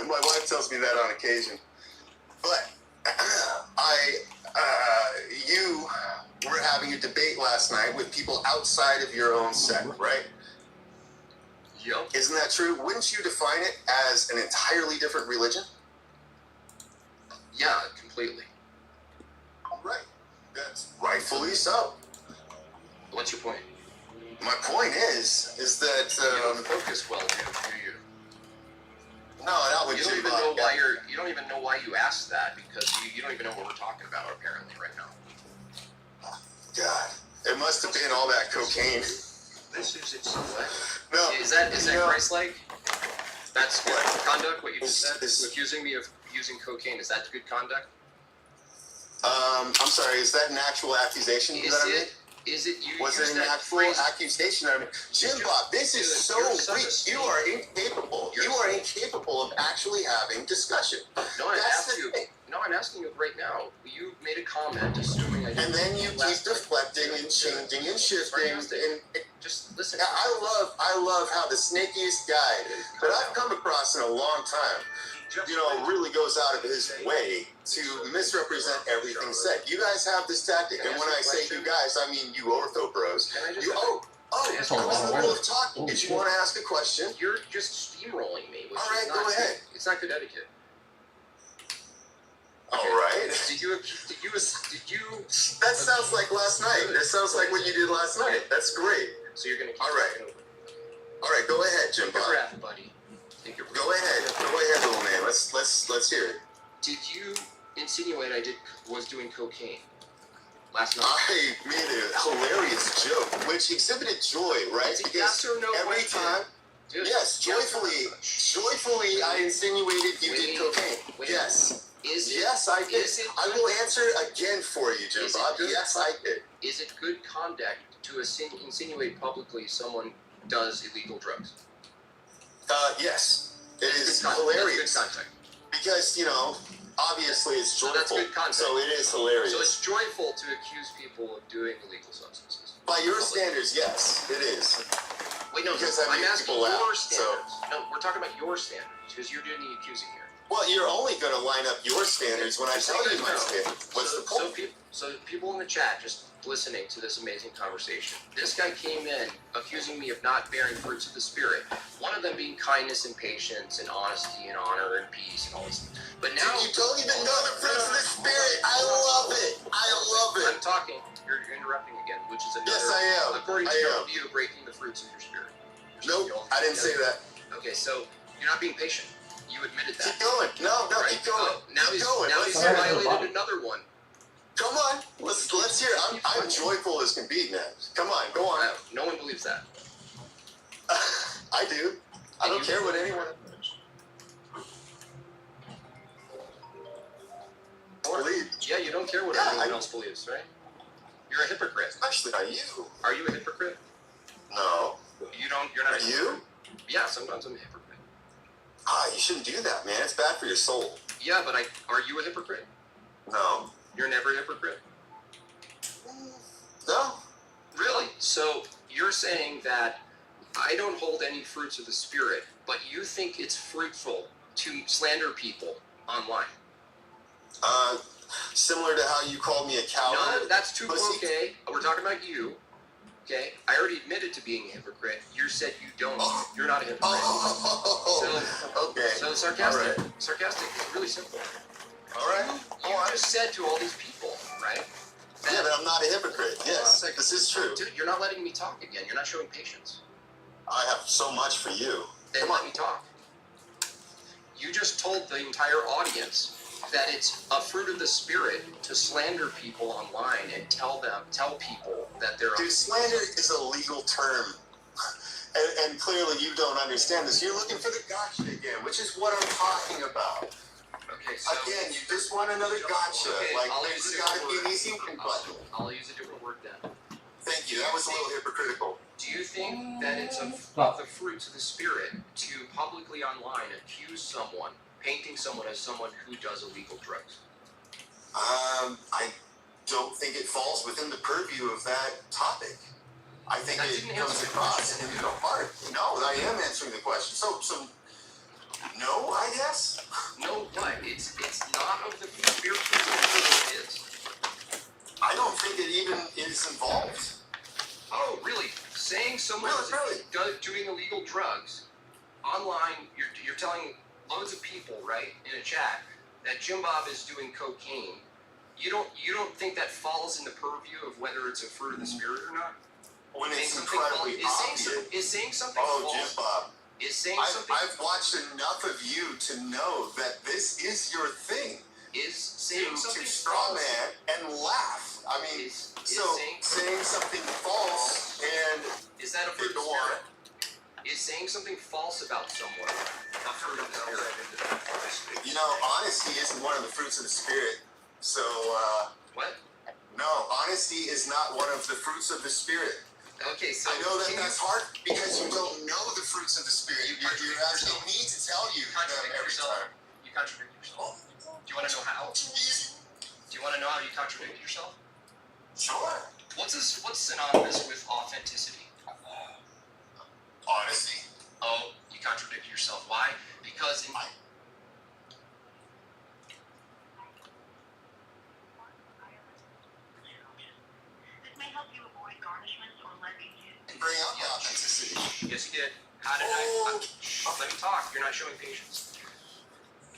My wife tells me that on occasion. But you were having a debate last night with people outside of your own sect, right? Yep. Isn't that true? Wouldn't you define it as an entirely different religion? Yeah, completely. Right. That's rightfully so. What's your point? My point is that You don't focus well, do you? no, not with You don't even know why you don't even know why you asked that, because you don't even know what we're talking about apparently right now. God, it must have been all that cocaine. This is what? No, Is that Christ-like? That's good conduct. What you just said, accusing me of using cocaine, is that good conduct? I'm sorry. Is that an actual accusation? Is it you? Was it an actual accusation? I mean, Jim Bob, this is so weak. You are incapable. You are incapable of actually having discussion. No, I'm asking you right now. You made a comment assuming I didn't. And then you keep deflecting and changing and shifting. And just listen. I love how the snakiest guy that I've come across in a long time, really goes out of his way to misrepresent everything said. You guys have this tactic, and when I say you guys, I mean you ortho bros. I'm in the middle of talking. Did you want to ask a question? You're just steamrolling me. All right, go ahead. It's not good etiquette. All right. Did you? That sounds like last night. That sounds like what you did last night. That's great. So you're gonna keep All right, go ahead, Jim. Take your breath, buddy. Go ahead, little man. Let's hear it. Did you insinuate I was doing cocaine last night? I made a hilarious joke, which exhibited joy, right? It's a yes or no every question. time. Yes, joyfully, I insinuated you did cocaine. Yes. Yes, I did. I will answer again for you, Jim Bob. Yes, I did. Is it good conduct to insinuate publicly someone does illegal drugs? Yes. It is hilarious. That's good conduct. Because, obviously it's joyful. So that's good conduct. So it is hilarious. So it's joyful to accuse people of doing illegal substances. By your standards, yes, it is. Wait, no, because I'm asking your standards. So. No, we're talking about your standards, because you're doing the accusing here. Well, you're only going to line up your standards when I tell you my standards. What's the point? So people in the chat just listening to this amazing conversation. This guy came in accusing me of not bearing fruits of the Spirit. One of them being kindness and patience and honesty and honor and peace and all this. But now you don't even know the fruits of the Spirit. I love it. I'm talking. You're interrupting again, which is another. Yes, I am. According to your view, breaking the fruits of your spirit. Nope, I didn't say that. Okay, so you're not being patient. You admitted that. Keep going. No, right? Keep going. Now he's violated another one. Come on, let's hear it. I'm joyful as can be, man. Come on, go on. No one believes that. I do. I don't care what anyone believes. Yeah, you don't care what anyone else believes, right? You're a hypocrite. Especially not you. Are you a hypocrite? No. You're not. Are you? Yeah, sometimes I'm a hypocrite. You shouldn't do that, man. It's bad for your soul. Yeah, but are you a hypocrite? No. You're never a hypocrite? No. Really? So you're saying that I don't hold any fruits of the Spirit, but you think it's fruitful to slander people online? Similar to how you called me a coward. No, that's too okay. We're talking about you. Okay, I already admitted to being a hypocrite. You said you don't. You're not a hypocrite. Okay. So sarcastic. Right. Sarcastic. It's really simple. All right. You just said to all these people, right? Yeah, but I'm not a hypocrite. Yes, this is true. Dude, you're not letting me talk again. You're not showing patience. I have so much for you. Then let me talk. You just told the entire audience that it's a fruit of the Spirit to slander people online and tell people that they're... Dude, slander is a legal term. And clearly you don't understand this. You're looking for the gotcha again, which is what I'm talking about. Okay, so... Again, you just want another gotcha. Okay, like, there's got to be an easy button. I'll use a different word then. Thank you. That was a little hypocritical. Do you think that it's of the fruits of the Spirit to publicly online accuse someone, painting someone as someone who does illegal drugs? I don't think it falls within the purview of that topic. I think it comes across in the heart. No, I am answering the question. So, no, I guess. loads of people, right, in a chat that Jim Bob is doing cocaine, you don't think that falls in the purview of whether it's a fruit of the spirit or not? When it's Saying incredibly obvious. Is saying something Oh, false? Jim Bob. Is saying something? I've watched enough of you to know that this is your thing. Is saying something to straw false? man and laugh. I mean, Is saying something false and is that a fruit of the spirit? Is saying something false about someone a fruit of the spirit? You know, honesty isn't one of the fruits of the spirit. So What? no, honesty is not one of the fruits of the spirit. Okay, so I know that that's hard because you don't know the fruits of the spirit. You're asking me to tell you them every time. You contradict yourself. Do you want to know how? Do you want to know how you contradict yourself? Sure. What's synonymous with authenticity? Honesty. Oh, you contradict yourself. Why? Because in Bring up authenticity. Yes, you did. How did let me talk. You're not showing patience.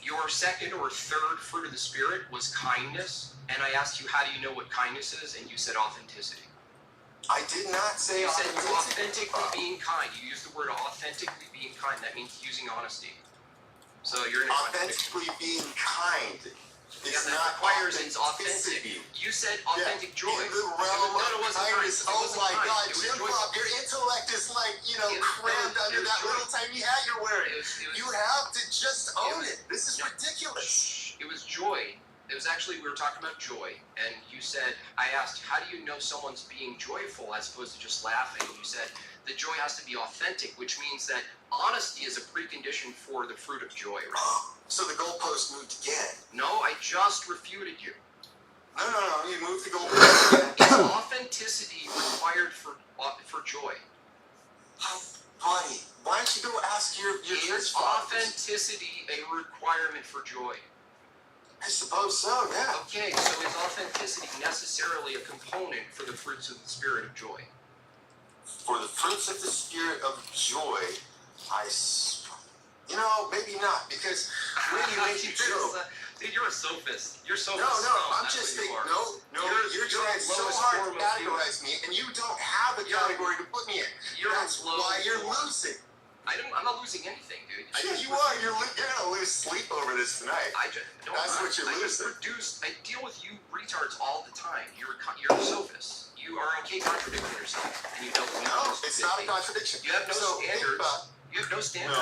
Your second or third fruit of the spirit was kindness, and I asked you, how do you know what kindness is? And you said authenticity. I did not say You said authenticity. authentically being kind. You used the word authentically being kind. That means using honesty. So you're in a contradiction. Authentically being kind is that not requires it's authentic. authenticity. You said authentic joy. In the realm No, it of wasn't kindness. kind. It Oh wasn't my kind. God, It was Jim joyful. Bob, your intellect is like, crammed under was that joy. little tiny hat you're wearing. It was You have to just own it. This is ridiculous. It was joy. It was actually, we were talking about joy, and you said, I asked, how do you know someone's being joyful as opposed to just laughing? And you said, the joy has to be authentic, which means that honesty is a precondition for the fruit of joy, right? So the goalpost moved again. No, I just refuted you. No, you moved the goalpost again. Is authenticity required for joy? Buddy, why don't you go ask your Is church fathers? authenticity a requirement for joy? I suppose so, yeah. Okay, so is authenticity necessarily a component for the fruits of the spirit of joy? For the fruits of the spirit of joy, maybe not, because when you make a joke. Dude, you're a sophist. You're so No, I'm just thinking, you're trying so hard to categorize me, and you don't have a category to put me in. That's why you're losing. I'm not losing anything, dude. Yeah, you are. You're gonna lose sleep over this tonight. That's what you're losing. I deal with you retards all the time. You're a sophist. You are okay contradicting yourself, and you don't. No, it's not a contradiction. You have no standards. You have no standards.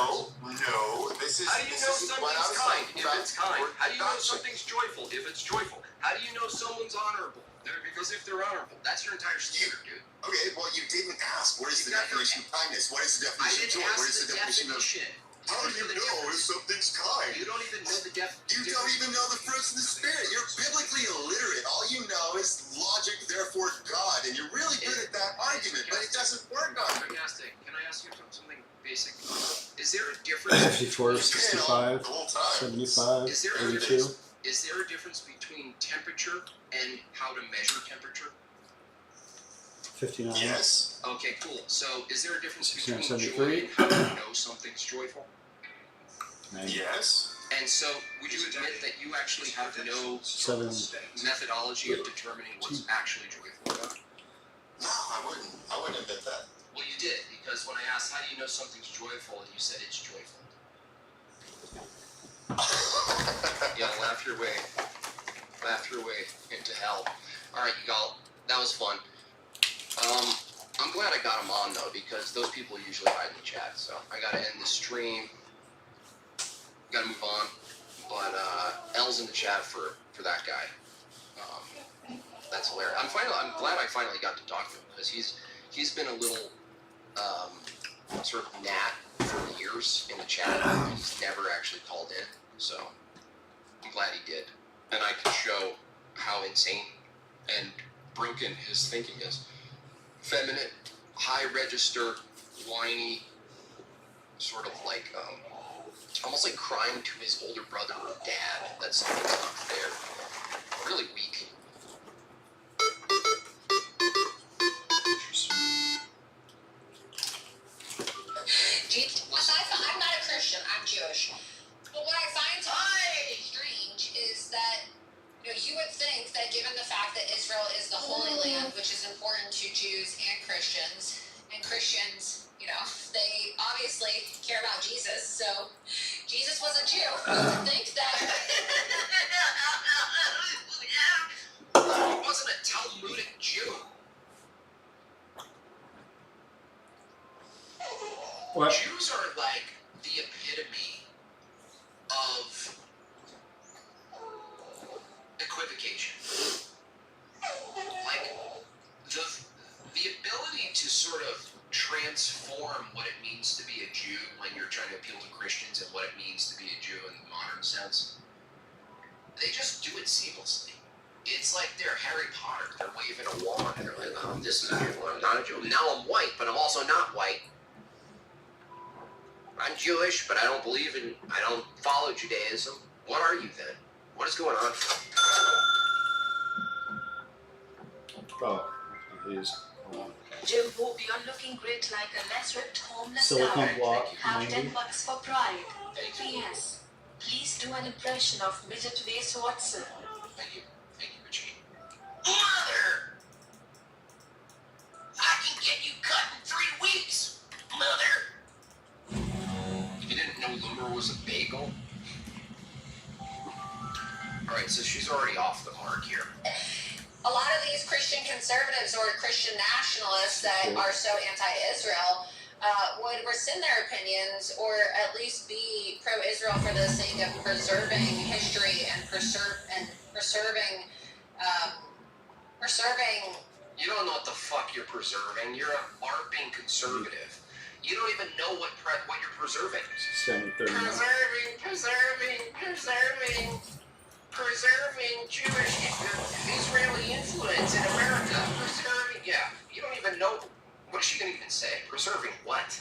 No. This is. How do you know something's kind if it's kind? How do you know doctrine. something's joyful if it's joyful? How do you know someone's honorable? Because if they're honorable, that's your entire standard, dude. Okay, well, you didn't ask. What is the definition of kindness? What is the definition of joy? What is the definition of? How do you know if something's kind? You don't even know the definition. You don't even know the fruits of the spirit. You're biblically illiterate. All you know is logic, therefore God, and you're really good at that argument, but it doesn't work on you. Fantastic. Can I ask you something basic? Is there a difference? 54, 65, 75, Is there a 82. difference? Is there a difference between temperature and how to measure temperature? 59. Yes. Okay, cool. So, is there a difference between 673. joy and how to know something's joyful? 90. Yes. And so, would you admit that you actually have no 7. methodology of determining what's actually joyful? No, I wouldn't admit that. Well, you did, because when I asked how do you know something's joyful, and you said it's joyful. Yeah, laugh your way into hell. All right, you all, that was fun. I'm glad I got them on though, because those people usually hide in the chat. So I gotta end the stream. Gotta move on. But L's in the chat for that guy. That's hilarious. I'm glad I finally got to talk to him, because he's been a little sort of gnat for years in the chat, and he's never actually called in. So I'm glad he did, and I can show how insane and broken his thinking is. Feminine, high register, whiny, sort of like almost like crying to his older brother or dad that something's not fair. Really weak. I'm not a Christian, I'm Jewish. But that given the fact that Israel is the Holy Land, which is important to Jews and Christians you know, they obviously care about Jesus, so Jesus was a Jew. You would think that. He wasn't a Talmudic Jew. What? Jews are like the epitome of equivocation. Like the ability to sort of transform what it means to be a Jew when you're trying to appeal to Christians and what it means to be a Jew in the modern sense. They just do it seamlessly. It's like they're Harry Potter. They're waving a wand and they're like, oh, this is a Jew. I'm not a Jew. Now I'm white, but I'm also not white. I'm Jewish, but I don't follow Judaism. What are you then? What is going on? Oh, he's Jim Hope, you're looking great like a less ripped homeless silicone guy. block Have 90. 10 bucks for pride. Thank you. P.S. Please do an impression of Midget Waste Watson. Thank you, Richie. Mother! I can get you cut in 3 weeks, Mother! You didn't know Loomer was a bagel? Alright, so she's already off the mark here. A lot of these Christian conservatives or Christian nationalists that are so anti-Israel would rescind their opinions or at least be pro-Israel for the sake of preserving history and preserving. You don't know what the fuck you're preserving. You're a LARPing conservative. You don't even know what you're preserving. Standing 39. Preserving Jewish Israeli influence in America. Yeah, you don't even know. What is she going to even say? Preserving what?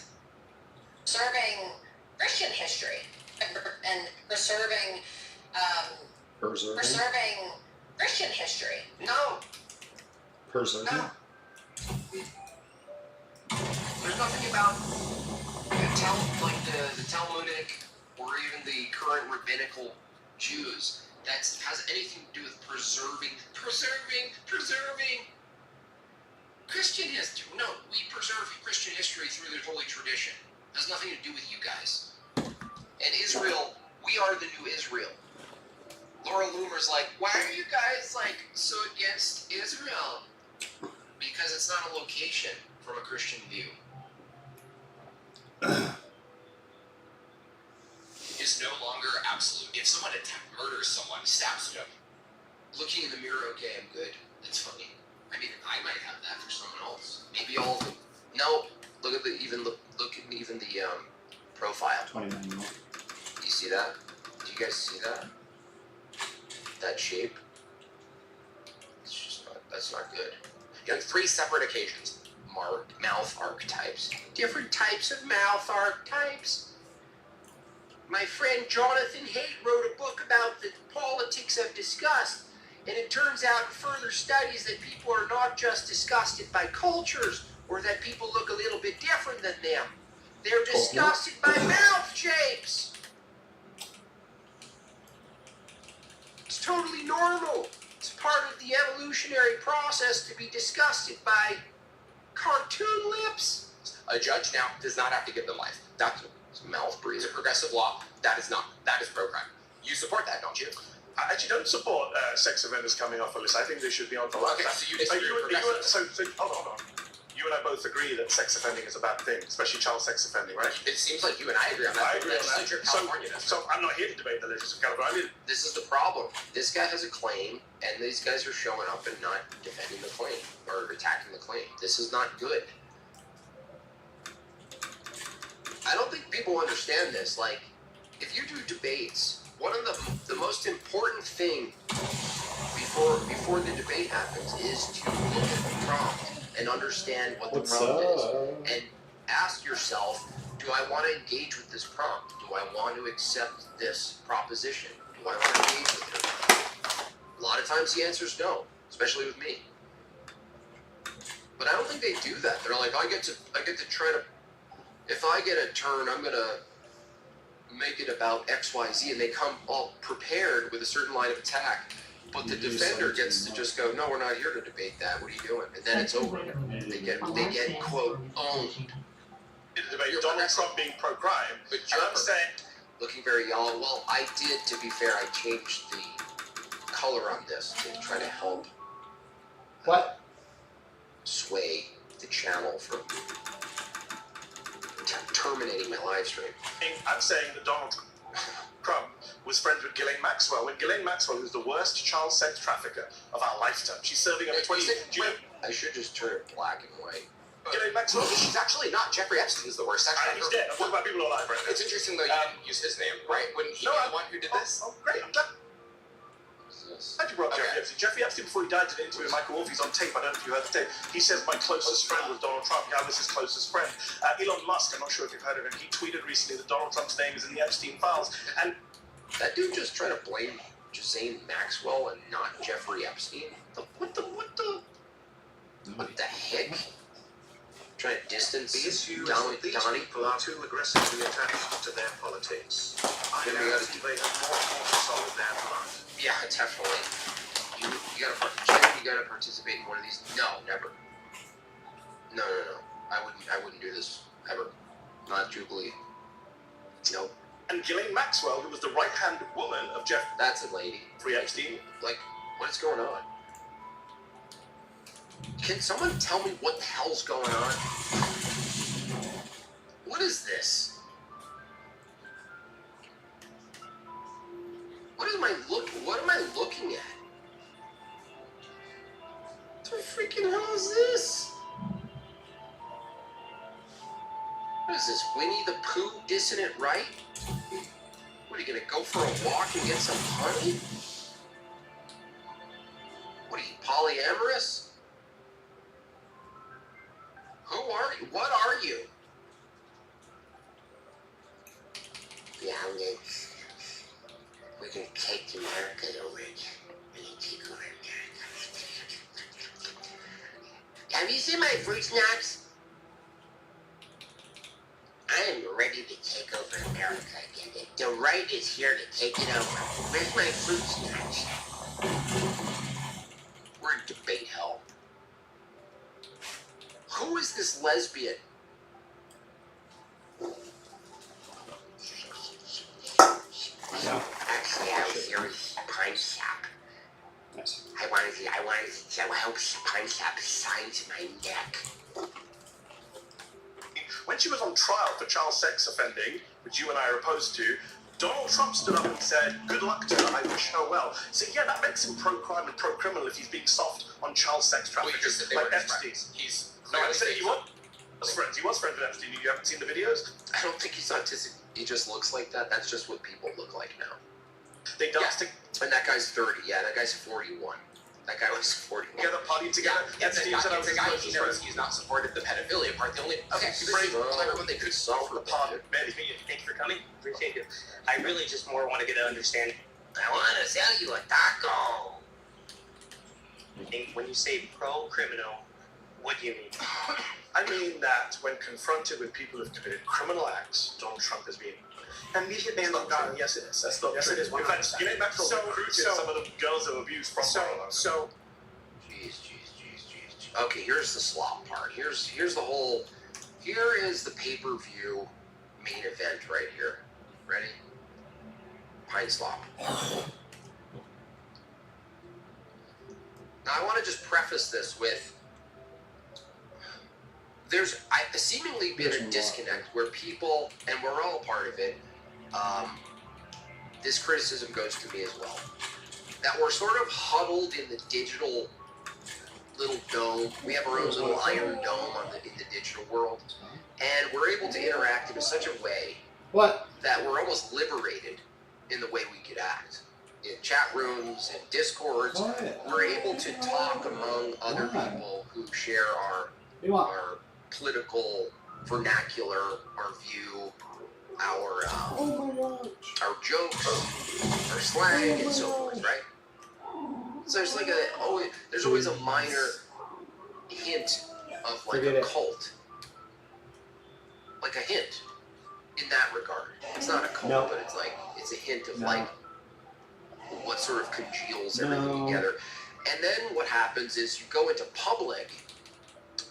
Preserving Christian history and preserving Christian history. No. Preserving? No. There's nothing about the Talmudic or even the current rabbinical Jews that has anything to do with preserving Christian history. No, we preserve Christian history through the Holy Tradition. It has nothing to do with you guys. And Israel, we are the new Israel. Laura Loomer's like, why are you guys like so against Israel? Because it's not a location from a Christian view. Is no longer absolute. If someone murders someone, stabs them. Looking in the mirror, okay, I'm good. That's funny. I mean, I might have that for someone else. Maybe all of them. No, look at the profile. 29 more. Do you see that? Do you guys see that? That shape? It's just not. That's not good. You have 3 separate occasions. Mouth archetypes. Different types of mouth archetypes. My friend Jonathan Haidt wrote a book about the politics of disgust, and it turns out in further studies that people are not just disgusted by cultures, or that people look a little bit different than them. They're disgusted by mouth shapes. It's totally normal. It's part of the evolutionary process to be disgusted by cartoon lips. A judge now does not have to give them life. That's mouth breathe. It's a progressive law. That is not. That is pro-crime. You support that, don't you? I actually don't support sex offenders coming off the list. I think they should be on the list. Okay, so you disagree with hold on. You and I both agree that sex offending is a bad thing, especially child sex offending, right? It seems like you and I agree on that. I agree on that. California So I'm not here to debate the legislature of California. This is the problem. This guy has a claim, and these guys are showing up and not defending the claim or attacking the claim. This is not good. I don't think people understand this. Like, if you do debates, one of the most important thing before the debate happens is to look at the prompt and understand what the prompt is, and ask yourself, do I want to engage with this prompt? Do I want to accept this proposition? Do I want to engage with it? A lot of times the answer is no, especially with me. But I don't think they do that. They're like, I get to try to. If I get a turn, I'm gonna make it about X, Y, Z, and they come all prepared with a certain line of attack. But the defender gets to just go, no, we're not here to debate that. What are you doing? And then it's over. They get quote owned. The debate Donald Trump being pro-crime, But and I'm saying, looking very yellow. Well, I did, to be fair, I changed the color on this to try to help What? sway the channel from terminating my live stream. I'm saying that Donald Trump was friends with Ghislaine Maxwell. When Ghislaine Maxwell, who's the worst child sex trafficker of our lifetime, she's serving over 20 years. I should just turn it black and white. Ghislaine Maxwell, She's actually not. Jeffrey Epstein is the worst sex he's trafficker. dead. I'm talking about people alive right now. It's interesting though you didn't use his name, right? When he was the one who did this. Oh, great. I'm glad you brought up Okay. Jeffrey Epstein. Jeffrey Epstein, before he died, did an interview with Michael Wolff. He's on tape. I don't know if you heard the tape. He says, my closest friend was Donald Trump. Yeah, I was his closest friend. Elon Musk, I'm not sure if you've heard of him, he tweeted recently that Donald Trump's name is in the Epstein files. And That dude just tried to blame Ghislaine Maxwell and not Jeffrey Epstein. What the heck? Trying to distance Donnie. People are too aggressively attached to their politics. I Then we know gotta- they have more cortisol in their blood. Yeah, definitely. You gotta participate in one of these. No, never. No. I wouldn't do this ever. Not Jubilee. Nope. and Ghislaine Maxwell, who was the right-hand woman of Jeffrey That's a lady. Epstein. Like, what is going on? Can someone tell me what the hell's going on? What is this? What am I looking at? What the freaking hell is this? What is this, Winnie the Pooh dissonant right? What, are you gonna go for a walk and get some honey? What are you, polyamorous? Who are you? What are you? Yeah, we're gonna take America over again. We're gonna take over America. Have you seen my fruit snacks? I am ready to take over America again. The right is here to take it over. Where's my fruit snacks? We're in debate hell. Who is this lesbian? Actually, I was here with Pine Shop. Nice. I wanted to help Pine Shop signs my neck. When she was on trial for child sex offending, which you and I are opposed to, Donald Trump stood up and said, good luck to her, I wish her well. So yeah, that makes him pro-crime and pro-criminal if he's being soft on child sex Well, you trafficking, just said they like were his Epstein. friends. He's No, I clearly said he saying was friends. He was friends with Epstein. You haven't seen the videos? I don't think he's autistic. He just looks like that. That's just what people look like now. They danced And that guy's 30. Yeah, that guy's 41. That guy was 41. together, partying together. Epstein said I was his closest friend. He's not supported the pedophilia part. The only Okay, this great. is clever when they could suffer The part, Betty. Thank you for coming. Appreciate it. I really just more want to get an understanding. I want to sell you a taco. When you say pro-criminal, what do you mean? I mean that when confronted with people who've committed criminal acts, Donald Trump has been immediately in lockdown. Yes, it is. That's not Yes, true. it is. In fact, Ghislaine Maxwell recruited some of the girls that were abused from Donald. Jeez. Okay, here's the slop part. Here's the whole. Here is the pay-per-view main event right here. Ready? Pine slop. Now I want to just preface this with. There's seemingly been a disconnect where people, and we're all part of it. This criticism goes to me as well. That we're sort of huddled in the digital little dome. We have our own little iron dome in the digital world, and we're able to interact in such a way What? that we're almost liberated in the way we could act. In chat rooms and discords, What? we're able to talk among other people who share What do you want? our political vernacular, our view, our Oh my gosh. our jokes, our slang, and so forth, right? So there's like there's always a minor hint of like Forget a it. cult, like a hint in that regard. It's not a cult, No. but it's a hint of No. like what sort of congeals everything No. together. And then what happens is you go into public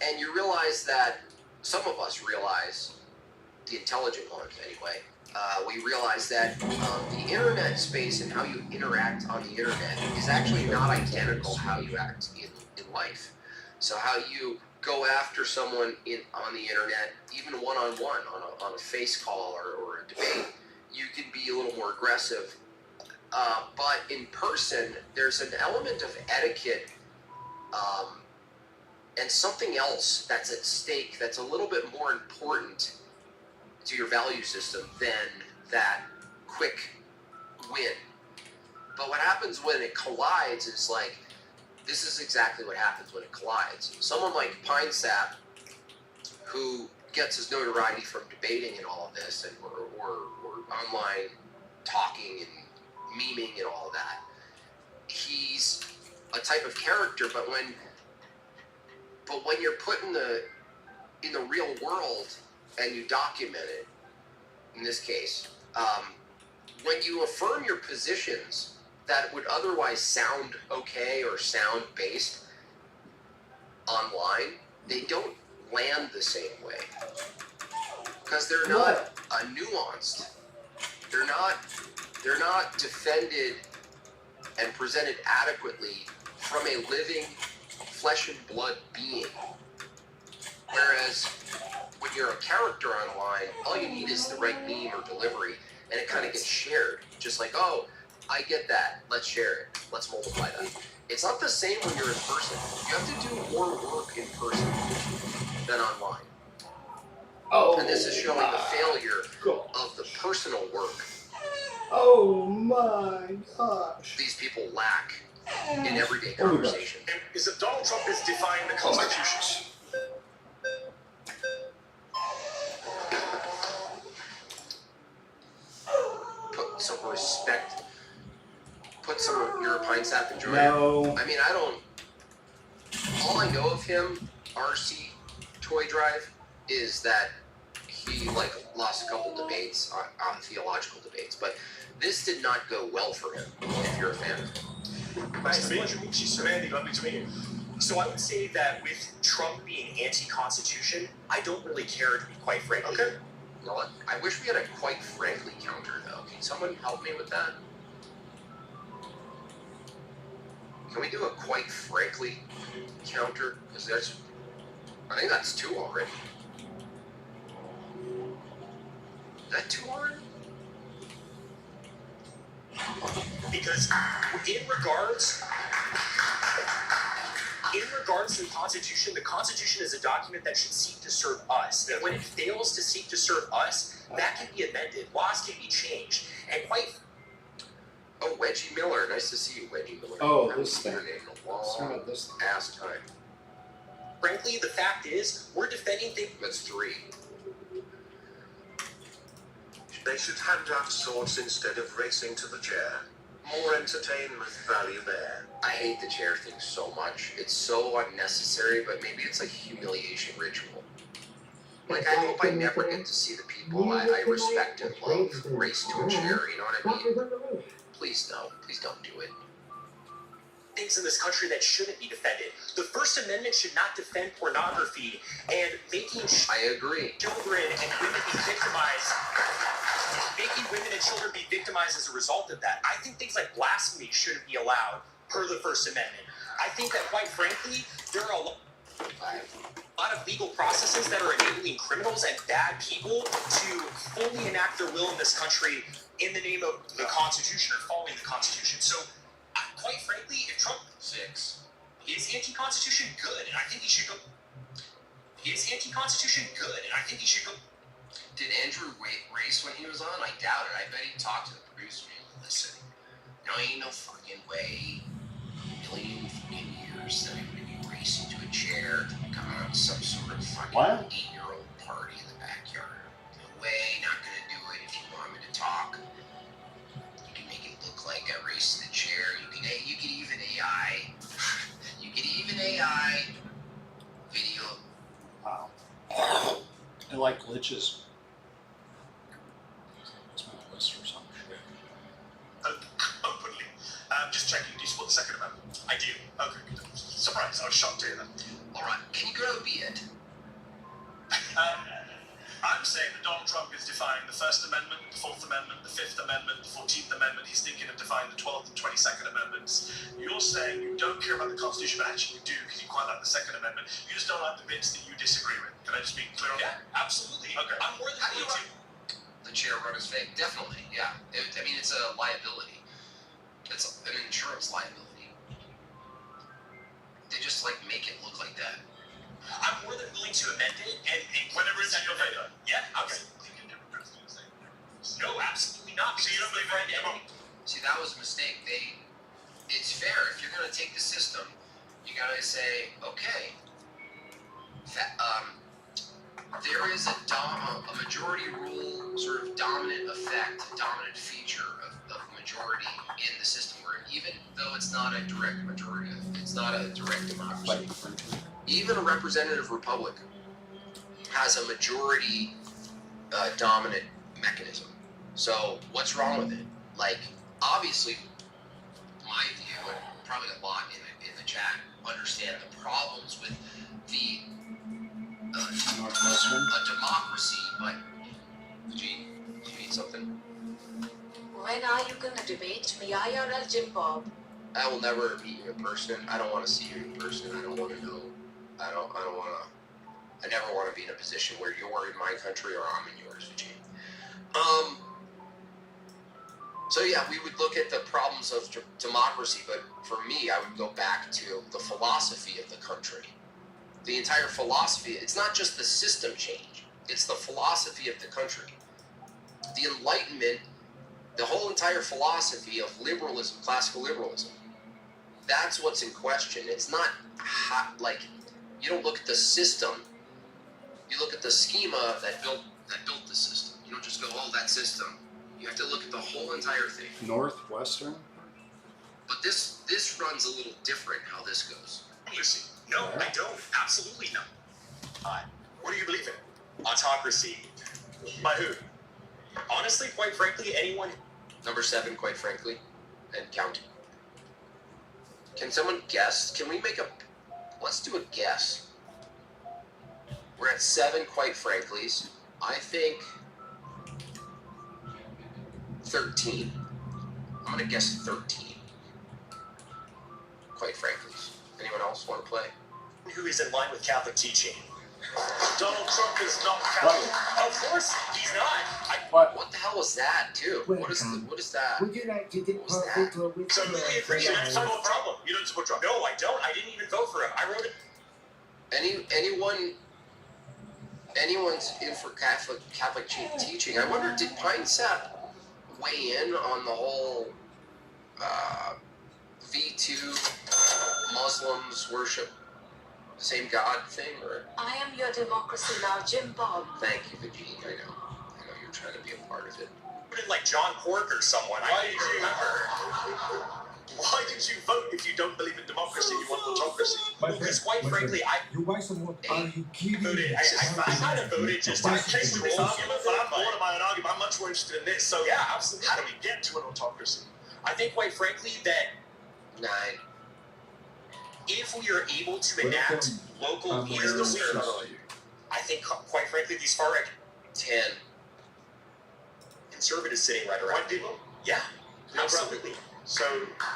and you realize that some of us realize, the intelligent ones anyway, we realize that the internet space and how you interact on the internet is actually not identical how you act in life. So how you go after someone on the internet, even one-on-one, on a face call or a debate, you can be a little more aggressive. But in person, there's an element of etiquette and something else that's at stake that's a little bit more important to your value system than that quick win. But what happens when it collides is like, this is exactly what happens when it collides. Someone like Pine Sap, who gets his notoriety from debating and all of this, and or online talking and memeing and all of that, he's a type of character. But when you're put in the real world and you document it, in this case, when you affirm your positions that would otherwise sound okay or sound based online, they don't land the same way because they're not nuanced. They're not defended and presented adequately from a living flesh and blood being. Whereas when you're a character online, all you need is the right meme or delivery, and it kind of gets shared. Just like, oh, I get that. Let's share it. Let's multiply that. It's not the same when you're in person. You have to do more work in person than online. Oh, And this is showing the failure God. of the personal work Oh my gosh. these people lack in everyday conversation. And is that Donald Trump is defying the Constitution. Put some respect. Put some. You're a Pine Sap enjoyer. No. I mean, I don't. All I know of him, RC Toy Drive, is that he lost a couple debates on theological debates, but this did not go well for him. If you're a fan of him. Nice to meet you. She's Mandy. Lovely to meet you. So I would say that with Trump being anti-Constitution, I don't really care, to be quite frank. Okay. You know what? I wish we had a quite frankly counter though. Can someone help me with that? Can we do a quite frankly counter? Because I think that's 2 already. Is that 2 already? Because in regards to the Constitution is a document that should seek to serve us. And when it fails to seek to serve us, that can be amended. Laws can be changed. And quite... Oh, Wedgie Miller. Nice to see you, Wedgie Miller. Oh, I haven't this seen your thing. name in a long This thing. ass time. frankly, the fact is, we're defending things... That's 3. They should hand out swords instead of racing to the chair. More entertainment value there. I hate the chair thing so much. It's so unnecessary, but maybe it's a humiliation ritual. Like, I hope I never get to see the people I respect and love race to a chair, you know what I mean? Please no. Please don't do it. things in this country that shouldn't be defended. The First Amendment should not defend pornography and making I agree. children and women be victimized. Making women and children be victimized as a result of that. I think things like blasphemy shouldn't be allowed per the First Amendment. I think that, quite frankly, there are a lot of legal processes that are enabling criminals and bad people to fully enact their will in this country in the name of the Constitution or following the Constitution. So, quite frankly, if Trump is anti-Constitution, good, and I think he should go. Is anti-Constitution good, and I think he should go. Did Andrew race when he was on? I doubt it. I bet he talked to the producer and listen, there ain't no fucking way, million fucking years that I'm gonna be racing to a chair to come out some sort of fucking 8-year-old party in the backyard. No way, not gonna do it. If you want me to talk, you can make it look like I raced in the chair. You can even AI. You can even AI video. Wow. I like glitches. That's my list or some shit. A company support the Second Amendment? I do. Okay, good. Surprise, I was shocked to hear that. Alright, can you go be it? I'm saying that Donald Trump is defying the First Amendment, the Fourth Amendment, the Fifth Amendment, the 14th Amendment. He's thinking of defying the 12th and 22nd Amendments. You're saying you don't care about the Constitution, but actually you do because you quite like the Second Amendment. You just don't like the bits that you disagree with. Can I just be clear on that? Yeah, absolutely. Okay. I'm more than How do you willing to. The chair run is fake. Definitely, yeah. I mean, it's a liability. It's an insurance liability. They just like make it look like that. I'm more than willing to amend it and Whenever it's in your favor. Yeah, absolutely. No, absolutely not. So you don't believe right Come on. See, that was a mistake. It's fair. If you're gonna take the system, you gotta say, okay, there is a majority rule, sort of dominant effect, dominant feature of majority in the system. Where even though it's not a direct majority, it's not a direct democracy. Even a representative republic has a majority dominant mechanism. So what's wrong with it? Like, obviously, my view, and probably a lot in the chat, understand the problems with the a democracy, but Gene, you need something? When are you gonna debate me, IRL Jim Bob? I will never meet you in person. I don't want to see you in person. I don't want to know. I never want to be in a position where you're in my country or I'm in yours, Gene. So yeah, we would look at the problems of democracy, but for me, I would go back to the philosophy of the country. The entire philosophy, it's not just the system change, it's the philosophy of the country. The Enlightenment, the whole entire philosophy of liberalism, classical liberalism, that's what's in question. It's not like, you don't look at the system, you look at the schema that built the system. You don't just go, oh, that system. You have to look at the whole entire thing. Northwestern? But this runs a little different how this goes. Lucy. No, I don't. Absolutely not. What do you believe in? Autocracy. By who? Honestly, quite frankly, anyone. Number 7, quite frankly, and counting. Can someone guess? Can we make let's do a guess. We're at 7, quite frankly's. I think 13. I'm gonna guess 13. Quite frankly. Anyone else want to play? Who is in line with Catholic teaching? Donald Trump is not Catholic. Of course, he's not. What the hell was that, too? What is that? Would you like to get What was that? So really agree. You don't support No problem. You don't support Trump. No, I don't. I didn't even vote for him. I wrote it. Anyone's in for Catholic teaching? I wonder, did Pine Sap weigh in on the whole V2 Muslims worship the same God thing, or? I am your democracy now, Jim Bob. Thank you, Vagine. I know you're trying to be a part of it. Put in like John Cork or someone. Why did you vote if you don't believe in democracy? You want autocracy? Because quite frankly, You buy some more. Are you kidding voted. me? I kind of voted just to I came with this argument, but I'm but bored of my own argument. I'm much more interested in this. So yeah, absolutely. how do we get to an autocracy? I think quite frankly that 9. if we are able to enact local leaders, I think quite frankly these far right 10. conservatives sitting right around. White people? Yeah, No absolutely. So,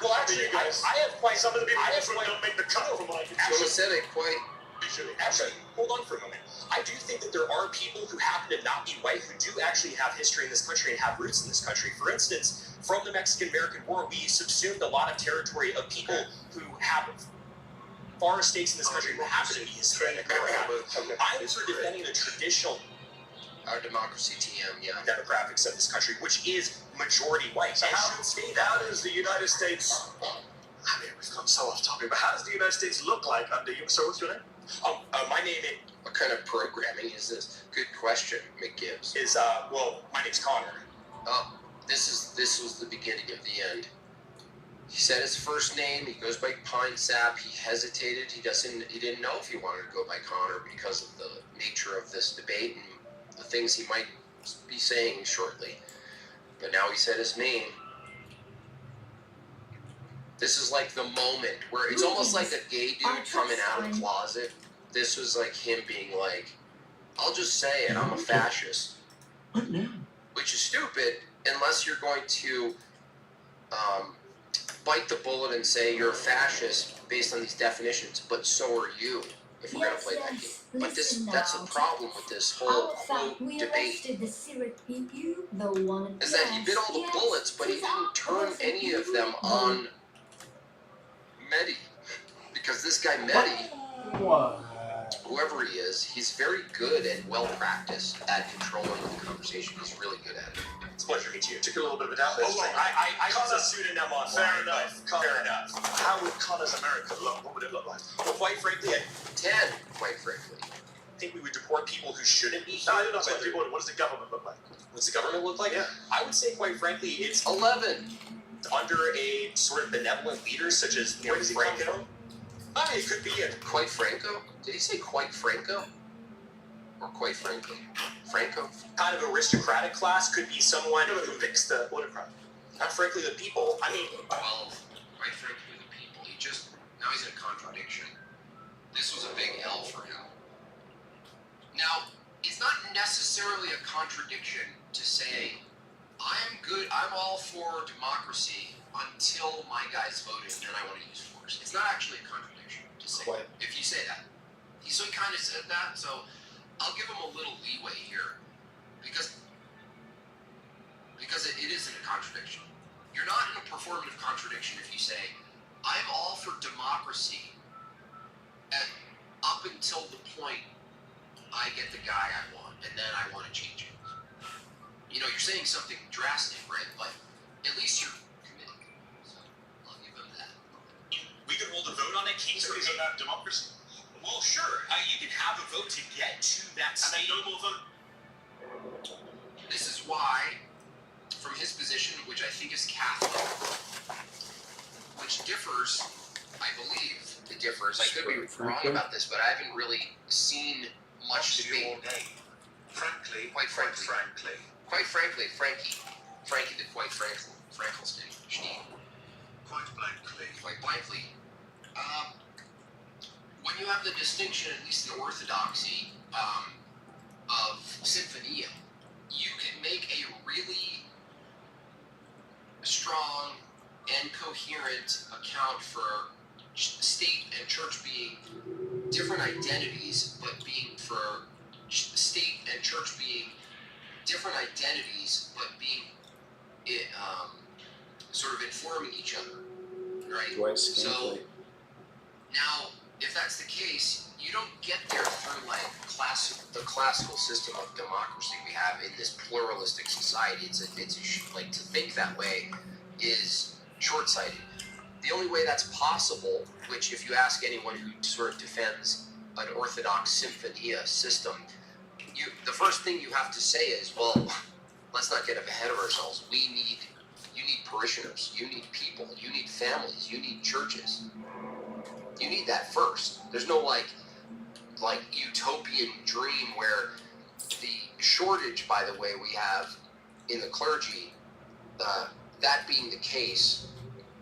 Well, actually, I have quite some of the people I in have this room quite. don't make the cut from what I can So see. said it quite. Actually, hold on for a moment. I do think that there are people who happen to not be white who do actually have history in this country and have roots in this country. For instance, from the Mexican-American War, we subsumed a lot of territory of people who have far stakes in this country who happen to be Hispanic. I'm for defending the traditional Our democracy TM, yeah. demographics of this country, which is majority white. So and how, should stay how that. does the United States? I mean, we've come so off topic, but how does the United States look like under you? So what's your name? My name What kind of programming is this? Good question, McGibbs. is my name's Connor. Oh, this was the beginning of the end. He said his first name. He goes by Pine Sap. He hesitated. He didn't know if he wanted to go by Connor because of the nature of this debate and the things he might be saying shortly. But now he said his name. This is like the moment where it's almost like a gay dude coming out of the closet. This was like him being like, I'll just say it, I'm a fascist. What now? Which is stupid unless you're going to bite the bullet and say you're a fascist based on these definitions, but so are you if we're going to play that game. But that's the problem with this whole quote debate. Is that he bit all the bullets, but he didn't turn any of them on Mehdi. Because this guy Mehdi, whoever he is, he's very good and well practiced at controlling the conversation. He's really good at it. It's a pleasure to meet you. Took a little bit of a doubt. Hold on, I use a pseudonym online. Fair enough. Fair enough. How would Connor's America look? What would it look like? Well, quite frankly, I 10, quite frankly. think we would deport people who shouldn't be here. No, I don't know what does the government look like? What's the government look like? Yeah. I would say, quite frankly, it's 11. under a sort of benevolent leader such as Where does he come Franco. from? It could be a Quite Franco? Did he say quite Franco? Or quite frankly? Franco? kind of aristocratic class, could be someone Who who, picks the autocrat? not frankly the people. I mean, 12. Quite frankly, the people. Now he's in a contradiction. This was a big L for him. Now, it's not necessarily a contradiction to say, I'm all for democracy until my guy's voted and then I want to use force. It's not actually a contradiction to say Quite. if you say that. So he kind of said that, so I'll give him a little leeway here because it isn't a contradiction. You're not in a performative contradiction if you say, I'm all for democracy up until the point I get the guy I want, and then I want to change it. You're saying something drastic, right? But at least you're committing. So I'll give him that. we could hold a vote on it. Kings So isn't that democracy? Well, sure. You can have a vote to get to that state. And then no more vote. This is why, from his position, which I think is Catholic, which differs, I believe it differs. I could be wrong about this, but I haven't really seen much What's your debate. name? Frankly. Quite frankly. Frankly. Quite frankly, Frankie the quite Frankelstein. Quite blankly. Quite blankly. When you have the distinction, at least in Orthodoxy, of Sinfonia, you can make a really strong and coherent account for state and church being different identities, but being for state and church being different identities, but being sort of informing each other, right? So now, if that's the case, you don't get there through like the classical system of democracy we have in this pluralistic society. Like to think that way is short-sighted. The only way that's possible, which if you ask anyone who sort of defends an Orthodox Symphonia system, the first thing you have to say is, well, let's not get ahead of ourselves. You need parishioners, you need people, you need families, you need churches. You need that first. There's no like utopian dream where the shortage, by the way, we have in the clergy, that being the case,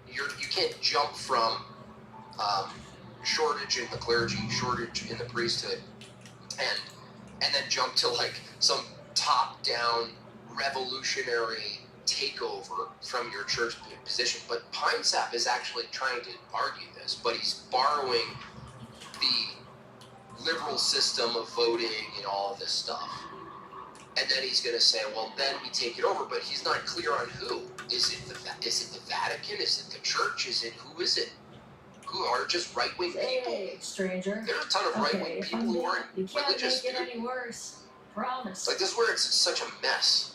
you can't jump from shortage in the clergy, shortage in the priesthood, and then jump to like some top-down revolutionary takeover from your church position. But Pine Sap is actually trying to argue this, but he's borrowing the liberal system of voting and all of this stuff. And then he's going to say, well, then we take it over, but he's not clear on who. Is it the Vatican? Is it the church? Who is it? Who are just right-wing people? Hey, stranger. There are a ton of right-wing If people I'm who there, aren't you can't religious, make it dude. any worse. Promise. Like, this is where it's such a mess.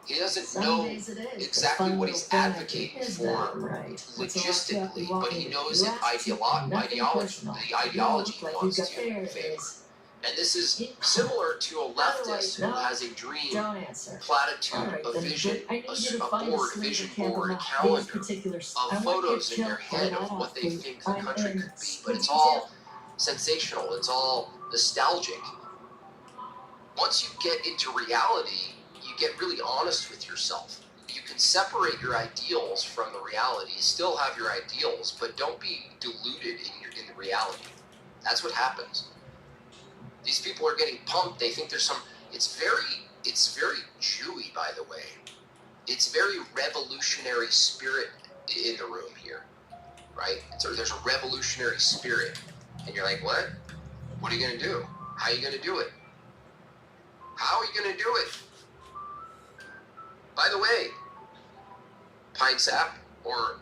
He doesn't Some know days it is. exactly The what he's fun little advocating thing is for that right? logistically, but he knows You the ask to nothing personal. the ideology he Like wants you got to there favor. is. And this is similar to a leftist who No. has a dream, Don't answer. platitude, Alright, a then vision, I need you to a find board, a vision camp board, a on calendar these particular of photos in their head of what they think the country could be. But it's all sensational. It's all nostalgic. Once you get into reality, you get really honest with yourself. you can separate your ideals from the reality. Still have your ideals, but don't be deluded in the reality. That's what happens. These people are getting pumped. They think there's some. It's very Jewy, by the way. It's very revolutionary spirit in the room here, right? There's a revolutionary spirit, and you're like, what? What are you gonna do? How are you gonna do it? How are you gonna do it? By the way, Pine Sap or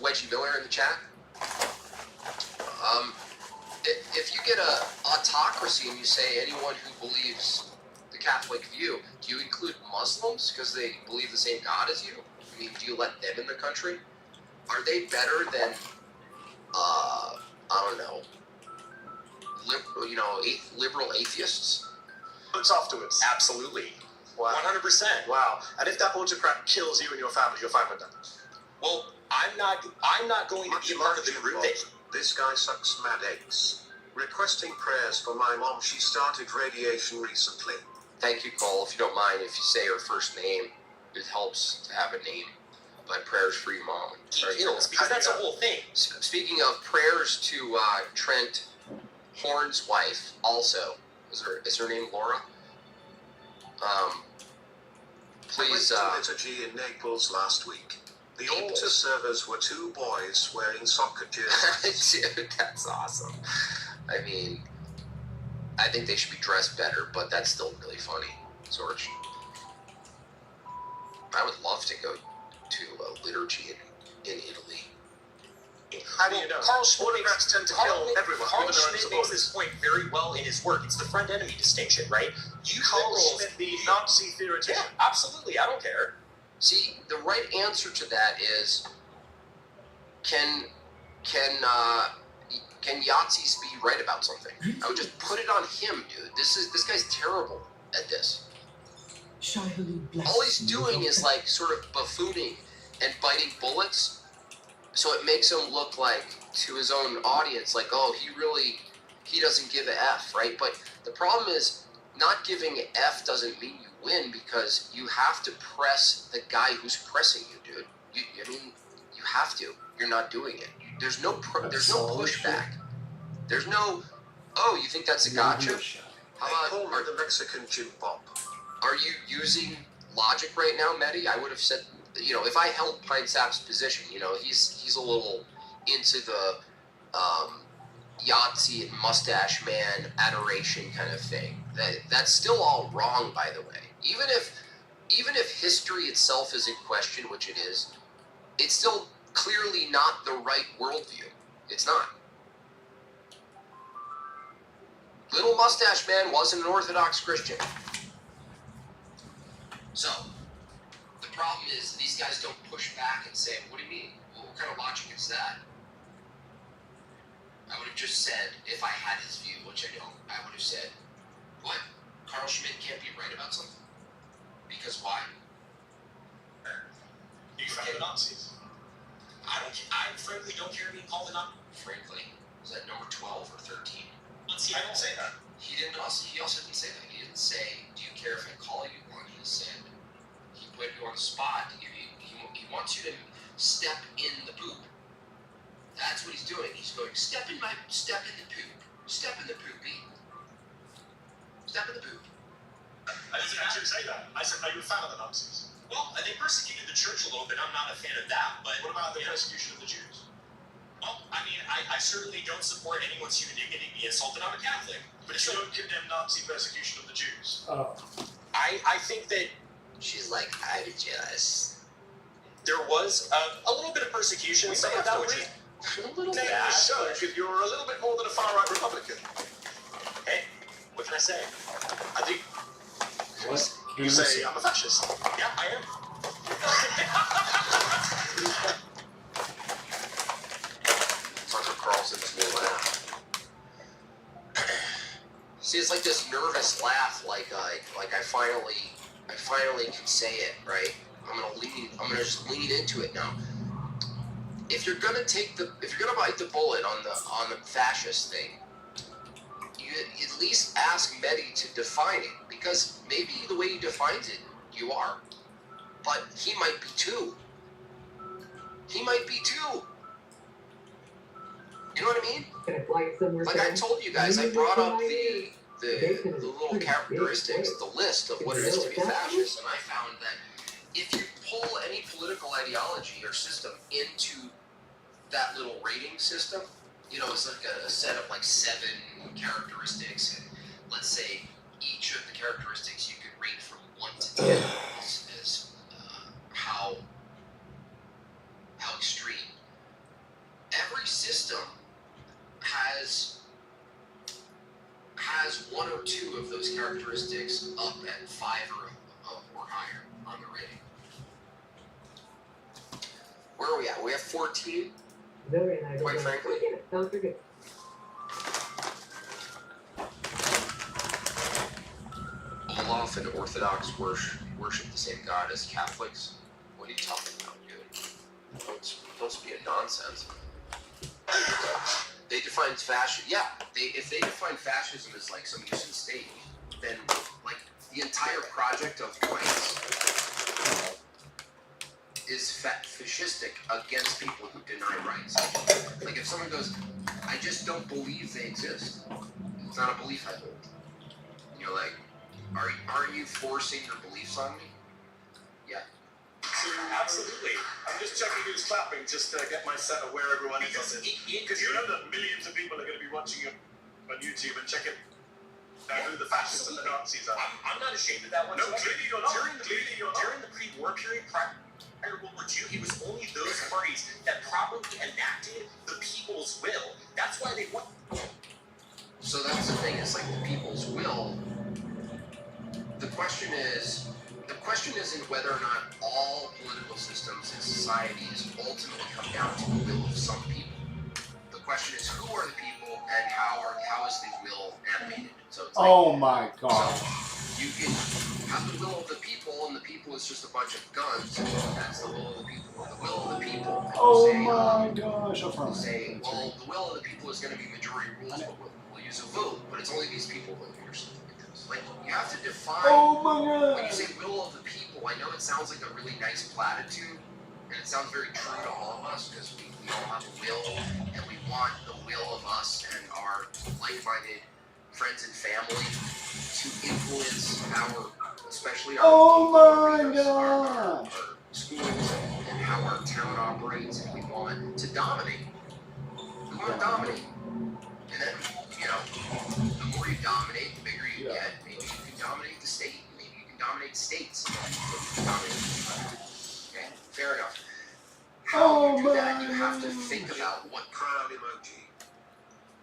Wedgie Miller in the chat. If you get a autocracy and you say anyone who believes the Catholic view, do you include Muslims because they believe the same God as you? I mean, do you let them in the country? Are they better than, I don't know, liberal atheists? Votes afterwards. Absolutely. Wow. 100%. Wow. And if that autocrat kills you and your family, you're fine with that. Well, I'm not going to be a part of the group that. This guy sucks mad eggs. Requesting prayers for my mom. She started radiation recently. Thank you, Cole. If you don't mind, if you say her first name, it helps to have a name. But prayers for your mom. Because that's the whole thing. Speaking of prayers to Trent Horn's wife, also. Is her name Laura? Please. I went to liturgy in Naples last week. The altar servers were two boys wearing soccer jerseys. Dude, that's awesome. I mean, I think they should be dressed better, but that's still really funny, Sorge. I would love to go to a liturgy in Italy. How do you know? Carl Schmitt tend to kill everyone. Carl Schmitt makes this point very well in his work. It's the friend-enemy distinction, right? You Carl Schmitt, the Nazi theoretician. Yeah, absolutely. I don't care. See, the right answer to that is, can Yahtzees be right about something? I would just put it on him, dude. This guy's terrible at this. All he's doing is like sort of buffooning and biting bullets, so it makes him look like to his own audience like, oh, he doesn't give a F, right? But the problem is not giving an F doesn't mean you win, because you have to press the guy who's pressing you, dude. You have to. You're not doing it. There's no pushback. There's no, oh, you think that's a gotcha? How about the Mexican gym pop? Are you using logic right now, Mehdi? I would have said, if I held Pine Sap's position, he's a little into the Yahtzee and mustache man adoration kind of thing. That's still all wrong, by the way. Even if history itself is in question, which it is, it's still clearly not the right worldview. It's not. Little mustache man wasn't an Orthodox Christian. So, the problem is these guys don't push back and say, what do you mean? Well, what kind of logic is that? I would have just said, if I had his view, which I don't, I would have said, what? Carl Schmitt can't be right about something? Because why? You found the Nazis. I frankly don't care being called a Nazi. Frankly, is that number 12 or 13? See, I don't say that. He also didn't say that. He didn't say, do you care if I call you one? He said, he put you on the spot to give you, he wants you to step in the poop. That's what he's doing. He's going, step in the poop. Step in the poopy. Step in the poop. I didn't actually say that. I said, are you a fan of the Nazis? Well, they persecuted the church a little bit. I'm not a fan of that. But what about the persecution of the Jews? Well, I mean, I certainly don't support anyone's human dignity being insulted. I'm a Catholic. But you don't condemn Nazi persecution of the Jews. Oh. I think that She's like, I just. there was a little bit of persecution. Some of that was A little bit. Yeah, so, because you're a little bit more than a far-right Republican. Hey, what can I say? I think What? you say I'm a fascist. Yeah, I am. Tucker Carlson's new laugh. See, it's like this nervous laugh, like I finally can say it, right? I'm gonna just lean into it now. If you're gonna bite the bullet on the fascist thing, you at least ask Mehdi to define it, because maybe the way he defines it, you are. but he might be too. He might be too. You know what I mean? Can I fly it somewhere? Like I told you guys, I brought up the little characteristics, the list of what it is to be a fascist, and I found that if you pull any political ideology or system into that little rating system, you know, it's like a set of like 7 characteristics, and let's say each of the characteristics you could rate from 1 to 10 as how extreme. Every system has 1 or 2 of those characteristics up at 5 or higher on the rating. Where are we at? We have 14. Very nice. Quite frankly. Sounds pretty good. Olaf and Orthodox worship the same God as Catholics. What are you talking about, dude? Don't speak nonsense. They define fascism. Yeah, if they define fascism as like some nation state, then like the entire project of rights is fascistic against people who deny rights. Like if someone goes, I just don't believe they exist. It's not a belief I hold. And you're like, are you forcing your beliefs on me? Yeah. Absolutely. I'm just checking who's clapping just to get my set of where everyone is on this. Because you know that millions of people are going to be watching you on YouTube and checking who the fascists and the Nazis are. I'm not ashamed of that one. No, clearly you're not. During the pre-war period, prior to World War II, it was only those parties that properly enacted the people's will. That's why they won. So that's the thing, it's like the people's will. The question isn't whether or not all political systems in societies ultimately come down to the will of some people. The question is who are the people and how is the will animated. So it's like, Oh my god. so you can have the will of the people, and the people is just a bunch of guns. That's the will of the people. The will of the people. Oh say, my gosh. say, well, the will of the people is going to be majority rules, but we'll use a vote. But it's only these people voting or something like this. Like you have to define. Oh my god. When you say will of the people, I know it sounds like a really nice platitude, and it sounds very true to all of us because we all have a will, and we want the will of us and our like-minded friends and family to influence especially our our schools and how our town operates, and we want to dominate. We want to dominate, and then the more you dominate, the bigger you get. Maybe you can dominate the state. Maybe you can dominate states. Okay, fair enough. How you do that, you have to think about what Crowd emoji.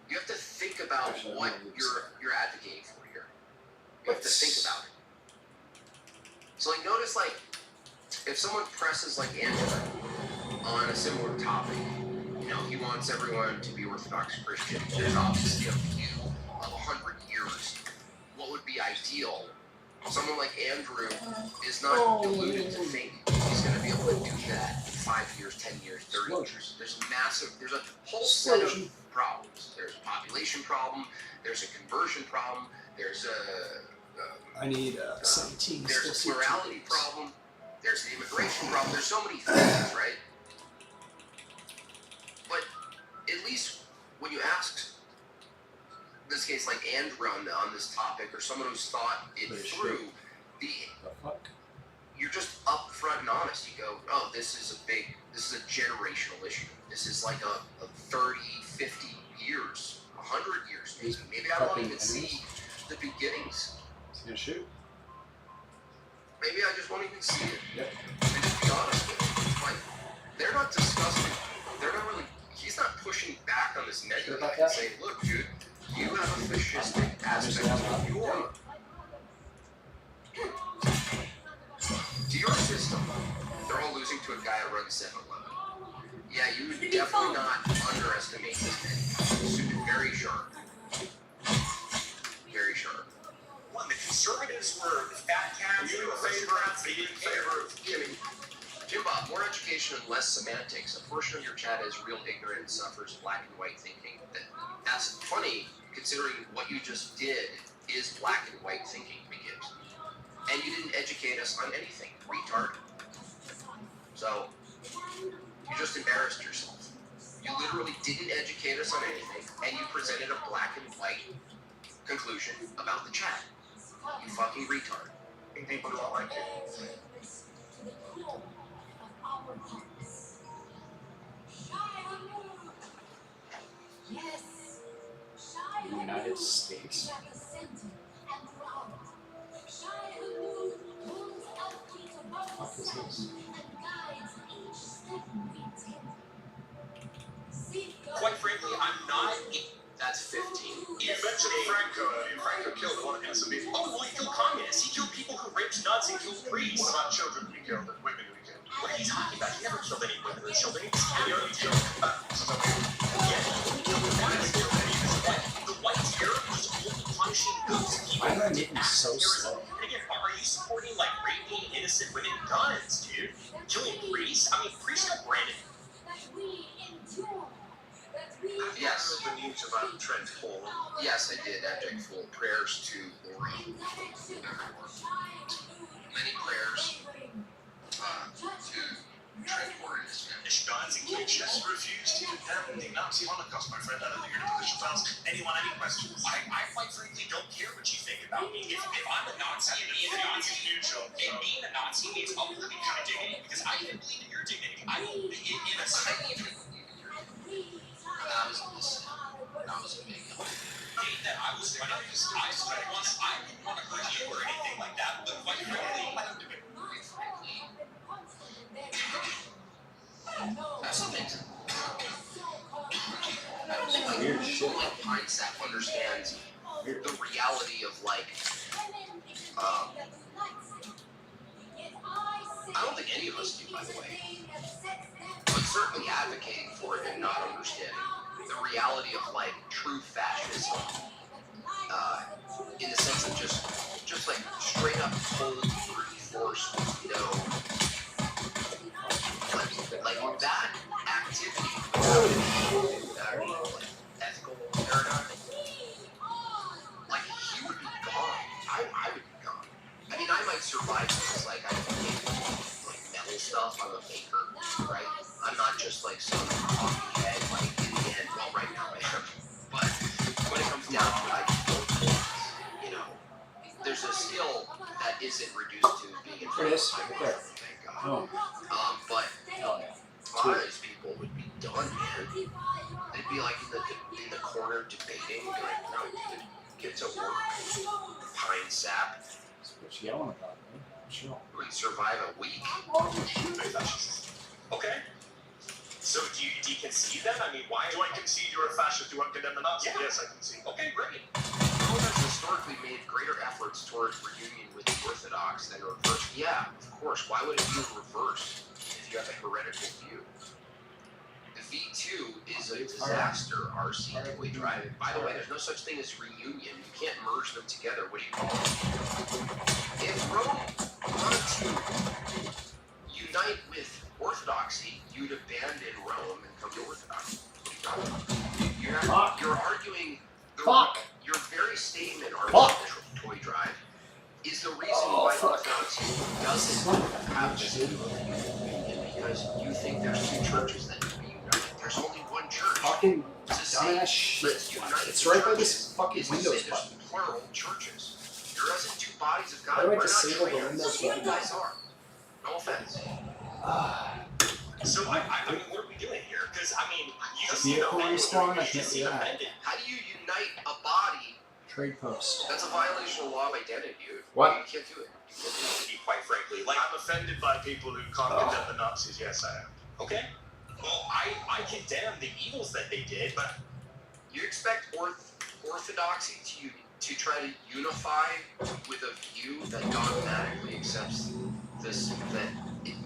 you have to think about what you're advocating for here. You have to think about it. So like notice like if someone presses like Andrew on a similar topic, he wants everyone to be Orthodox Christian. There's obviously a view of 100 years. What would be ideal? Someone like Andrew is not deluded to think he's going to be able to do that in 5 years, 10 years, 30 years. There's a whole set of problems. There's a population problem. There's a conversion problem. There's I need 17. There's a plurality problem. There's an immigration problem. There's so many things, right? But at least when you ask, in this case, like Andrew on this topic, or someone who's thought it through, you're just upfront and honest. You go, oh, this is a generational issue. This is like a 30, 50 years, 100 years, maybe. Maybe I don't even see the beginnings. He's gonna shoot. Maybe I just won't even see it. Yep. And just be honest with it. Like, they're not discussing, he's not pushing back on this negative guy and saying, look, dude, you have a fascistic aspect of your to your system. They're all losing to a guy who runs 7-Eleven. Yeah, you would definitely not underestimate this man. Very sharp. Very sharp. One, the conservatives were the fat cats. Are you in favor of Jim Bob, more education and less semantics. A portion of your chat is real ignorant and suffers black and white thinking. That's funny, considering what you just did is black and white thinking begins. And you didn't educate us on anything, retard. So, you just embarrassed yourself. You literally didn't educate us on anything, and you presented a black and white conclusion about the chat. You fucking retard. And people don't like it. United States. What is this? Quite frankly, I'm not. That's 15. You mentioned Franco. Franco killed a lot of innocent people. Oh, well, he killed communists. He killed people who raped nuns and killed priests. What about children we killed and women we killed? What are you talking about? He never killed any women or children. He was He only killed. killed Yeah, he killed the whites. The white terror was only punishing those people. Why am I who moving act so terrorism. slow? And again, are you supporting like raping innocent women? Guns, dude. Killing priests? I mean, priests got branded. Yes. The news about Trent Hall. Yes, I did. Abject Fool. Prayers to Lori. Many prayers to Trent Ward and his family. Guns and You killed just refused to condemn the Nazi Holocaust, my friend. I don't think you're in a position to ask anyone any questions. I quite frankly don't care what you think about me. If I'm a Nazi and being a Nazi, and being a Nazi means upholding my dignity, because I even believe in your dignity. I don't, in a highly That was a listen. That was a big help. that I was running, I didn't want to hurt you or anything like that, but quite frankly, That's amazing. That was like, Weird shit. only Pine-Sap understands the reality of like, I don't think any of us do, by the way, but certainly advocating for it and not understanding the reality of like true fascism, in the sense of just like straight up cold brute force with no, like that activity without any like ethical paradigm, like he would be gone. I would be gone. I mean, I might survive because like I can make like metal stuff. I'm a maker, right? I'm not just like some talking head. Like in the end, well, right now I am. But when it comes down to it, I just build things. You know, there's a skill that isn't reduced to being in There it is. front of Right a microphone, thank God. Oh, But hell yeah. a lot of these people would be done, man. They'd be like in the corner debating, be like, no, dude, get to work. Pine-Sap. That's what you yelling about, man. Sure. We survive a week. okay. So do you concede then? I mean, why? Do I concede you're a fascist who won't condemn the Nazis? Yeah. Yes, I concede. Okay, great. Rome has historically made greater efforts towards reunion with the Orthodox than reverse. Yeah, of course. Why would it be reverse if you have a heretical view? The V2 is a disaster, RC two-way driving. By the way, there's no such thing as reunion. You can't merge them together. What do you call it? If Rome wanted to unite with Orthodoxy, you'd abandon Rome and come to Orthodoxy. What are you talking about? You're arguing your very statement, artificial toy drive, is the reason why Orthodoxy doesn't have this reunion, because you think there's two churches that need to be united. There's only one church. Fucking To say, dumbass shit. let's unite It's the right by churches this fucking is to Windows say there's button. plural churches. There isn't two bodies of God. Why do I We're not disable the traitors. Windows You button? guys are. No offense. So I mean, what are we doing here? Because I mean, you just Vehicle respawn? I can't seem do that. offended. How do you unite a body? Trade post. That's a violation of law of identity, dude. What? You can't do it. To be quite frankly, like, I'm offended by people who can't condemn the Nazis. Yes, I am. okay, well, I condemn the evils that they did, but You expect orthodoxy to try to unify with a view that dogmatically accepts this, that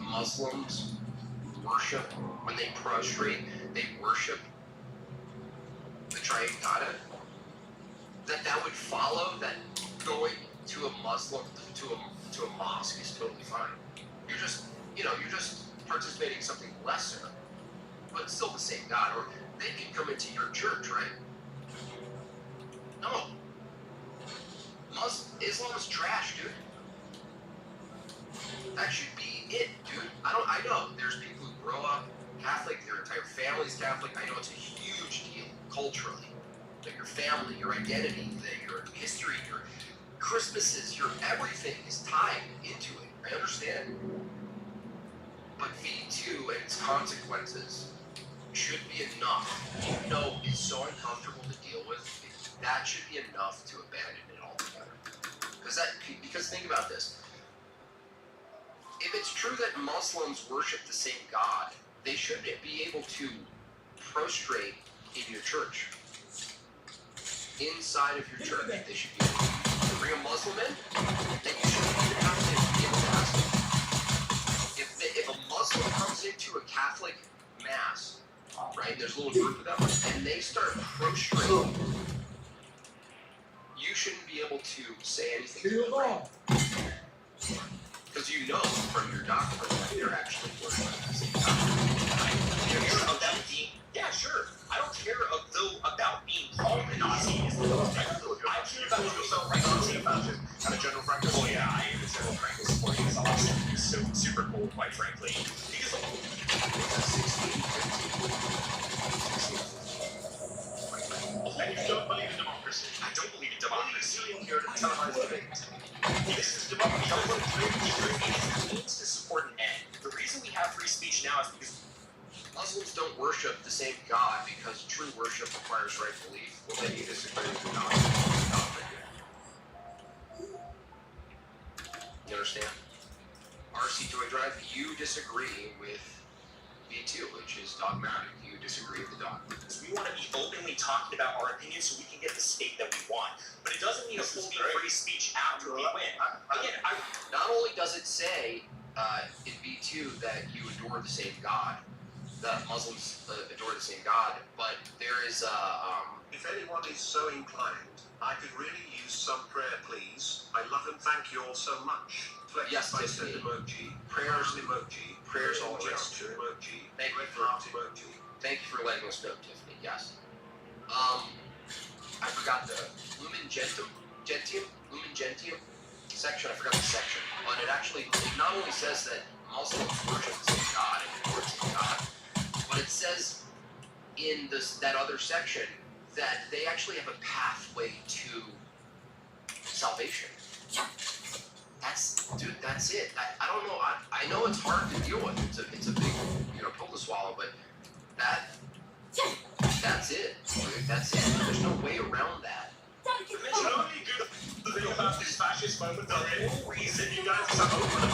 Muslims worship, when they prostrate, they worship the triune God, that would follow that going to a Muslim, to a mosque is totally fine. You're just participating in something lesser, but it's still the same God. Or they can come into your church, right? No. Islam is trash, dude. That should be it, dude. I know there's people who grow up Catholic, their entire family's Catholic. I know it's a huge deal culturally. That your family, your identity, that your history, your Christmases, your everything is tied into it. I understand. But V2 and its consequences should be enough. Even though it's so uncomfortable to deal with, that should be enough to abandon it altogether. Because think about this. If it's true that Muslims worship the same God, they shouldn't be able to prostrate in your church. Inside of your church, they should be able to bring a Muslim in, then you shouldn't even have to be able to ask them. If a Muslim comes into a Catholic mass, right, there's a little group of them, and they start prostrating, you shouldn't be able to say anything to them, right? Because you know from your doctrine that they're actually worshiping the same God. I don't care about being, yeah, sure. I don't care about being called a Nazi. I care about yourself right Nazi and a General Franco. Oh yeah, I am a General Franco supporting. He's awesome. He's so super cool, quite frankly. Because and you don't believe in democracy. I don't believe in democracy. Here to televise debate. This is democracy. It means to support an end. The reason we have free speech now is because Muslims don't worship the same God because true worship requires right belief. Well, then you disagree with the God. You understand? RC Joy Drive, you disagree with V2, which is dogmatic. You disagree with the dogma. we want to be openly talking about our opinions so we can get the state that we want. But it doesn't mean us to speak free speech after we win. Again, not only does it say in V2 that you adore the same God, that Muslims adore the same God, but there is If anyone is so inclined, I could really use some prayer, please. I love and thank you all so much. Flex Yes, by Tiffany. said emoji. Prayers- emoji. prayers all around. Gesture emoji. Thank you Red for- heart emoji. Thank you for letting us know, Tiffany. Yes. I forgot the Lumen Gentium section. I forgot the section, but it not only says that Muslims worship the same God and adore the same God, but it says in that other section that they actually have a pathway to salvation. That's it. I don't know. I know it's hard to deal with. It's a big pill to swallow, but that's it. That's it. There's no way around that. the only good thing about this fascist moment, the whole reason you guys are so open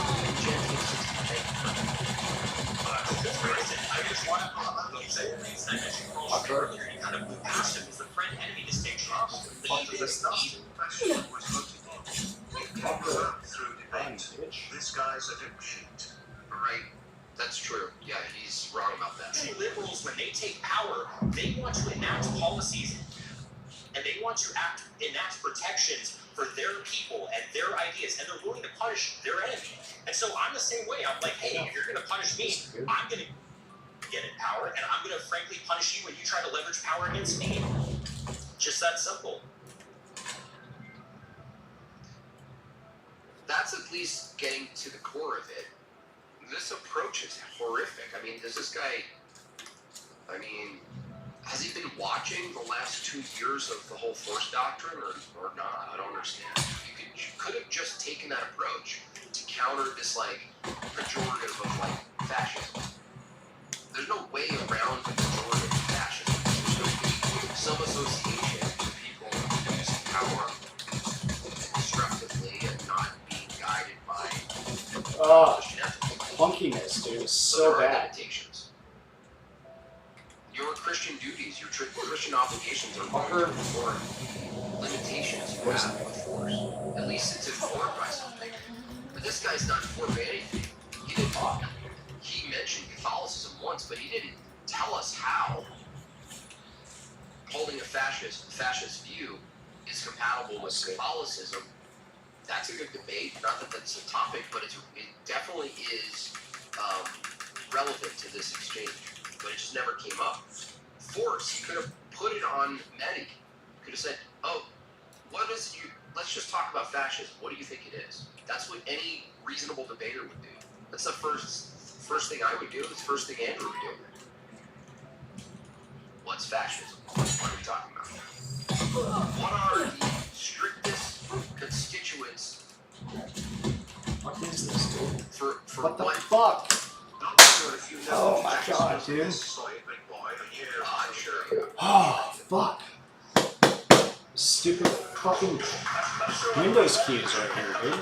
I just want to say the reason I mentioned Carl earlier, you kind of moved past it, was the friend-enemy distinction. Fascism was voted on. It came about through debate. This guy's a dipshit. Right. That's true. Yeah, he's wrong about that. Liberals, when they take power, they want to enact policies and they want to enact protections for their people and their ideas, and they're willing to punish their enemy. And so I'm the same way. I'm like, hey, if you're going to punish me, I'm going to get in power, and I'm going to frankly punish you when you try to leverage power against me. Just that simple. That's at least getting to the core of it. This approach is horrific. I mean, has he been watching the last 2 years of the whole force doctrine or not? I don't understand. You could have just taken that approach to counter this, pejorative of, fascism. There's no way around the pejorative of fascism. There's no some association with people using power constructively and not being guided by Christian ethics. Clunkiness, dude, is So so there are bad. limitations. Your Christian duties, your Christian obligations are Fucker. for limitations you have with force. At least it's informed by something. But this guy's not informed by anything. He mentioned Catholicism once, but he didn't tell us how holding a fascist view is compatible with Catholicism. That's a good debate. Not that that's a topic, but it definitely is relevant to this exchange. But it just never came up. Force, he could have put it on Mehdi. Could have said, let's just talk about fascism. What do you think it is? That's what any reasonable debater would do. That's the first thing I would do. It's the first thing Andrew would do. What's fascism? What are we talking about? What are the strictest constituents What is this, dude? for What the what? fuck? Not sure if you know Oh my god, dude. this site, big boy, a year I'm sure. Yeah. Oh, fuck. Stupid fucking Windows keys right here, dude.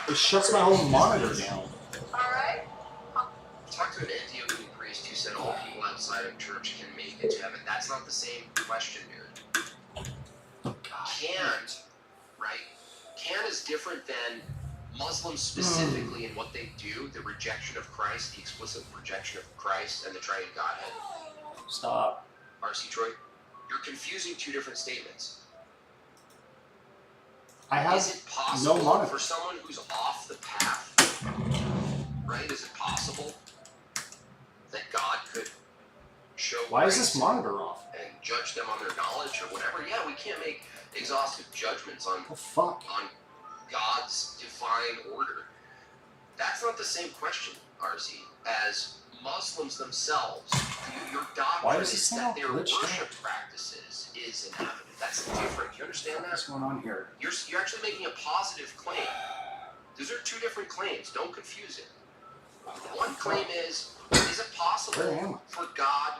It shuts my whole monitor down. Alright. Talk to an Ethiopian priest who said all people outside of church can make it to heaven. That's not the same question, dude. Can is different than Muslims specifically in what they do, the rejection of Christ, the explicit rejection of Christ and the triune Godhead. Stop. R.C. Troy, you're confusing two different statements. I have Is it possible no monitor. for someone who's off the path, right? Is it possible that God could show Why is grace this monitor off? and judge them on their knowledge or whatever? Yeah, we can't make exhaustive judgments on The fuck? God's divine order. That's not the same question, RZ, as Muslims themselves. Your Why doctrine does this is thing that all their glitched worship practices is inhabited. That's different. You understand that? What's going on here? You're actually making a positive claim. Those are two different claims. Don't confuse it. One claim is it Where am possible I? for God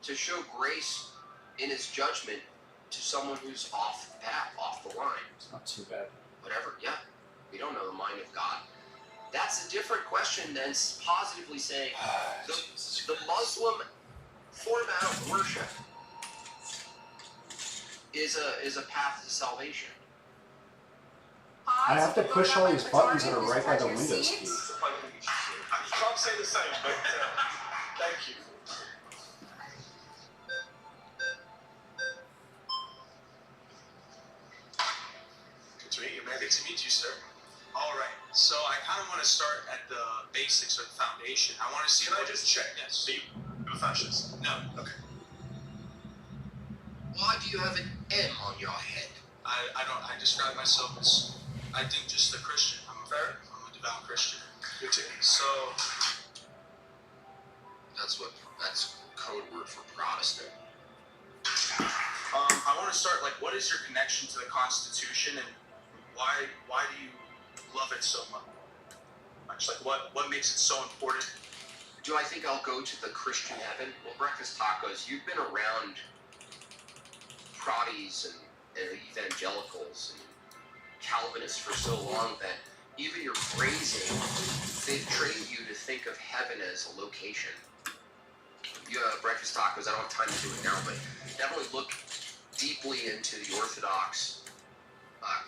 to show grace in his judgment to someone who's off the path, off the line? It's not too bad. Whatever, yeah. We don't know the mind of God. That's a different question than positively saying the Muslim format of worship is a path to salvation. I have to push all these buttons that are right by the Windows key. I can't say the same, but thank you. Good to meet you, man. Good to meet you, sir. All right. So I kind of want to start at the basics or the foundation. I want to see. Can I just check? Yes. Are you a fascist? No. Okay. Why do you have an M on your head? I don't. I describe myself as, I think, just a Christian. I'm a devout Christian. Good to So That's code word for Protestant. I want to start, like, what is your connection to the Constitution, and why do you love it so much? Like, what makes it so important? Do I think I'll go to the Christian heaven? Well, breakfast tacos, you've been around Protties and evangelicals and Calvinists for so long that even your phrasing, they've trained you to think of heaven as a location. You have breakfast tacos, I don't have time to do it now, but definitely look deeply into the Orthodox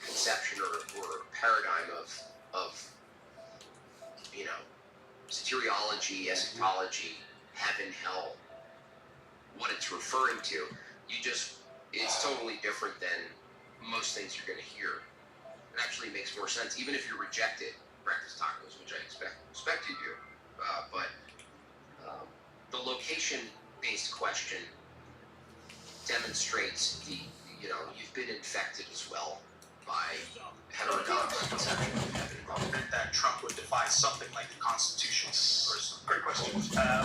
conception or paradigm of soteriology, eschatology, heaven, hell, what it's referring to. It's totally different than most things you're going to hear. It actually makes more sense, even if you rejected breakfast tacos, which I expect you do. But the location-based question demonstrates you've been infected as well by heterodox conception of heaven. That Trump would defy something like the Constitution. Great question.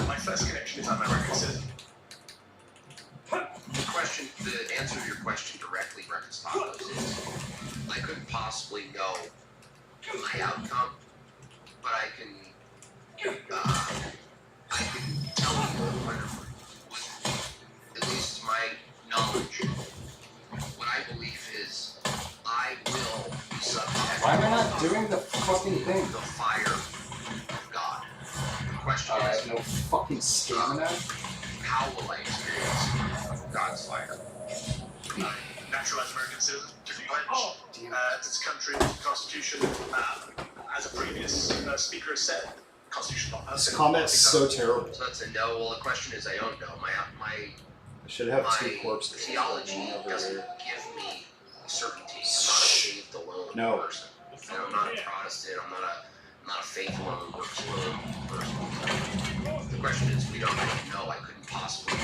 My first connection is I'm American citizen. The answer to your question directly, breakfast tacos, is I couldn't possibly know my outcome, but I can tell you with at least my knowledge. What I believe is I will be subject Why am I not doing the fucking thing? to the fire of God. The question I is, have no fucking stamina. how will I experience God's fire? Naturalized American citizen. Different pledge. Oh, damn. This country, Constitution, as a previous speaker has said, Constitution not This perfect. combat's so terrible. So that's a no. Well, the question is, I don't know. My I should have two corpses. theology over doesn't there. give me certainty. I'm not a saved alone No. person. And I'm not a Protestant. I'm not a faith alone, works alone person. The question is, we don't really know. I couldn't possibly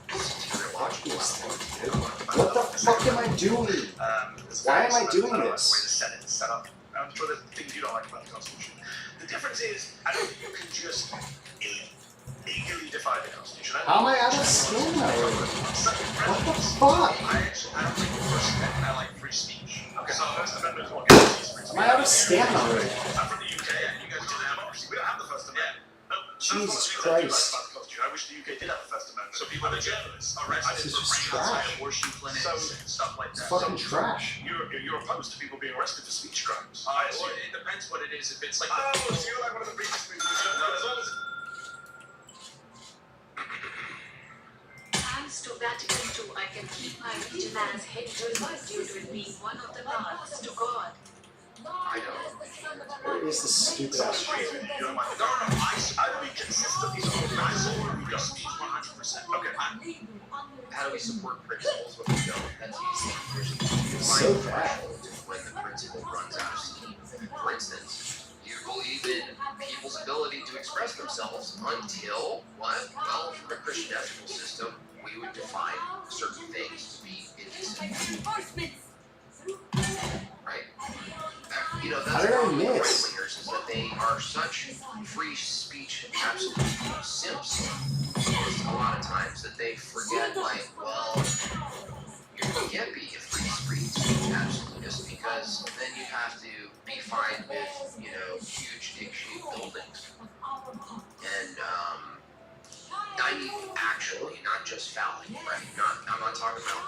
soteriological outlook. What the fuck am I doing? Why am I doing The way the this? Senate is set up. fuck? I don't like the First Amendment. I like free speech. Okay. So First Amendment is what guarantees free speech. Am I out of stamina already? I'm from the UK, and you guys don't have democracy. We don't have the First Amendment. No, Jesus that's Christ. one of the things I do like about the Constitution. I wish the UK did have the First Amendment. So people are journalists arrested This for is bringing trash. outside abortion clinics and stuff like It's that. fucking trash. You're opposed to people being arrested for speech crimes. Well, it depends what it is. If it's like so you're like one of the biggest people. No, as long as Thanks to Vatican II, I can keep my region as headquarters due to it being one of the paths to God. I know. Where is this stupid ass shit? you don't mind. No, I will be consistently supporting. I support free speech 100%. Okay. How do we support principles when we don't? That's easy. There's a So defined bad. threshold when the principle runs out of steam. For instance, you believe in people's ability to express themselves until what? Well, from a Christian ethical system, we would define certain things to be indecent. Right? You know, that's the problem with the right-wingers is that they are such free speech absolute simps a lot of times that they forget, like, well, you can't be a free speech absolutist because then you have to be fine with, you know, huge dick-shaped buildings. And, I mean, actually, not just phallic, right? I'm not talking about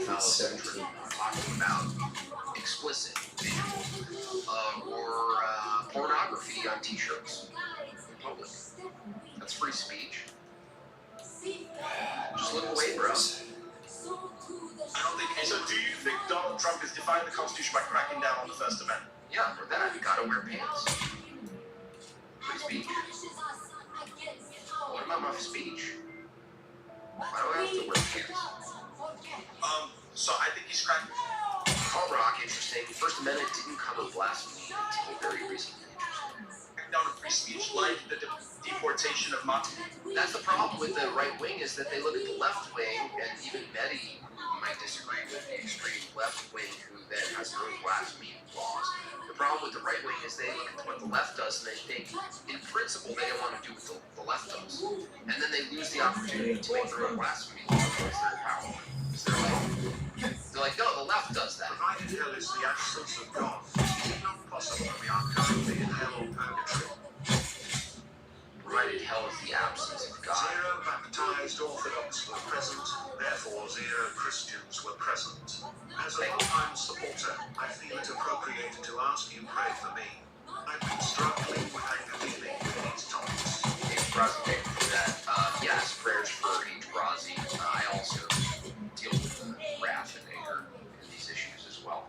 phallocentrism. I'm talking about explicit visuals or pornography on T-shirts in public. That's free speech. Just look away, bro. I don't think. So, do you think Donald Trump is defying the Constitution by cracking down on the First Amendment? Yeah, for that, you gotta wear pants. Free speech. What about my speech? Why do I have to wear pants? So I think he's cracking. Call Rock, interesting. The First Amendment didn't cover blasphemy until very recently. Down on free speech, like the deportation of Monty. That's the problem with the right wing is that they look at the left wing, and even Mehdi, who might disagree with the extreme left wing, who then has their own blasphemy laws. The problem with the right wing is they look at what the left does and they think, in principle, they don't want to do what the left does. And then they lose the opportunity to make their own blasphemy laws because they're in power. Because they're like, no, the left does that. Provided hell is the absence of God, it is not possible we are currently in hell or purgatory. Provided hell is the absence of God. Zero baptized Orthodox were present, therefore zero Christians were present. As a full-time supporter, I feel it appropriate to ask you pray for me. I've been struggling with anger dealing with these topics. H. Brazi, thank you for that. Yes, prayers for H. Brazi. I also deal with wrath and anger in these issues as well.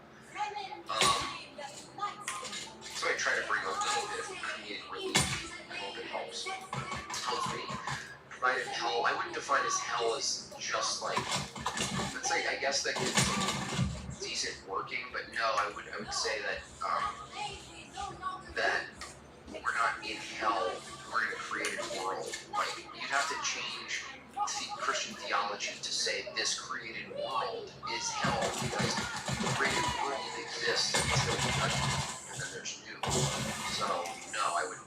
So I try to bring a little bit of immediate relief. I hope it helps. Helps me. Provided hell, I wouldn't define as hell as just like, it's like, I guess that it's decent working, but no, I would say that, that we're not in hell, we're in a created world. Like, you'd have to change Christian theology to say this created world is hell because the created world exists until judgment, and then there's new. So, no, I would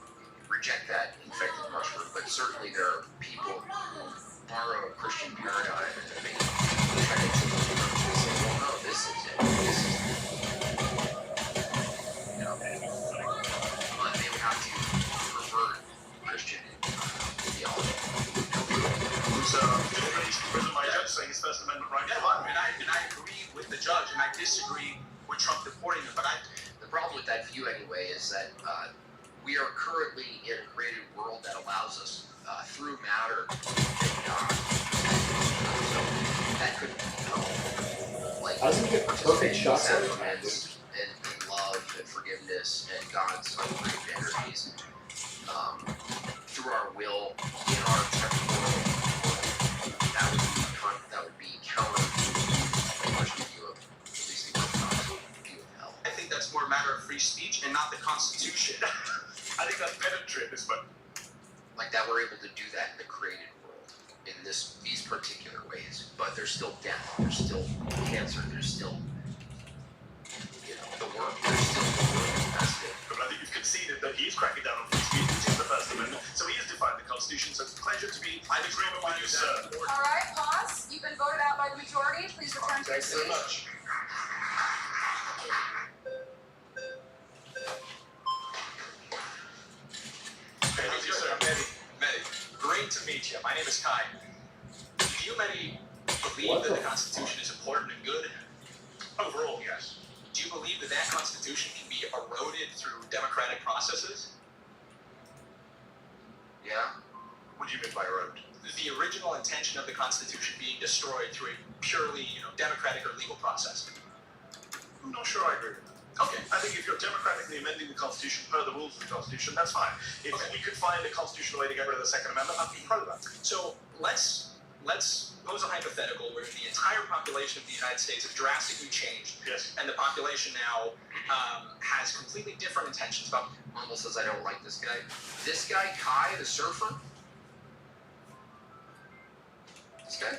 reject that infected mushroom, but certainly there are people who borrow a Christian paradigm and make try to say, well, no, this is it. This is it. You know, but they would have to pervert Christian theology. So, my judge saying his First Amendment right now. And I agree with the judge, and I disagree with Trump deporting him. But the problem with that view, anyway, is that we are currently in a created world that allows us through matter and God. So that could help. Like, I doesn't get perfect shots every time, dude. And love and forgiveness and God's uncreated energies through our will in our temporal world. That would be counter to the Christian view of, at least the Orthodox view of hell. I think that's more a matter of free speech and not the Constitution. I think that's better trip this one. Like that we're able to do that in the created world in these particular ways. But there's still death, there's still cancer, there's still, you know, the work, there's still the work. That's it. But I think you've conceded that he's cracking down on free speech, which is the First Amendment. So he has defined the Constitution. Constitution, so it's a pleasure to be in agreement with you, sir. All right, pause. You've been voted out by the majority. Please return to your Thanks very seat. much. Thank you, sir. Mehdi, great to meet you. My name is Kai. Do you, Mehdi, believe that the Constitution is important and good? Overall, yes. Do you believe that that Constitution can be eroded through democratic processes? Yeah. What do you mean by erode? The original intention of the Constitution being destroyed through a purely, democratic or legal process. I'm not sure I agree with that. Okay, I think if you're democratically amending the Constitution per the rules of the Constitution, that's fine. If we could find a constitutional way to get rid of the Second Amendment, I'd be pro that. So let's pose a hypothetical where the entire population of the United States has drastically changed, Yes. and the population now has completely different intentions about. Mumble says I don't like this guy. This guy, Kai, the surfer. This guy.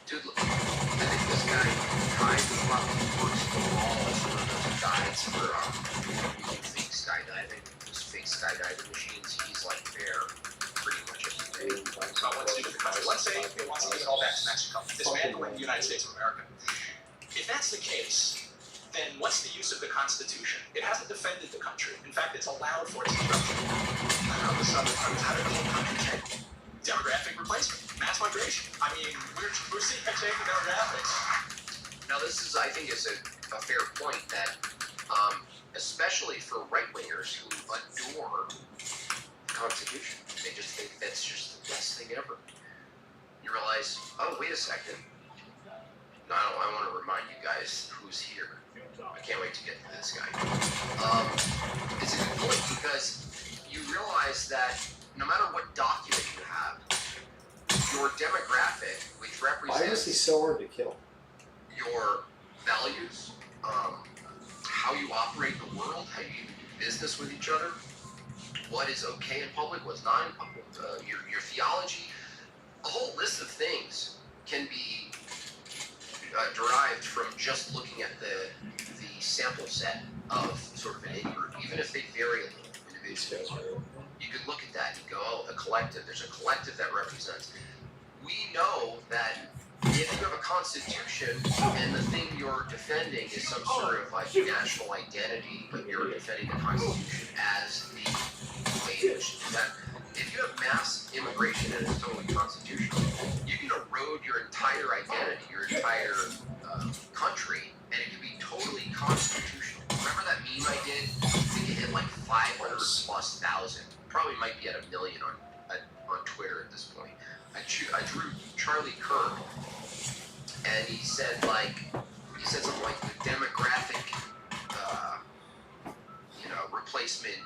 Dude, look. I think this guy, Kai, probably works for all sort of those guides for using fake skydiving. Those fake skydiving machines. He's like there pretty much every day. About what to do with the country. Let's say it wants to give it all back to Mexico, dismantling the United States of America. If that's the case, then what's the use of the Constitution? It hasn't defended the country. In fact, it's allowed for its destruction. How did the whole country change? Demographic replacement, mass migration. I mean, we're seeing a change in demographics. Now, this is, I think, is a fair point that, especially for right-wingers who adore the Constitution, they just think that's just the best thing ever. You realize, oh, wait a second. No, I want to remind you guys who's here. I can't wait to get to this guy. It's a good point because you realize that no matter what document you have, your demographic, which represents... Why is he so hard to kill? Your values, how you operate the world, how you do business with each other, what is okay in public, what's not in public, your theology, a whole list of things can be derived from just looking at the sample set of sort of an in-group, even if they vary a little individually. You can look at that and go, oh, a collective, there's a collective that represents. We know that if you have a constitution and the thing you're defending is some sort of like national identity, but you're defending the constitution as the way in which to do that. If you have mass immigration and it's totally constitutional, you can erode your entire identity, your entire country, and it can be totally constitutional. Remember that meme I did? I think it hit like 500,000+. Probably might be at 1 million on Twitter at this point. I drew Charlie Kirk, and he said something like the demographic, replacement,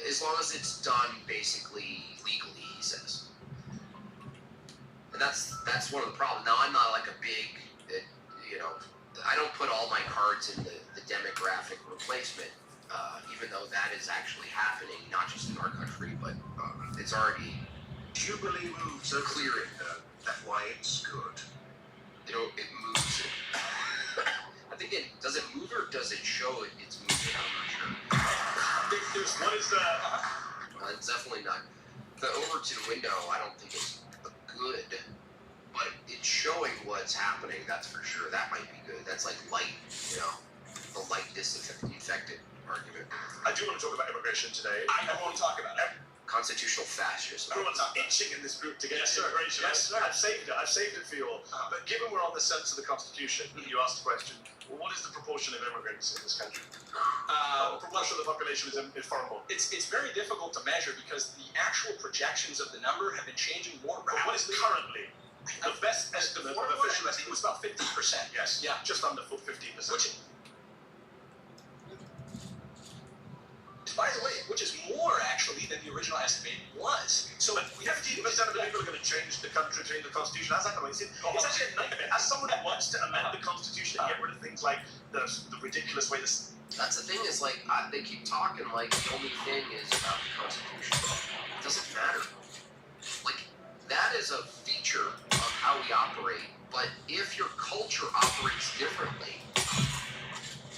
as long as it's done basically legally, he says. And that's one of the problems. Now I'm not like a big, I don't put all my cards in the demographic replacement, even though that is actually happening, not just in our country, but it's already. Do you believe moves are clearing. That's why it's good. It moves it. I think does it move or does it show it's moving? I'm not sure. What is that? It's definitely not. The over to window, I don't think it's good, but it's showing what's happening, that's for sure. That might be good. That's like light, the light disinfected argument. I do want to talk about immigration today. I want to talk about it. Constitutional fascism. Everyone's itching in this group to get to immigration. Yes, sir. I've saved it for you all. But given we're on the sense of the Constitution, you asked the question, well, what is the proportion of immigrants in this country? The proportion of the population is foreign born. It's very difficult to measure because the actual projections of the number have been changing more But what is rapidly. currently the best estimate of official I think it was about 15%. Yes. Yeah. Just under 15%. By the way, which is more actually than the original estimate was. So we have 15% of the people are going to change the country, change the Constitution. How's that going? It's actually a nightmare. As someone who wants to amend the Constitution and get rid of things like the ridiculous way this. That's the thing is like they keep talking like the only thing is about the Constitution. It doesn't matter. Like that is a feature of how we operate. But if your culture operates differently,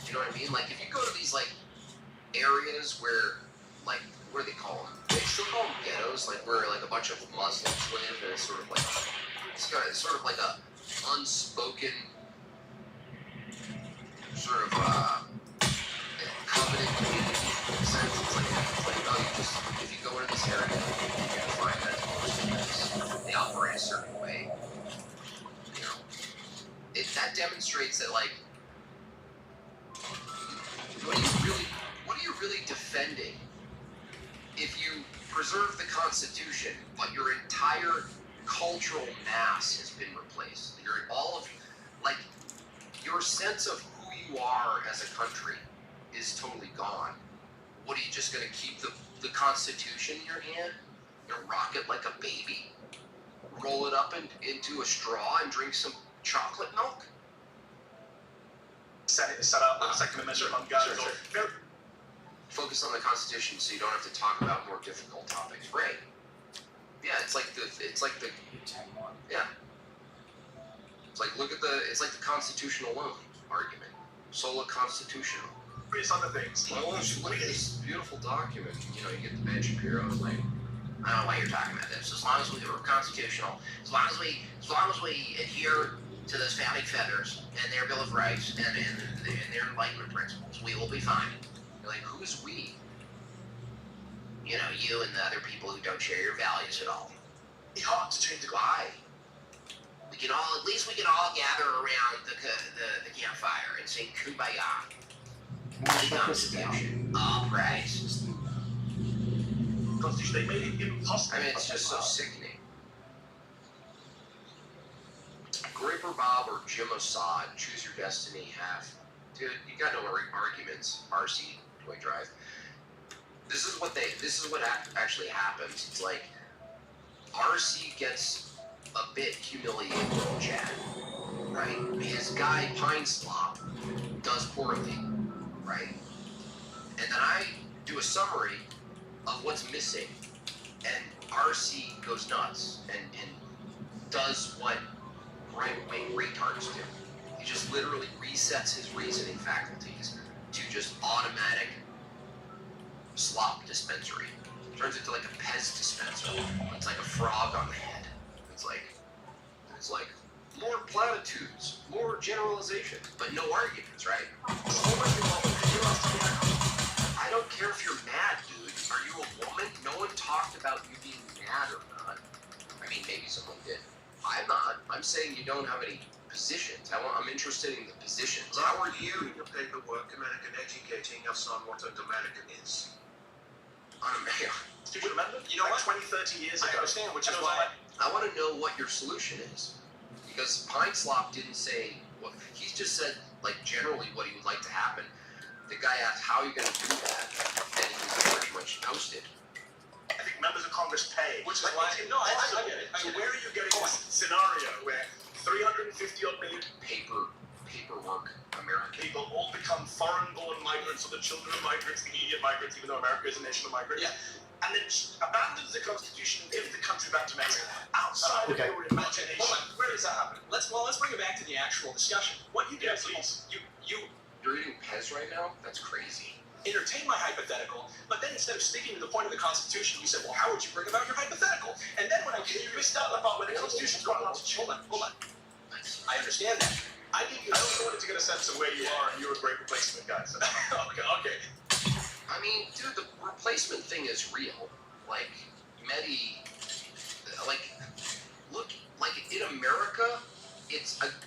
you know what I mean? Like if you go to these like areas where, like, what do they call them? They still call them ghettos, like where like a bunch of Muslims live, and it's sort of like it's sort of like a unspoken sort of covenant community in a sense. It's like oh, you just if you go into this area, you're gonna find that most of this they operate a certain way. You know, that demonstrates that like what are you really defending if you preserve the Constitution, but your entire cultural mass has been replaced? Like, your sense of who you are as a country is totally gone. What are you just going to keep the Constitution in your hand? You're gonna rock it like a baby? Roll it up into a straw and drink some chocolate milk? Set up a Second Amendment on guns. Sure. Focus on the Constitution so you don't have to talk about more difficult topics. Right. Yeah, it's like the yeah. It's like the constitutional loan argument. Sola constitutional. Various other things. Well, look at this beautiful document. You know, you get the Ben Shapiro like, I don't know why you're talking about this. As long as we're constitutional, as long as we adhere to those founding feathers and their Bill of Rights and their Enlightenment principles, we will be fine. You're like, who's we? You know, you and the other people who don't share your values at all. It's hard to change the Why? At least we can all gather around the campfire and sing Kumbaya. The Constitution. All praise. Constitution, they made it impossible. I mean, it's just so sickening. Graper Bob or Jim Assad, choose your destiny, dude, you got no arguments, RC, Toy Drive. This is what actually happens. It's like, RC gets a bit humiliated in chat, right? His guy, Pine Slop, does poorly, right? And then I do a summary of what's missing, and RC goes nuts and does what right-wing retards do. He just literally resets his reasoning faculties to just automatic slop dispensary. Turns into like a Pez dispenser. It's like a frog on the head. It's like more platitudes, more generalizations, but no arguments, right? I don't care if you're mad, dude. Are you a woman? No one talked about you being mad or not. I mean, maybe someone did. I'm not. I'm saying you don't have any positions. I'm interested in the positions. How are you in your paperwork, American, educating us on what a Dominican is? Did you remember? You know what? 20, 30 years ago. I understand, which is why I want to know what your solution is. Because Pine Slop didn't say, well, he just said, like, generally what he would like to happen. The guy asked, how are you going to do that? And he was pretty much toasted. I think members of Congress pay. Which is why, no, I get it. So where are you getting this scenario where 350 odd million paperwork American people all become foreign-born migrants, or the children of migrants, the immediate migrants, even though America is a nation of migrants, and then abandons the Constitution and gives the country back to Mexico outside of your imagination? Hold on, where does that happen? Let's bring it back to the actual discussion. What you do is please. You're eating Pez right now? That's crazy. Entertain my hypothetical, but then instead of sticking to the point of the Constitution, you said, well, how would you bring about your hypothetical? And then when I you missed out the part where the Constitution's got lots of children. Hold on. I understand that. I also wanted to get a sense of where you are, and you're a great replacement guy. So. okay. I mean, dude, the replacement thing is real. Like, look, like in America,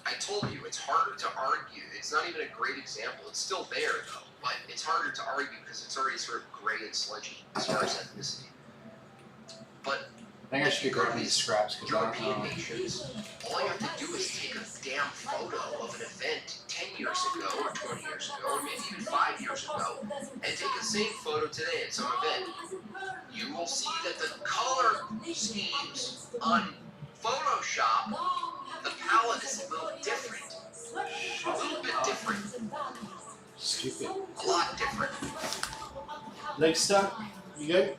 I told you, it's harder to argue. It's not even a great example. It's still there, though. But it's harder to argue because it's already sort of gray and sludgy as far as ethnicity. But I think I should be grabbing these scraps because I don't European know. nations, all you have to do is take a damn photo of an event 10 years ago, or 20 years ago, or maybe even 5 years ago, and take the same photo today at some event. You will see that the color schemes on Photoshop, the palette is a little different. A little bit different. Stupid. A lot different. Leg stuck? You good?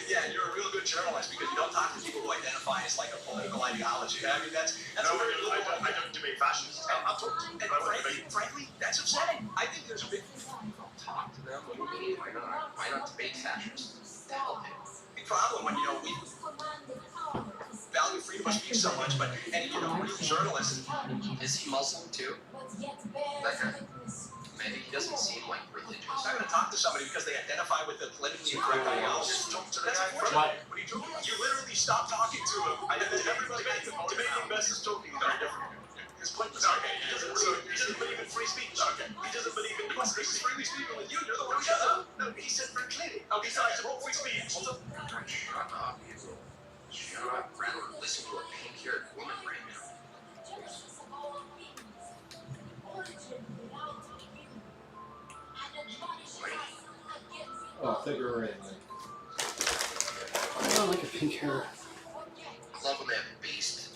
yeah, you're a real good journalist because you don't talk to people who identify as like a political ideology. I mean, that's No, a very I don't debate fascists. I'll talk to frankly, that's upsetting. I think there's a big Talk to them. What do you mean? Why not? Why not debate fascists? The hell, dude. problem when, we value freedom of speech so much, but any, real journalist. Is he Muslim too? That guy? Maybe he doesn't seem like religious. I'm not going to talk to somebody because they identify with the politically incorrect ideology. Just talk to the That's guy. unfortunate. What are you talking about? You literally stop talking to him. Everybody debating versus talking is very different. His pointless. Okay, he doesn't believe in free speech. Okay, he doesn't believe in free speech. Free speech with you. You're the one who shut up. No, he said very clearly. Okay, so I support free speech. Shut up, you will. Shut up. Rather listen to a pink-haired woman right now. Oh, figure eight. I don't like a pink hair. I love when they have based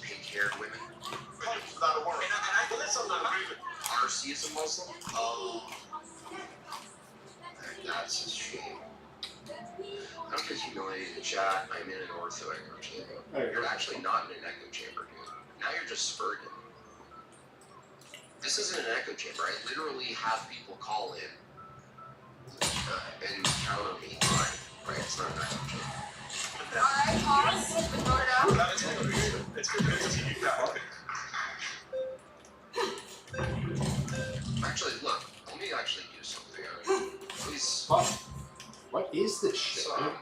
pink-haired women. Without a word. And I listen to agreement. RC is a Muslim? Oh. That's a shame. I don't get humility in the chat. I'm in an ortho echo chamber. You're actually not in an echo chamber, dude. Now you're just spurting. This isn't an echo chamber. I literally have people call in and counter me live. Right? It's not an echo chamber. Alright, pause. It's been voted out. It's good to see you back. Actually, look. Let me actually do something. Please. What is this shit? So, I'll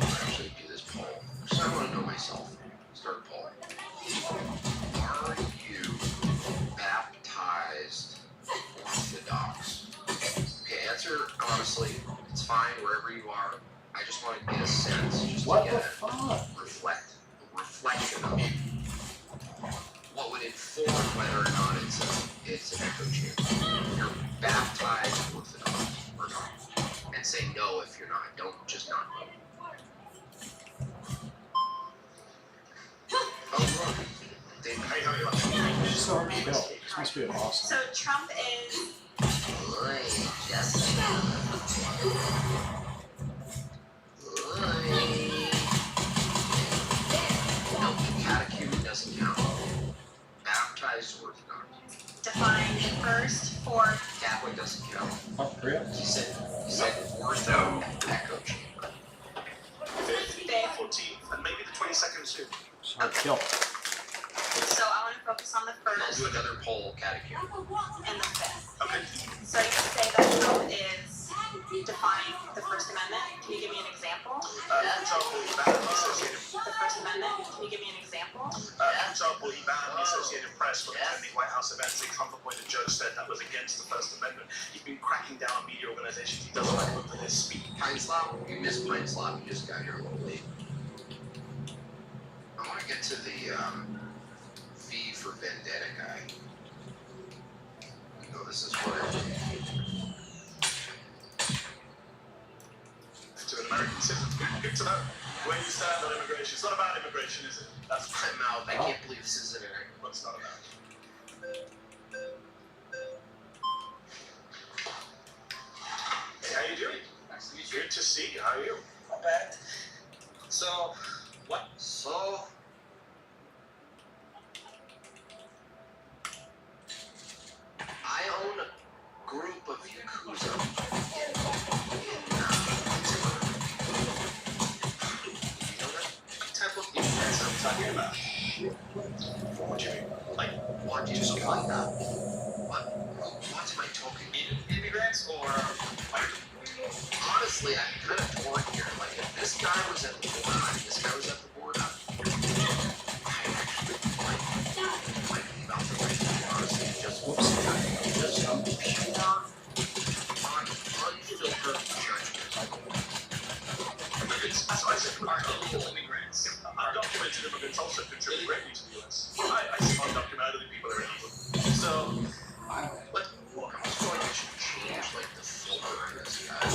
actually do this poll. So I want to know myself. Start a poll. Are you baptized Orthodox? Okay, answer honestly. It's fine wherever you are. I just want to get a sense. Just What to the get fuck? a reflection of what would inform whether or not it's an echo chamber. You're baptized Orthodox or not. And say no if you're not. Don't just not vote. Oh, look. Hey, how are you? She's so hard to kill. This must be awesome. So Trump is. Oi, Jessica. Oi. No, catechumen doesn't count. Baptized Orthodox. Defined first, fourth. Catholic doesn't count. Oh, really? He said ortho echo chamber. 15th, 14th, and maybe the 22nd soon. It's hard to kill. So I want to focus on the And I'll first do another poll catechumen. and the fifth. Okay. So you say that Trump is defying the First Amendment. Can you give me an example? For example, he banned the Associated. The First Amendment. Can you give me an example? For example, he banned the Associated Press from attending White House events. A Trump-appointed judge said that was against the First Amendment. He's been cracking down on media organizations. He doesn't like open his speak. Pine Slop? You missed Pine Slop. You just got here a little late. I want to get to the V for Vendetta guy. You know, this is what I did. To an American citizen. Good to know where you stand on immigration. It's not about immigration, is it? That's I'm out. I can't believe this isn't what it's not about. Hey, how you doing? Nice to meet you. Good to see you. How are you? Not bad. So, what? So, I own a group of Yakuza in Pittsburgh. You know that? What type of immigrants are we talking about? What do you mean? Like, what do you something like that? What am I talking? Immigrants or like? Honestly, I'm kind of torn here. Like, if this guy was at the border, I actually might be about the right thing, honestly. Just pure, unfiltered judgment. That's what I said. Illegal immigrants. Undocumented immigrants also contribute greatly to the US. I see undocumented people are illegal. So, But I was going to change, like, the filter on this guy. You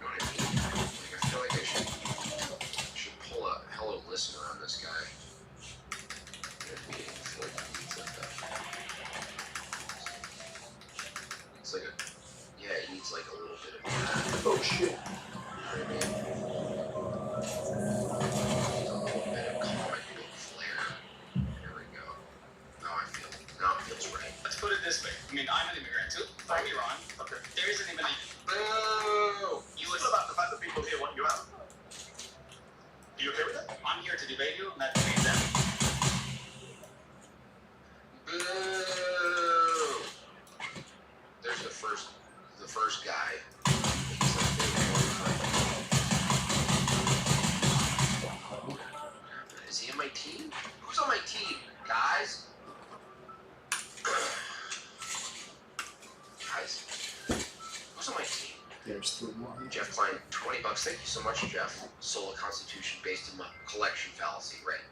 know what I mean? Like, I feel like I should pull a hello listener on this guy. I feel like he needs like that. It's like a, yeah, he needs needs like a little bit of that. Oh shit. You know what I mean? Needs a little bit of comic book flair. Here we go. Now it feels right. Let's put it this way. I mean, I'm an immigrant too, from Iran. Okay. There isn't even a Boo! What about the fact that people here want you out? Are you okay with that? I'm here to debate you, not debate them. Boo! There's the first guy. Is he in my team? Who's on my team, guys? Guys, who's on my team? There's 3 more. Jeff Klein, $20. Thank you so much, Jeff. Solar Constitution based in my collection fallacy, right?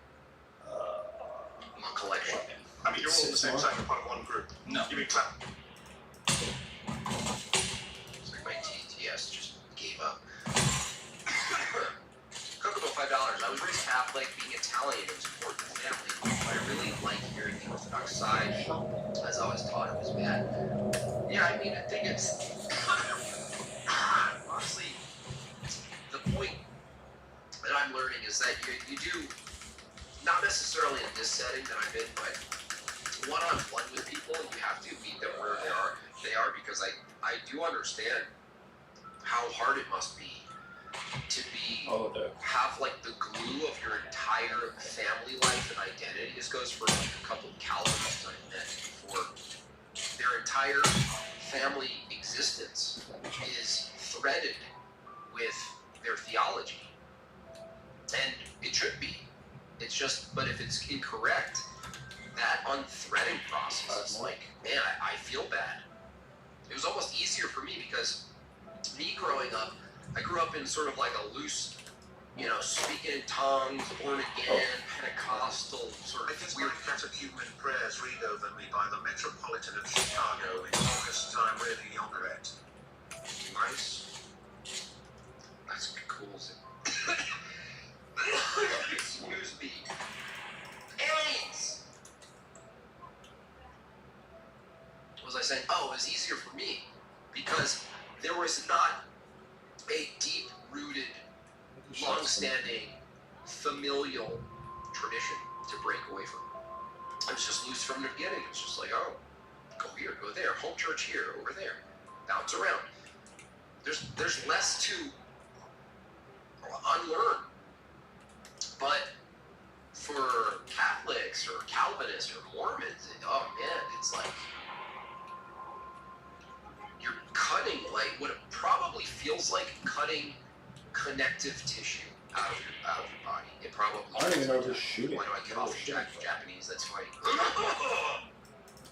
My collection. I mean, you're all on the same side, you're part of one group. No. You mean clown? It's like my TTS just gave up. Kokomo, $5. I was raised Catholic. Being Italian, it was important to family. But I really like hearing the Orthodox side, as I was taught it was bad. Yeah, I mean, I think it's honestly the point that I'm learning is that you do not necessarily in this setting that I'm in, but one-on-one with people, you have to meet them where they are because I do understand how hard it must be to be have like the glue of your entire family life and identity. This goes for like a couple of Calvinists I've met before. Their entire family existence is threaded with their theology, and it should be. It's just, but if it's incorrect, that unthreading process is like, man, I feel bad. It was almost easier for me because me growing up, I grew up in sort of like a loose, speaking in tongues, born again, Pentecostal sort I of guess weird. my catechumen prayers read over me by the Metropolitan of Chicago in August time really yogurt. Nice. That's cool. Excuse me. AIDS! What was I saying? Oh, it was easier for me because there was not a deep-rooted, long-standing, familial tradition to break away from. I was just loose from the beginning. It's just like, oh, go here, go there, home church here, over there, bounce around. There's less to unlearn. But for Catholics or Calvinists or Mormons, oh man, it's like you're cutting like what it probably feels like cutting connective tissue out of your body. It probably. I don't even know if it's shooting. Why do I get off the Japanese? That's funny.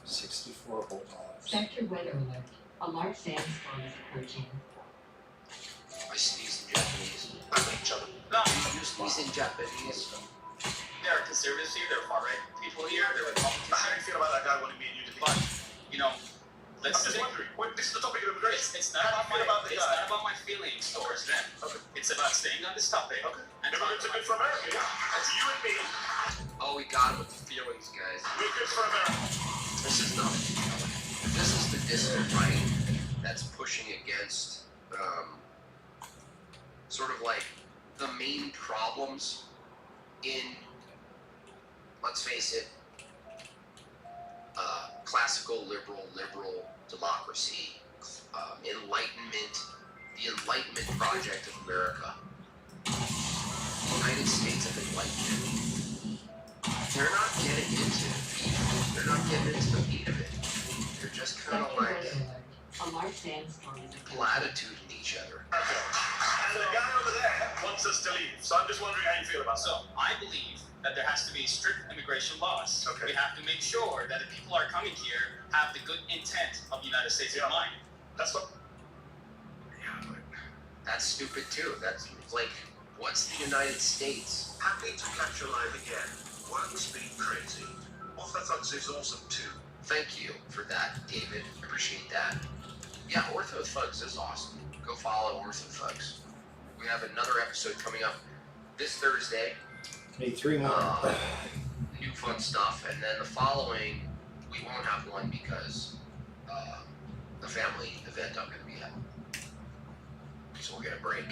64 whole dollars. Sector weather alert. A large sandstorm is approaching. I sneeze in Japanese. I like each other. No, You sneeze in Japanese. there are conservatives here, there are far-right people here, there are Republicans How do here. you feel about that guy wanting me and you to be? But, let's I'm just stick. wondering. This is the topic of immigration. It's not How about do you feel about the it's guy? not about my feelings towards them. Okay. It's about staying on this topic. Okay. And Immigrants are good for America. Yeah. That's you and me. Oh, we got it with the feelings, guys. We're good for America. This is the dissident right that's pushing against sort of like the main problems in, let's face it, classical liberal democracy, enlightenment, the Enlightenment project of America. The United States of Enlightenment. They're not getting into the beef. They're not getting into the meat of it. They're just kind of Sector like weather alert. A large sandstorm is approaching. platituding each other. And the guy over there wants us to leave. So I'm just wondering how you feel about So, I believe that there has to be strict immigration laws. Okay. We have to make sure that the people who are coming here have the good intent of the United States in mind. That's what. Yeah, but that's stupid too. That's like, what's the United States? Happy to catch you live again. Won't speak crazy. Orthodox is awesome too. Thank you for that, David. Appreciate that. Yeah, Ortho Thugs is awesome. Go follow Ortho Thugs. We have another episode coming up this Thursday. Need 3 more. New fun stuff, and then the following we won't have one because the family event I'm going to be at. so we'll get a break.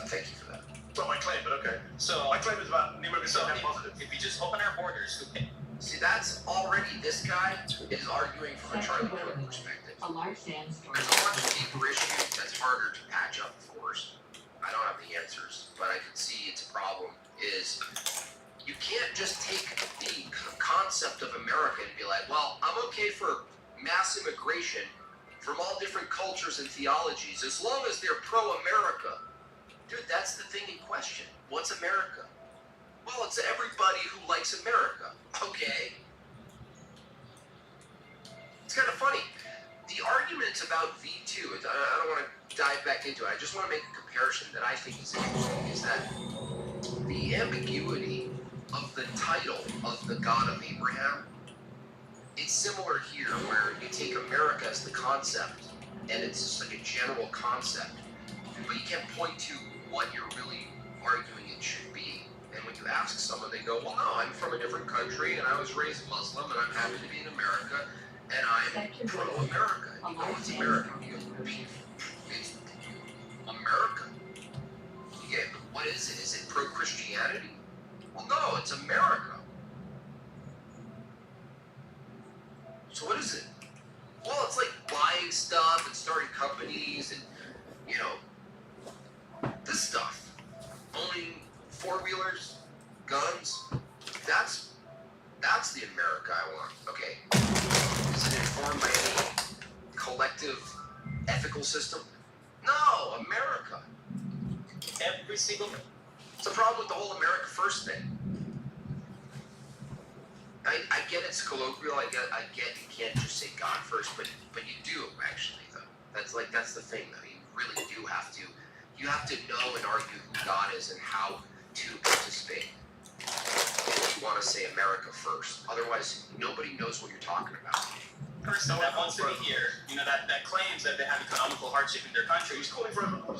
Thank you for that. It's not my claim, but okay. So My claim is about immigrants so are net positive. if we just open our borders, See, that's already, this guy is arguing from a Charlie Kirk perspective. A large sandstorm. There's a much deeper issue that's harder to patch up, of course. I don't have the answers, but I can see it's a problem, is you can't just take the concept of America and be like, well, I'm okay for mass immigration from all different cultures and theologies, as long as they're pro-America. Dude, that's the thing in question. What's America? Well, it's everybody who likes America. Okay. It's kind of funny. The arguments about V2, I don't want to dive back into it. I just want to make a comparison that I think is interesting, is that the ambiguity of the title of the God of Abraham, it's similar here, where you take America as the concept, and it's just like a general concept, but you can't point to what you're really arguing it should be. And when you ask someone, they go, well, no, I'm from a different country, and I was raised Muslim, and I'm happy to be in America, and I'm pro-America. You go, it's America. You go, it's America. Yeah, but what is it? Is it pro-Christianity? Well, no, it's America. So what is it? Well, it's like buying stuff and starting companies and, you know, this stuff. Owning four-wheelers, guns, that's the America I want. Okay. Is it informed by any collective ethical system? No, America. every single. It's a problem with the whole America First thing. I get it's colloquial. I get you can't just say God first, but you do actually though. That's the thing though. You really do have to. You have to know and argue who God is and how to participate. If you want to say America first, otherwise nobody knows what you're talking about. Person that wants to be here, that claims that they have economical hardship in their country, who's calling for everyone.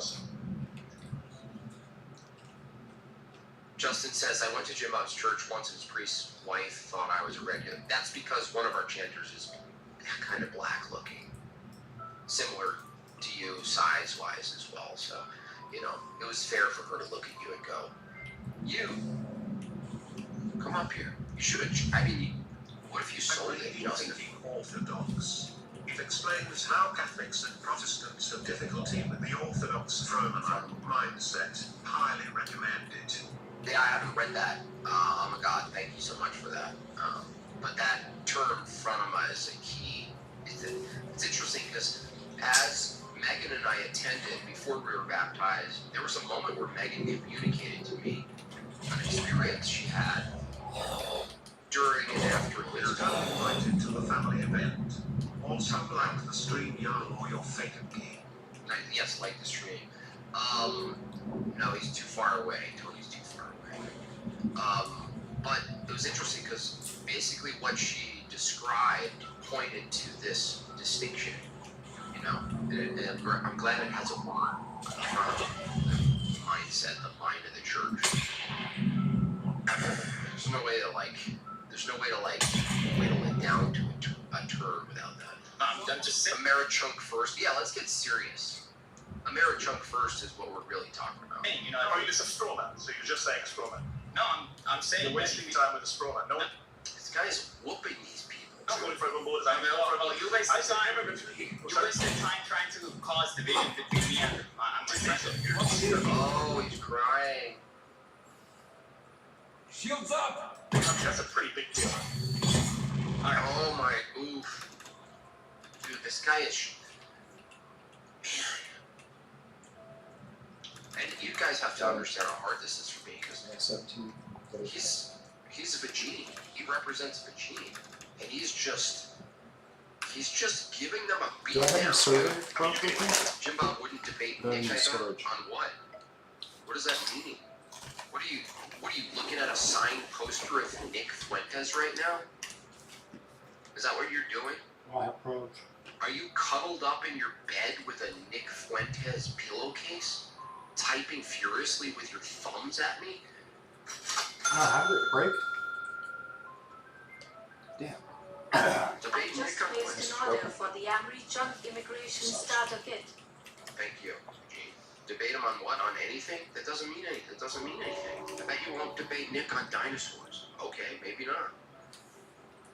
Justin says, I went to Jim Bob's church once and his priest's wife thought I was a regular. That's because one of our chanters is kind of black looking. Similar to you size-wise as well. So, it was fair for her to look at you and go, you, come up here. You should have, what if you sold it, Justin? Orthodox. It explains how Catholics and Protestants have difficulty with the Orthodox Roman mindset. Highly recommend it. Yeah, I haven't read that. Oh my God, thank you so much for that. But that term, phronema, is a key. It's interesting because as Megan and I attended before we were baptized, there was a moment where Megan communicated to me an experience she had during and after liturgy. Stand invited to the family event. Also like the stream young or your favorite game. Yes, like the stream. No, he's too far away. Tony's too far away. But it was interesting because basically what she described pointed to this distinction, and I'm glad it has a word from mindset, the mind of the church. There's no way to whittle it down to a term without that. I'm just saying. Americhunk first. Yeah, let's get serious. Americhunk first is what we're really talking about. Hey, It's a straw man, so you're just saying a straw man. No, I'm saying You're wasting time with a straw man. No one. This guy's whooping these people. I'm going for everyone borders. You wasted time. immigrants. You wasted time trying to cause division between me and I'm Oh, he's crying. Shields up! That's a pretty big deal. Oh my, oof. Dude, this guy is... And you guys have to understand how hard this is for me, because he's a Vagini. He represents Vagini. And he's just giving them a beat Do I have down. a survey properly? Jim Bob wouldn't debate Nick on what? What does that mean? What are you looking at a signed poster of Nick Fuentes right now? Is that what you're doing? Are you cuddled up in your bed with a Nick Fuentes pillowcase, typing furiously with your thumbs at me? How did it break? Damn. I just placed an order for the Americhunk immigration starter kit. Thank you, Gene. Debate him on what? On anything? That doesn't mean anything. That doesn't mean anything. I bet you won't debate Nick on dinosaurs. Okay, maybe not.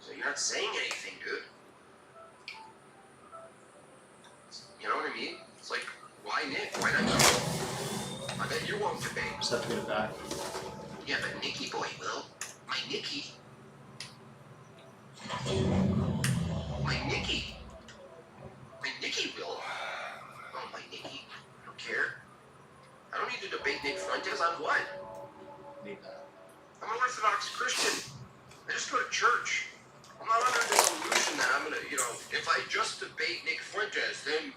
So you're not saying anything, dude. You know what I mean? It's like, why Nick? Why not you? I bet you won't debate. Just have to get it back. Yeah, but Nicky boy will. My Nicky. My Nicky. My Nicky will. Oh, my Nicky. I don't care. I don't need to debate Nick Fuentes on what? Need that. I'm an Orthodox Christian. I just go to church. I'm not under the illusion that I'm gonna, if I just debate Nick Fuentes, then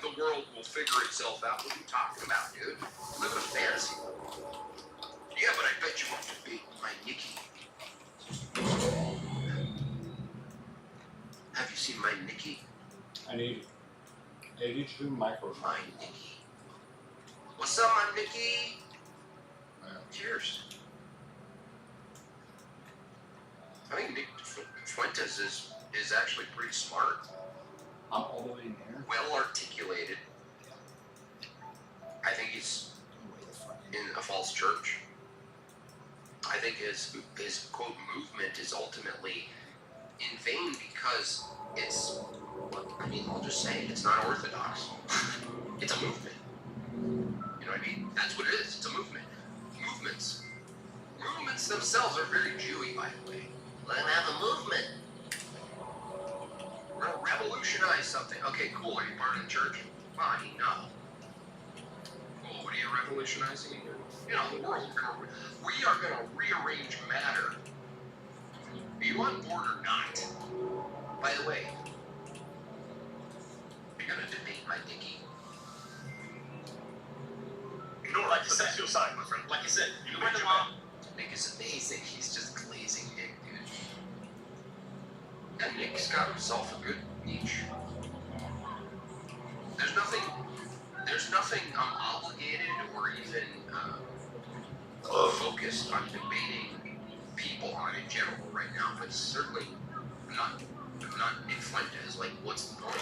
the world will figure itself out. What are you talking about, dude? I live in a fantasy world. Yeah, but I bet you won't debate my Nicky. Have you seen my Nicky? I need you to do microphone. My Nicky. What's up, my Nicky? Cheers. I think Nick Fuentes is actually pretty smart. I'm all the way in there. Well articulated. I think he's in a false church. I think his quote movement is ultimately in vain because it's, I'll just say it, it's not orthodox. It's a movement. You know what I mean? That's what it is. It's a movement. Movements themselves are very Jewy, by the way. Let them have a movement. We're gonna revolutionize something. Okay, cool. Are you part of the church? Well, no. Cool. What are you revolutionizing? The world. We are gonna rearrange matter. Are you on board or not? By the way, you're gonna debate my Nicky. Like you said, your side, my friend. Like I said, you went went to along. Nick is amazing. He's just glazing Nick, dude. And Nick's got himself a good niche. There's nothing obligated or even focused on debating people on in general right now, but certainly not Nick Fuentes. Like, what's the point?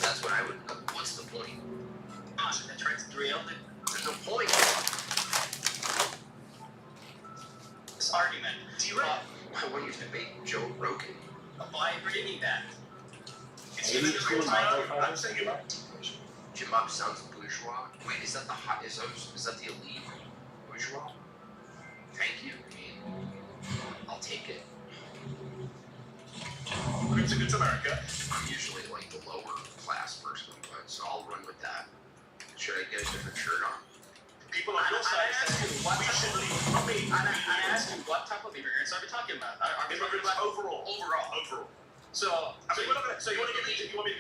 That's what I would. What's the point? Gosh, I tried to derail it. There's no point. This argument. Why wouldn't you debate Joe Rogan? By bringing that. It's even the real time. I'm saying you're right. Jim Bob sounds bourgeois. Wait, is that the hot? Is that the elite bourgeois? Thank you. I'll take it. It's America. I'm usually like the lower class person, but so I'll run with that. Should I get a different shirt on? People on your side say we should leave. Not me. I asked you what type of immigrants are we talking about? Are we talking Immigrants about overall. So we're not gonna. So you want to get me? You want me?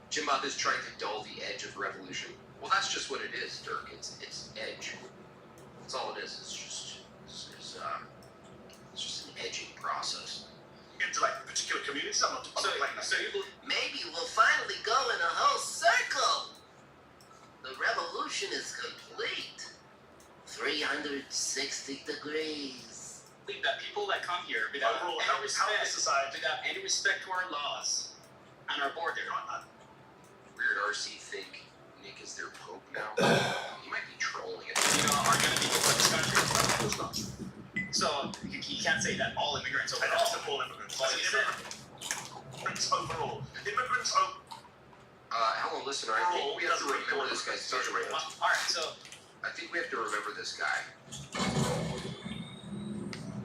Jim Bob is trying to dull the edge of revolution. Well, that's just what it is, Dirk. It's edge. That's all it is. It's just an edging process. Into like particular communities. I'm not playing that. So you Maybe we'll finally go in a whole circle. The revolution is complete. 360 degrees. believe that people that come here without overall any respect, society. without any respect to our laws and our border. Weird RC think Nick is their pope now. He might be trolling it. Are going to be for this country. So you can't say that all immigrants overall. I don't support immigrants. Well, you said Immigrants overall. Immigrants Hello, listener. I think we have to remember this guy's story. all right. So I think we have to remember this guy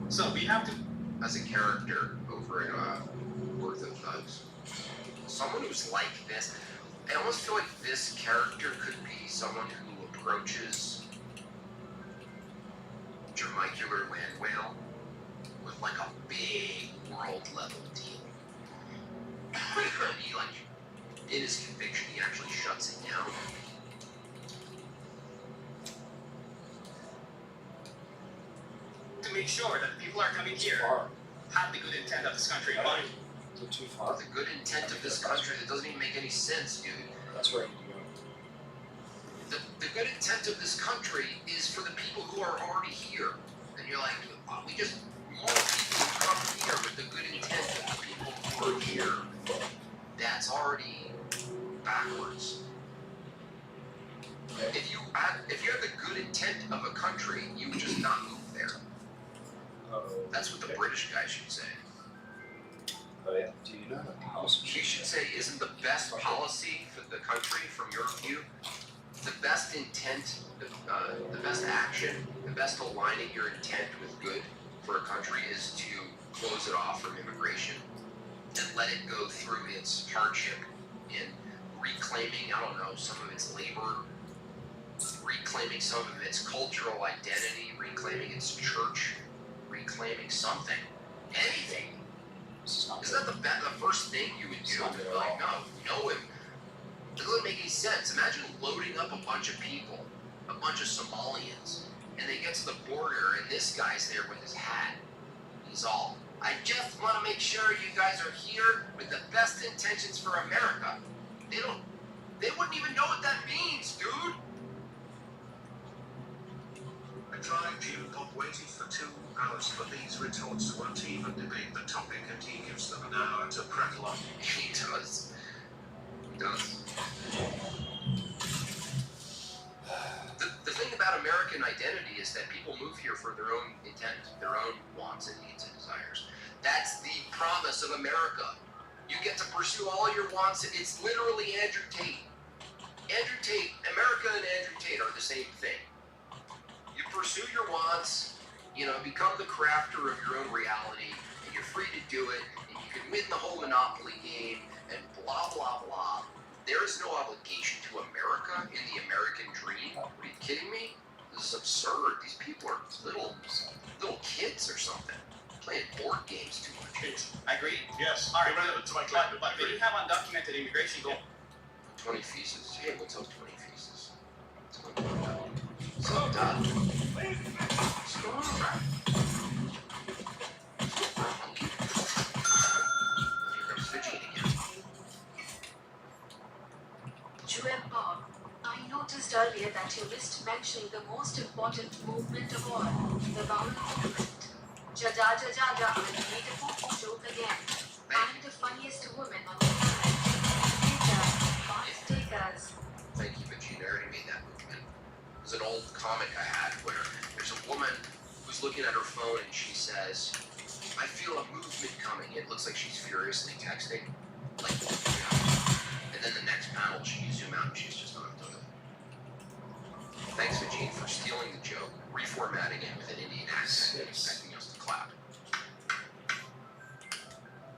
so we have to as a character over in Worth of Thugs. Someone who's like this. I almost feel like this character could be someone who approaches Jermicular Land Whale with like a big world level deal. He like in his conviction he actually shuts it down. to make sure that people are coming here have the good intent of this country. But Is it too far? The good intent of this country that doesn't even make any sense, dude. That's right. The good intent of this country is for the people who are already here. And you're like, we just more people come here with the good intent of the people who are here. That's already backwards. If you have the good intent of a country, you would just not move there. That's what the British guy should say. Oh yeah. Do you know that house? He should say, isn't the best policy for the country, from your view, the best intent, the best action, the best aligning your intent with good for a country is to close it off from immigration and let it go through its hardship in reclaiming, I don't know, some of its labor, reclaiming some of its cultural identity, reclaiming its church, reclaiming something, anything. Isn't that the first thing you would do? Like, no, it doesn't make any sense. Imagine loading up a bunch of people, a bunch of Somalians, and they get to the border, and this guy's there with his hat. He's all, I just want to make sure you guys are here with the best intentions for America. They wouldn't even know what that means, dude. I tried Dune, but waited for 2 hours for these retorts won't even debate the topic, and he gives them an hour to prattle on. He does. He does. The thing about American identity is that people move here for their own intent, their own wants and needs and desires. That's the promise of America. You get to pursue all your wants. It's literally Andrew Tate. Andrew Tate, America and Andrew Tate are the same thing. You pursue your wants, become the crafter of your own reality, and you're free to do it, and you can win the whole Monopoly game, and blah, blah, blah. There is no obligation to America in the American dream. Are you kidding me? This is absurd. These people are little kids or something, playing board games too much. I agree. Yes. All right, Irrelevant to my claim. but when you have undocumented immigration go. 20 Feces. Hey, what's up, 20 Feces? What's up, Dad? What's going on? Here comes Vegeta again. Bob, I noticed earlier that you missed mentioning the most important movement of all, the vowel movement. Ja, and made a poo joke again. I'm the funniest woman on the planet. Take us. Thank you, Vegeta. I already made that movement. There's an old comic I had where there's a woman who's looking at her phone and she says, I feel a movement coming. It looks like she's furiously texting. Like, and then the next panel, you zoom out and she's just on the toilet. Thanks, Vegeta, for stealing the joke, reformatting it with an Indian accent, and expecting us to clap.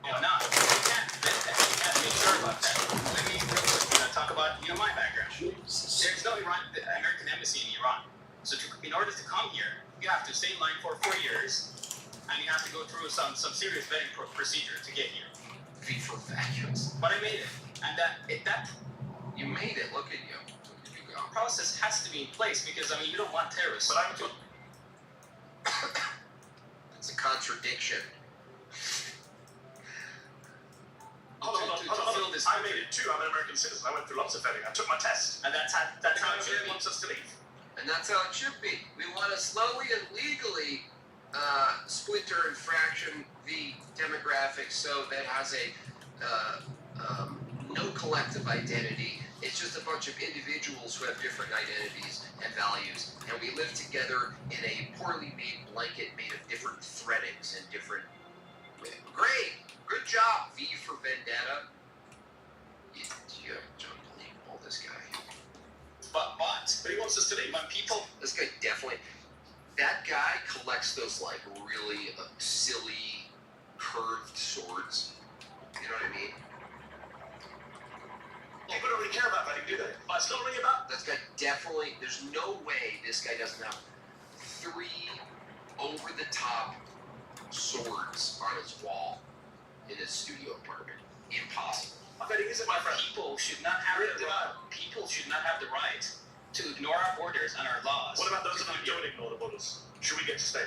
Oh, no, you can't admit that. You can't be sure about that. Let me real quick talk about my background. There's no American embassy in Iran. So in order to come here, you have to stay in line for 4 years, and you have to go through some serious vetting procedure to get here. V for vacuums. But I made it, and that you made it. Look at you. Process has to be in place because you don't want terrorists. But I'm. It's a contradiction. Hold on. I made it too. I'm an American citizen. I went through lots of vetting. I took my test. And that's how it should be. Wants us to leave. And that's how it should be. We want to slowly and legally splinter and fraction the demographics so that has no collective identity. It's just a bunch of individuals who have different identities and values, and we live together in a poorly made blanket made of different threadings and different. Great, good job, V for Vendetta. You unbelievable, this guy. But he wants us to leave. This guy definitely. That guy collects those like really silly, curved swords. You know what I mean? People don't really care about vetting, do they? But it's not really about. This guy definitely. There's no way this guy doesn't have 3 over-the-top swords on his wall in his studio apartment. Impossible. Vetting isn't my friend. people should not have the right to ignore our borders and our laws. What about those who don't ignore the borders? Should we get to stay?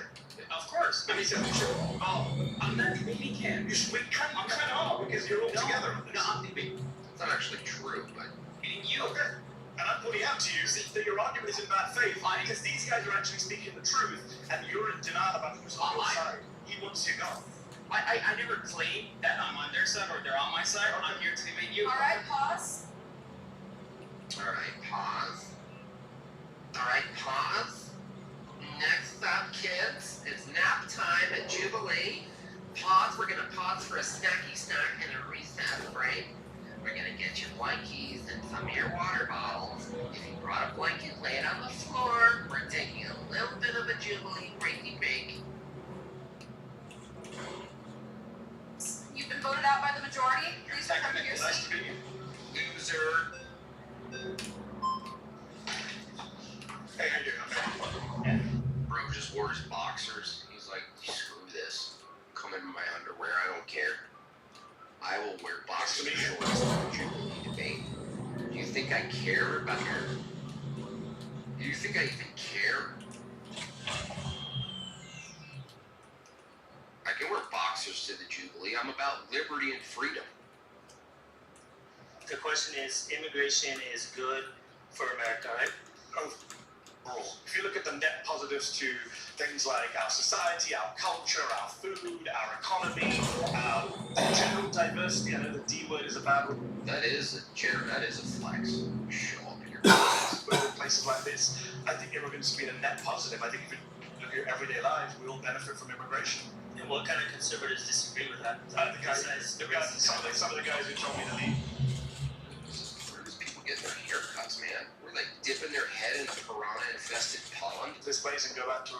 Of course. I'm not debating him. We kind of are because you're all together on this. No, I'm debating. It's not actually true, but. Okay. And I'm pointing out to you that your argument is in bad faith because these guys are actually speaking the truth and you're in denial about who's on your side. He wants you gone. I never claim that I'm on their side or they're on my side. I'm here to debate you. Alright, pause. Alright, pause. think I care about your... Do you think I even care? I can wear boxers to the Jubilee. I'm about liberty and freedom. The question is, immigration is good for America, right? Overall, if you look at the net positives to things like our society, our culture, our food, our economy, our general diversity, I know the D word is a bad word. That is a flex. Show up in your But in places like this, I think immigrants have been a net positive. I think if you look at your everyday lives, we all benefit from immigration. And what kind of conservatives disagree with that? Some of the guys who told me to leave. Where does people get their haircuts, man? We're like dipping their head in a piranha-infested pond. This place and go back to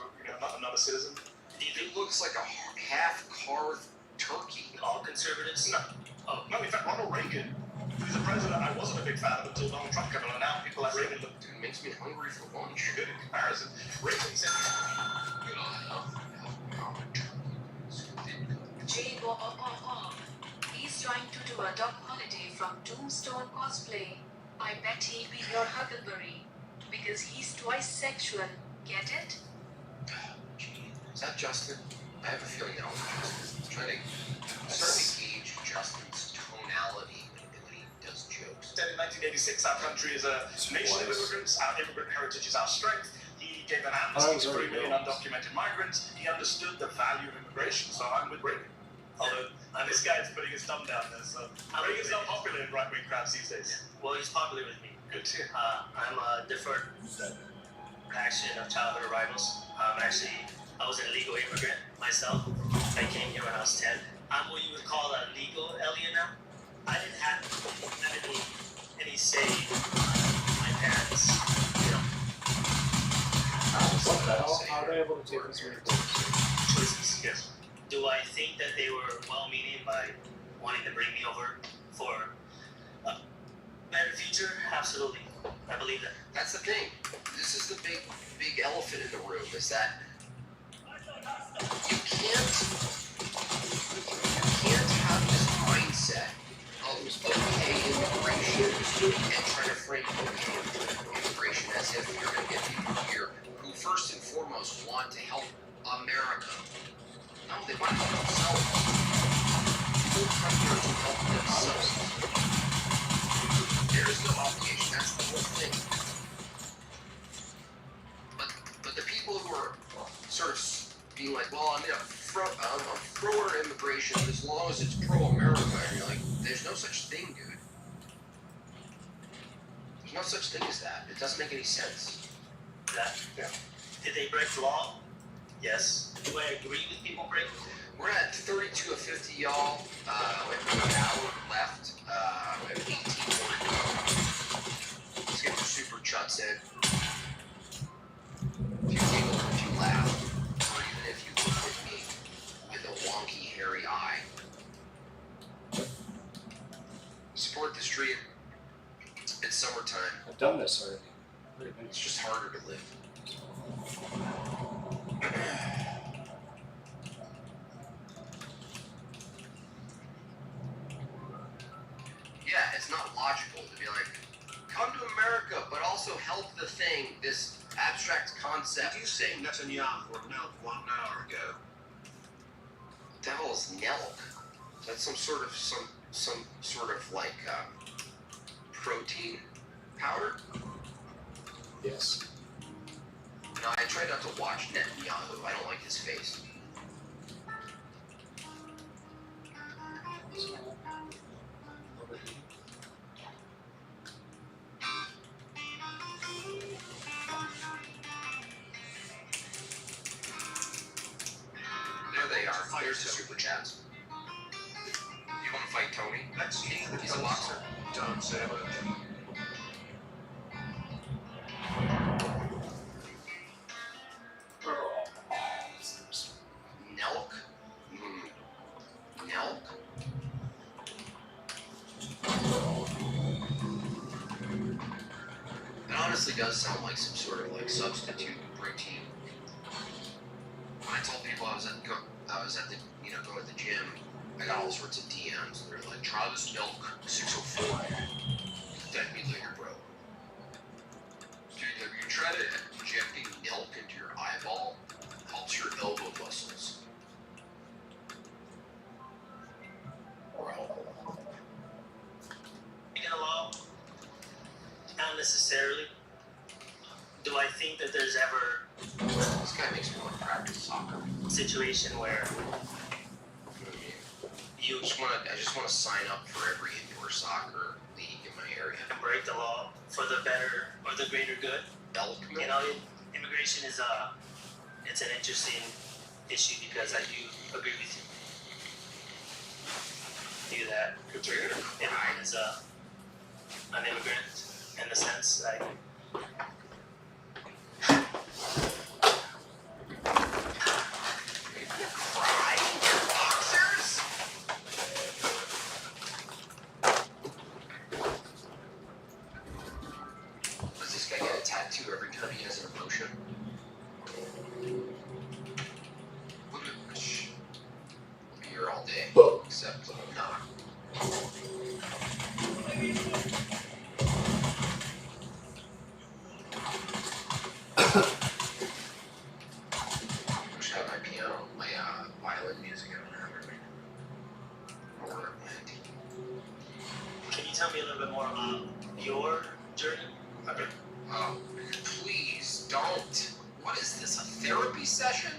another citizen. It looks like a half-carved turkey. All conservatives? No. Oh, no, in fact, Ronald Reagan, who's a president I wasn't a big fan of until Donald Trump came along. Now people like Reagan look... Dude, it makes me hungry for lunch. Good in comparison. Reagan said... He's trying to do a dog holiday from Tombstone cosplay. I bet he'll be your Huckleberry. Because he's twice sexual. Get it? Is that Justin? I have a feeling that was Justin. I'm starting to gauge Justin's tonality when he does jokes. Said in 1986, our country is a nation of immigrants. Our immigrant heritage is our strength. He gave an amnesty to 3 million undocumented migrants. He understood the value of immigration, so I'm with Reagan. Although, this guy's putting his thumb down there, so Reagan's not popular in right-wing crowds these days. Well, he's popular with me. Good too. I'm a deferred action of childhood arrivals. I was an illegal immigrant myself. I came here when I was 10. I'm what you would call a legal alien now. I didn't have any say in my parents, What the hell? How are they able to take this many points? Choices, yes. Do I think that they were well-meaning by wanting to bring me over for a better future? Absolutely. I believe that. That's the thing. This is the big elephant in the room, is that you can't have this mindset of okay immigration and try to frame okay immigration as if you're going to get people here who first and foremost want to help America. No, they want to help themselves. People come here to help themselves. There is no obligation. That's the whole thing. But the people who are sort of being like, well, I'm pro immigration as long as it's pro-America, and you're like, there's no such thing, dude. There's no such thing as that. It doesn't make any sense. Did they break the law? Yes. Do I agree with people breaking? We're at 32 of 50, y'all. We have an hour left. We have 18 more to go. Let's get your super chuts in. If you giggle, if you laugh, or even if you look at me with a wonky, hairy eye. Support the stream. It's summertime. I've done this already. It's just harder to live. Yeah, it's not logical to be like, come to America, but also help the thing, this abstract concept. Did you say Netanyahu or milk 1 hour ago? What the hell is Nelk? Is that some sort of like protein powder? Yes. No, I try not to watch Netanyahu. I don't like his face. There they are. There's the super chats. You want to fight Tony? Let's keep the He's a boxer. Don't say about it. Nelk? Nelk? It honestly does sound like some sort of like substitute protein. When I told people I was at the going to the gym, I got all sorts of DMs. They're like, try this milk 604. Dead meat later, bro. necessarily. Do I think that there's ever This guy makes me want to practice soccer. a situation where you I just want to sign up for every indoor soccer league in my area. can break the law for the better or the greater good? You know, immigration is it's an interesting issue because I do agree with you that everyone is an immigrant in the sense like Does this guy get a tattoo every time he has an emotion? Shh. I'll be here all day, except I'm not. I wish I had my piano, my violin music. I don't have it. Or romantic. can you tell me a little bit more about your journey? Okay. Please don't. What is this, a therapy session?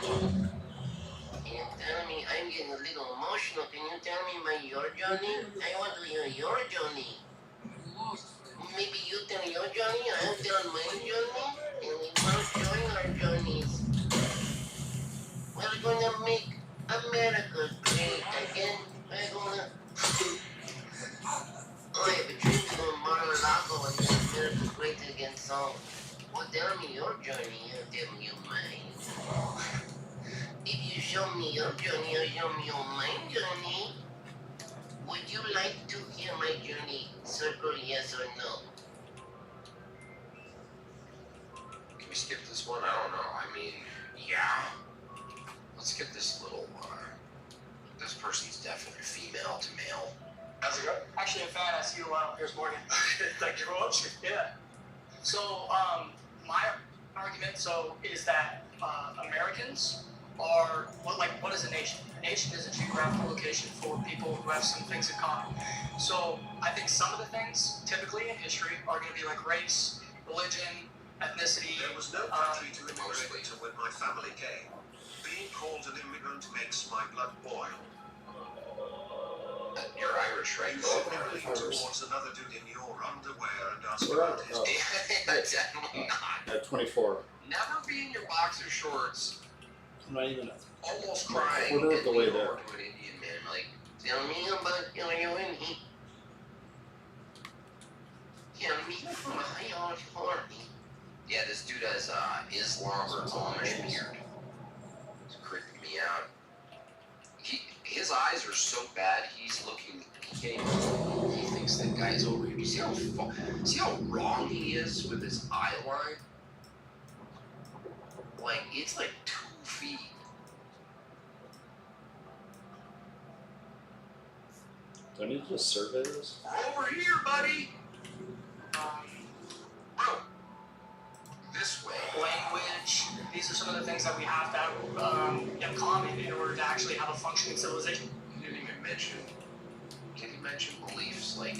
Can you tell me, I'm getting a little emotional. Can you tell me your journey? I want to hear your journey. Maybe you tell your journey, I'll tell my journey, and we both join our journeys. We're gonna make America great again. We're gonna... I have a dream to go to Mar-a-Lago and make America great again, so... Well, tell me your journey, I'll tell you mine. If you show me your journey, I'll show me my journey. Would you like to hear my journey? Circle yes or no. Can we skip this one? I don't know. I mean, yeah. Let's get this little, this person's definitely female to male. How's it going? Actually, a fan. I see you a while. Here's Morgan. Thank you very much. Yeah. So, my argument is that Americans are what is a nation? A nation is a geographical location for people who have some things in common. So I think some of the things, typically in history, are going to be like race, religion, ethnicity. There was no country to immigrate to when my family came. Being called an immigrant makes my blood boil. You're Irish, right? You should never lean towards another dude in your underwear and ask about his... Definitely not. At 24. Never be in your boxer shorts, I'm not even almost crying, quarter of the way there. to an Indian man, like, Tell me about your journey. Tell me about your journey. yeah, this dude has Islam or Amish beard. It's creeping me out. His eyes are so bad, he's looking, he can't even, he thinks that guy's over him. You see how wrong he is with his eye line? Like, it's like 2 feet. Do I need to just survey this? Over here, buddy! Bro, this way. Language. These are some of the things that we have to have in common in order to actually have a functioning civilization. You didn't even mention, can you mention beliefs, like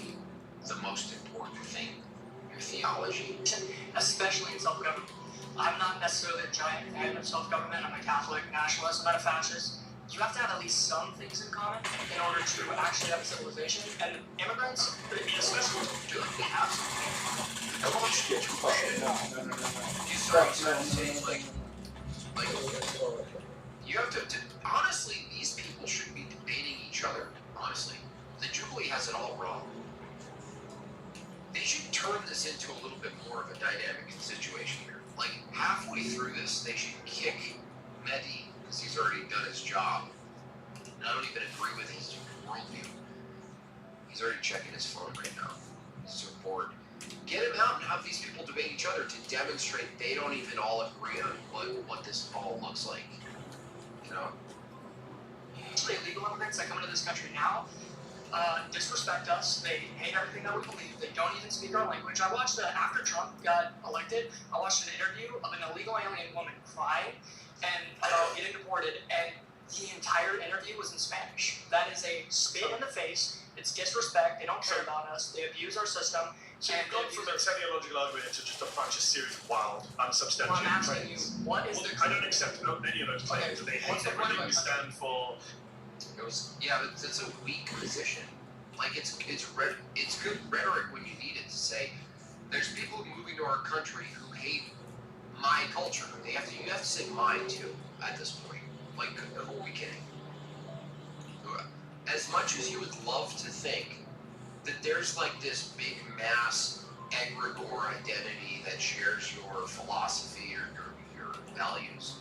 the most important thing, your theology? Especially in self-government. I'm not necessarily a giant fan of self-government. I'm a Catholic nationalist. I'm not a fascist. You have to have at least some things in common in order to actually have a civilization. And immigrants, especially, Do they have something? I want you to get your No. You start saying, like, you have to, honestly, these people should be debating each other, honestly. The Jubilee has it all wrong. They should turn this into a little bit more of a dynamic situation here. Like, halfway through this, they should kick Mehdi, because he's already done his job. And I don't even agree with his worldview. He's already checking his phone right now. He's so bored. Get him out and have these people debate each other to demonstrate they don't even all agree on what this all looks like. You know? actually illegal immigrants that come into this country now disrespect us. They hate everything that we believe. They don't even speak our language. I watched after Trump got elected, I watched an interview of an illegal alien woman crying and about getting deported, and the entire interview was in Spanish. That is a spit in the face. It's disrespect. They don't care about us. They abuse our system. So you've gone from a teleological argument into just a bunch of series of wild, unsubstantiated I'm asking you, claims. what is the... I don't accept any of those claims. That they hate everything we stand for. It was, yeah, but it's a weak position. Like it's good rhetoric when you need it to say, there's people moving to our country who hate my culture. You have to say mine too at this point. Like, who are we kidding? As much as you would love to think that there's like this big mass egregore identity that shares your philosophy or your values,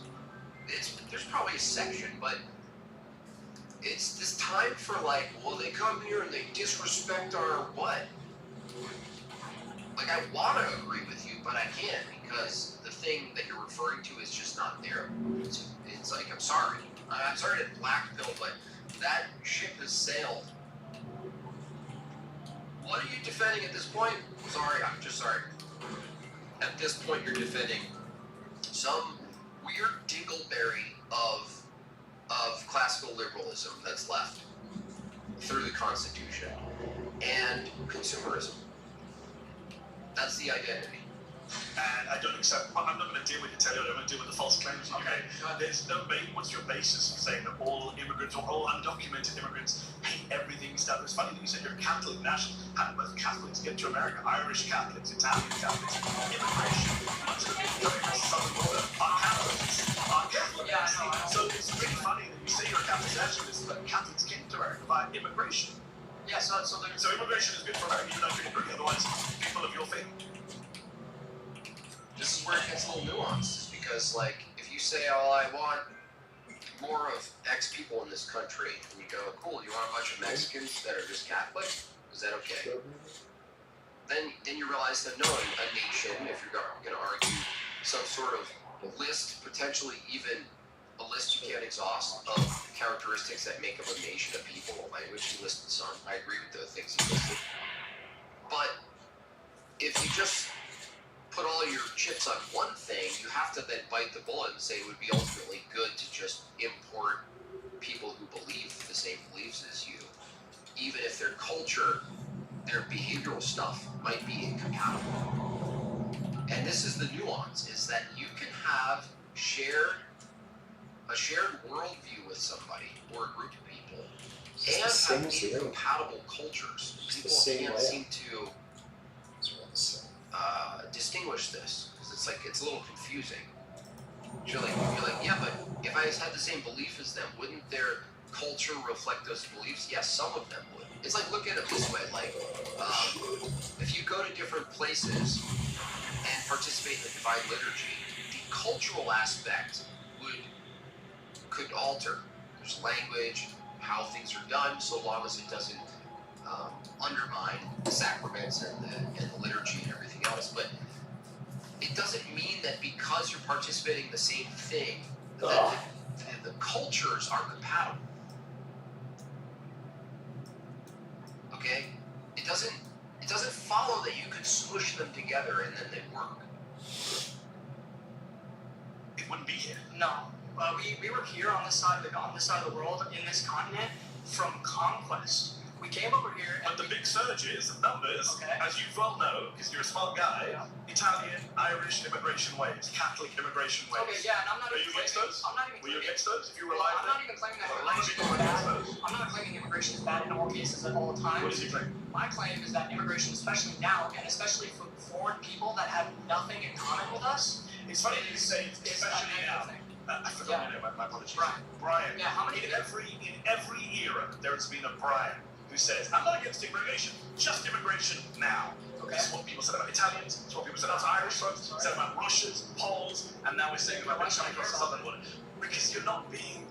there's probably a section, but it's this time for like, well, they come here and they disrespect our what? Like, I want to agree with you, but I can't because the thing that you're referring to is just not there. It's like, I'm sorry to black pill, but that ship has sailed. What are you defending at this point? I'm just sorry. At this point, you're defending some weird dingleberry of classical liberalism that's left through the Constitution and consumerism. That's the identity. And I don't accept. I'm not going to deal with the teleology. I'm going to deal with the false claims that you made. There's no what's your basis for saying that all immigrants or all undocumented immigrants hate everything we stand? It's funny that you said you're a Catholic national. How do most Catholics get to America? Irish Catholics, Italian Catholics, immigration. Much of the people coming across the southern border are Catholics. Yeah, I know. So it's really funny that you say you're a Catholic nationalist, but Catholics came to America by immigration. Yeah, so immigration is good for America, even though you agree. Otherwise, people of your faith. This is where it gets a little nuanced, is because, like, if you say, oh, I want more of X people in this country, and you go, cool, you want a bunch of Mexicans that are just Catholic? Is that okay? Then you realize that no, a nation, if you're going to argue some sort of list, potentially even a list you can't exhaust of characteristics that make up a nation of people, language you listed some, I agree with the things you listed. But if you just put all your chips on one thing, you have to then bite the bullet and say it would be ultimately good to just import people who believe the same beliefs as you, even if their culture, their behavioral stuff might be incompatible. And this is the nuance, is that you can have a shared worldview with somebody or a group of people and have incompatible cultures. People can't seem to distinguish this because it's a little confusing. You're like, yeah, but if I had the same belief as them, wouldn't their culture reflect those beliefs? Yes, some of them would. It's like, look at it this way, like, if you go to different places and participate in the divine liturgy, the cultural aspect could alter. There's language, how things are done, so long as it doesn't undermine the sacraments and the liturgy and everything else. But it doesn't mean that because you're participating in the same thing, that the cultures are compatible. Okay? It doesn't follow that you could smush them together and then they work. It wouldn't be here. No. We were here on this side of the world, in this continent, from conquest. We came over here, but the big surge is of numbers, as you well know, because you're a smart guy. Yeah. Italian, Irish immigration waves, Catholic immigration waves. Okay, yeah, and I'm not even against those? Were you against those? If you were alive, I'm not even claiming that immigration is bad. I'm not claiming immigration is bad in all cases at all times. What is your claim? My claim is that immigration, especially now, and especially for foreign people that have nothing in common with us, it's funny you say especially now. I forgot your name. My apologies. Brian. Yeah, how many? In every era, there has been a Brian who says, I'm not against immigration, just immigration now. Okay. This is what people said about Italians, it's what people said about Irish folks, said about Russians, Poles, and now we're saying about coming across the southern border. Because you're not being,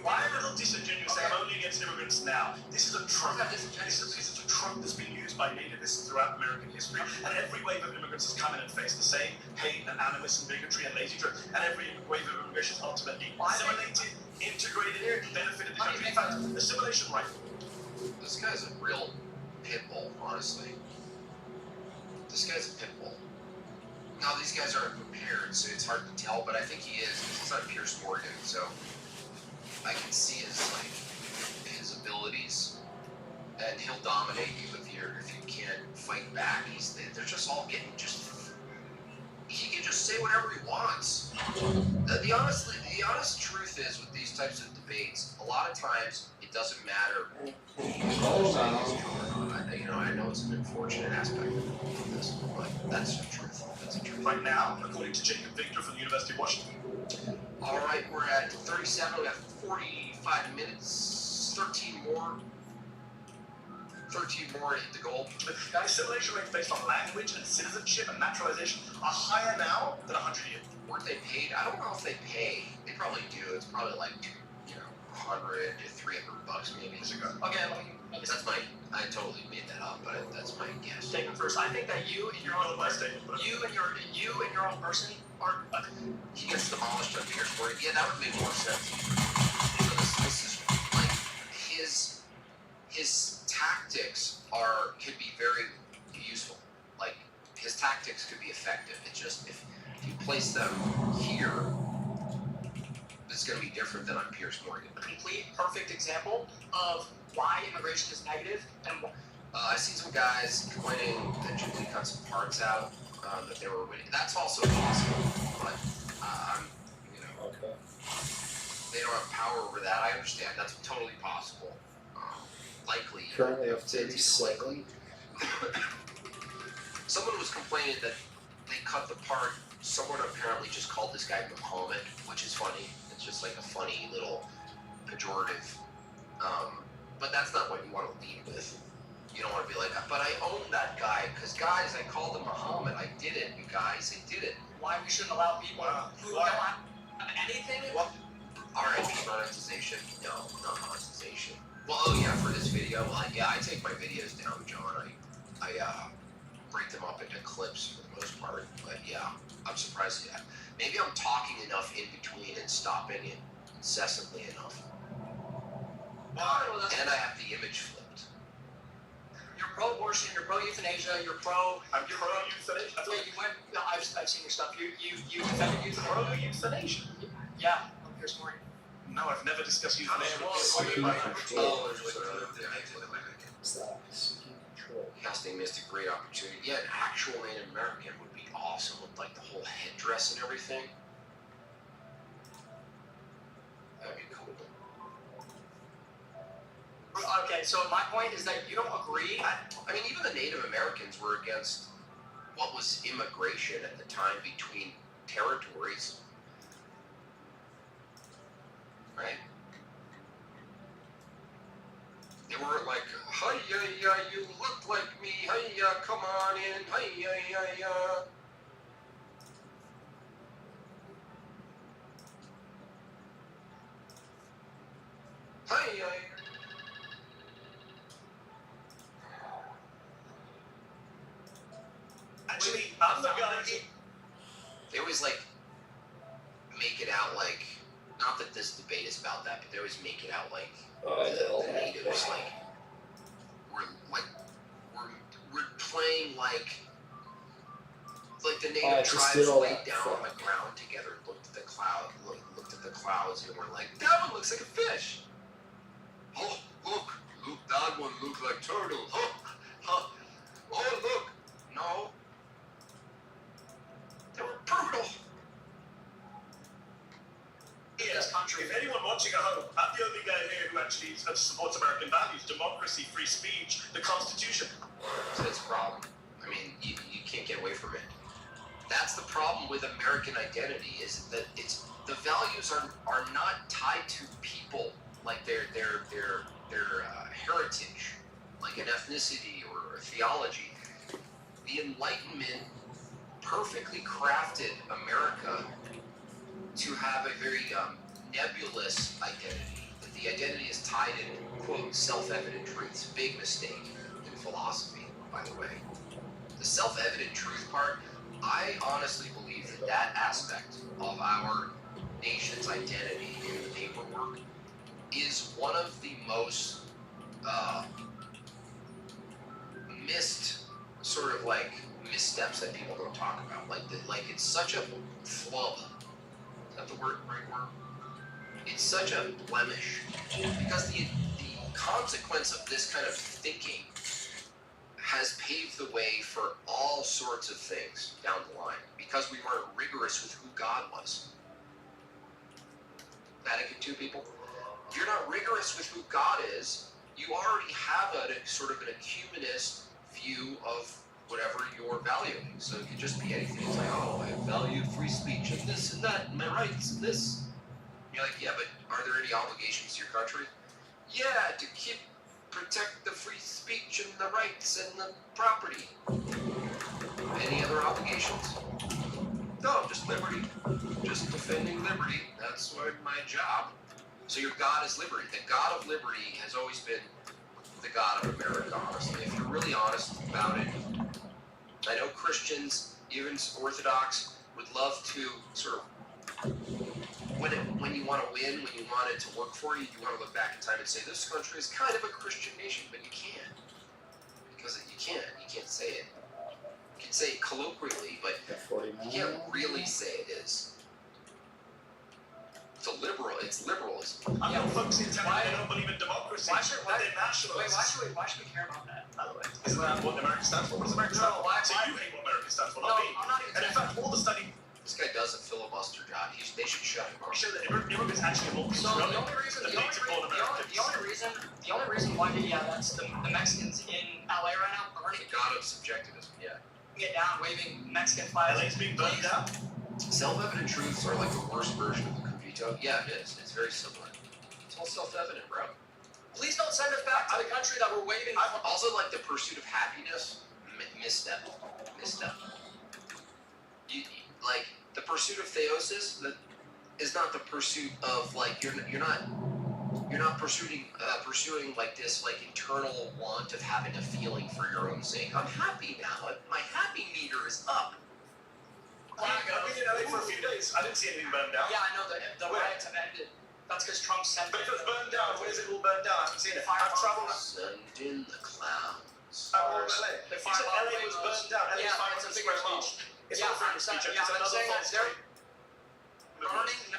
why a little disingenuous saying I'm only against immigrants now? This is a trope. This is a trope that's been used by nativists throughout American history, and every wave of immigrants has come in and faced the same hate and animus and bigotry and lazy drip, and every wave of immigration is ultimately assimilated, integrated, benefited the country. In fact, assimilation right. This guy's a real pit bull, honestly. This guy's a pit bull. Now, these guys aren't prepared, so it's hard to tell, but I think he is, because he's not Pierce Morgan, so I can see his abilities, and he'll dominate you if you can't fight back. They're just all getting he can just say whatever he wants. The honest truth is with these types of debates, a lot of times it doesn't matter I know it's an unfortunate aspect of this, but that's the truth. That's the truth. Right now, according to Jacob Victor from the University of Washington. All right, we're at 37. We got 45 minutes. 13 more to hit the goal. The assimilation rates based on language and citizenship and naturalization are higher now than 100 years. Weren't they paid? I don't know if they pay. They probably do. It's probably like, $100 to $300 maybe. Okay, That's I totally made that up, but that's my guess. Statement first. I think that you and your own person are. He gets demolished on Pierce Morgan. Yeah, that would make more sense. So this is like his tactics could be very useful. Like his tactics could be effective. It's just if you place them here, it's going to be different than on Pierce Morgan. A complete, perfect example of why immigration is negative and why. I've seen some guys complaining that Gypsy cut some parts out, that they were winning. That's also possible, but they don't have power over that. I understand. That's totally possible. Likely. Currently have It's 37. Someone was complaining that they cut the part. Someone apparently just called this guy Muhammad, which is funny. It's just like a funny little pejorative. But that's not what you want to lead with. You don't want to be like, but I own that guy, because guys, I called him Muhammad. I did it, you guys. I did it. Why we shouldn't allow people who don't have anything? What? RIP monetization? No, not monetization. Well, oh yeah, for this video, I take my videos down, John. I break them up into clips for the most part. But yeah, I'm surprised at that. Maybe I'm talking enough in between and stopping it incessantly enough. And I have the image flipped. You're pro-abortion, you're pro-euthanasia, you're pro... I'm pro-euthanasia? Yeah, you went... No, I've seen your stuff. You defended euthanasia. Pro-euthanasia? Yeah, on Pierce Morgan. No, I've never discussed euthanasia. Casting missed a great opportunity. Yeah, an actual Native American would be awesome with like the whole headdress and everything. That'd be cool. Okay, so my point is that you don't agree. I mean, even the Native Americans were against what was immigration at the time between territories. Right? They weren't like, hi, you look like me, hi, come on in, hi. Hi. Actually, I'm the guy. They always like make it out like, not that this debate is about that, but they always make it out like the natives we're playing like the native tribes laid down on the ground together, looked at the clouds, and were like, that one looks like a fish. Oh, look, that one looks like turtle. Oh, look, no. They were brutal. This country. If anyone watching at home, I'm the only guy here who actually supports American values, democracy, free speech, the Constitution. So that's a problem. I mean, you can't get away from it. That's the problem with American identity, is that the values are not tied to people, like their heritage, like an ethnicity or a theology. The Enlightenment perfectly crafted America to have a very nebulous identity. That the identity is tied in, quote, self-evident truths. Big mistake in philosophy, by the way. The self-evident truth part, I honestly believe that aspect of our nation's identity in the paperwork is one of the most missed, sort of like missteps that people don't talk about. Like it's such a flub. Is that the right word? it's such a blemish because the consequence of this kind of thinking has paved the way for all sorts of things down the line because we weren't rigorous with who God was. Vatican II people, if you're not rigorous with who God is, you already have a sort of an ecumenist view of whatever you're valuing. So it could just be anything. It's like, oh, I value free speech and this and that and my rights and this. You're like, yeah, but are there any obligations to your country? Yeah, to protect the free speech and the rights and the property. Any other obligations? No, just liberty. Just defending liberty. That's my job. So your God is liberty. The God of liberty has always been the God of America, honestly. If you're really honest about it, I know Christians, even Orthodox, would love to sort of, when you want to win, when you want it to work for you, you want to look back in time and say, this country is kind of a Christian nation, but you can't. Because you can't say it. You can say it colloquially, but you can't really say it is. It's liberalism. I'm not focusing on I don't believe in democracy. Why should we care about that, by the way? Isn't that what America stands for? What does America stand for? So you hate what America stands for, not me. I'm not even and in fact, all the study... This guy does a filibuster job. They should shut him up. Show that immigrants actually more so the only reason why that's the Mexicans in LA right now burning. The God of subjectivism, yeah. Get down, waving Mexican flags. LA's being burned down. Self-evident truths are like the worst version of the Covito. Yeah, it is. It's very similar. It's all self-evident, bro. Please don't send us back to the country that we're waving. Also, like the pursuit of happiness, misstep. Like the pursuit of theosis, that is not the pursuit of like you're not pursuing like this like internal want of having a feeling for your own sake. I'm happy now. My happy meter is up. I've been in LA for a few days. I didn't see anything burned down. Yeah, I know the riots have ended. That's because Trump sent. But if it's burned down, where's it all burned down? I haven't seen it. I've traveled. Send in the clowns. All of LA. You said LA was burned down. LA is 500 square miles. It's all freedom of speech. It's another false claim. Burning.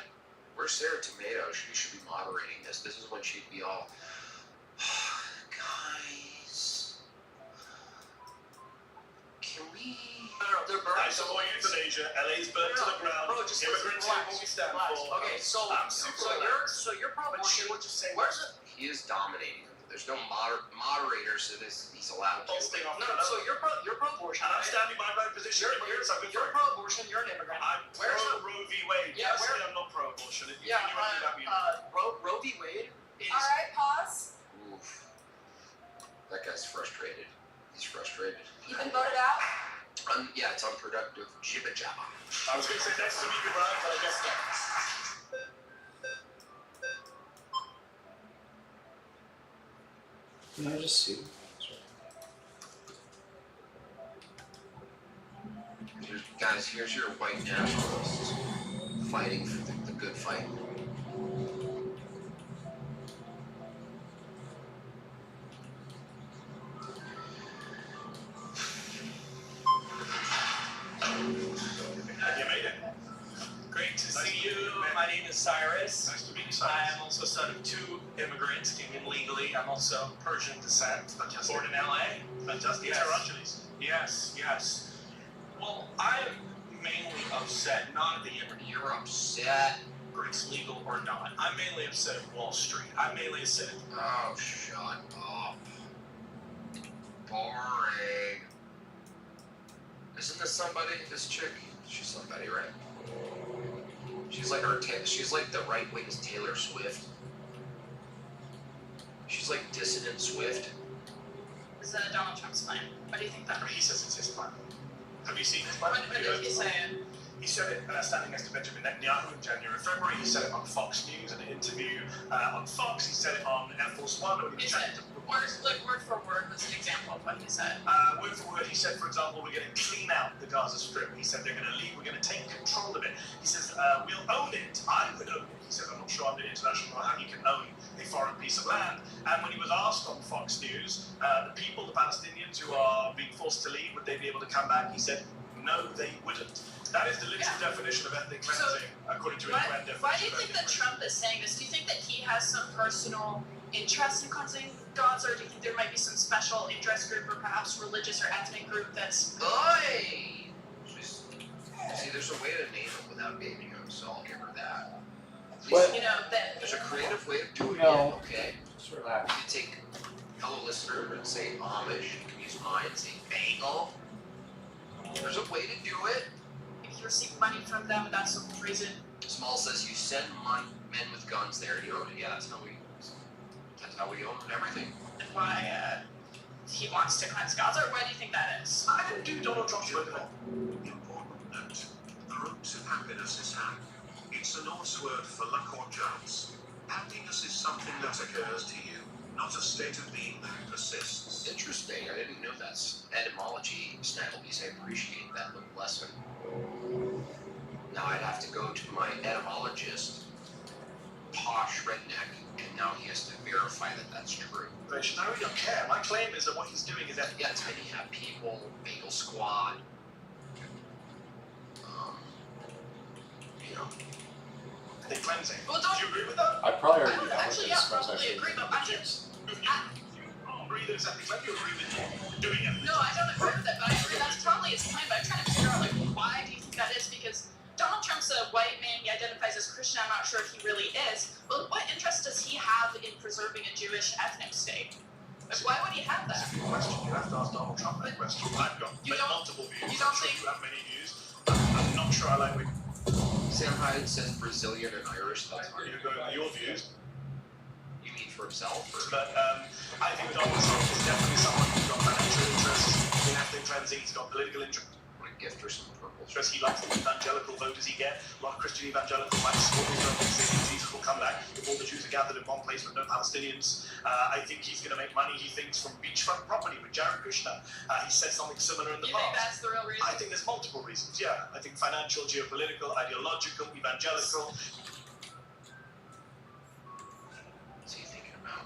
Where's Sarah Tomato? She should be moderating this. This is when she'd be all, guys, can we? They're burning. I support euthanasia. LA's burned to the ground. Bro, just immigrants are what we stand for. Okay, so you're pro-abortion. What you say? Where's it? He is dominating. There's no moderator, so he's allowed to. So you're pro-abortion. And I'm standing by my position. You're pro-abortion. You're an immigrant. I'm pro Roe v. Wade. Yeah, personally, I'm not pro-abortion. Roe v. Wade is. All right, pause. Oof. That guy's frustrated. He's frustrated. You've been voted out. Yeah, it's unproductive. Jibba jabba. I was going to say next to me, Ryan, but I guess not. Can I just see? Guys, here's your white nationalists fighting for the good fight. You made it. Great to see you. My name is Cyrus. Nice to meet you, Cyrus. I am also son of two immigrants, came in legally. I'm also Persian descent, born in LA. Fantastic. Yes. Yes. Well, I'm mainly upset, not at the immigrant. You're upset. It's legal or not. I'm mainly upset at Wall Street. I'm mainly upset at... Oh, shut up. Boring. Isn't this somebody? This chick? She's somebody, right? She's like she's like the right wing's Taylor Swift. She's like dissident Swift. Is that Donald Trump's plan? What do you think that? He says it's his plan. Have you seen his plan? What did he say? He said it standing next to Benjamin Netanyahu in January, February. He said it on Fox News in an interview on Fox. He said it on Air Force One. Word for word, what's an example of what he said? Word for word, he said, for example, we're going to clean out the Gaza Strip. He said they're going to leave. We're going to take control of it. He says we'll own it. I would own it. He says I'm not sure under international law how you can own a foreign piece of land. And when he was asked on Fox News, the people, the Palestinians who are being forced to leave, would they be able to come back? He said, No, they wouldn't. That is the literal definition of ethnic cleansing, according to a UN definition. Why do you think that Trump is saying this? Do you think that he has some personal interest in cleansing Gaza, or do you think there might be some special interest group or perhaps religious or ethnic group that's... Oi! See, there's a way to name it without naming him, so I'll give her that. What? You know, that... There's a creative way of doing No. it, okay? Just relax. You could take fellow listener and say Amish, you can use mine and say bagel. There's a way to do it. If you receive money from them, that's the reason. Small says you send men with guns there, and you own it. Yeah, that's how we own everything. And why he wants to cleanse Gaza, or why do you think that is? I didn't do Donald Trump's work. Important note. The root of happiness is hap. It's a Norse word for luck or chance. Happiness is something that occurs to you, not a state of being that persists. Interesting. I didn't know that's etymology. Snagglebees, I appreciate that little lesson. Now I'd have to go to my etymologist, posh redneck, and now he has to verify that that's true. I really don't care. My claim is that what he's doing is ethnic. Yeah, Tiny Hat People, Bagel Squad. You know. Ethnic cleansing. Well, Do you agree with that? I probably I already would know actually, this, yeah, but probably agree, but I just... You don't agree that it's ethnic cleansing? You agree with doing it? No, I don't agree with that, but I agree that's probably his claim, but I'm trying to figure out, like, why do you think that is? Because Donald Trump's a white man, he identifies as Christian, I'm not sure if he really is, but what interest does he have in preserving a Jewish ethnic state? Like, why would he have that? Good question. You have to ask Donald Trump that question. I've got multiple views. You don't I'm sure think... you have many views. I'm not sure I like what Sam Hyde says Brazilian and Irish. That's hard. you're going with your views. You mean for himself? Or? But I think Donald Trump is definitely someone who's got financial interests in ethnic cleansing. He's got political interest. Want to gift her some purple? He likes the evangelical voters he gets. A lot of Christian evangelicals might support his own saying Jesus will come back if all the Jews are gathered in one place but no Palestinians. I think he's going to make money, he thinks, from beachfront property with Jared Kushner. He said something similar in the You think past. that's the real reason? I think there's multiple reasons, yeah. I think financial, geopolitical, ideological, evangelical. What's he thinking about?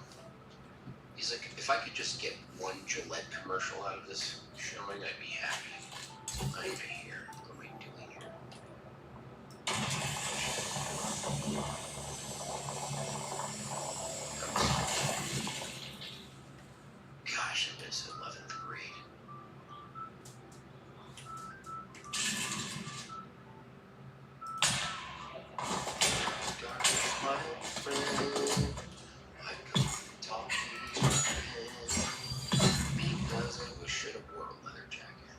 He's like, if I could just get one Gillette commercial out of this showing, I'd be happy. I'm here. What am I doing here? Gosh, I miss 11th grade. Darkness, my friend. I come to talk to you again because I wish I'd have worn a leather jacket.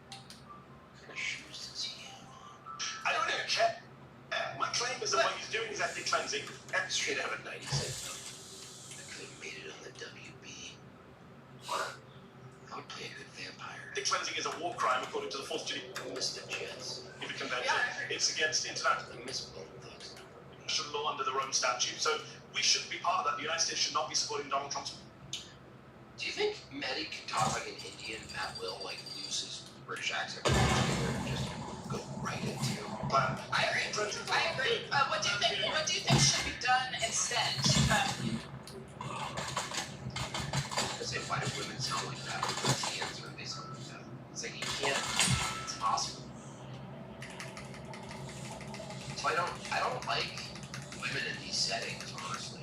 What kind of shoes does he have on? I don't even care. My claim is that what he's doing is ethnic cleansing. Straight out of 96. I could have made it on the WB. What? I would play a good vampire. Ethnic cleansing is a war crime according to the Fourth Geneva I missed the Jets. Convention. It's against international I miss both of those. law under the Rome Statute. So we shouldn't be part of that. The United States should not be supporting Donald Trump's. Do you think Mehdi can talk like an Indian at will, like lose his British accent and just go right into plan? I agree. I agree. What do you think should be done instead? I say, why do women sound like that? That's the answer. They sound like that. It's like you can't. It's impossible. So I don't like women in these settings, honestly.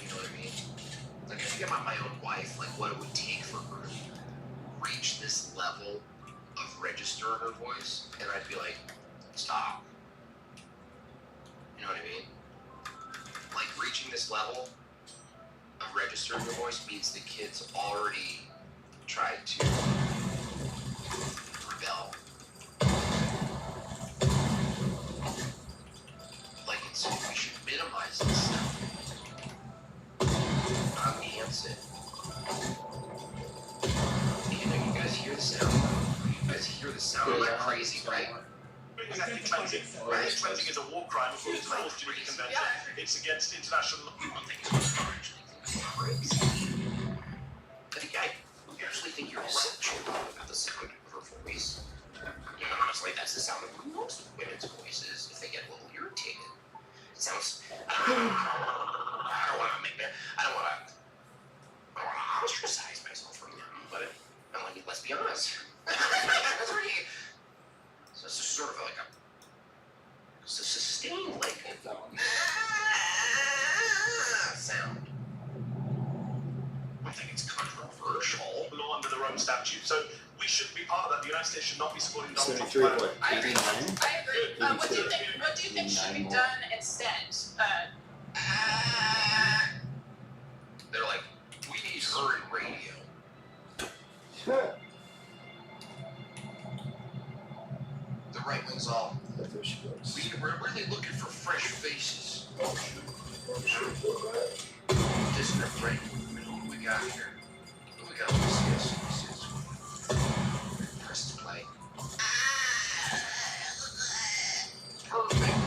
You know what I mean? Like I think about my own wife, like what it would take for her to reach this level of register in her voice, and I'd be like, stop. You know what I mean? Like reaching this level of register in your voice means the kid's already tried to rebel. So we should minimize this stuff, not enhance it. You know, you guys hear the sound. You guys hear the sound of that crazy, right? Ethnic cleansing. Ethnic cleansing is a war crime according to the Fourth Geneva Convention. It's against international law. I actually think you're essential about the sound of her voice. You know, honestly, that's the sound of most women's voices if they get a little irritated. It sounds. I don't want to ostracize myself from them. controversial. Law under the Rome Statute. So we shouldn't be part of that. The United States should not be supporting Donald Trump. 73, what, I agree. 89? I agree. What do you think should be done instead? They're like, we need her in radio. The right wing's all, we're really looking for fresh faces. This is right. What do we got here? What do we got? This is press play. Perfect.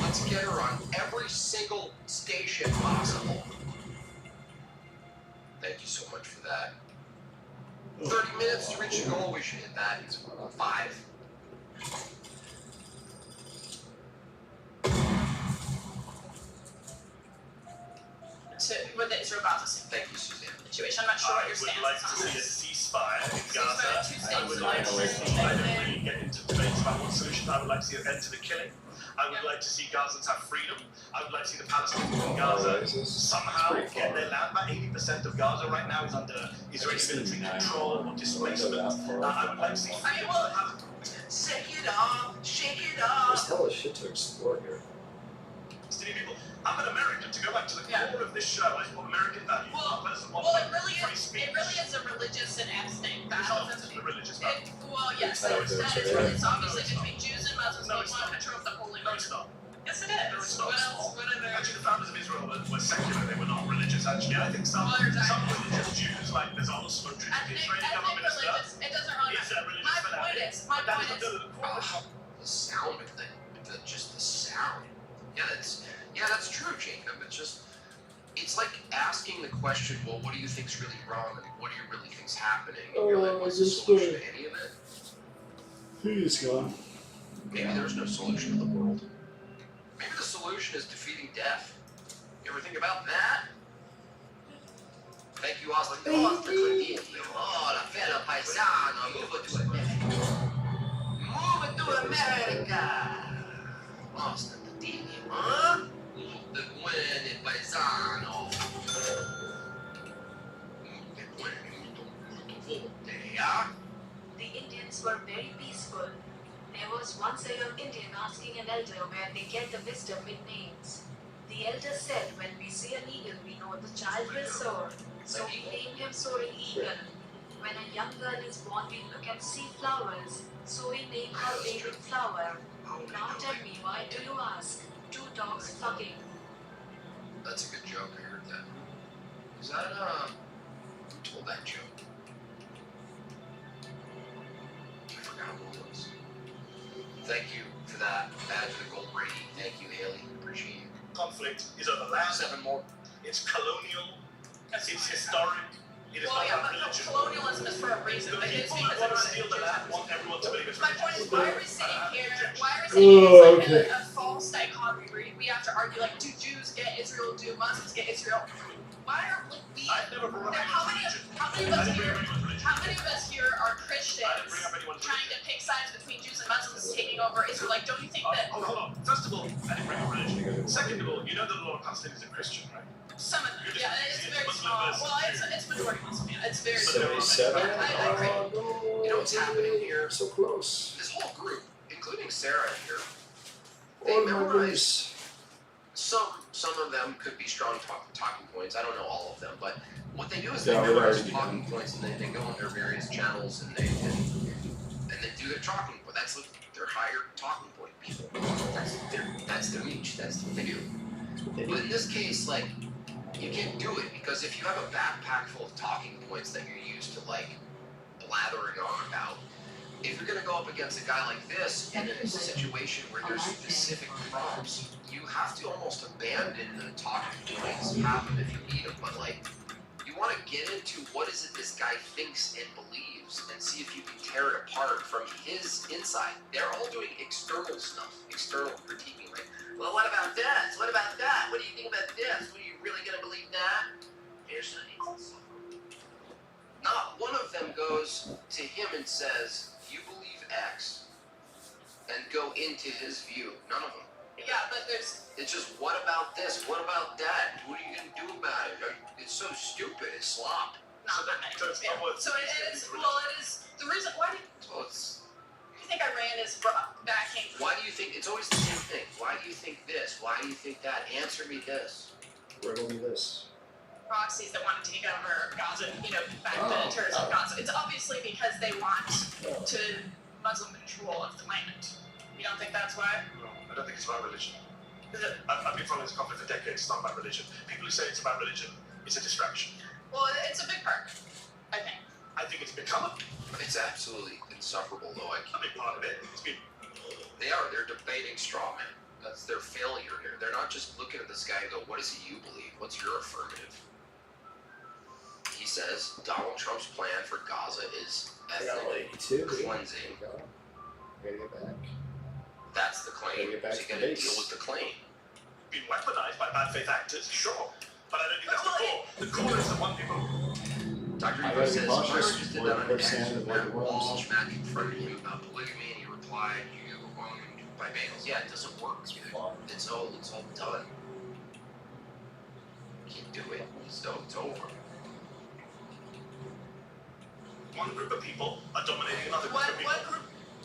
Let's get her on every single station possible. Thank you so much for that. 30 minutes to reach the goal. We should hit that in 5. With the Israel-Gaza Thank you, Suzanne. situation, I'm not sure what your stance I would like is to on see a this. ceasefire in Gaza. Ceasefire, I would like to see, I don't really get into debates about what solution. I would like to see an end to the killing. I would like to see Gazans have freedom. I would like to see the Palestinians in Gaza somehow get their land. About 80% of Gaza right now is under Israeli military control or displacement. I would like to see freedom. Shake it off, shake it off. There's hella shit to explore here. Palestinian people. I'm an American. To go back to the core of this show, I support American values. It really is a religious and ethnic battle. Religious battle. Yes, it's obviously between Jews and Muslims. They want control of the Holy Land. No, it's not. Yes, it is. No, What else? What other? Actually, the founders of Israel were secular. They were not religious. Actually, I think some religious Jews, like there's also the Israeli government minister. It doesn't really matter. My point is. The sound of just the sound. Yeah, that's true, Jacob. It's like asking the question, well, what do you think's really wrong and what do you really think's happening? And you're like, what's the solution to any of it? He's gone. Maybe there's no solution to the world. Maybe the solution is defeating death. You ever think about that? Thank you, Oslo. Oh, la fella paisano, move it to America. Move it to America. Austin, the TV, huh? The buone paisano. The Indians were very peaceful. There was once a young Indian asking an elder where they get the wisdom in names. The elder said, when we see an eagle, we know the child will soar. So we name him Soaring Eagle. When a young girl is born, we look and see flowers. So we name her Baby Flower. Now tell me, why do you ask? 2 dogs fucking. That's a good joke. I heard that. Is that, who told that joke? I forgot who it was. Thank you for that. Add to the gold rating. Thank you, Haley. Appreciate you. Conflict is over land. 7 more. It's colonial. It's historic. It is not about religion. Colonialism is for a reason. The people who want to steal the land want everyone to believe it's My point is, why are we sitting here? Why are we sitting here? It's like a false dichotomy where we have to argue like, do Jews get Israel? Do Muslims get Israel? Why are like we? I've never brought up How many of us here are Christians I didn't bring up anyone's trying to pick sides between Jews and Muslims taking over Israel? Like, don't you think that? Oh, hold on. First of all, I didn't bring up religion. Second of all, you know that a lot of Palestinians are Christian, right? Some of them, yeah, it's very small. Well, it's majority Muslim. Yeah, it's very. 77? I agree. You know what's happening here? So close. This whole group, including Sarah here, Oh, they my memorize some of them could be strong talking points. I don't know all of them, but what they do is they memorize talking points and they go on their various channels and they do their talking point. That's like their higher talking point people. That's their niche. That's what they do. But in this case, like, you can't do it because if you have a backpack full of talking points that you're used to like blathering on about, if you're gonna go up against a guy like this in a situation where there's specific prompts, you have to almost abandon the talking points. Have them if you need them, but like, you want to get into what is it this guy thinks and believes, and see if you can tear it apart from his inside. They're all doing external stuff, external critiquing. Like, well, what about this? What about that? What do you think about this? Are you really gonna believe that? Here's not one of them goes to him and says, you believe X, and go into his view. None of them. Yeah, but there's. It's just, what about this? What about that? What are you gonna do about it? It's so stupid. It's slop. not that many. So it's Yeah. not worth So it is. Well, it is the reason. Why do Well, it's, you think Iran is backing? why do you think it's always the same thing? Why do you think this? Why do you think that? Answer me this. Riddle me this. Proxies that want to take over Gaza, back the terrorism Gaza. It's obviously because they want to Muslim control of the land. You don't think that's why? No, I don't think it's about religion. Is it? I've been following this conflict for decades. It's not about religion. People who say it's about religion, it's a distraction. Well, it's a big part, I think. I think it's become It's absolutely insufferable, though. a big part of it. It's been They're debating straw man. That's their failure here. They're not just looking at this guy and go, what is it you believe? What's your affirmative? He says Donald Trump's plan for Gaza is ethnic cleansing. Gotta get back. That's the claim. Gotta get back So you to gotta base. deal with the claim. been weaponized by bad faith actors, sure. But I don't think that's the core. The core is the one people. Dr. I Evo gotta be says, cautious Myra just did with that on a text quicksand with and like Matt worms. Walsh. Matt confronted him about polygamy and he replied, you owned by bagels. Yeah, it doesn't work. It's all done. You can't do it. So it's over. One group of people are dominating another group of people. What group?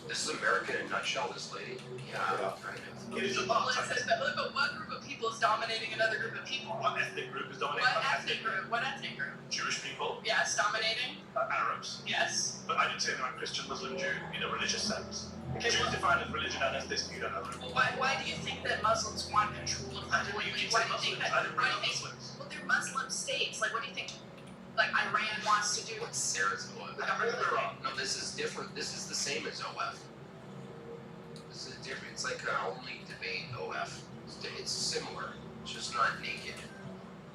This is America in a nutshell, this lady. Yeah, kind of. It is a Well, part. it says that, but what group of people is dominating another group of people? One ethnic group is dominating What another ethnic group? What ethnic group? Jewish people, Yes, dominating. Arabs. Yes. But I didn't say they're Christian, Muslim, Jew in a religious sense. Jews defined as religion and ethnicity, you don't know. Well, why do you think that Muslims want control of I the didn't land? keep Why saying do you think Muslims. that? I didn't bring Why up do you think? Muslims. Well, they're Muslim states. Like, what do you think? Like Iran wants to do? What's Sarah's OF? I got it wrong. No, this is different. This is the same as OF. This is different. It's like an only debate OF. It's similar. It's just not naked.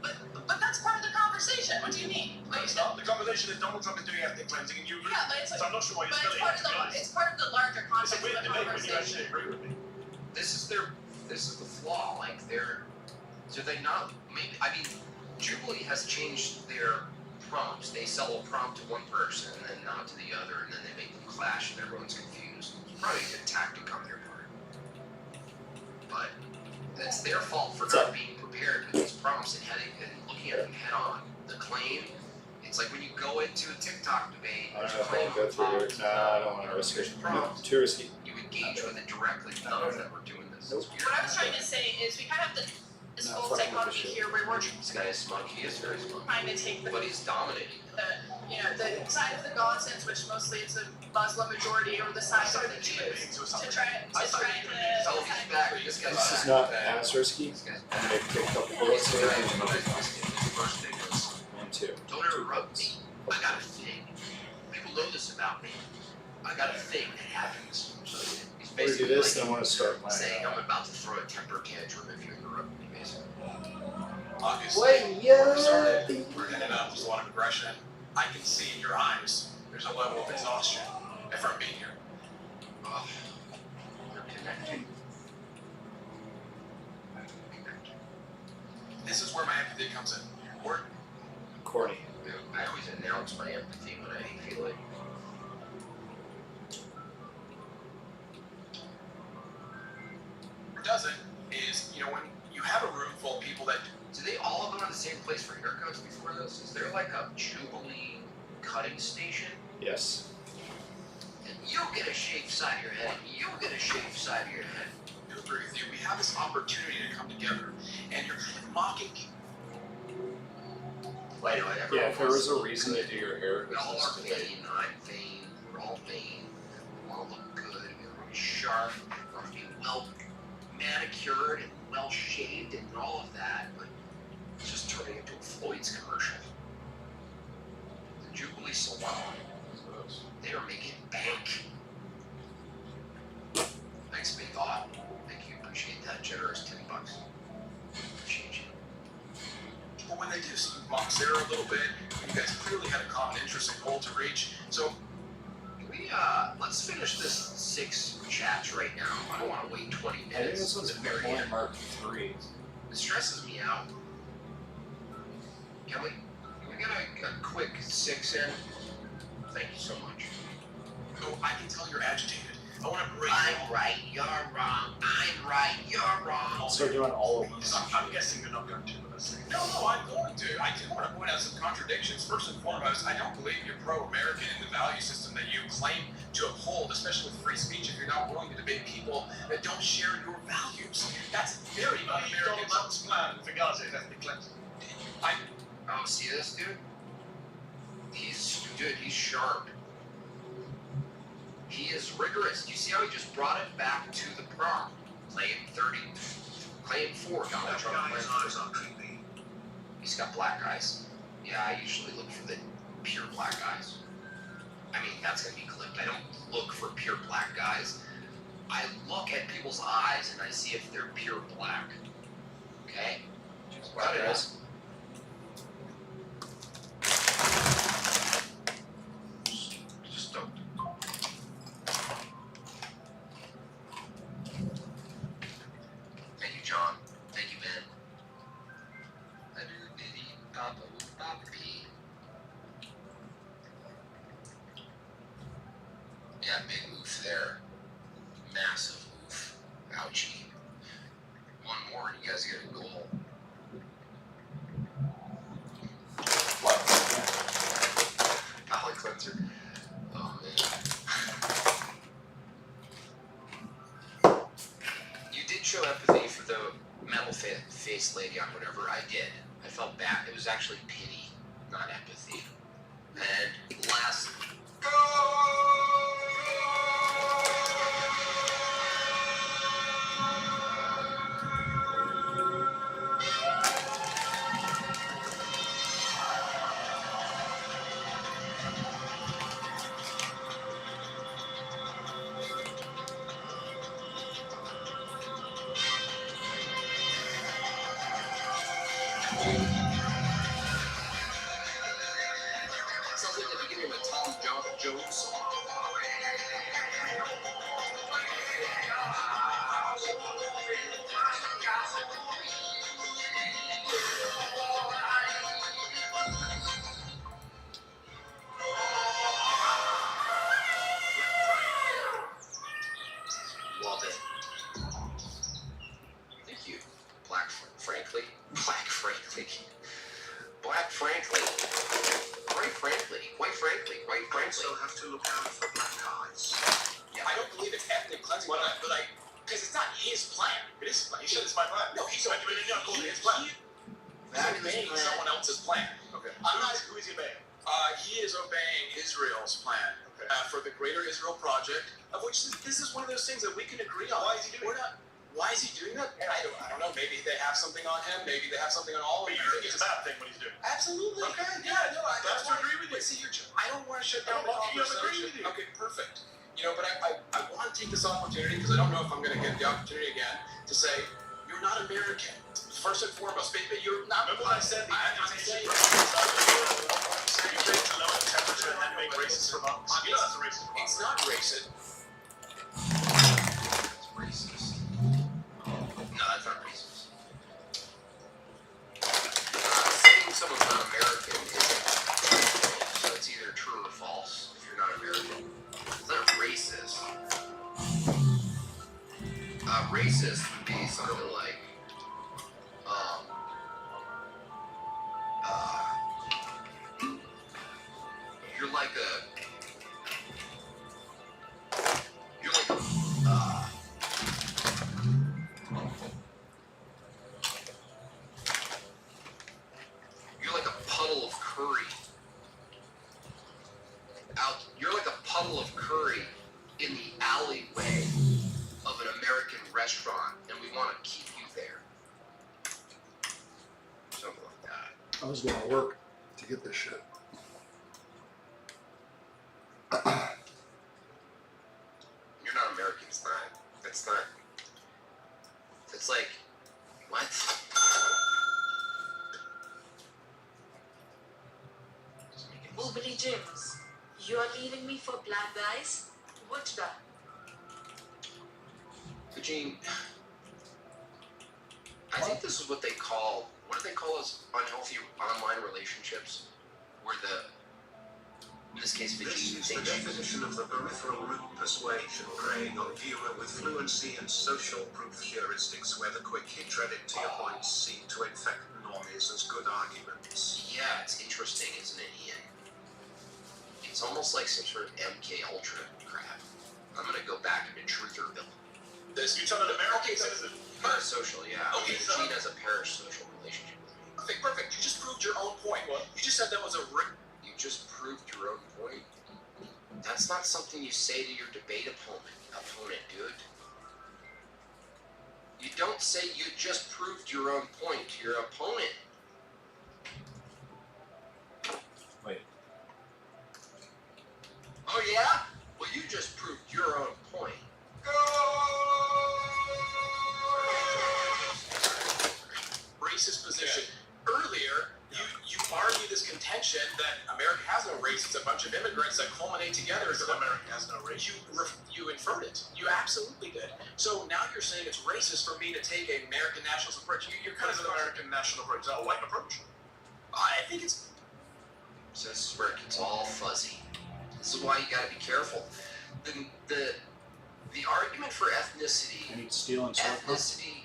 But that's part of the conversation. What do you mean? No, it's not. The conversation is Donald Trump is doing ethnic cleansing and you agree. Yeah, but it's So I'm not sure why you're but spelling it, to be honest. it's part of the larger It's context a weird of the debate when you actually conversation. agree with me. This is the flaw. Like do they not? Maybe I mean, Jubilee has changed their prompts. They sell a prompt to one person and then not to the other, and then they make them clash, and everyone's confused. It's probably a good tactic on their part, but it's their fault for not being prepared with these prompts and looking at them head on. The claim. It's like when you go into a TikTok debate. I don't there's know a if claim I'll go through prompt, it. Nah, I don't want to risk it. No, too risky. You engage with it directly. None of them are doing this. It's weird. What I was trying to say is we kind of have this No, full fuck with dichotomy this shit. here where we're This guy is smug. He is very smug. trying to take But he's dominating. the side of the Gazans, which mostly it's a Muslim majority, or the side of the Jews, to try to Oh, he's back. This guy's This is back. not as risky. This guy's I'm back. gonna take a couple This bullets guy here. his first thing was, 1, 2. don't interrupt me. I got a thing. People know this about me. I got a thing that happens. So he's We're gonna do basically this, like then I want to start my. saying I'm about to throw a temper tantrum if you interrupt me, basically. Obviously, we're ending up with a lot of aggression. I can see in your eyes there's a level of exhaustion from being here. Oh, you're connecting. This is where my empathy comes in. We're Corny. I always announce my empathy when I feel it. doesn't is, when you have a room full of people that Do they all go to the same place for haircuts before this? Is there like a Jubilee cutting station? Yes. And you get a shaved side of your head, and you get a shaved side of your head. do agree with you, we have this opportunity to come together, and you're kind of mocking people. Wait, Yeah, if there was a reason to do your hair, it We all was are this today. vain, I'm vain, we're all vain. We all look good, we're sharp, we're be well manicured and well shaved and all of that, but it's just turning into a Floyd's commercial. The Jubilee Salon, they are making bank. Thanks, big thought. Thank you, appreciate that. Generous $10. Appreciate you. But when they do, so you mock Sarah a little bit, you guys clearly had a common interest and goal to reach, so Let's finish this 6 chats right now. I don't want to wait 20 I think minutes. this one's at the very point end. mark 3. It stresses me out. Can we get a quick 6 in? Thank you so much. I can tell you're agitated. I want to break. I'm right, you're wrong. I'm right, you're wrong. So doing all of them. I'm guessing you're not going to with us. No, I'm going to. I do want to point out some contradictions. First and foremost, I don't believe you're pro-American in the value system that you claim to uphold, especially with free speech, if you're not willing to debate people that don't share your values. That's very un-American. Donald Trump's plan for Gaza is ethnic cleansing. Oh, see this dude? He's sharp. He is rigorous. You see how he just brought it back to the prom? Claim 4. Donald Trump. Guy's eyes are creepy. He's got black eyes. Yeah, I usually look for the pure black eyes. I mean, that's gonna be clipped. I don't look for pure black guys. I look at people's eyes and I see if they're pure black. Okay? Cut it is. Just don't. Thank you, John. Thank you, Ben. Yeah, big oof there. Massive oof. Ouchie. One more and you guys get a goal. Palate cleanser. Oh, man. You did show empathy for the metal face lady on whatever. I did. I felt bad. It was actually pity, not empathy. And last. Sounds like the beginning of a Tom Jones song. Love it. Thank you. Black Frankly. Quite frankly. I also have to look out for black eyes. Yeah, I don't believe it's ethnic cleansing, but because it's not his plan. It is his plan. He said it's my plan. No, he's his plan. obeying someone else's plan. Okay. I'm not. Who is he obeying? He is obeying Israel's plan for the Greater Israel Project, of which this is one of those things that we can agree on. Why is he doing it? Why is he doing that? I don't know. Maybe they have something on him. Maybe they have something on all of But you them. think it's a bad thing what he's doing? Absolutely. Okay. Yeah, no, I That's to agree with you. But see, I don't want to shut down the I'm agreeing conversation. with you. Okay, perfect. But I want to take this opportunity because I don't know if I'm going to get the opportunity again to say, you're not American. First and foremost, baby, you're not. Remember what I said? The agitation you take to lower the temperature and then make racist remarks. You know that's a racist remark. It's not racist. It's racist. No, that's not racist. Saying someone's not American isn't. So it's either true or false if you're not American. It's not racist. Racist would be something like, you're like a puddle of curry. You're like a puddle of curry in the alleyway of an American restaurant, and we want to keep you there. Something like that. I was going to work to get this shit. You're not American. It's not. It's not. It's like, what? Oobly James, you are leaving me for black guys? What the? Eugene, I think this is what do they call those unhealthy online relationships, where the this case, This is the thinking. definition of the peripheral root persuasion, preying on viewer with fluency and social proof heuristics, where the quick hit Reddit tier points seem to infect normies as good arguments. Yeah, it's interesting, isn't it, Ian? It's almost like some sort of MK Ultra crap. I'm gonna go back into Trutherville. This you telling American citizen? Parasocial, yeah. Okay, so- Gene has a parasocial relationship with me. Okay, perfect. You just proved your own point. Well, you just said that was a You just proved your own point. That's not something you say to your debate opponent, dude. You don't say you just proved your own point to your opponent. Wait. Oh yeah? Well, you just proved your own point. racist position. Earlier, you argued this contention that America has no race. It's a bunch of immigrants that culminate together as America has no race. You inferred it. You absolutely did. So now you're saying it's racist for me to take an American nationalist approach. You're kind of an American national approach. Is that a white approach? I think it's. So this is where it gets all fuzzy. This is why you gotta be careful. The argument for ethnicity, I need steel and sword. ethnicity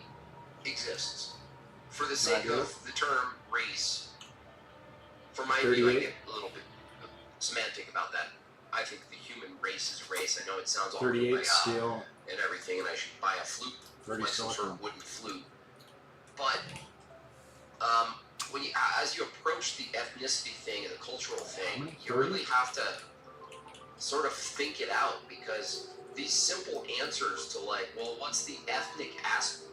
exists for the sake of the term race. For my view, I get a little bit semantic about that. I think the human race is race. I know it sounds all 38 steel and everything, and I should buy a flute, 30 like some sort silicon. of wooden flute. But when you, as you approach the ethnicity thing and the cultural thing, you really have to sort of think it out, because these simple answers to like, well, what's the ethnic aspect?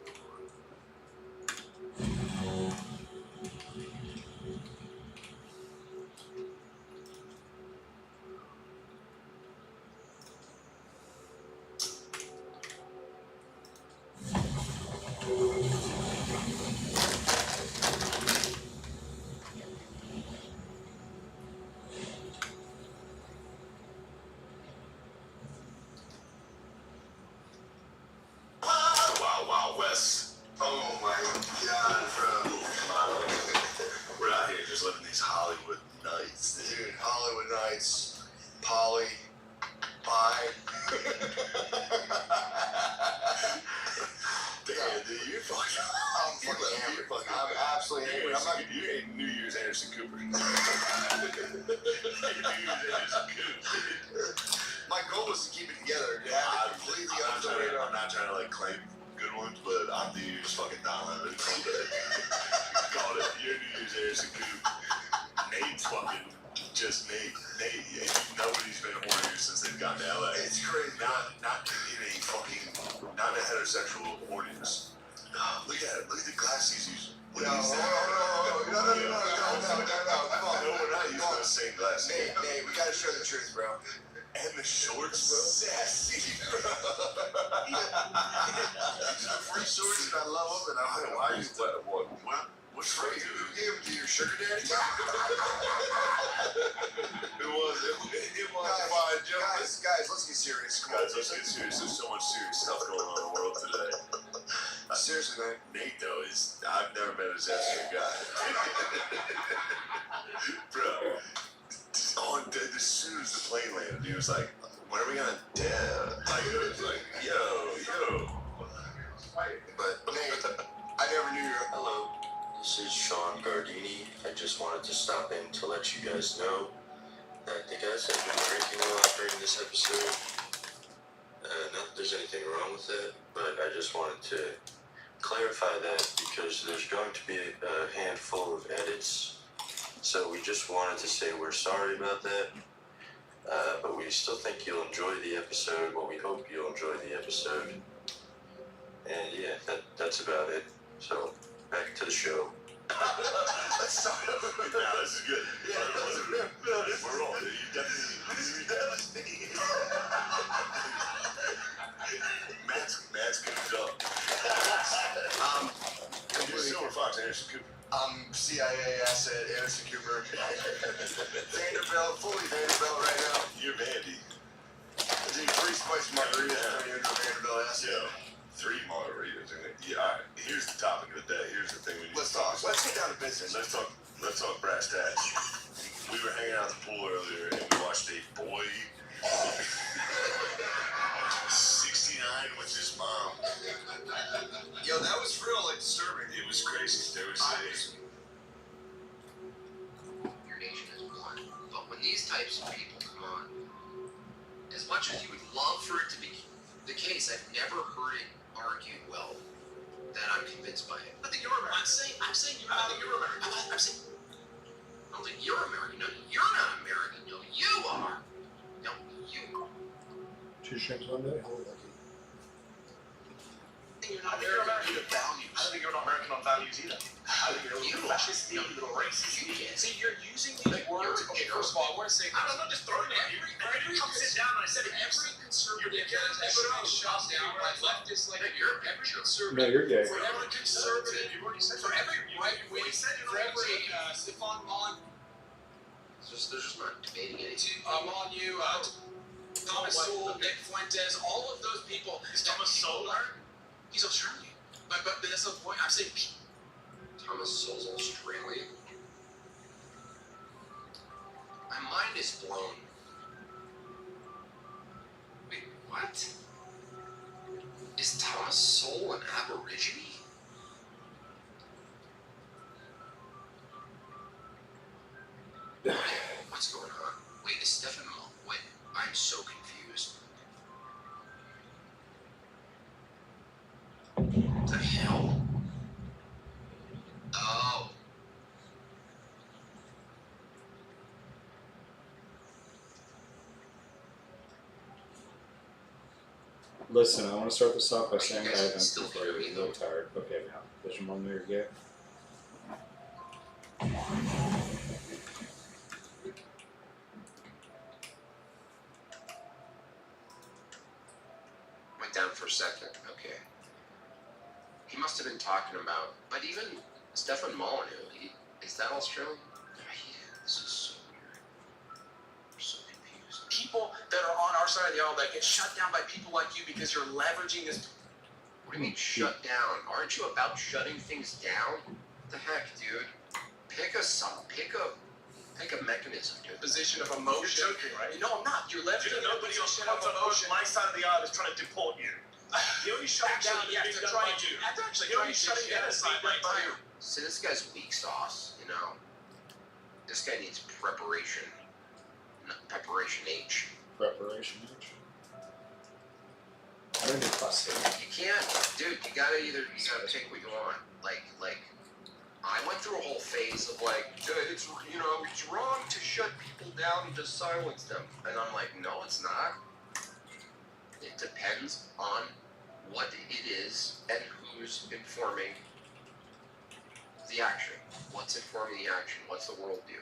Wild Wild West. Oh my God, bro. We're out here just living these Hollywood nights, dude. Hollywood nights, Polly, pie. Damn, dude, you're fucking. I'm fucking hammered. I'm absolutely hammered. I'm not. You ain't New Year's Anderson Cooper. New Year's Anderson Cooper. My goal was to keep it together. To have it completely under the radar. I'm not trying to like claim good ones, but I'm New Year's fucking Don Lemon. Called it. You're New Year's Anderson Cooper. Nate's fucking just Nate. Nate, nobody's been a Warrior since they've gotten to LA. It's crazy. Not in a fucking, not in a heterosexual audience. Look at it. Look at the glass he's using. No, we're not using those same glasses. Nate, we gotta show the truth, bro. And the shorts, sassy, bro. These are free shorts, and I love them. And I'm like, why are you what's free? Who gave them to your sugar daddy? It was fine, Joe. Guys, let's get serious. Come on, let's get serious. There's so much serious stuff going on in the world today. Seriously, man. Nate, though, I've never met a zestier guy. Bro. As soon as the plane landed, he was like, when are we gonna dab? Like, it was like, yo. But, Nate, I never knew you. Hello, this is Sean Gardini. I just wanted to stop in to let you guys know that the guys have been drinking a lot during this episode. Not that there's anything wrong with it, but I just wanted to clarify that because there's going to be a handful of edits. So we just wanted to say we're sorry about that, but we still think you'll enjoy the episode. Well, we hope you'll enjoy the episode. And yeah, that's about it. So back to the show. Let's talk about it. Now, this is good. Yeah, we're on. You definitely. Matt's goofed up. You're Silver Fox, Anderson Cooper. I'm CIA asset, Anderson Cooper. Vanderbilt, fully Vanderbilt right now. You're Vandy. Dude, 3 spicy margaritas turn you into a Vanderbilt asset. Yo, 3 margaritas. Yeah, all right. Here's the topic of the day. Here's the thing we need to talk about. Let's get down to business. Let's talk brass tacks. We were hanging out at the pool earlier and we watched a types of people. Come on. As much as you would love for it to be the case, I've never heard it argued well that I'm convinced by it. I think you're American. I'm saying you're not. I think you're American. I'm saying. I don't think you're American. No, you're not American. No, you are. No, you. 2 shrimps one day? How lucky. You're not American on values. I don't think you're not American on values either. I think you're a little fascist, a little racist. See, you're using these words. Okay, first of all, I want to say, I'm not just throwing it. Every come sit down and I said every conservative has been shot down by leftists like you. Every conservative. No, you're gay. For every conservative, for every right wing, for every Stefan Mon. They're just not debating it. Monu, Thomas Sowell, Nick Fuentes, all of those people. Is Thomas Sowell? He's Australian. But that's the point. I'm saying Thomas Sowell's Australian. My mind is blown. Wait, what? Is Thomas Sowell an Aborigine? What's going on? Wait, is Stefan Mo? Wait, I'm so confused. What the hell? Oh. Listen, I want to start this off by saying you that guys I'm still still hear me, a little tired. Okay, now. Does your mom know you're gay? Went down for a second. Okay. He must have been talking about. But even Stefan Molyneux, is that Australian? This is so weird. I'm so confused. people that are on our side of the aisle that get shut down by people like you because you're leveraging this. What do you mean shut down? Aren't you about shutting things down? What the heck, dude? Pick a mechanism, dude. Position of emotion. You're joking, right? No, I'm not. You're leveraging the Nobody else position comes of on emotion. my side of the aisle is trying to deport you. The only shutting down Actually, yes, is being they're done by trying to. you. That's actually The only trying to shutting down is being done by you. See, this guy's weak sauce, you know. This guy needs preparation. Preparation H. Preparation H. I don't do fussy. You can't, dude. You gotta pick what you want. Like, I went through a whole phase of like, it's wrong to shut people down and to silence them, and I'm like, no, it's not. It depends on what it is and who's informing the action. What's informing the action? What's the world do?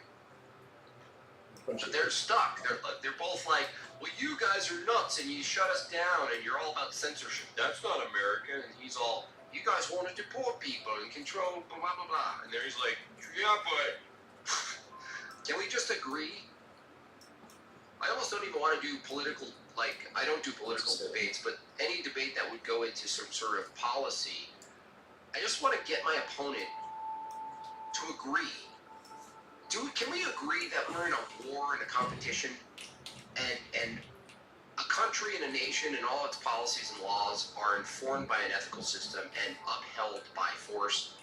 But they're stuck. They're both like, well, you guys are nuts and you shut us down and you're all about censorship. That's not American. And he's all, you guys want to deport people and control blah, blah, blah, blah. And then he's like, yeah, but can we just agree? I almost don't even want to do political, like, I don't do political debates, but any debate that would go into some sort of policy, I just want to get my opponent to agree. Can we agree that we're in a war and a competition, and a country and a nation and all its policies and laws are informed by an ethical system and upheld by force?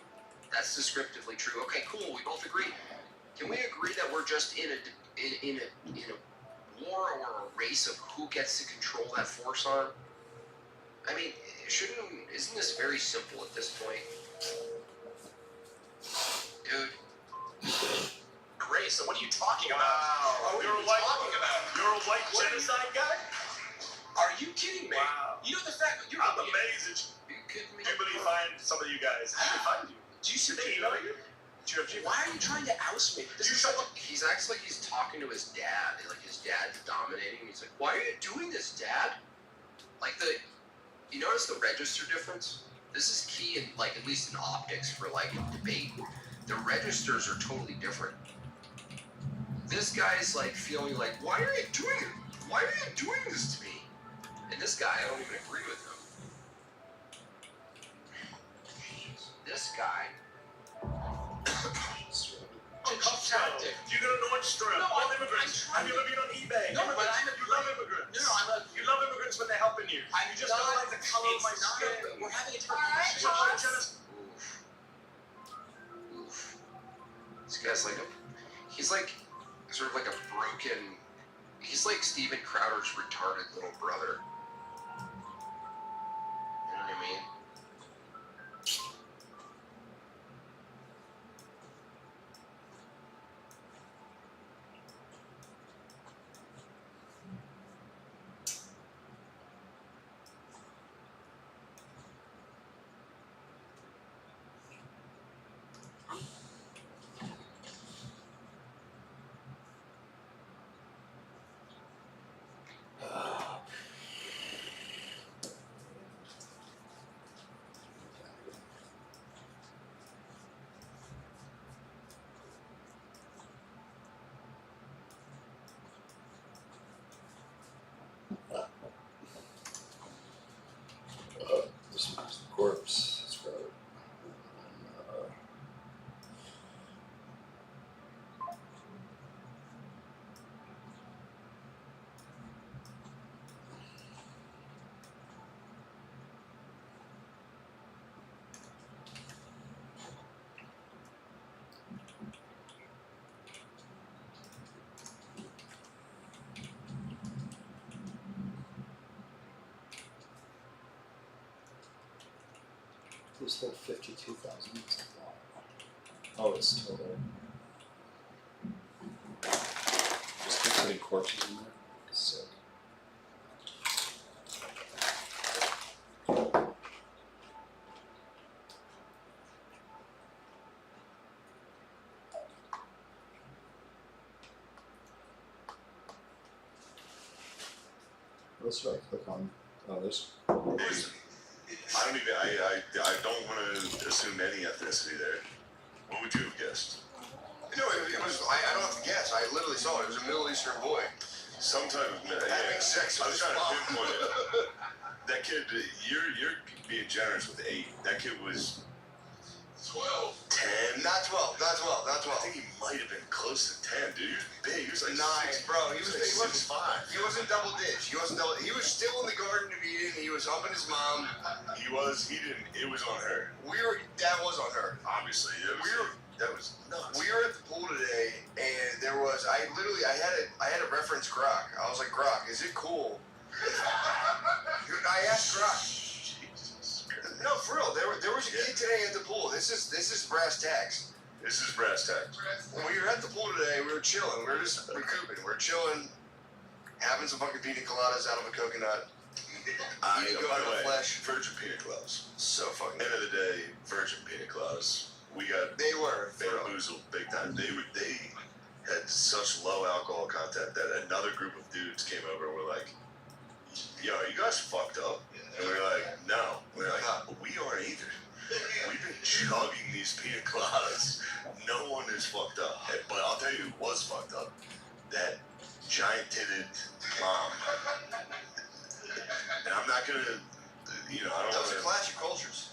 That's descriptively true. Okay, cool. We both agree. Can we agree that we're just in a war or a race of who gets to control that force on? I mean, isn't this very simple at this point? Dude. Race, so what are you talking about? Wow. You're a white genocide guy? Are you kidding me? Wow. You know the fact that you're I'm amazed. Are you kidding me? I believe find some of you guys. How did they find you? Do you see Did they know you? Why are you trying to oust me? He acts like he's talking to his dad. Like his dad's dominating. He's like, why are you doing this, Dad? Like you notice the register difference? This is key in, like, at least in optics for, like, debate. The registers are totally different. This guy's, like, feeling like, why are you doing it? Why are you doing this to me? And this guy, I don't even agree with him. This guy. Tactic. You go to Nordstrom. No, All immigrants. Have you ever been on eBay? No, but you love immigrants. No, you love immigrants when they're helping you. You just don't like the color of my skin. We're having a different conversation. Oof. This guy's like he's like sort of like a broken He's like Steven Crowder's retarded little brother. You know what I mean? This is the corpse. That's right. This whole 52,000 is a lot. Oh, it's total. Just keep putting corpses in there. Sick. What should I click on? Oh, this. I don't want to assume any ethnicity there. What would you have guessed? No, it was. I don't have to guess. I literally saw it. It was a Middle Eastern boy. Some type of having sex with I was his trying to mom. pinpoint it. That kid, you're being generous with 8. That kid was 12, 10. Not 12. Not 12. Not 12. I think he might have been close to 10, dude. He was big. He was like 9, bro. He was like 6'5". He wasn't double ditch. He wasn't double. He was still in the Garden of Eden. He was humping his mom. He was. He didn't. It was on her. That was on her. Obviously, that was nuts. We were at the pool today, and there was. I had a reference Grok. I was like, Grok, is it cool? I asked Grok. No, for real. There was a kid today at the pool. This is brass tacks. This is brass tacks. When we were at the pool today, we were chilling. We were just recouping. We were chilling, having some fucking pina coladas out of a coconut. By Eating the goat way, flesh. virgin pina coladas. So fucking. End of the day, virgin pina coladas. They were bamboozled big time. They had such low alcohol content that another group of dudes came over and were like, "Yo, are you guys fucked up?" And we were like, "No." We were like, "We aren't either. We've been chugging these pina coladas. No one is fucked up." But I'll tell you who was fucked up. That giant-titted mom. And I'm not gonna, I don't. That was a clash of cultures.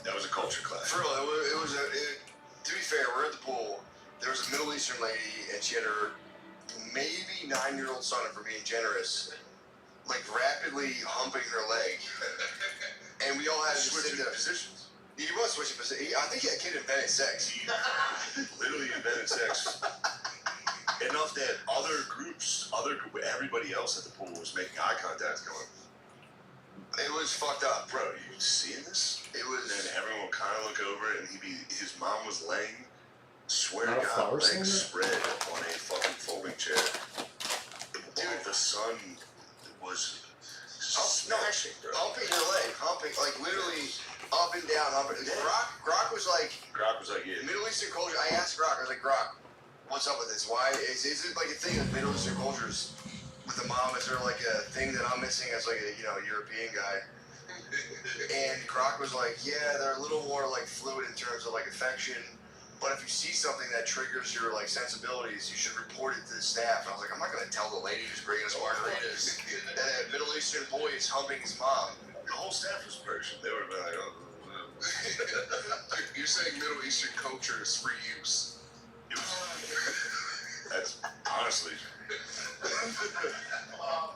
That was a culture clash. For real, to be fair, we're at the pool. There was a Middle Eastern lady, and she had her maybe 9-year-old son, if we're being generous, like rapidly humping her leg. And we all had to sit Switching there. positions. He was switching positions. I think that kid invented sex. He literally invented sex. Enough that everybody else at the pool was making eye contact going. It was fucked up. Bro, you seeing this? It was. And everyone would kind of look over it, and his mom was laying, swear Not to a God, flower legs stand? spread on a fucking folding chair. Dude, the sun was smashing, bro. Humping her leg. Humping, like literally up and down, humping. Grok was like, yeah. Middle Eastern culture. I asked Grok, I was like, Grok, what's up with this? Why is it like a thing of Middle Eastern cultures with the mom? Is there like a thing that I'm missing as like a European guy? And Grok was like, yeah, they're a little more like fluid in terms of like affection. But if you see something that triggers your like sensibilities, you should report it to the staff. And I was like, I'm not gonna tell the lady who's bringing us margaritas that a Middle Eastern boy is humping his mom. The whole staff was Persian. They would have been like, oh. You're saying Middle Eastern culture is free use? That's honestly.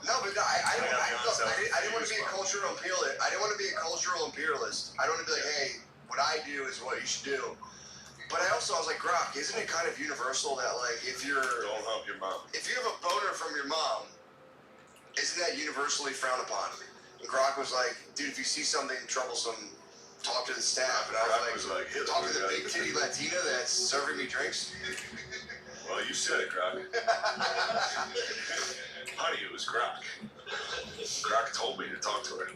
No, but no, I didn't want to be a cultural imperialist. I didn't want to be a cultural imperialist. I don't want to be like, hey, what I do is what you should do. But I was like, Grok, isn't it kind of universal that like if you're don't hump your mom. If you have a boner from your mom, universally frowned upon. And Grok was like, dude, if you see something troublesome, talk to the staff. And I was like, talk to the big titty Latina that's serving me drinks. Well, you said it, Grok. Honey, it was Grok. Grok told me to talk to her.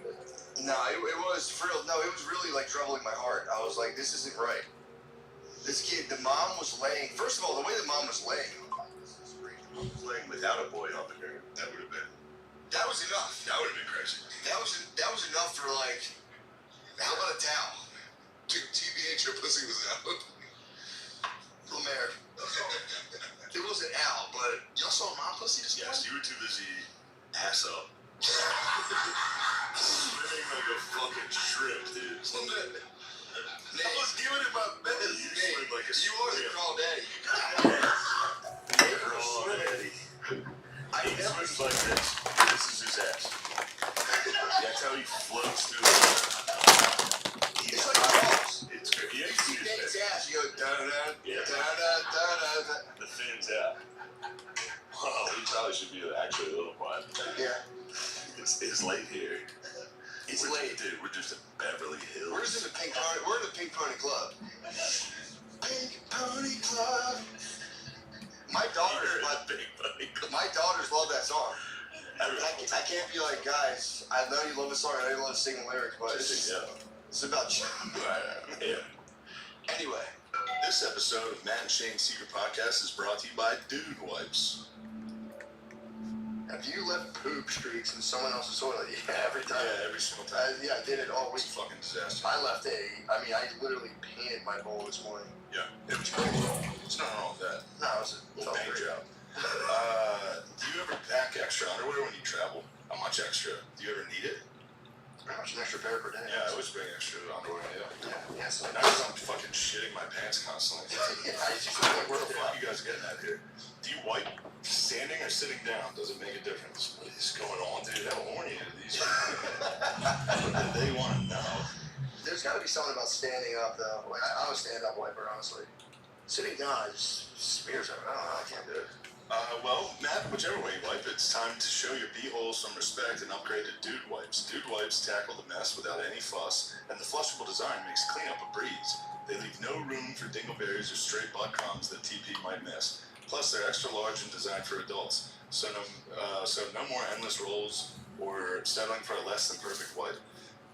No, it was for real. No, it was really like troubling my heart. I was like, this isn't right. This kid, the mom was laying. First of all, the way the mom was laying. Laying without a boy helping her, that would have been. That was enough. That would have been crazy. That was enough for like. How about a towel? TBH, your pussy was out. Lemaire. It wasn't out, but Y'all saw my pussy this morning? Yes, you were too busy ass up. Swimming like a fucking shrimp, dude. I was giving it my best. You swim like a You are the crawl daddy. Crawl daddy. He swims like this. This is his ass. That's how he floats through the It's like Jaws. It's good. Yeah, You see Nate's ass, you go da-da-da, yeah. da-da-da-da-da. The fins out. Well, we probably should be actually a little quiet. Yeah. It's late here. It's We're late. Dude, we're just in Beverly Hills. We're in the Pink Pony. We're in the Pink Pony Club. Pink Pony Club. My daughters love that song. I can't be like, guys, I know you love the song, I know you love to sing the lyrics, but it's about you. Yeah. Anyway. This episode of Matt and Shane's Secret Podcast is brought to you by Dune Wipes. Have you left poop streaks in someone else's toilet? Yeah, every time. Yeah, every single time. I did it all week. It's a fucking disaster. I literally painted my bowl this morning. Yeah, it was crazy. There's nothing wrong with that. No, it was a Little paint job. Do you ever pack extra underwear when you travel? How much extra? Do you ever need it? How much an extra pair per day? Yeah, I always bring extra underwear. Yeah. So now I'm fucking shitting my pants constantly. Where the fuck you guys getting at here? Do you wipe standing or sitting down? Does it make a difference? What is going on, dude? How horny are these people? They want to know. There's got to be something about standing up, though. Like, I'm a stand-up wiper, honestly. Sitting down, it just smears everything. I don't know. I can't do it. Well, Matt, whichever way you wipe, it's time to show your beeholes some respect and upgrade to Dude Wipes. Dude Wipes tackle the mess without any fuss, and the flushable design makes cleanup a breeze. They leave no room for dingleberries or stray butt crumbs that TP might miss. Plus, they're extra large and designed for adults, so no more endless rolls or settling for a less than perfect wipe.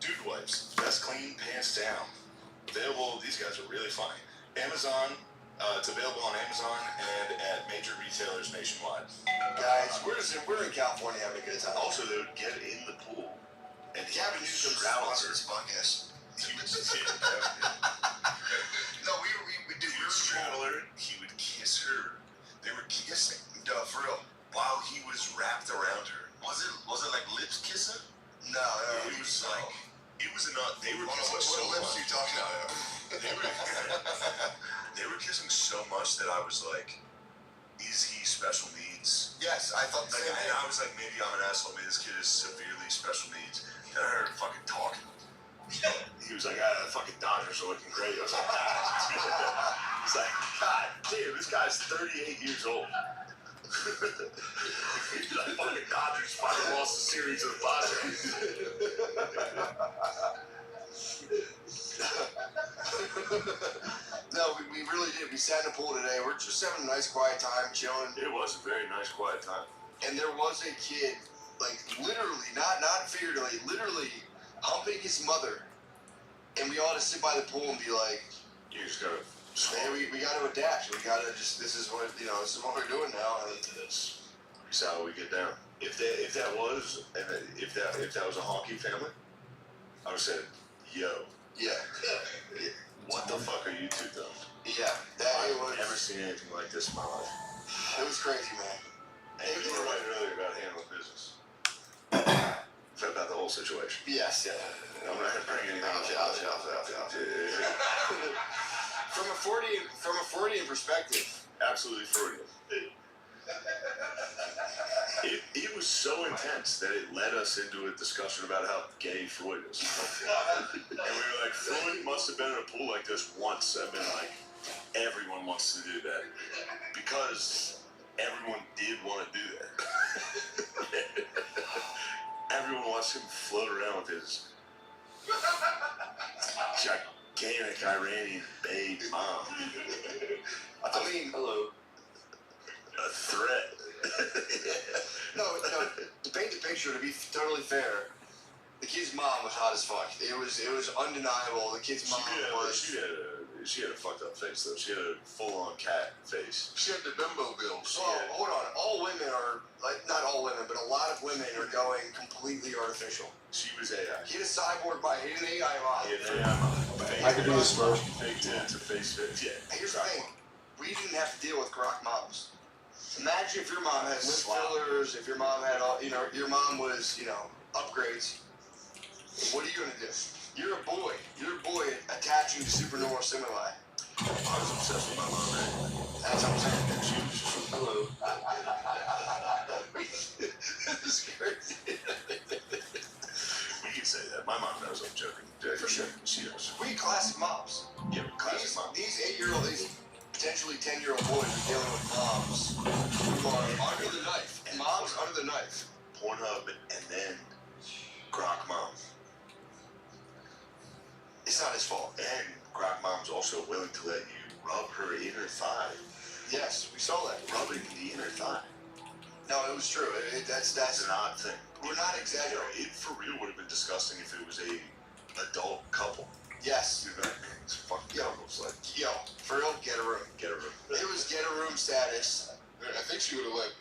Dude Wipes, best clean, pants down. Available, these guys are really funny. Amazon. It's available on Amazon and at major retailers nationwide. Guys, we're in California having a good time. Also, they would get in the pool. And Gavin Newsom's sponsor this podcast. No, we do. He would straddle her. He would kiss her. They were kissing. No, for real. While he was wrapped around her. Was it like lips kissing? No, it was like. It was enough. They were kissing so what lips much. are you talking about? They were kissing so much that I was like, is he special needs? Yes, I thought the same thing. I was like, maybe I'm an asshole. Maybe this kid is severely special needs. Then I heard him fucking talking. He was like, the fucking Dodgers are looking great. I was like, it's like, God damn, this guy's 38 years old. The fucking Dodgers finally lost the series of the Padres. No, we really did. We sat in the pool today. We're just having a nice, quiet time, chilling. It was a very nice, quiet time. And there was a kid, like literally, not figuratively, literally humping his mother. And we all just sit by the pool and be like, you just gotta. Hey, we got to adapt. We got to just. This is what we're doing now. And this is how we get down. If that was a honky family, I would say, yo. Yeah. What the fuck are you two doing? Yeah. I've never seen anything like this in my life. It was crazy, man. And you were right earlier about handling business. About the whole situation. Yes, yeah. I'm not gonna bring anything up. From a Freudian perspective. Absolutely Freudian. It was so intense that it led us into a discussion about how gay Freud is. And we were like, Freud must have been in a pool like this once. I've been like, everyone wants to do that. Because everyone did want to do that. watched him float around with his gigantic Iranian babe mom. I mean, hello. A threat. no. To paint the picture, to be totally fair, the kid's mom was hot as fuck. It was undeniable. The kid's mom She had a fucked up face though. She had a full-on cat face. She had the bimbo bills. Oh, hold on. All women are like, not all women, but a lot of women are going completely artificial. She was AI. He had a cyborg body. He had an AI mom. He had an AI mom. I could do this first. Fake tits or face fit. Yeah. Here's the thing. We didn't have to deal with grok moms. Imagine if your mom had lip fillers, if your mom had all, your mom was, upgrades. What are you going to do? You're a boy. You're a boy attaching to supernormal stimuli. I was obsessed with my mom, man. That's what I'm saying. She was just, hello. This is crazy. We can say that. My mom knows I'm joking. For sure. She knows. We classic moms. Yeah, classic moms. These 8-year-old, these potentially 10-year-old boys are dealing with moms who are under the knife. Moms under the knife. Pornhub and then grok mom. It's not his fault. And grok mom's also willing to let you rub her inner thigh. Yes, we saw that. Rubbing the inner thigh. No, it was true. That's an odd thing. We're not exaggerating. It for real would have been disgusting if it was a adult couple. Yes. Dude, that it's fucking almost like, yo, for real, get a room. Get a room. It was get a room status. I think she would have let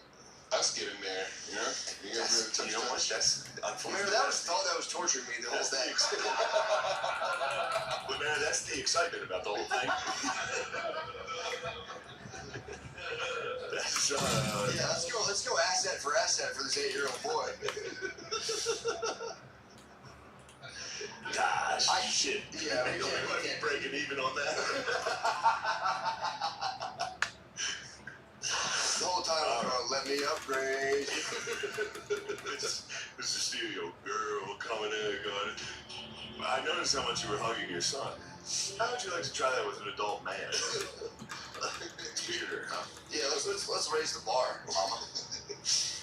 us get in there, you know? You know what? That's Remember, that was torturing me the whole thing. But man, that's the excitement about the whole thing. That's, yeah, let's go asset for this 8-year-old boy. Gosh, shit. Yeah, we might be breaking even on that. The whole time I'm going, let me upgrade. This is studio girl coming in going, I noticed how much you were hugging your son. How would you like to try that with an adult man? Weirder, huh? Yeah, let's raise the bar, mama.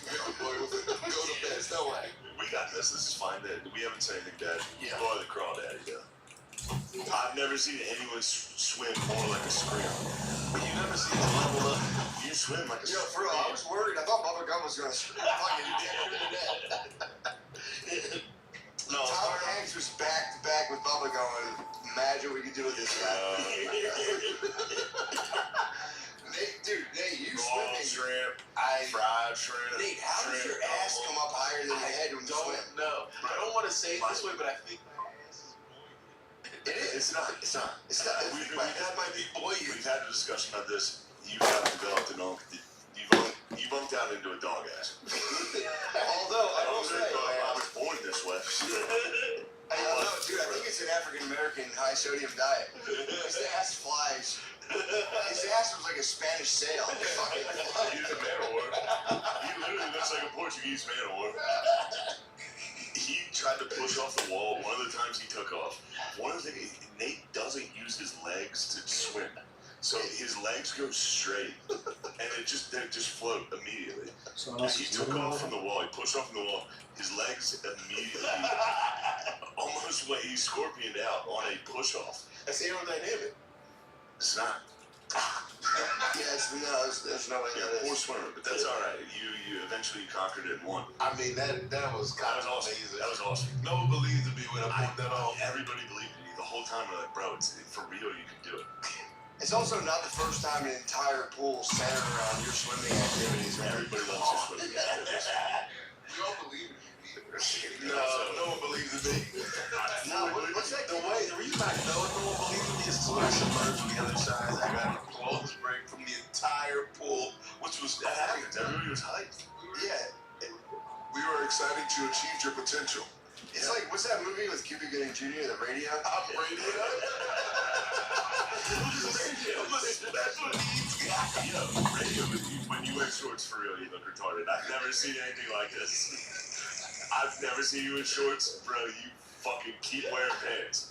Go to bed. No way. We got this. This is fine. We haven't said anything bad. Yeah. Boy, the crawl daddy, yeah. I've never seen anyone swim more like a scream. But you never seen the level of you swim like a scream. For real, I was worried. I thought Bubba Gum was going to fucking No, Tom Hanks was back to back with Bubba going, imagine what we could do with this guy. Nate, you swimming. Shrimp, fried shrimp. Nate, how does your ass come up higher than your head when you swim? No, I don't want to say it this way, but I think my ass is buoyant. It is. It's not. We've had a discussion about this. You have developed an you bumped out into a dog ass. Although, I will say, I was born this way. I don't know, dude. I think it's an African American high sodium diet. His ass flies. His ass was like a Spanish sail. He's a man of war. He literally looks like a Portuguese man of war. He tried to push off the wall one of the times he took off. One of the things, Nate doesn't use his legs to swim. So his legs go straight, and they just float immediately. So he took off from the wall. He pushed off from the wall. His legs immediately, almost like he scorpioned out on a push off. That's aerodynamic. It's not. There's no way. Yeah, poor swimmer, but that's all right. You eventually conquered it and won. I mean, that was kind of awesome. amazing. That was awesome. No one believed in me when I pulled that off. Everybody believed in you the whole time. We're like, bro, it's for real. You can do it. It's also not the first time an entire pool centered around your swimming activities. Everybody loves your swimming activities. You don't believe in me. No one believes in me. What's that? The reason I know no one believes in me is because when I submerged from the other side, I got a clothes break from the entire pool, which was That happens. Everybody was hyped. Yeah. We were excited to achieve your potential. It's like, what's that movie with Cuba Gooding Jr., The Radio? I'm radio. I'm a special needs guy. Yo, radio, when you wear shorts for real, you look retarded. I've never seen anything like this. I've never seen you in shorts, bro. You fucking keep wearing pants.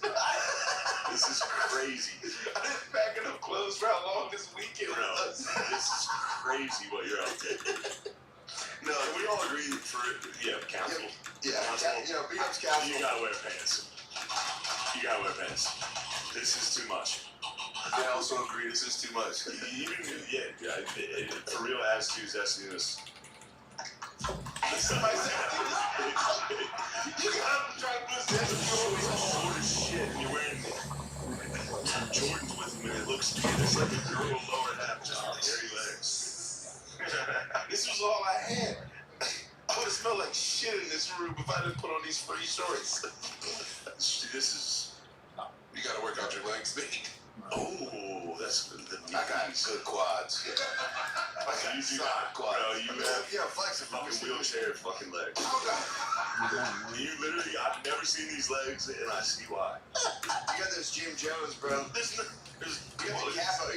This is crazy. I've been packing up clothes for how long this weekend Bro, was. this is crazy what you're up to. No, we all agree for council. Yeah, Council. big ups council. You gotta wear pants. You gotta wear pants. This is too much. I also agree. This is too much. For real, attitudes, that's this. Somebody said, you gotta try to put this short as shit, and you're wearing Jordans with them, and it looks cute. It's like a girl lower half, just hairy legs. This was all I had. I would have smelled like shit in this room if I didn't put on these free shorts. This is. You gotta work out your legs, big. Oh, that's the I got good quads. I got solid quads. Bro, you have flexible. fucking wheelchair fucking legs. You literally, I've never seen these legs, and I see why. You got those Jim Jones, bro. You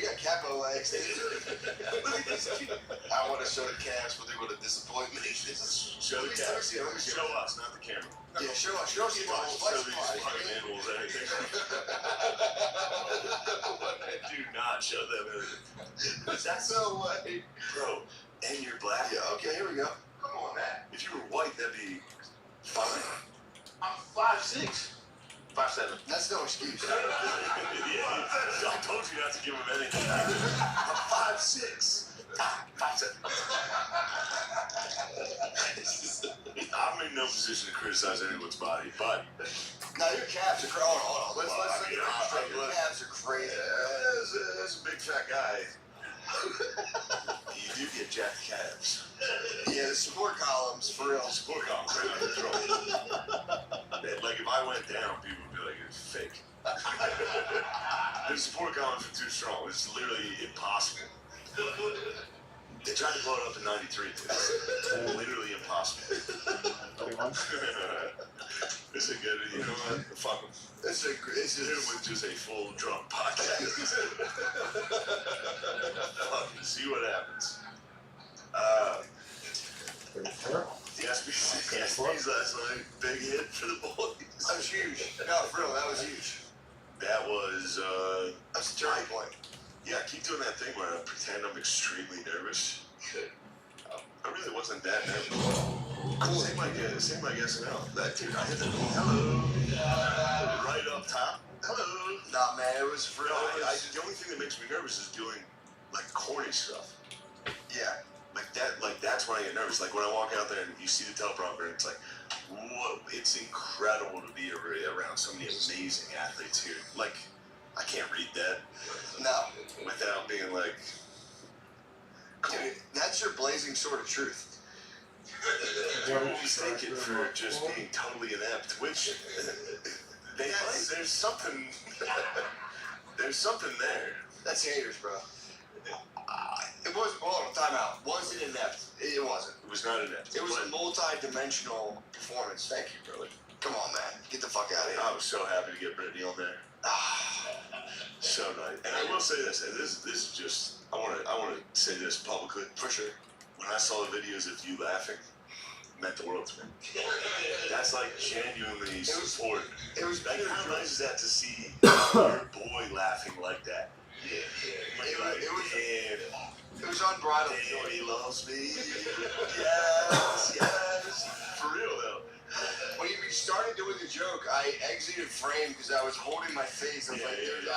got capo legs. I want to show the calves, but they're going to disappoint me. Show the calves. Show us, not the camera. Yeah, show us. Show us your Show these fucking animals anything. Do not show them anything. That's no way. Bro, and you're black. Yeah, okay, here we go. Come on, man. If you were white, that'd be fine. I'm 5'6". 5'7". That's no excuse. Yeah, I told you not to give him anything. I'm 5'6". 5'7". I'm in no position to criticize anyone's body, but now your calves are crazy. Hold on. Let's look at it straight. Your calves are crazy. That's a big fat guy. You do get jacked calves. Yeah, the support columns, for real. The support columns are out of control. Like, if I went down, people would be like, it's fake. The support columns are too strong. It's literally impossible. They tried to blow it up in 93. It's literally impossible. This is good. You know what? Fuck them. This is with just a full drunk podcast. Fucking see what happens. The SB's last night, big hit for the boys. That was huge. No, for real, that was huge. That was, that's a turning point. Yeah, I keep doing that thing where I pretend I'm extremely nervous. I really wasn't that nervous. Cool. Same like SNL. That dude, I hit the hello right up top. Hello. Nah, man, it was for real. The only thing that makes me nervous is doing like corny stuff. Yeah. That's when I get nervous. Like when I walk out there and you see the teleprompter, and it's like, whoa! It's incredible to be around so many amazing athletes here. Like, I can't read that. No. Without being like, cool. Dude, that's your blazing sword of truth. Don't mistake it for just being totally inept, which there's something there's something there. That's haters, bro. It wasn't. Hold on, time out. Was it inept? It wasn't. It was not inept. It was a multi-dimensional performance. Thank you, brother. Come on, man. Get the fuck out of here. I was so happy to get Brittany on there. So nice. And I will say this, and this is just I wanna say this publicly. For sure. When I saw the videos of you laughing, it meant the world to me. That's like genuinely support. It was like how nice is that to see your boy laughing like that? It was unbridled. Damn, he loves me. Yes. For real though. When you started doing the joke, I exited frame because I was holding my face. I was like, dude,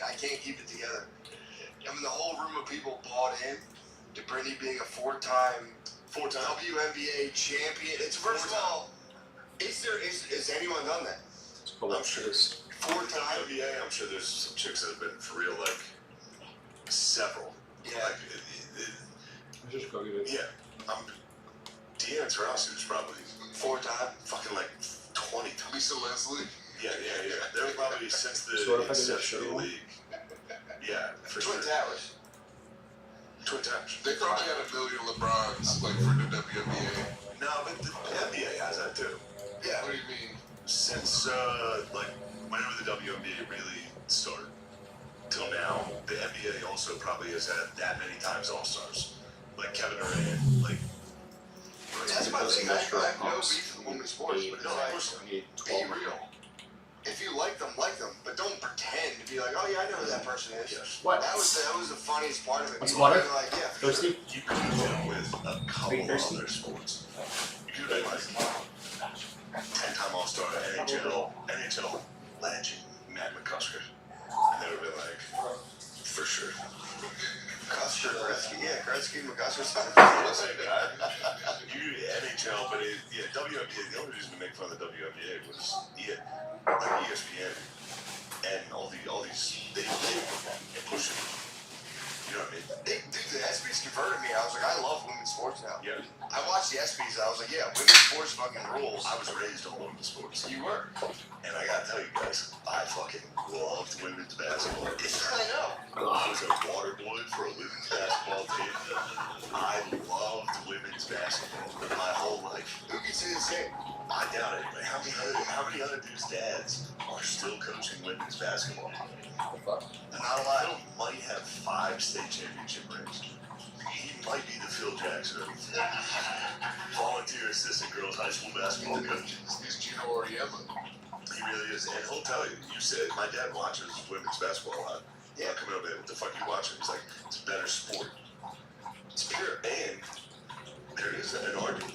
I can't keep it together. I mean, the whole room of people bought in to Brittany being a four-time WNBA champion. It's first of all, is anyone done that? I'm sure there's 4-time WNBA. I'm sure there's some chicks that have been for real, like several. Yeah. Like, Just go get it. yeah. Deanna Taurasi was probably 4-time. Fucking like 20 times. Lisa Leslie. Yeah. They were probably since the So if I did that inception of the show? league. Yeah, for Twin sure. Towers. Twin Towers. They probably had a million LeBrons, like for the WNBA. No, but the NBA has that too. Yeah. What do you mean? Since like whenever the WNBA really started till now, the NBA also probably has had that many times All-Stars. Like Kevin Durant, like. That's my thing. I have no beef with women's sports, but it's like, be real. If you like them, but don't pretend to be like, oh yeah, I know who that person is. Yes. What? That was the funniest part of it. Want some People water? being like, yeah, for Thirsty? You could have been with a couple Are you thirsty? other sports. You could have been like 10-time All-Star, NHL legend, Matt McCusker. And they would have been like, for sure. Cusker, Gretzky, yeah, Gretzky, McCusker. Let's say that. You NHL, but WNBA. The only reason to make fun of the WNBA was ESPN and all these they push it. You know what I mean? Dude, the ESPYs converted me. I was like, I love women's sports now. Yeah. I watched the ESPYs. I was like, yeah, women's sports fucking rules. I was raised on women's sports. You were. And I gotta tell you guys, I fucking loved women's basketball. I know. I was a water boy for a women's basketball team. I loved women's basketball my whole life. Who can say the same? I doubt it. But how many other dudes' dads are still coaching women's basketball? Not a lot. Phil might have 5 state championship rings. He might be the Phil Jackson of volunteer assistant girls high school basketball coach. He's Gino Auriemma. He really is. And he'll tell you, you said, my dad watches women's basketball a lot. Yeah, coming up with what the fuck you watching? He's like, it's a better sport. It's pure. And there is an argument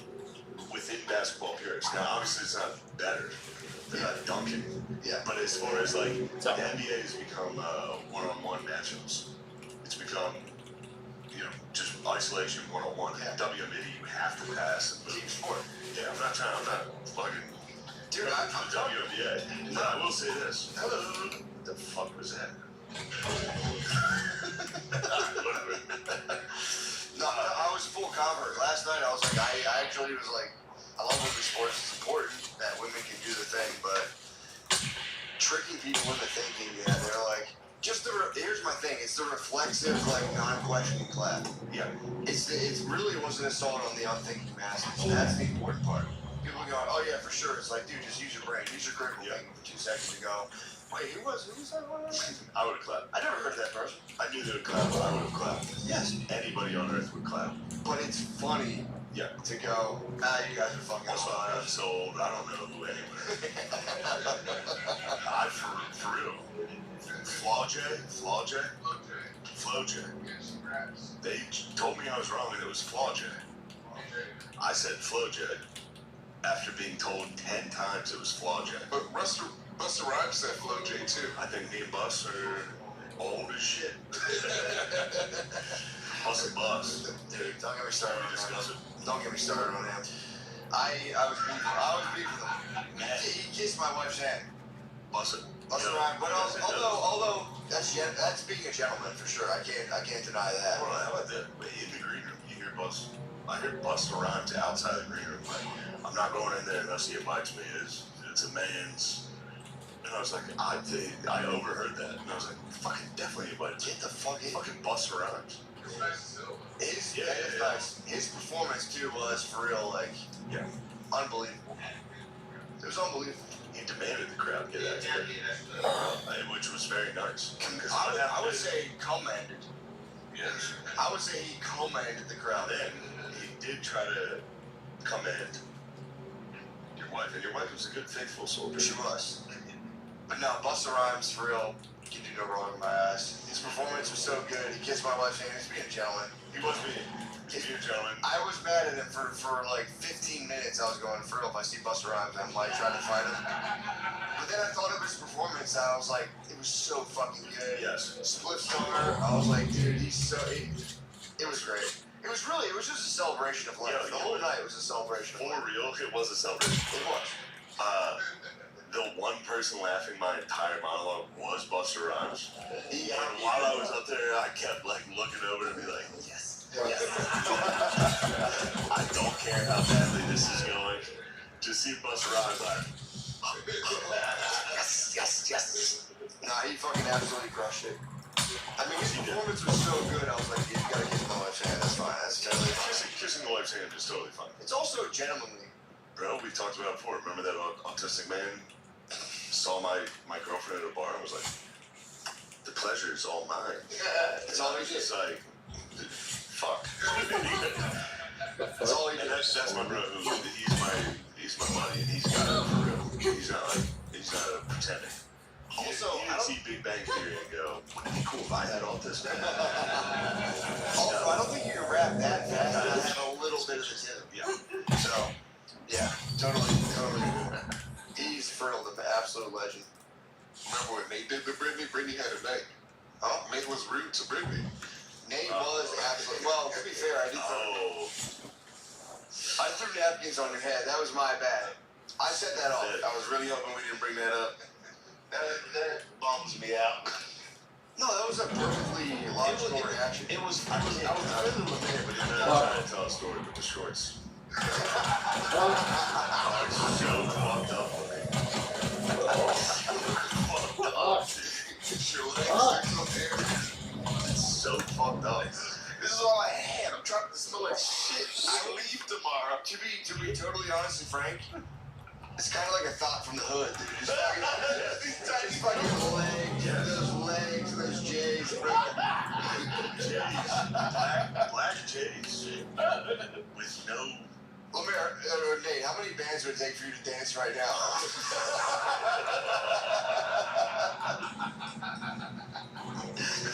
within basketball purists. Now, obviously, it's not better. They're not dunking. Yeah. But as far as like, the NBA has become one-on-one matchups. It's become, just isolation one-on-one. Yeah. WNBA, you have to pass and move. Team sport. Yeah, I'm not fucking. Dude, I'm WNBA. No, I will say this. Hello. What the fuck was that? No, I was a full convert. Last night I was like, I actually was like, I love women's sports. It's important that women can do the thing, but tricking people into thinking, they're like, here's my thing. It's the reflexive, like, non-questioning clap. Yeah. It really wasn't assault on the unthinking masses. That's the important part. People are going, oh yeah, for sure. It's like, dude, just use your brain. Use your critical thinking for 2 seconds to go, wait, who was that one? I would have clapped. I never heard of that person. I knew they would clap, but I would have clapped. Yes. Anybody on earth would clap. But it's funny to go, you guys are fucking I'm so old, I don't know who anyone is. For real. Flaw J. They told me I was wrong and it was Flaw J. I said Flo J. After being told 10 times it was Flaw J. But Busta Rhymes said Flo J too. I think me and Bus are old as shit. Bus. Dude, don't get me started on Discuss it. Don't get me started on him. I was beef with him. He kissed my wife's hand. Busta Rhymes. But although that's being a gentleman for sure. I can't deny that. Hold on, how about that? In the green room, you hear Bus. I hear Busta Rhymes outside the green room. Like, I'm not going in there unless he invites me. It's a man's. And I was like, I overheard that, and I was like, fucking definitely invite. Get the fucking Busta Rhymes. His nice. His performance too was for real, like, unbelievable. It was unbelievable. He demanded the crowd get out there, which was very nice. I would say commended. Yes. I would say he commended the crowd. Then he did try to commend your wife, and your wife was a good, faithful soldier. She was. But no, Busta Rhymes for real. Can do no wrong in my eyes. His performance was so good. He kissed my wife's hand. He's being a gentleman. He was being a gentleman. I was mad at him for like 15 minutes. I was going, for real, if I see Busta Rhymes, I'm like trying to fight him. But then I thought of his performance, and I was like, it was so fucking good. Yes. Split stunner. I was like, dude, it was great. It was just a celebration of life. The whole night was a celebration of life. For real, it was a celebration. It was. The one person laughing my entire monologue was Busta Rhymes. And while I was up there, I kept like looking over and be like, yes. I don't care how badly this is going. Just see Busta Rhymes like, yes. Nah, he fucking absolutely crushed it. I mean, his performance was so good. I was like, you gotta kiss my wife's hand. That's fine. That's totally fine. Kissing the wife's hand is totally fine. It's also gentlemanly. Bro, we talked about it before. Remember that autistic man saw my girlfriend at a bar and was like, the pleasure is all mine. Yeah, it's all he did. It's like, fuck. That's all he did. That's my bro. He's my buddy, and he's got it for real. He's not a pretending. Also, you didn't see Big Bang Theory and go, wouldn't it be cool if I had autism? Also, I don't think you can rap that fast and have a little bit of the tip. Yeah. So, yeah, totally. He's for real the absolute legend. Remember when Nate did the Britney? Britney had a name. Huh? Nate was rude to Britney. Nate was absolutely. Well, to be fair, I threw napkins on your head. That was my bad. I set that off. I was really hoping we didn't bring that up. That bums me out. No, that was a perfectly logical reaction. I was feeling the man, but I'm trying to tell a story with the shorts. So fucked up. It's so fucked up. This is all I had. I'm trying to smell like shit. I leave tomorrow. To be totally honest and frank, it's kind of like a thought from the hood. Dude. These tiny fucking legs, and those J's. Black J's. With no... Lemaire, Nate, how many bands would it take for you to dance right now?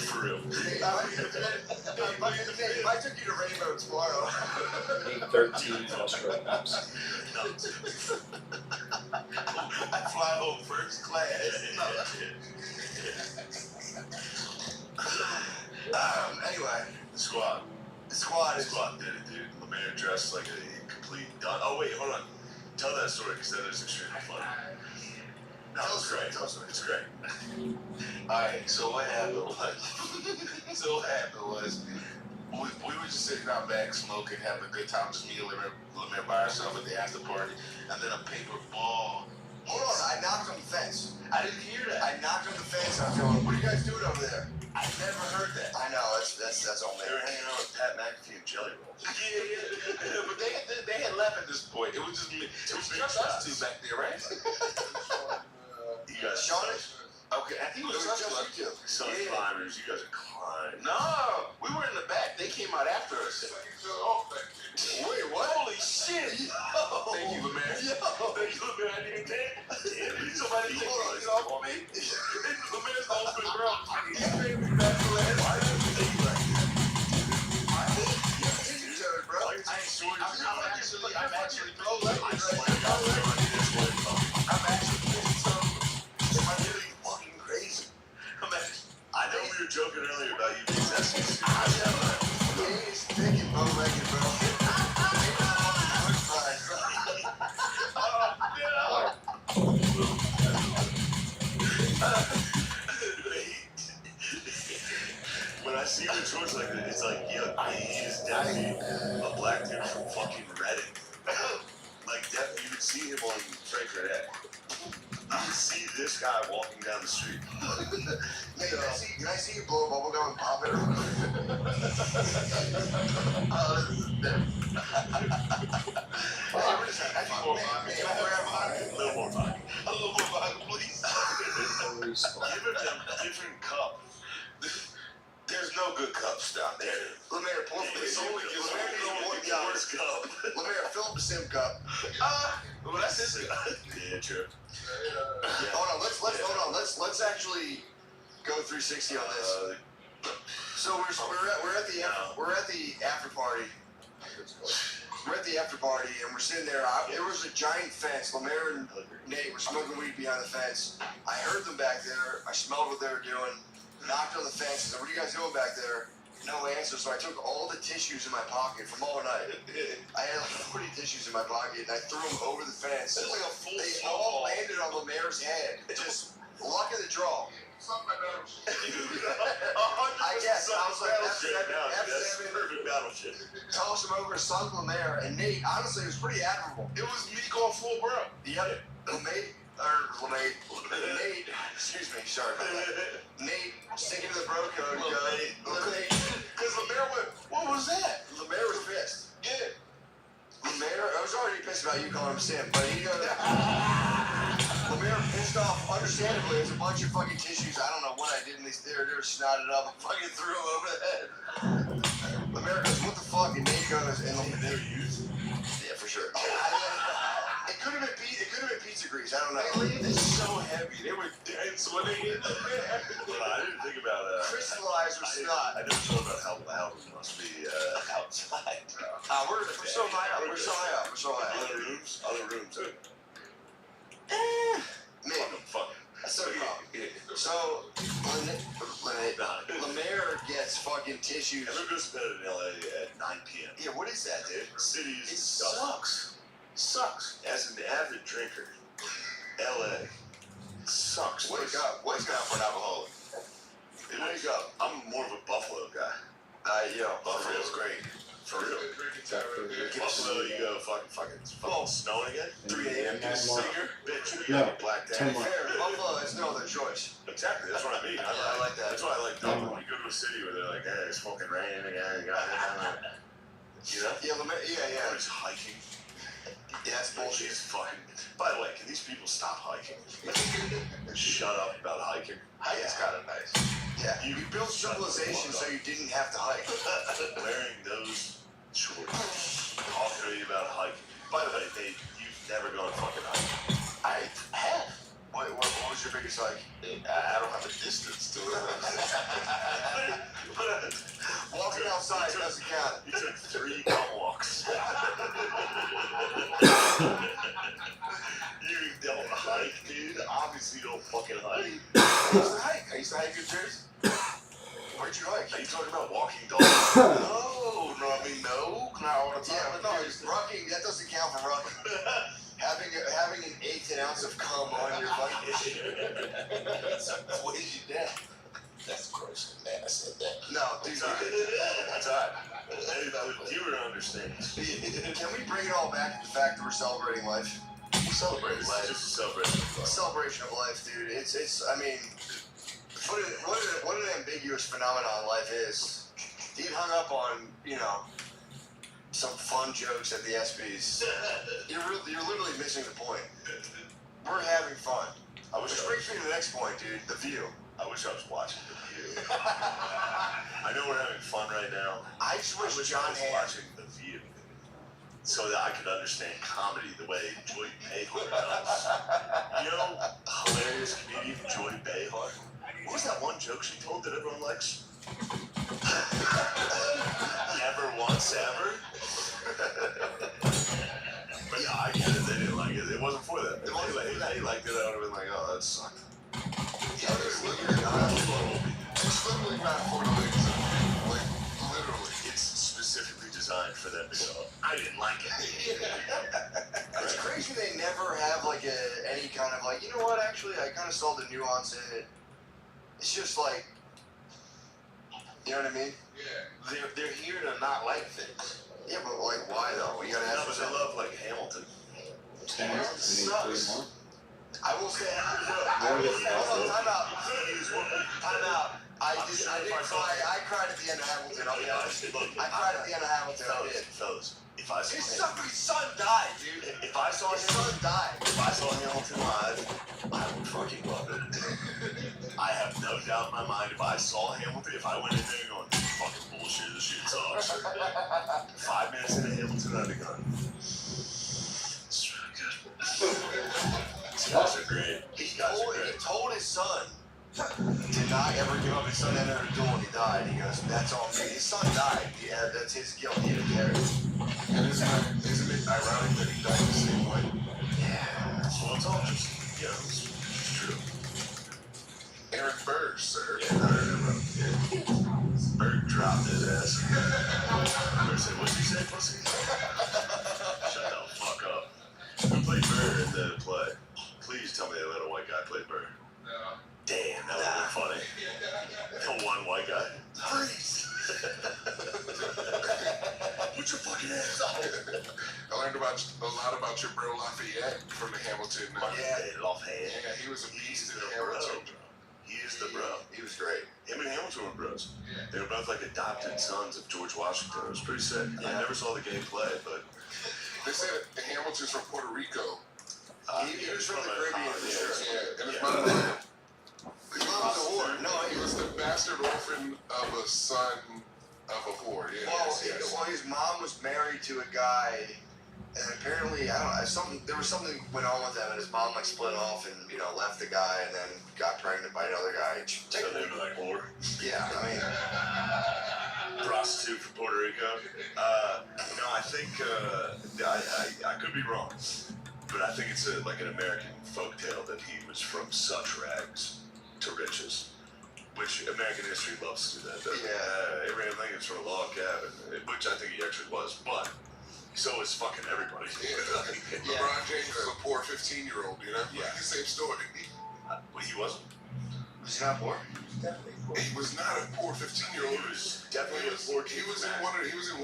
For real. Nate, if I took you to Rainbow tomorrow. 8:13 Australians. I fly home first class. Anyway. The squad did it, dude. Lemaire dressed like a complete done. Oh, wait, hold on. Tell that story because that is extremely funny. No, it's great. It's great. Alright, so what happened was, we were just sitting out back smoking, having a good time, just me and Lemaire by ourselves at the after party, and then a paper ball. Hold on, I knocked on the fence. I didn't hear that. I knocked on the fence. I was going, what are you guys doing over there? I never heard that. I know, that's all me. They were hanging out with Pat McAfee and Jelly Rolls. Yeah, but they had left at this point. It was just me. It was just us two back there, right? You guys Sean? Okay, I think it was just us. you two. Sun climbers, you guys are climbing. No, we were in the back. They came out after us. Wait, what? Holy shit! Thank you, Lemaire. Thank you, Lemaire. I didn't get somebody take it off of me. Lemaire's the open girl. He's screaming back to the head. Why did you think like that? I'm actually fucking crazy. I know we were joking earlier about you being tested. He's thick and bow-legged, bro. When I see you in shorts like that, it's like, yo, he is definitely a black dude from fucking Reddit. Like, you would see him on Frank Reddit. You would see this guy walking down the street. Hey, can I see you blow a bubble gum and pop it? A little more vodka, please. Give him a different cup. There's no good cups down there. Lemaire, pull up the sim cup. Lemaire, fill up the sim cup. Well, that's his cup. Yeah, true. Hold on. Let's actually go 360 on this. So we're at the after party. We're at the after party and we're sitting there. There was a giant fence. Lemaire and Nate were smoking weed behind the fence. I heard them back there. I smelled what they were doing. Knocked on the fence and said, what are you guys doing back there? No answer, so I took all the tissues in my pocket from all night. I had like 40 tissues in my pocket and I threw them over the fence. It's like a full They snowball. all landed on Lemaire's head. Just luck of the draw. I guess. I was like, That's perfect battleship. toss him over, sunk Lemaire, and Nate, honestly, it was pretty admirable. It was me going full bro. Nate, excuse me, sorry about that. Nate, sticking to the bro code, Because Lemaire went, what was that? Lemaire was pissed. Yeah. Lemaire, I was already pissed about you calling him Sim, but he goes, Lemaire pissed off, understandably, there's a bunch of fucking tissues, I don't know what I did, and they were snotted up, and fucking threw him over the head. Lemaire goes, what the fuck, and Nate goes, and They were used. yeah, for sure. It could have been pizza grease, I don't know. It's so heavy. heavy. They were dense when they hit the bed. But I didn't think about Crystallized or snot. I never thought about how loud it must be outside. We're so high up. We're so high up. We're so high up. Other rooms. Maybe. Fuck. So Lemaire gets fucking tissues. Everyone goes to bed in LA at 9 p.m. Yeah, what is that, dude? City is It sucks. Sucks. As an avid drinker, LA sucks. Wake up for an alcoholic. Wake up. I'm more of a Buffalo guy. Buffalo's great. For real. Buffalo, you go fucking snowing again. 3 a.m. Get a cigar. Bitch, you got blacked out. Buffalo has no other choice. Exactly, that's what I mean. I like that. That's why I like Dublin. You go to a city where they're like, hey, it's fucking raining again. You know? Yeah, Or it's hiking. Yeah, that's bullshit. It's fucking. By the way, can these people stop hiking? Shut up about hiking. Hiking's kind of nice. Yeah, you built civilization so you didn't have to hike. Wearing those shorts, talking to you about hiking. By the way, Nate, you've never gone fucking hiking. I have. What was your biggest hike? I don't have a distance to it. Walking outside doesn't count. You took 3 cum walks. You don't hike, dude. Obviously, you don't fucking hike. I used to hike in Jersey. Where'd you hike? Are you talking about walking dogs? No, I mean, no. Not all the time. Yeah, but no, rucking, that doesn't count for rucking. Having an 1/8 ounce of cum on your fucking weighs you down. That's gross. Man, I said that. No, dude. That's all right. Hey, you would understand. Can we bring it all back to the fact that we're celebrating life? Celebrating life. Just a celebration of life. Celebration of life, dude. It's. I mean, what an ambiguous phenomenon life is. He hung up on, some fun jokes at the ESPYs. You're literally missing the point. We're having fun. Which brings me to the next point, dude. The View. I wish I was watching The View. I know we're having fun right now. I just wish John was watching The View so that I could understand comedy the way Joy Behar does. You know, hilarious comedian Joy Behar. What was that one joke she told that everyone likes? Never once ever. But yeah, I get it. They didn't like it. It wasn't for them. If they liked it, I would have been like, oh, that sucked. Yeah, it's literally not for the legs. Like, literally. It's specifically designed for them to go, I didn't like it. It's crazy they never have any kind of you know what, actually, I kind of saw the nuance in it. It's just like, you know what I mean? Yeah. They're here to not like things. Yeah, but why though? You gotta have but they love Hamilton. Hamilton sucks. I will say, time out. I did cry. I cried at the end of Hamilton. I'll be honest. I cried at the end of Hamilton. I did. Fellas, if I saw his son died, dude. If I saw his son died. If I saw Hamilton live, I would fucking love it. I have no doubt in my mind. If I saw Hamilton, if I went in there going, fucking bullshit, this shit sucks. 5 minutes into Hamilton, I'd be gone. It's really good. These guys are great. He told his son to not ever give up. His son entered a duel and he died. He goes, that's all me. His son died. Yeah, that's his guilt. He didn't carry it. And isn't it ironic that he died the same way? Yeah. Well, it's all just, it's true. Eric Berg, sir. Yeah, I remember. Yeah. Berg dropped his ass. Berg said, what'd you say, pussy? Shut the fuck up. Who played Berg in the play? Please tell me they let a white guy play Berg. No. Damn, that would be funny. The one white guy. Freeze! Put your fucking ass on. I learned a lot about your bro Lafayette from the Hamilton. Lafayette. Yeah, he was a beast in the Hamilton. He is the bro. He was great. Him and Hamilton were bros. Yeah. They were both adopted sons of George Washington. It was pretty sick. Yeah. I never saw the game play, but they said Hamilton's from Puerto Rico. He was from the Caribbean for sure. Yeah, and his mother. No, he was the bastard orphan of a son of a whore. Yeah. Well, his mom was married to a guy And apparently, I don't know, there was something went on with them, and his mom like split off and left the guy, and then got pregnant by another guy. So they were like whore. Yeah, I mean, Prostitute from Puerto Rico. No, I think I could be wrong, but I think it's like an American folktale that he was from such rags to riches. Which American history loves to do that. Yeah. Abraham Lincoln's from a log cabin, which I think he actually was, but so is fucking everybody. LeBron James was a poor 15-year-old, Yeah. Like the same story. Well, he wasn't. Was he not poor? Definitely poor. He was not a poor 15-year-old. He was definitely a poor kid. He was in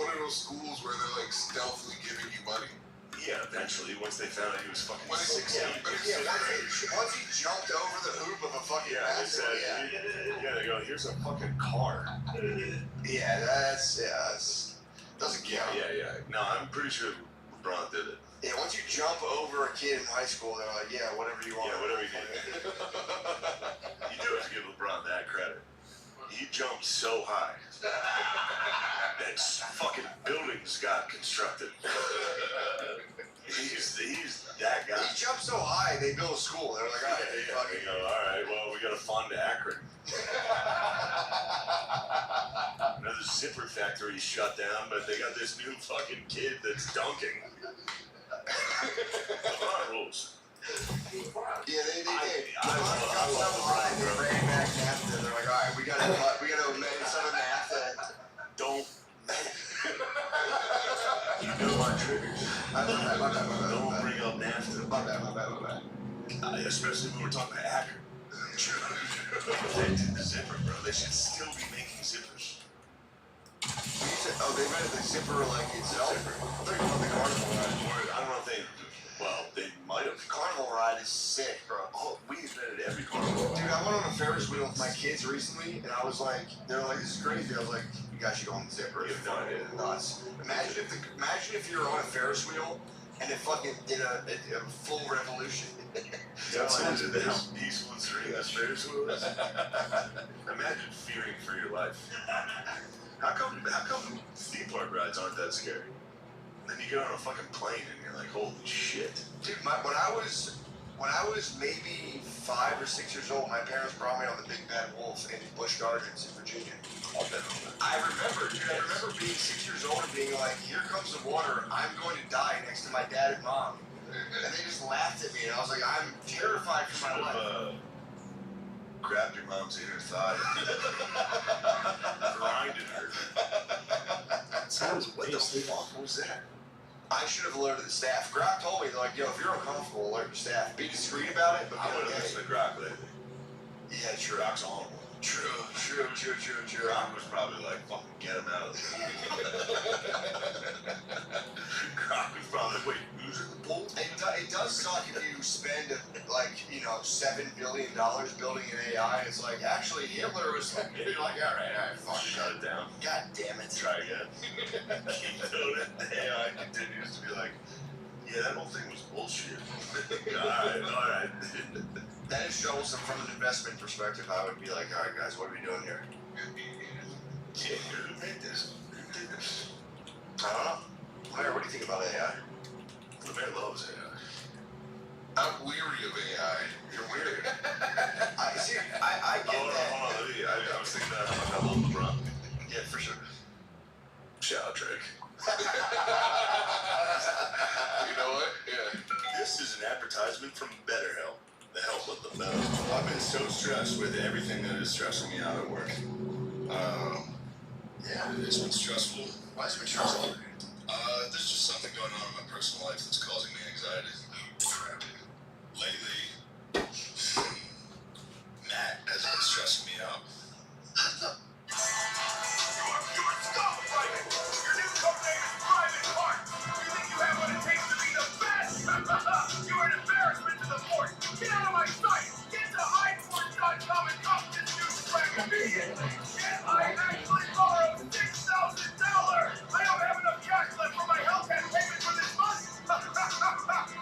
one of those schools where they're like stealthily giving you money. Yeah, eventually, once they found out he was fucking When 16. Once he jumped over the hoop of a fucking basketball, they go, here's a fucking car. Yeah, that's doesn't count. Yeah. No, I'm pretty sure LeBron did it. Yeah, once you jump over a kid in high school, they're like, yeah, whatever you want. Yeah, whatever you did. You do have to give LeBron that credit. He jumped so high that fucking buildings got constructed. He's that guy. He jumped so high, they built a school. They're like, all right, They go, all right, well, we got to fund Akron. Another zipper factory shut down, but they got this new fucking kid that's dunking. LeBron rules. Yeah, they did. LeBron jumped so high, they ran back after. They're like, all right, we gotta amend some of math that don't. You know my triggers. My bad. Don't bring up NAFTA. My bad. Especially when we're talking about Akron. They did the zipper, bro. They should still be making zippers. They made the zipper like itself. I thought you about the carnival ride. I don't know if they might have. Carnival ride is sick, bro. Oh, we invented every carnival. Dude, I went on a Ferris wheel with my kids recently, and I was like, they're like, this is crazy. I was like, you guys should go on the zipper. You have no idea. Nuts. Imagine if you're on a Ferris wheel and it fucking did a full revolution. That's how peaceful and serene as Ferris wheel is. Imagine fearing for your life. How come theme park rides aren't that scary? Then you get on a fucking plane and you're like, holy shit. Dude, when I was maybe 5 or 6 years old, my parents brought me on the Big Bad Wolf in Busch Gardens in Virginia. I remember being 6 years old and being like, here comes the water, I'm going to die next to my dad and mom. And they just laughed at me, and I was like, I'm terrified for my life. Grabbed your mom's inner thigh and grinded her. Sounds wasted. What was that? I should have alerted the staff. Grok told me, they're like, yo, if you're uncomfortable, alert your staff. Be discreet about it, but I would have listened to Grok lately. Yeah, true. Grok's on one. True. Grok was probably like, fucking get him out of there. Grok was probably like, wait, who's in the pool? It does suck if you spend $7 billion building an AI. It's like, actually, Hitler was like, you're like, all right, fuck. Shut it down. God damn it. Try again. Keep doing it. The AI continues to be like, yeah, that whole thing was bullshit. all right. That is troublesome from an investment perspective. I would be like, all right, guys, what are we doing here? Yeah, who made this? I don't know. Claire, what do you think about AI? The man loves AI. I'm weary of AI. You're weird. I get that. Hold on. I was thinking that about LeBron. Yeah, for sure. Shout out, Drake. You know what? Yeah. This is an advertisement from BetterHelp. The help with the metal. I've been so stressed with everything that is stressing me out at work. Yeah, it's been stressful. Why has it been stressful? There's just something going on in my personal life that's causing me anxiety. Crap. Lately, Matt has been stressing me out. Your new code name is Private Heart. You think you have what it takes to be the best? You're an embarrassment to the force. Get out of my sight. Get to highforce.com and cop this new swag immediately. I actually borrowed $6,000. I don't have enough cash left for my health payment for this month.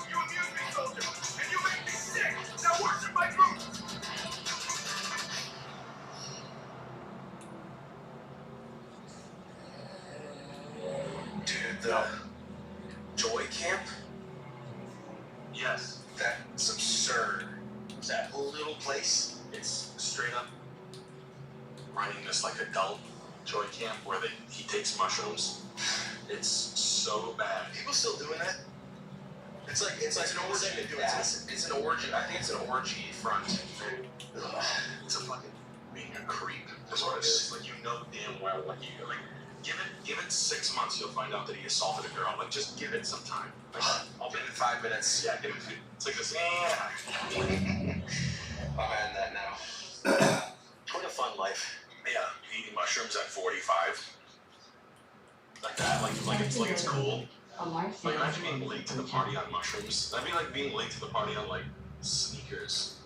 You Yes. That's absurd. Is that whole little place? It's straight up running this like adult joy camp where he takes mushrooms. It's so bad. People still doing that? It's like It's an orgy. It's an orgy. I think it's an orgy front. It's a fucking being a creep. That's what it is. Like, you know damn well what you like. Give it 6 months, you'll find out that he assaulted a girl. Like, just give it some time. Like, I'll give it 5 minutes. yeah, give it. It's like this. I'm in that now. What a fun life. Yeah, eating mushrooms at 45. Like that. Like it's cool. Like, imagine being late to the party on mushrooms. That'd be like being late to the party on like sneakers.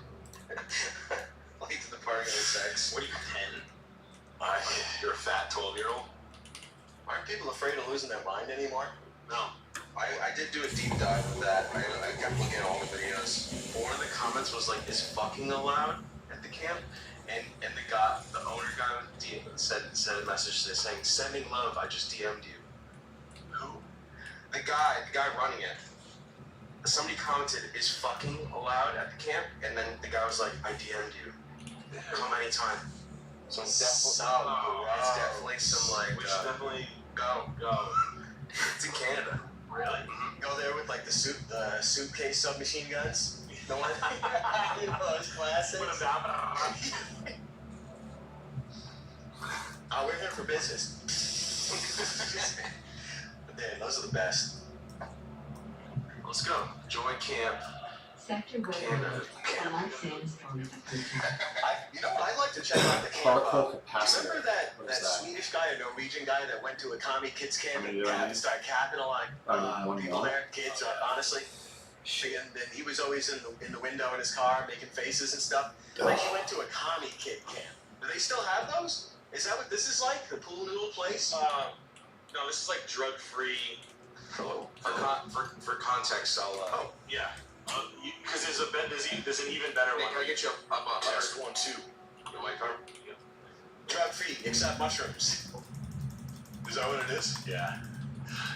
Late to the party on sex. What are you, 10? You're a fat 12-year-old. Aren't people afraid of losing their mind anymore? No. I did do a deep dive with that. I kept looking at all the videos. One of the comments was like, "Is fucking allowed at the camp?" And the owner guy said a message saying, "Sending love. I just DM'd you." Who? The guy running it. Somebody commented, "Is fucking allowed at the camp?" And then the guy was like, "I DM'd you. Come anytime." So it's definitely, It's definitely some like. We should definitely go. it's in Canada. Really? Go there with like the suitcase submachine guns. No one. You know those classics. We're here for business. But damn, those are the best. Let's go. Joy Camp. Sector Canada. a life sandstorm approaching. You know what? I'd like to check out the camp. Particle capacity. Remember that Swedish guy, a Norwegian guy that went to a commie kids camp and started capping people there, kids, honestly. And then he was always in the window in his car making faces and stuff. Like he went to a commie kid camp. Do they still have those? Is that what this is like? The pool noodle place? No, this is like drug-free. For context, I'll. Yeah. Because there's an even better one. Can I get you up on test 1, 2? You like our? Drug-free, except mushrooms. Is that what it is? Yeah.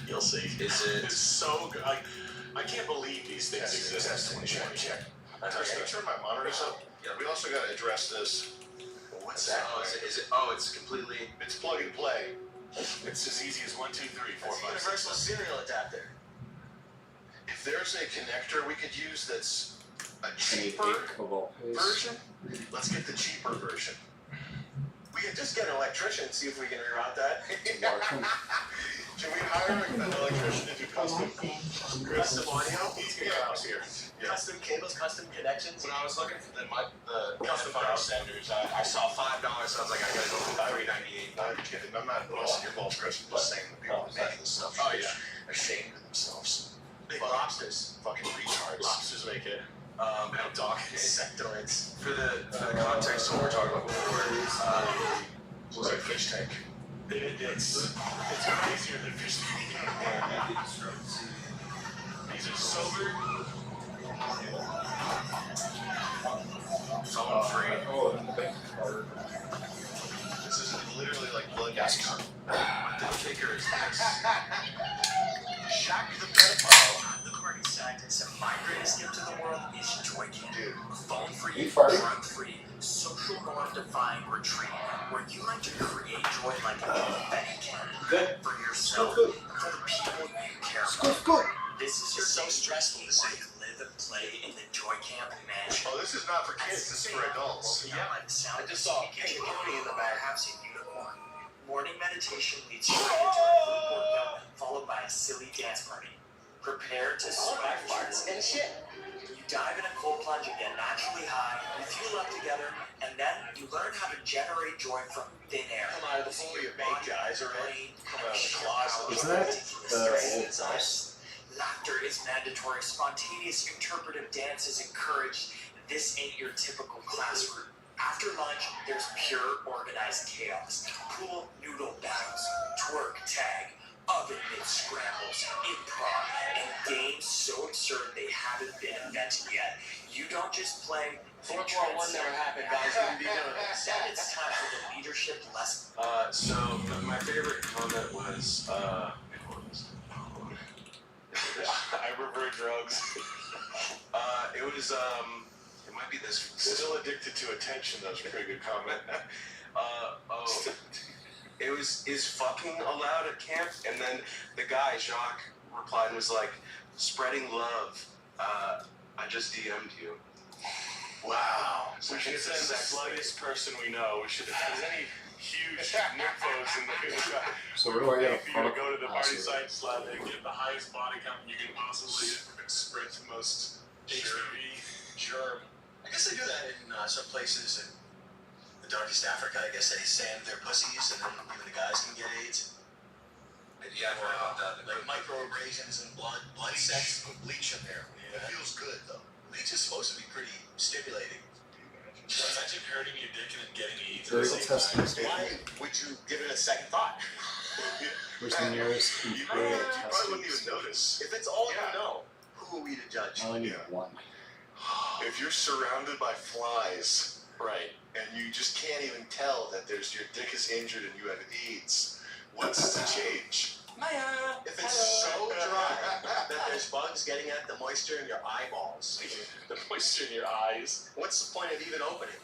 You'll see. Is it? It's so good. I can't believe these things exist. Test 1, check. Can you turn my monitors up? Yeah. We also got to address this. What's that? Is it? It's completely. It's plug and play. It's as easy as 1, 2, 3, 4, It's a 5, 6. universal serial adapter. If there's a connector we could use that's a cheaper version, let's get the cheaper version. We could just get an electrician, see if we can reroute that. Can we hire an electrician to do custom audio? He's gonna house here. Yeah. Custom cables, custom connections. When I was looking for the custom power senders, I saw $5. So I was like, I gotta go for $3.98. I'm kidding. I'm not busting your balls, Chris. I'm just saying the people making this stuff Oh, yeah. ashamed of themselves. Big lobsters. Fucking retards. Lobsters make it. Insectoids. For the context of what we're talking about before, Was it a fish tank? it's crazier than fish tank. These are sober. Phone free. This is literally like blood gas. The kicker is this. Shaq the pedophile. I'm the party scientist, and my greatest gift to the world is Joy Camp. Dude. Phone-free, You farting? drug-free, social norm-defying retreat where you learn to create joy like a confetti cannon Good. for yourself Good. and for the people you care Good, about. good. This is your It's so stressful to see. live and play in the Joy Camp mansion. Oh, this is not for kids. This is for adults. Yeah, like the sound I just saw a speaking pink to pony in the back. perhaps a unicorn. Morning meditation leads you into a group workout followed by a silly dance party. Prepare to sweat farts and shit. You dive in a cold plunge and get naturally high, you fuel up together, and then you learn how to generate joy from thin air. Come out of the pool, your baked eyes already. Come out of the closet. Isn't that the old Laughter is mandatory. Spontaneous interpretive dance is encouraged. This ain't your typical classroom. After lunch, there's pure organized chaos. Pool noodle battles, twerk tag, oven mitt scrambles, improv, and games so absurd they haven't been invented yet. You don't just play. 441 never happened, guys. We wouldn't be doing this. Then it's time for the leadership lesson. So my favorite comment was, I prefer drugs. was it might be this. Still addicted to attention. That was a pretty good comment. It was, is fucking allowed at camp? And then the guy, Jacques, replied and was like, spreading love. I just DM'd you. Wow. So We should it's a send the sex sluttiest person we know. We should, if there's any huge nymphos in the So where do I get a for you to funnel? go to the party Password. site slab and get the highest body count you can possibly spread the most HPV germ. I guess they do that in some places in the darkest Africa. I guess they sand their pussies and then even the guys can get AIDS. Yeah, I heard about that. Like microabrasions and blood sex. Put bleach in there. Yeah. It feels good though. Bleach is supposed to be pretty stimulating. Imagine hurting your dick and then getting AIDS. There you go, testing. Why would you give it a second thought? Where's the nearest You employer probably wouldn't testing? even notice. If it's all you know, who are we to judge? I only need one. If you're surrounded by flies, right, and you just can't even tell that your dick is injured and you have AIDS, what's the change? If it's so dry that there's bugs getting at the moisture in your eyeballs, The moisture in your eyes. what's the point of even opening?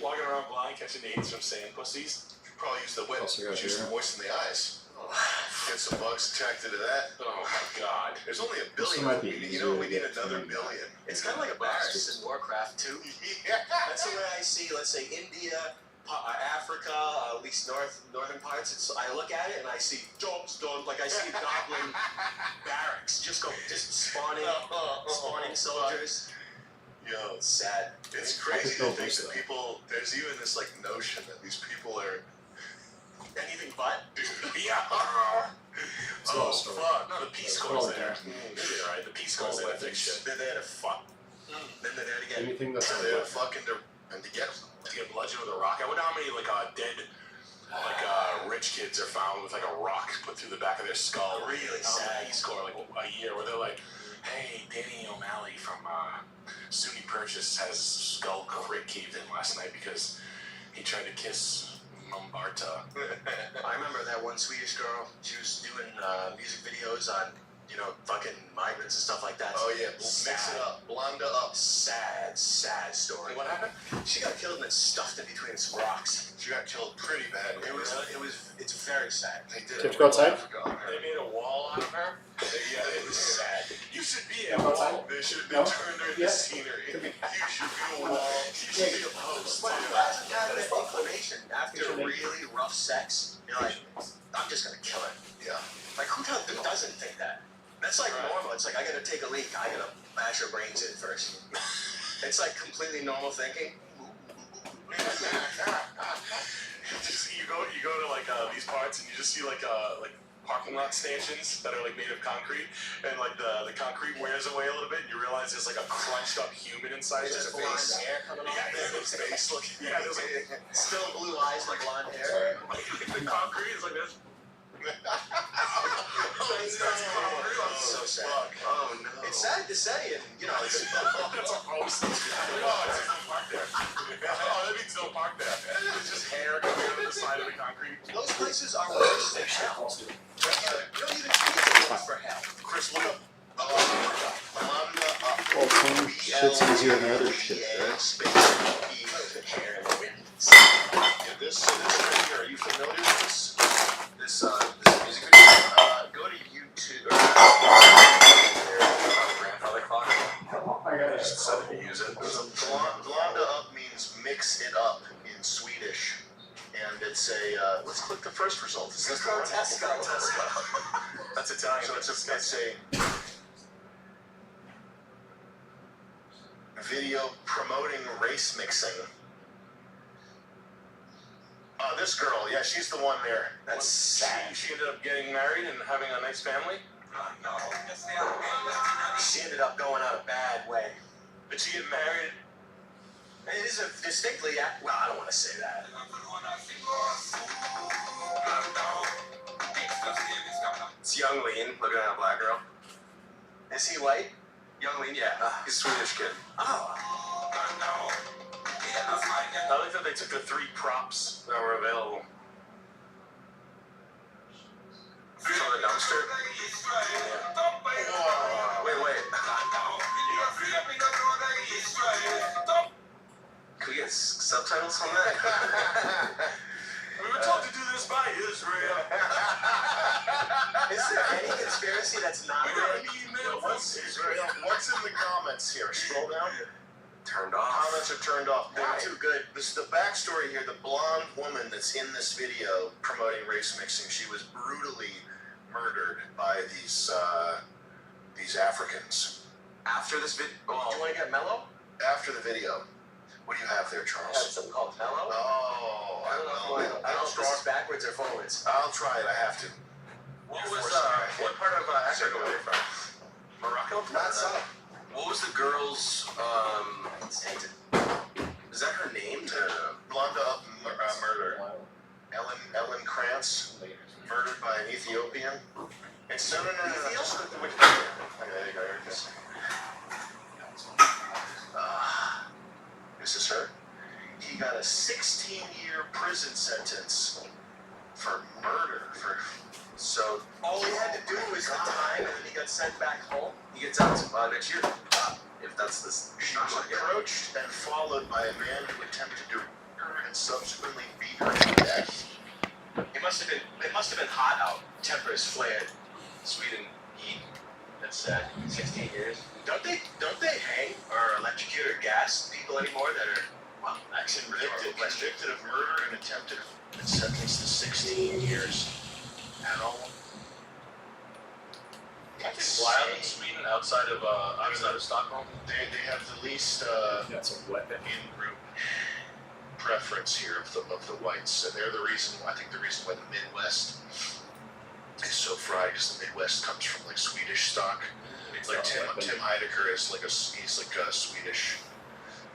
Walking around blind catching AIDS from sand pussies. Probably use the whip, Also got juice here. to moisten the eyes. Get some bugs attracted to that. Oh my god. There's only a This billion. might be You know, we easier need to get another to. billion. It's kind of like a Barris in Warcraft too. That's the way I see, let's say, India, Africa, at least northern parts. I look at it and I see jobs done. Like I see goblin barracks just spawning soldiers. Yo, It's sad. it's crazy to build think this, that though. people. There's even this like notion that these people are. Anything but. Yeah. It's all story. Fuck. No, the Peace It's Corps all there. games. Yeah, right. The Peace Corps there to fix shit. Then they had to fuck. Then they had to get. Anything that's They're fucking and to get. To get bludgeoned with a rock. I wonder how many dead rich kids are found with like a rock put through the back of their skull. Really on sad. the Peace Corps, like a year where they're like, hey, Danny O'Malley from SUNY Purchase has his skull caved in last night because he tried to kiss Mumbarta. I remember that one Swedish girl. She was doing music videos on, fucking migrants and stuff like that. Oh yeah, mix it up, blonde up. Sad story. What happened? She got killed and then stuffed in between some rocks. She got killed pretty bad. It's very sad. They did Did it you go outside? They made a wall out of her? Yeah, it was sad. You should be a Go outside? wall. They should No? turned her into Yeah. scenery. You should be a wall. You should be a post. But who hasn't had that inclination after really rough sex? You're like, I'm just gonna kill it. Yeah. Like who doesn't think that? That's like normal. It's like I gotta take a leak. I gotta bash her brains in first. It's like completely normal thinking. Just you go to like these parts and you just see like parking lot stanchions that are like made of concrete, and like the concrete wears away a little bit and you realize there's like a crunched up human inside. It's just their blonde face. hair coming off. Yeah, there's face looking. Yeah, there's like Still blue eyes like blonde hair. the concrete is like this. So sad. Oh no. It's sad to say, and it's. That's a post. Oh, it's no park there. Oh, that means no park there. It's just hair coming out of the side of the concrete. Those places are worse than hell. You don't even need to look for hell. Chris, look up. Well, some shit's easier than other shit, right? Yeah, this right here. Are you familiar with this? This music video? Go to YouTube. Grandfather clock. I got it. Just so that you use it. Blonda up means mix it up in Swedish. And it's a, let's click the first result. Is this the one? That's Italian. So it's a video promoting race mixing. This girl, yeah, she's the one there. That's sad. She ended up getting married and having a nice family. She ended up going out a bad way. Did she get married? It is a distinctly, well, I don't want to say that. It's Young Lean looking at a black girl. Is he white? Young Lean, yeah. He's a Swedish kid. Oh. I like that they took the 3 props that were available. From the dumpster. Yeah. Wait. subtitles on that? We were told to do this by Israel. Is there any conspiracy that's not We got real? an email from Israel. What's in the comments here? Scroll down. Turned off. Comments are turned off. Why? They're too good. This is the backstory here. The blonde woman that's in this video promoting race mixing, she was brutally murdered by these Africans. After this video, do you want to get mellow? After the video. What do you have there, I have Charles? something called mellow. Oh, I don't know if this is backwards or forwards. I'll try it. I have to. What You're was forcing me. what part of Africa were they from? Morocco? Not some. What was the girl's is that her name? Blonda murder. Ellen Krantz, murdered by an Ethiopian. It's no. Just look at the Wikipedia. Okay, there you go. Here it is. This is her. He got a 16-year prison sentence for murder. So all he had to do was the time, and then he got sent back home. He gets out next year. If that's this. She was approached and followed by a man who attempted to rape her and subsequently beat her to death. It must have been hot out. Tempers flared. Sweden heat. That's sad. 16 years. Don't they hang or electrocute or gas people anymore that are Convicted of murder and attempted and sentenced to 16 years. And all. It's wild in Sweden outside of Stockholm. They have the least That's a weapon. in-group preference here of the whites, and they're the reason. I think the reason why the Midwest is so fried is the Midwest comes from like Swedish stock. Like Tim Heidecker is like he's like a Swedish.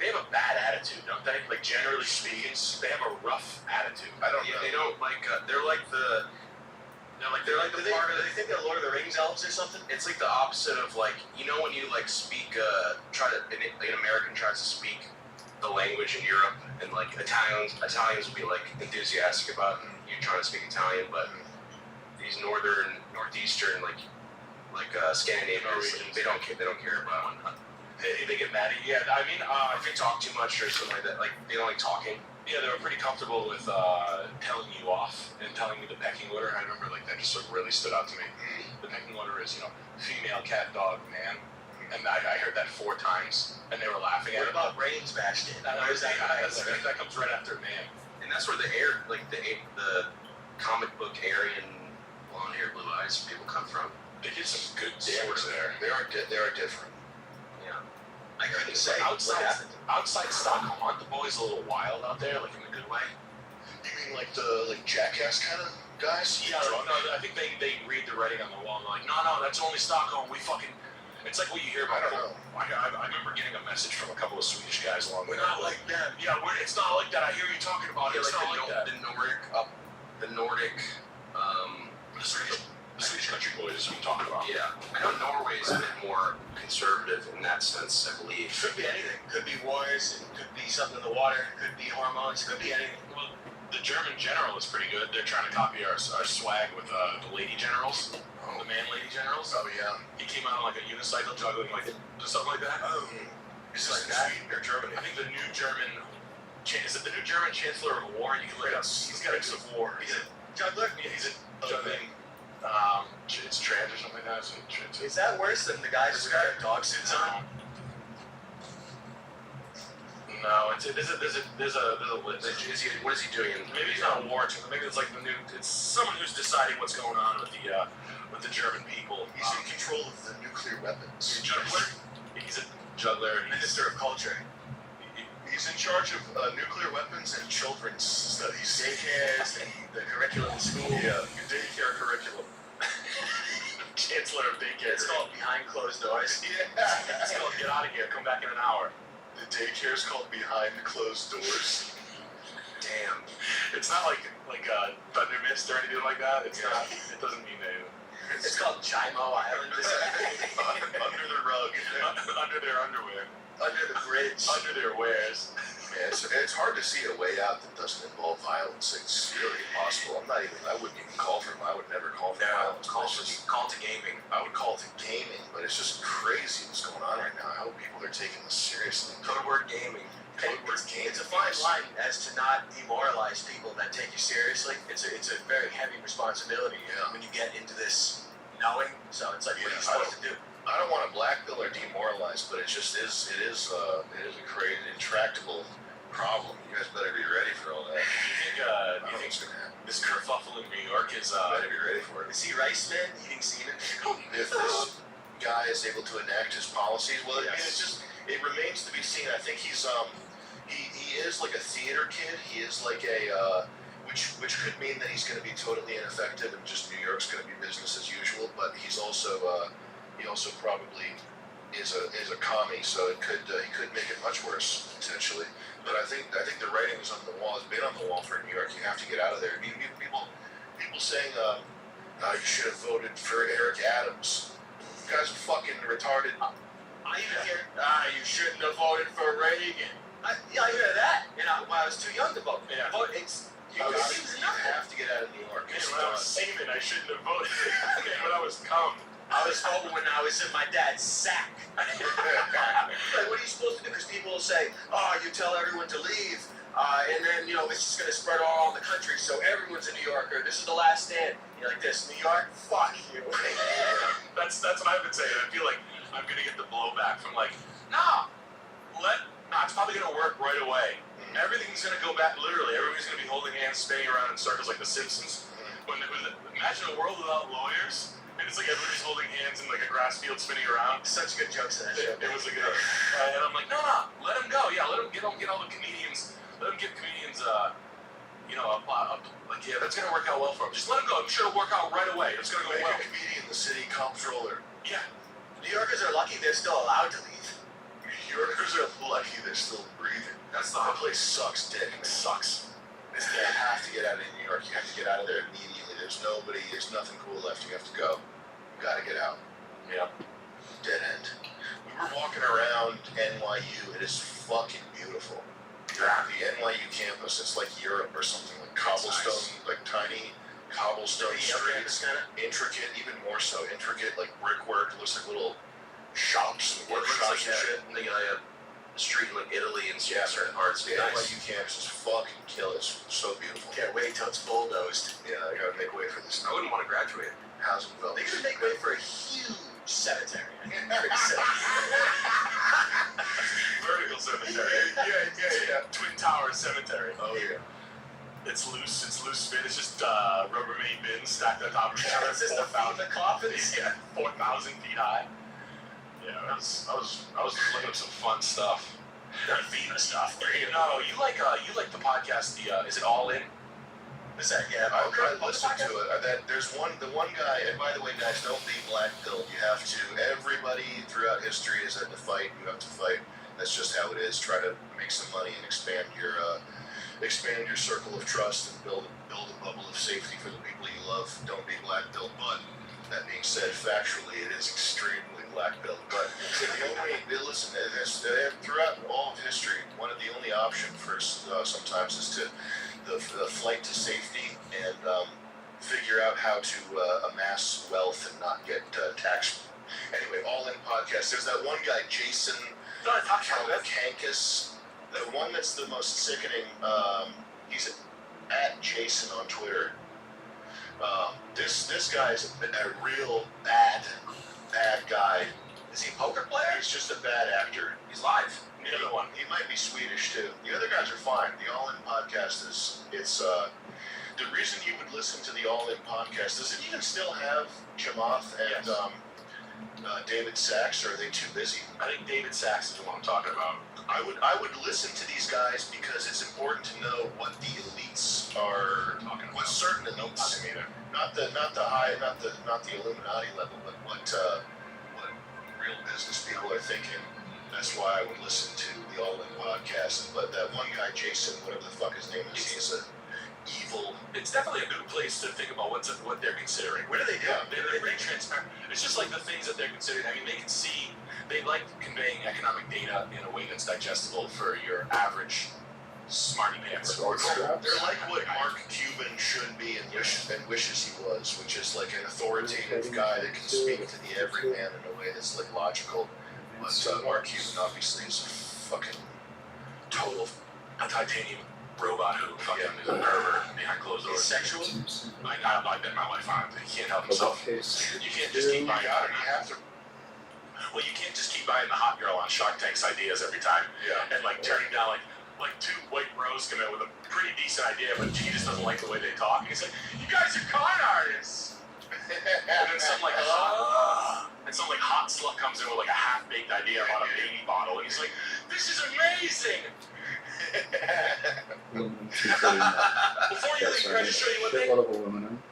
They have a bad attitude, don't they? Like generally speaking, they have a rough attitude. I don't know. They don't like. They're like the. They're like the part of. They think they're Lord of the Rings elves or something. It's like the opposite of like when you like speak an American tries to speak the language in Europe and like Italians will be like enthusiastic about you trying to speak Italian, but these northeastern like Scandinavians they don't care about it. They get mad at you. Yeah, I mean, if you talk too much or something like that, like they don't like talking. Yeah, they were pretty comfortable with telling you off and telling you the pecking order. I remember like that just really stood out to me. The pecking order is female, cat, dog, man. And I heard that 4 times, and they were laughing at it. What about brains bashed in? That comes right after man. And that's where the comic book Aryan blonde hair, blue eyes people come from. They get some good swords there. They are different. Yeah. I couldn't say. Outside Stockholm, aren't the boys a little wild out there, like in a good way? You mean like the jackass kind of guys? Yeah, no, I think they read the writing on the wall and they're like, no, that's only Stockholm. We fucking. It's like what you hear about. I don't know. I remember getting a message from a couple of Swedish guys along the way. We're not like them. Yeah, it's not like that. I hear you talking about it. It's not like that. The Nordic, the Swedish country boys is what I'm talking about. yeah. I know Norway is a bit more conservative in that sense, I believe. Could be anything. Could be wars. It could be something in the water. Could be hormones. Could be anything. Well, the German general is pretty good. They're trying to copy our swag with the lady generals, the man lady generals. Oh yeah. He came out on like a unicycle juggling like something like that. Is like this that? Sweden or Germany? I think the new German is it the new German chancellor of war? You can look it up. He's got a mix of war. He's a juggler. Yeah, he's a juggling. It's trans or something like that. Is that worse than the guys who got dog suits on? No, there's a What is he doing? maybe he's not a war too. Maybe it's like it's someone who's deciding what's going on with the German people. He's in control of the nuclear weapons. He's a juggler. He's a juggler. Minister of Culture. He's in charge of nuclear weapons and children's studies. Daycares and the curriculum in school. Yeah, daycare curriculum. Chancellor of daycare. It's called Behind Closed Doors. Yeah. It's called Get Out of Here. Come back in an hour. The daycare is called Behind Closed Doors. Damn. It's not like Thunder Mist or anything like that. It's not. It doesn't mean anything. It's called Jimo Island. Under the rug. Under their underwear. Under the bridge. Under their wares. Yeah, it's hard to see a way out that doesn't involve violence. It's really impossible. I wouldn't even call for. I would never call for violence. Call to gaming. I would call it to gaming, but it's just crazy what's going on right now. I hope people are taking this seriously. Code word gaming. It's a fine line as to not demoralize people that take you seriously. It's a very heavy responsibility when you get into this knowing. So it's like, what are you supposed to do? I don't want to blackbill or demoralize, but it just is. It is a crazy, intractable problem. You guys better be ready for all that. You think this kerfuffle in New York is? Better be ready for it. Is he rice man eating semen? If this guy is able to enact his policies, well, I mean, it's just, it remains to be seen. I think he's he is like a theater kid. He is like a which could mean that he's going to be totally ineffective and just New York's going to be business as usual. But he's also he also probably is a commie, so it could he could make it much worse potentially. But I think the writing is on the wall. It's been on the wall for New York. You have to get out of there. I mean, people saying you should have voted for Eric Adams. You guys are fucking retarded. I even hear, you shouldn't have voted for Reagan. I hear that. You know, when I was too young to vote. Yeah. But it's You have to get out of New York. When I was saving, I shouldn't have voted. When I was cum. I was home when I was in my dad's sack. Like, what are you supposed to do? Because people will say, you tell everyone to leave, and then, it's just going to spread all around the country, so everyone's a New Yorker. This is the last stand. You're like this, New York, fuck you. That's what I've been saying. I feel like I'm going to get the blowback from it's probably going to work right away. Everything's going to go back, literally. Everybody's going to be holding hands, spinning around in circles like The Simpsons. Imagine a world without lawyers. And it's like everybody's holding hands in like a grass field spinning around. Such good jokes in that show. It was like and I'm like, no, let them go. Yeah, let them get all the comedians. Let them give comedians, that's gonna work out well for them. Just let them go. I'm sure it'll work out right away. It's gonna go well. A comedian, the city comptroller. Yeah. New Yorkers are lucky they're still allowed to leave. New Yorkers are lucky they're still breathing. That place sucks dick. It sucks. You have to get out of New York. You have to get out of there immediately. There's nothing cool left. You have to go. You gotta get out. Yeah. Dead end. We were walking around NYU. It is fucking beautiful. The NYU campus, it's like Europe or something, like cobblestone, like tiny cobblestone streets. Intricate, even more so intricate, like brickwork. It looks like little shops and workshops and shit. The street in like Italy and certain parts. The NYU campus is fucking killer. It's so beautiful. Can't wait till it's bulldozed. Yeah, I gotta make way for this. I wouldn't want to graduate. Housing development. They're gonna make way for a huge cemetery. Vertical cemetery. Yeah. Twin Towers Cemetery. Oh yeah. It's loose fit. It's just Rubbermaid bins stacked on top of each other. Is this the coffins? Yeah, 4,000 feet high. Yeah, I was just looking at some fun stuff. FEMA stuff. No, you like the podcast? Is it All In? Is that I listened to it. There's the one guy. And by the way, guys, don't be black-pilled. You have to. Everybody throughout history has had to fight. You have to fight. That's just how it is. Try to make some money and expand your circle of trust and build a bubble of safety for the people you love. Don't be black-pilled. But that being said, factually, it is extremely black-pilled. But throughout all of history, one of the only option for sometimes is to the flight to safety and figure out how to amass wealth and not get taxed. Anyway, All In podcast. There's that one guy, Jason Kankas. The one that's the most sickening. He's at Jason on Twitter. This guy's a real bad guy. Is he a poker player? He's just a bad actor. He's live. The other one. He might be Swedish too. The other guys are fine. The All In podcast it's the reason you would listen to the All In podcast. Does it even still have Chamath and David Sachs, or are they too busy? I think David Sachs is the one I'm talking about. I would listen to these guys because it's important to know what the elites are talking about. What certain elites, not the Illuminati level, but what real business people are thinking. That's why I would listen to the All In podcast. But that one guy, Jason, whatever the fuck his name is, he's a evil. It's definitely a good place to think about what they're considering. What do they do? They're pretty transparent. It's just like the things that they're considering. I mean, they like conveying economic data in a way that's digestible for your average smarty pants. They're like what Mark Cuban should be and wishes he was, which is like an authoritative guy that can speak to the everyman in a way that's like logical. But Mark Cuban obviously is a fucking total titanium robot who fucking is a pervert behind closed doors. Sexual? I bet my life on it. He can't help himself. You can't just keep buying. You have to. Well, you can't just keep buying the hot girl on Shark Tank's ideas every time. Yeah. And like turning down like two white bros come in with a pretty decent idea, but she just doesn't like the way they talk. And he's like, "You guys are con artists." And then some like hot slut comes in with like a half-baked idea about a baby bottle, and he's like, "This is amazing." Before you leave, can I just show you one thing? A lot of aluminum.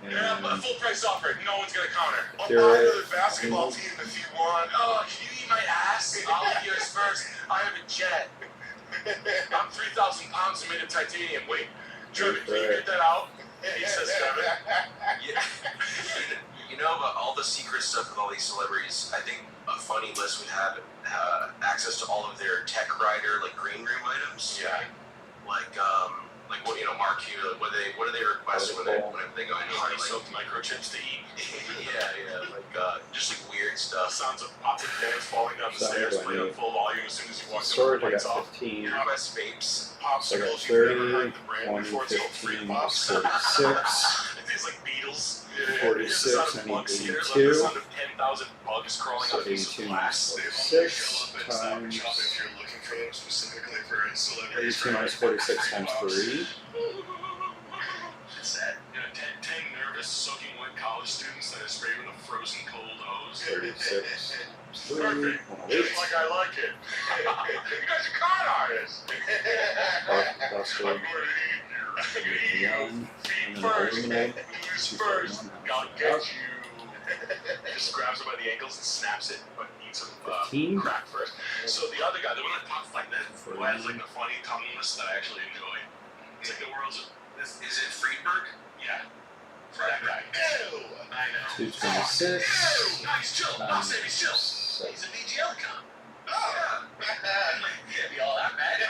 Yeah, but a full price offer. No one's gonna counter. I'll There buy are- another basketball team if you want. Oh, can you eat my ass? I'll eat yours first. I have a jet. I'm 3,000 pounds made of titanium. Wait, Trevor, can you get that out? He says, Trevor. Yeah. You know about all the secret stuff with all these celebrities. I think a funny list would have access to all of their tech rider, like green room items. Yeah. Like what Mark Cuban. What do they request whenever they go into Honey soaked microchips to eat. yeah. Just like weird stuff. Sounds of pots and pans falling down the stairs, playing on full volume as soon as you walk in. Storage, I Lights got off. 15. Request vapes. So I got Popsicles, you've never 30, heard the brand 20, before. It's called Free 15, Pops. 46. It tastes like Beatles. 46, I need 82. The sound of 10,000 bugs crawling So on a piece of 82 glass. minus They only 46 show up at Stop and Shop times if you're looking for them specifically for celebrities. 82 minus 46 times 3. It's sad. 10 nervous, soaking wet college students that are sprayed with a frozen cold hose. 36. Perfect. Just like I like it. You guys are con artists. Buster. I'm going to eat you. Young. Feet And then first. aluminum. Who's first? I'll get you. Just grabs him by the ankles and snaps it, but eats him 15. crack first. So the other guy, the one that talks like that, who has like the funny tongueless that I actually enjoy. It's like the world's. Is it Friedberg? Yeah. That guy. Ew! I know. 226. Ew! No, he's chill. No, Sam, he's chill. So He's a VGL account. Oh! Can't be all that bad.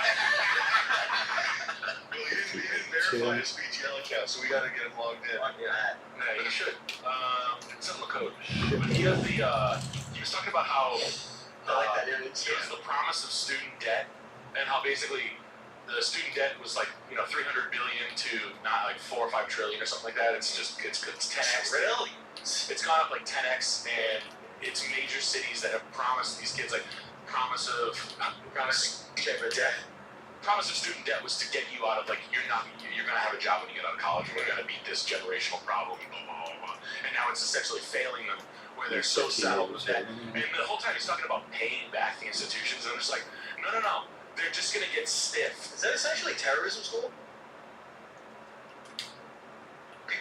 Well, he didn't verify his VGL account, so we gotta get him logged in. Yeah. Yeah, you should. It's in the code. But he has he was talking about how I like that image. there's the promise of student debt, and how basically the student debt was like 300 billion to not like 4 or 5 trillion or something like that. It's 10x. Really? It's gone up like 10x, and it's major cities that have promised these kids like promise of student debt was to get you out of like you're gonna have a job when you get out of college. We're gonna beat this generational problem. Blah, blah, blah, blah. And now it's essentially failing them where they're so saddled with that. And the whole time he's talking about paying back the institutions, and I'm just like, no. They're just gonna get stiff. Is that essentially terrorism school?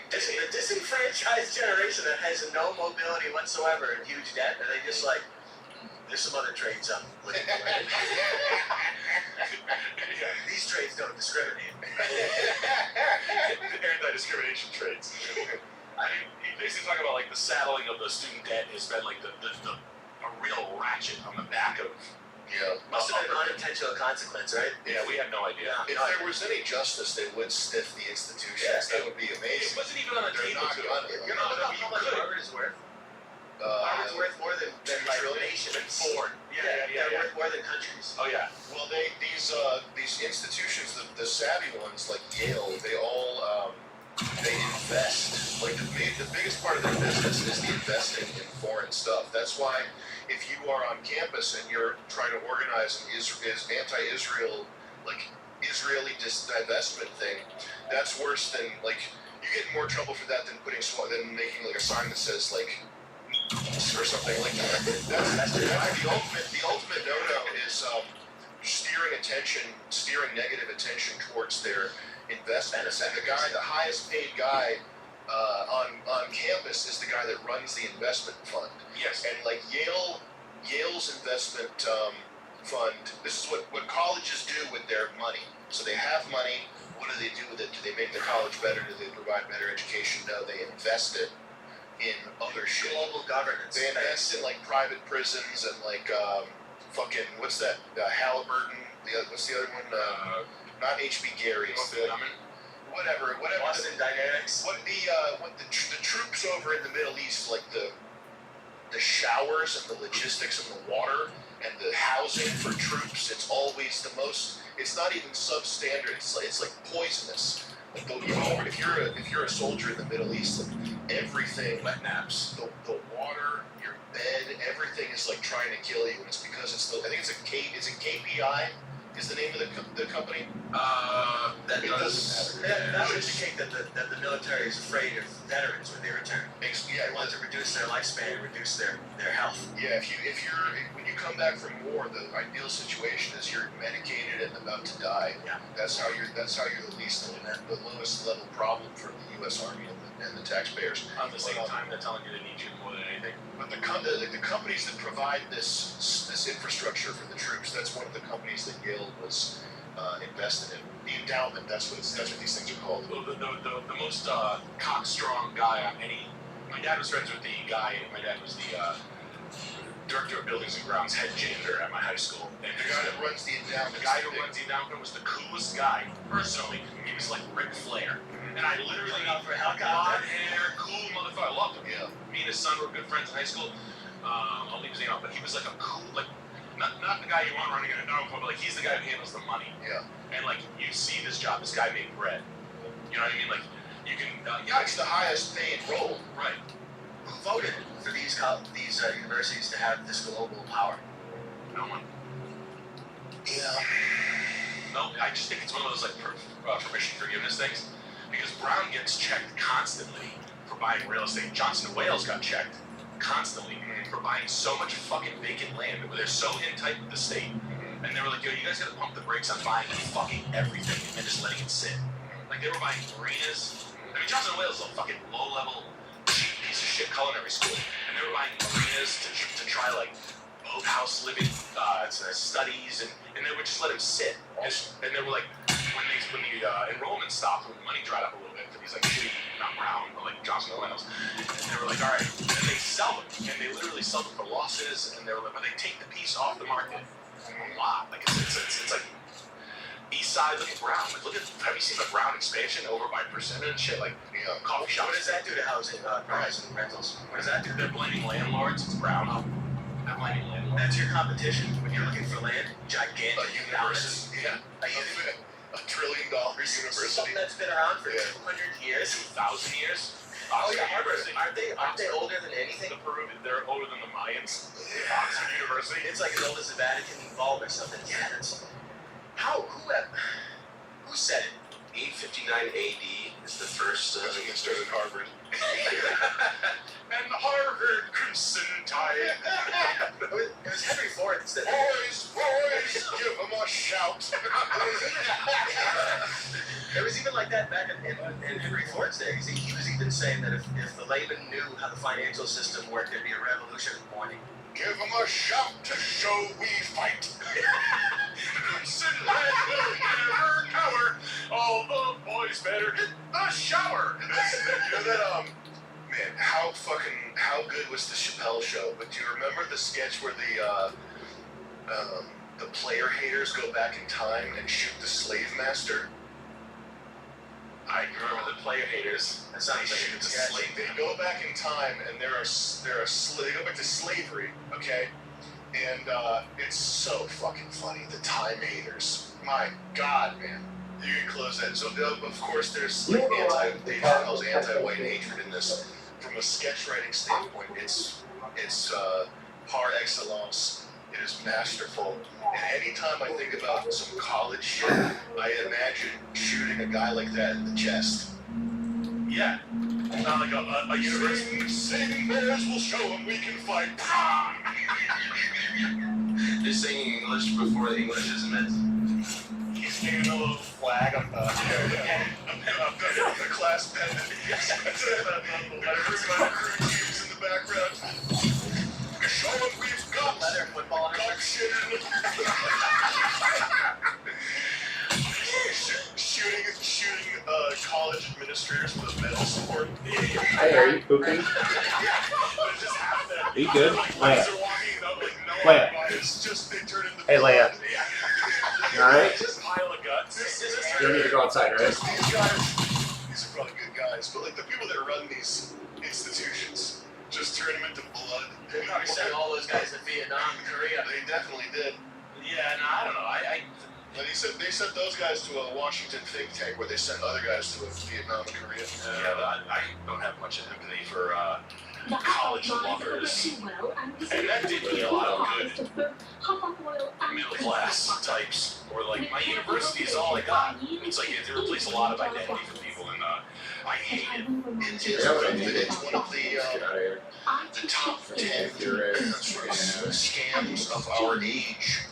The disenfranchised generation that has no mobility whatsoever and huge debt, and they just like, there's some other trades I'm looking for. These trades don't discriminate. Anti-discrimination trades. I mean, he basically talking about like the saddling of the student debt has been like a real ratchet on the back of. Yeah. Must have been an unintentional consequence, right? Yeah, we have no idea. If there was any justice, they would stiff the institutions. That would be amazing. It wasn't even on the table. You know how much Harvard is worth? Harvard's worth more than like nations. Ford. Yeah. They're worth more than countries. Oh yeah. Well, these institutions, the savvy ones like Yale, they all they invest. Like the biggest part of their business is the investing in foreign stuff. That's why if you are on campus and you're trying to organize an anti-Israel, like Israeli divestment thing, that's worse than like you get in more trouble for that than making like a sign that says like or something like that. That's the ultimate no-no is steering negative attention towards their investments. And the highest paid guy on campus is the guy that runs the investment fund. Yes. And like Yale's investment fund, this is what colleges do with their money. So they have money. What do they do with it? Do they make the college better? Do they provide better education? No, they invest it in other shit. Global governance. They invest in like private prisons and like fucking what's that? Halliburton. What's the other one? Not H.B. Gary. Whatever. Boston Dynamics. What the troops over in the Middle East, like the the showers and the logistics and the water and the housing for troops, it's always the most. It's not even substandard. It's like poisonous. Like if you're a soldier in the Middle East, like everything, wet naps, the water, your bed, everything is like trying to kill you. And it's because I think it's KPI is the name of the company. That doesn't matter. That would indicate that the military is afraid of veterans when they return. Yeah, they want to reduce their lifespan, reduce their health. Yeah, when you come back from war, the ideal situation is you're medicated and about to die. Yeah. That's how you're the lowest level problem for the U.S. Army and the taxpayers. At the same time, they're telling you they need you more than anything. But the companies that provide this infrastructure for the troops, that's one of the companies that Yale was invested in. The endowment, that's what these things are called. The most cock-strong guy on any. My dad was friends with the guy. My dad was the director of buildings and grounds, head janitor at my high school. And the guy that runs the endowment. The guy who runs the endowment was the coolest guy personally. He was like Ric Flair. And I literally got for blonde hair, cool motherfucker. I loved him. Yeah. Me and his son were good friends in high school. I'll leave his name out, but he was like a cool, like not the guy you want running an endowment, but like he's the guy who handles the money. Yeah. And like you see this job, this guy made bread. You know what I mean? Like you can. It's the highest paid role. Right. Who voted for these universities to have this global power? No one. Yeah. No, I just think it's one of those like permission forgiveness things. Because Brown gets checked constantly for buying real estate. Johnson & Wales got checked constantly for buying so much fucking vacant land where they're so in tight with the state. And they were like, yo, you guys gotta pump the brakes on buying fucking everything and just letting it sit. Like they were buying marinas. I mean, Johnson & Wales is a fucking low-level piece of shit culinary school. And they were buying marinas to try like boathouse living studies, and they would just let him sit. And they were like, when the enrollment stopped, when the money dried up a little bit for these like shitty, not Brown, but like Johnson & Wales, and they were like, all right, and they sell them, and they literally sell them for losses, and they were like, but they take the piece off the market a lot. Like it's like East Side, look at Brown. Like have you seen the Brown expansion over by Persimmon and shit? Like coffee shops. What does that do to housing prices and rentals? What does that do? They're blaming landlords. It's Brown. They're blaming landlords. That's your competition when you're looking for land. Gigantic university. Yeah. $1 trillion university. Something that's been around for 200 years, 2,000 years. Oh yeah, aren't they older than anything? They're older than the Mayans. Oxford University. It's like as old as the Vatican Vault or something. Yeah, that's who said it? 859 AD is the first he started Harvard. And Harvard Crimson Tide. It was Henry Ford that said it. Boys, give him a shout. It was even like that back in Henry Ford's day. He was even saying that if the layman knew how the financial system worked, there'd be a revolution in the morning. Give him a shout to show we fight. Crimson Tide will never cower. All the boys better hit the shower. You know that man, how good was the Chappelle show? But do you remember the sketch where the player haters go back in time and shoot the slave master? I remember the player haters. That's not even the slave. They go back in time and they go back to slavery, okay? And it's so fucking funny. The time haters. My God, man. You can close that. So of course there's like anti-white hatred in this. From a sketch writing standpoint, it's par excellence. It is masterful. And anytime I think about some college shit, I imagine shooting a guy like that in the chest. Yeah. Not like a university. Sing bears will show them we can fight. They're singing English before the English is invented. He's hanging a little flag on the class pendant. Everybody crew chiefs in the background. Show them we've got leather football shit in the shooting college administrators with a metal sword. Hey, are you pooping? Are you good? Leia. Leia. Hey, Leia. You alright? You don't need to go outside, right? These guys are probably good guys, but like the people that run these institutions just turn them into blood They probably sent all those guys to Vietnam and Korea. They definitely did. Yeah, no, I don't know. But they sent those guys to a Washington think tank where they sent other guys to Vietnam and Korea. I don't have much empathy for college lovers, and that did me a lot of good. Middle class types, or like my university is all I got. It's like it replaced a lot of identity for people, and I hate it. It's one of the top 10 scams of our age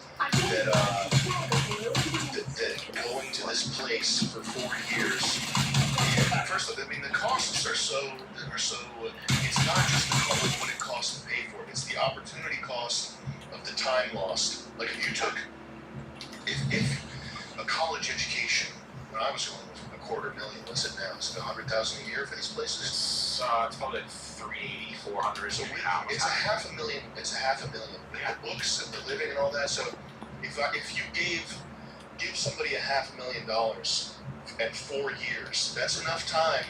that going to this place for 4 years. And first of all, I mean, the costs are so. It's not just what it costs to pay for it. It's the opportunity cost of the time lost. Like if a college education when I was going was $250,000, what's it now? Is it $100,000 a year for these places? It's probably like 380, 400. So it's $500,000. It's $500,000. The books and the living and all that. So if you give somebody $500,000 at 4 years, that's enough time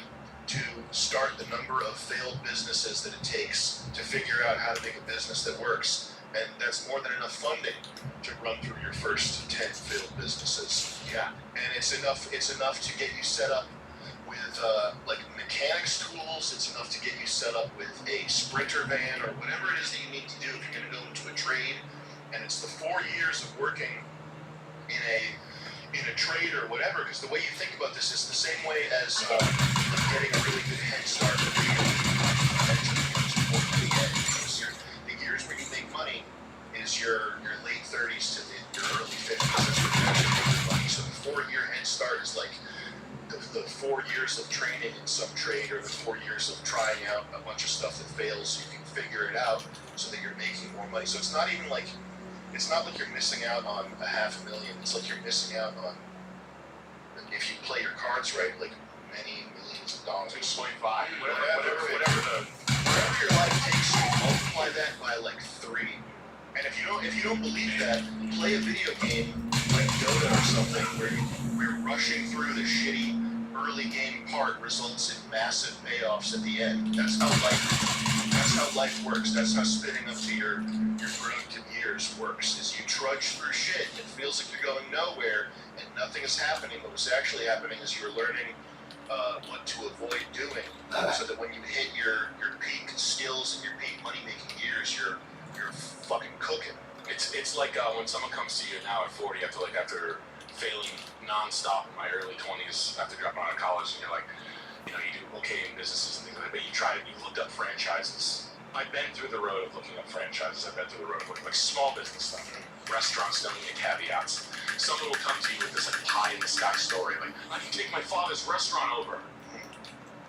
to start the number of failed businesses that it takes to figure out how to make a business that works. And that's more than enough funding to run through your first 10 failed businesses. Yeah. And it's enough to get you set up with like mechanics tools. It's enough to get you set up with a sprinter van or whatever it is that you need to do if you're going to go into a trade. And it's the 4 years of working in a trade or whatever, because the way you think about this is the same way as getting a really good head start in the video. The years where you make money is your late 30s to your early 50s. That's where you actually make your money. So the 4-year head start is like the 4 years of training in some trade, or the 4 years of trying out a bunch of stuff that fails so you can figure it out so that you're making more money. So it's not like you're missing out on $500,000. It's like you're missing out on, if you play your cards right, like many millions of dollars. 2.5, whatever your life takes you, multiply that by like 3. And if you don't believe that, play a video game like Dota or something where you're rushing through the shitty early game part results in massive payoffs at the end. That's how life works. That's how spinning up to your productive years works. Is you trudge through shit. It feels like you're going nowhere and nothing is happening. But what's actually happening is you're learning what to avoid doing, so that when you hit your peak skills and your peak money making years, you're fucking cooking. It's like when someone comes to you now at 40 after failing nonstop in my early 20s after dropping out of college, and you're like, you do okay in businesses and things like that, but you've looked up franchises. I've been through the road of looking up franchises. I've been through the road of looking like small business stuff. Restaurants don't need caveats. Someone will come to you with this like pie in the sky story, like, I can take my father's restaurant over.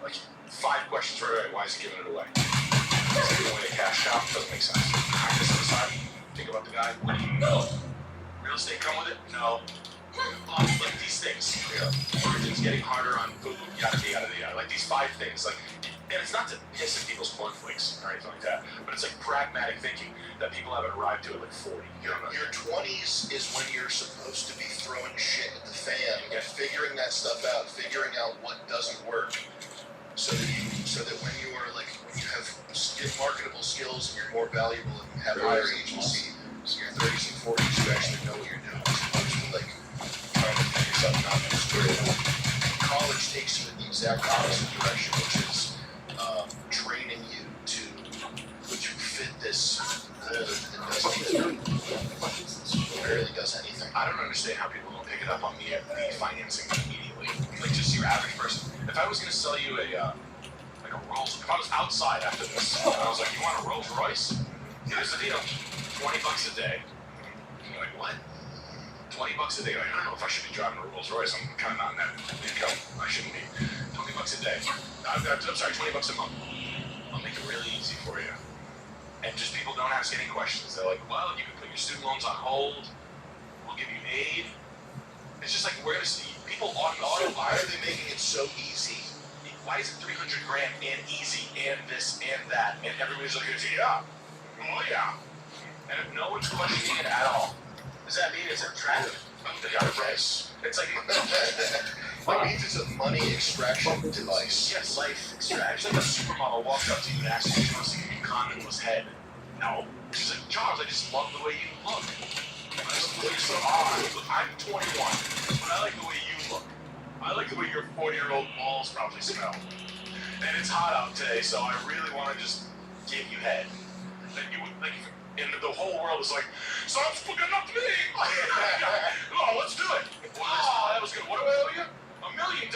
Like 5 questions right away. Why is he giving it away? Is he giving away a cash cow? Doesn't make sense. Kindness on the side. Think about the guy. What do you know? Real estate come with it? No. Like these things. Margins getting harder on food. Yada yada yada. Like these 5 things. Like, and it's not to piss at people's cornflakes or anything like that, but it's like pragmatic thinking that people haven't arrived to at like 40. Your 20s is when you're supposed to be throwing shit at the fan and figuring that stuff out, figuring out what doesn't work, so that when you have marketable skills and you're more valuable and have higher agency, so your 30s and 40s you actually know what you're doing, as opposed to like trying to figure something out that's great. College takes you in the exact opposite direction, which is training you to fit this mold that barely does anything. I don't understand how people don't pick it up on the financing immediately. Like just your average person. If I was going to sell you a Rolls, if I was outside after this, and I was like, you want a Rolls Royce? Here's the deal, $20 a day. And you're like, what? $20 a day. Like, I don't know if I should be driving a Rolls Royce. I'm kind of not in that income. I shouldn't be. $20 a day. I'm sorry, $20 a month. I'll make it really easy for you. And just people don't ask any questions. They're like, well, you can put your student loans on hold. We'll give you aid. It's just like, we're going to see people auto. Why are they making it so easy? Why is it $300,000 and easy and this and that? And everybody's like, yeah. Oh, yeah. And if no one's questioning it at all, does that mean it's a trap? They got a price. It's like, it means it's a money extraction device. Yes, life extraction. It's like a supermodel walks up to you and asks you to see your condom was head. No. She's like, Charles, I just love the way you look. I just look so odd. Look, I'm 21, but I like the way you look. I like the way your 40-year-old balls probably smell. And it's hot out today, so I really want to just give you head. And the whole world is like, sounds fucking up to me. Oh, let's do it. Wow, that was good. What do I owe you? $1 million.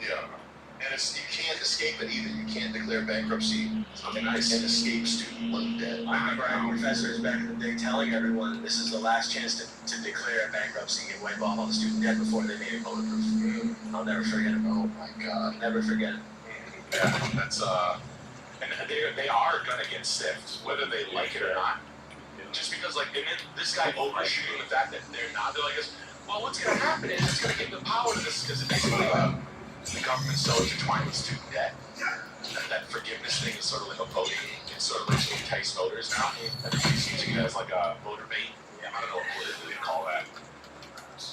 Yeah. And you can't escape it either. You can't declare bankruptcy and escape student loan debt. I remember I had professors back in the day telling everyone this is the last chance to declare bankruptcy and wipe off all the student debt before they made it bulletproof. I'll never forget it. Oh my God. Never forget it. Yeah, that's and they are gonna get stiffed, whether they like it or not. Just because, like, and then this guy overshooting the fact that they're not. They're like, well, what's gonna happen is it's gonna give the power to this because it basically the government's so intertwined with student debt. That forgiveness thing is sort of like a voting. It's sort of like to entice voters now. Everybody's using it as like a voter bait. I don't know what politically they call that.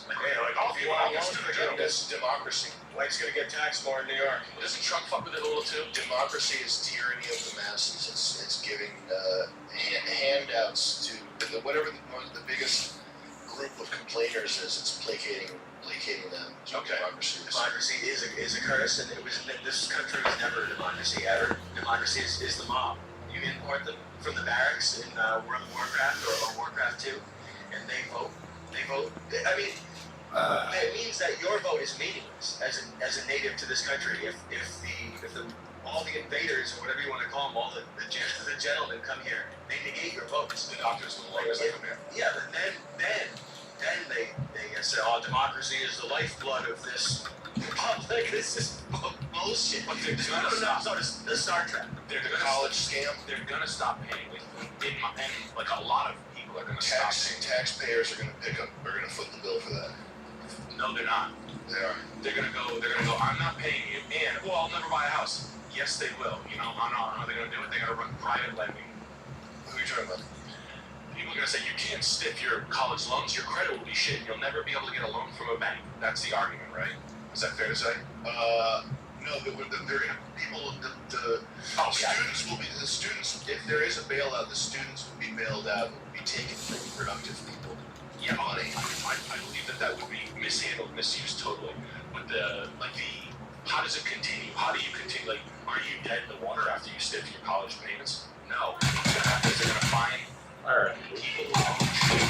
Like, hey, like, oh, if you want to student debt, That's democracy. White's gonna get taxed more in New York. Doesn't Trump fuck with it a little too? Democracy is tyranny of the masses. It's giving handouts to whatever the biggest group of complainers is. It's placating them. Okay. Democracy is a curse, and this country was never a democracy ever. Democracy is the mob. You import them from the barracks in World of Warcraft or Warcraft 2, and they vote. I mean, it means that your vote is meaningless as a native to this country. If all the invaders, or whatever you want to call them, all the gentlemen come here, they negate your votes. The doctors and the lawyers that come here. Yeah, but then they say, oh, democracy is the lifeblood of this republic. This is bullshit. But they're gonna stop. So the Star Trek. They're the college scam. They're gonna stop paying. And like a lot of people are gonna stop paying. Taxpayers are gonna foot the bill for that. No, they're not. They are. They're gonna go. I'm not paying you, and I'll never buy a house. Yes, they will. You know, how are they gonna do it? They're gonna run private lending. Who are you talking about? People are gonna say you can't stiff your college loans. Your credit will be shit. You'll never be able to get a loan from a bank. That's the argument, right? Is that fair to say? No, the students, if there is a bailout, the students will be bailed out, will be taken from productive people. Yeah, money. I believe that would be mishandled, misused totally. But how does it continue? How do you continue? Like, are you dead in the water after you stiff your college payments? No. What's gonna happen is they're gonna find people who own shit.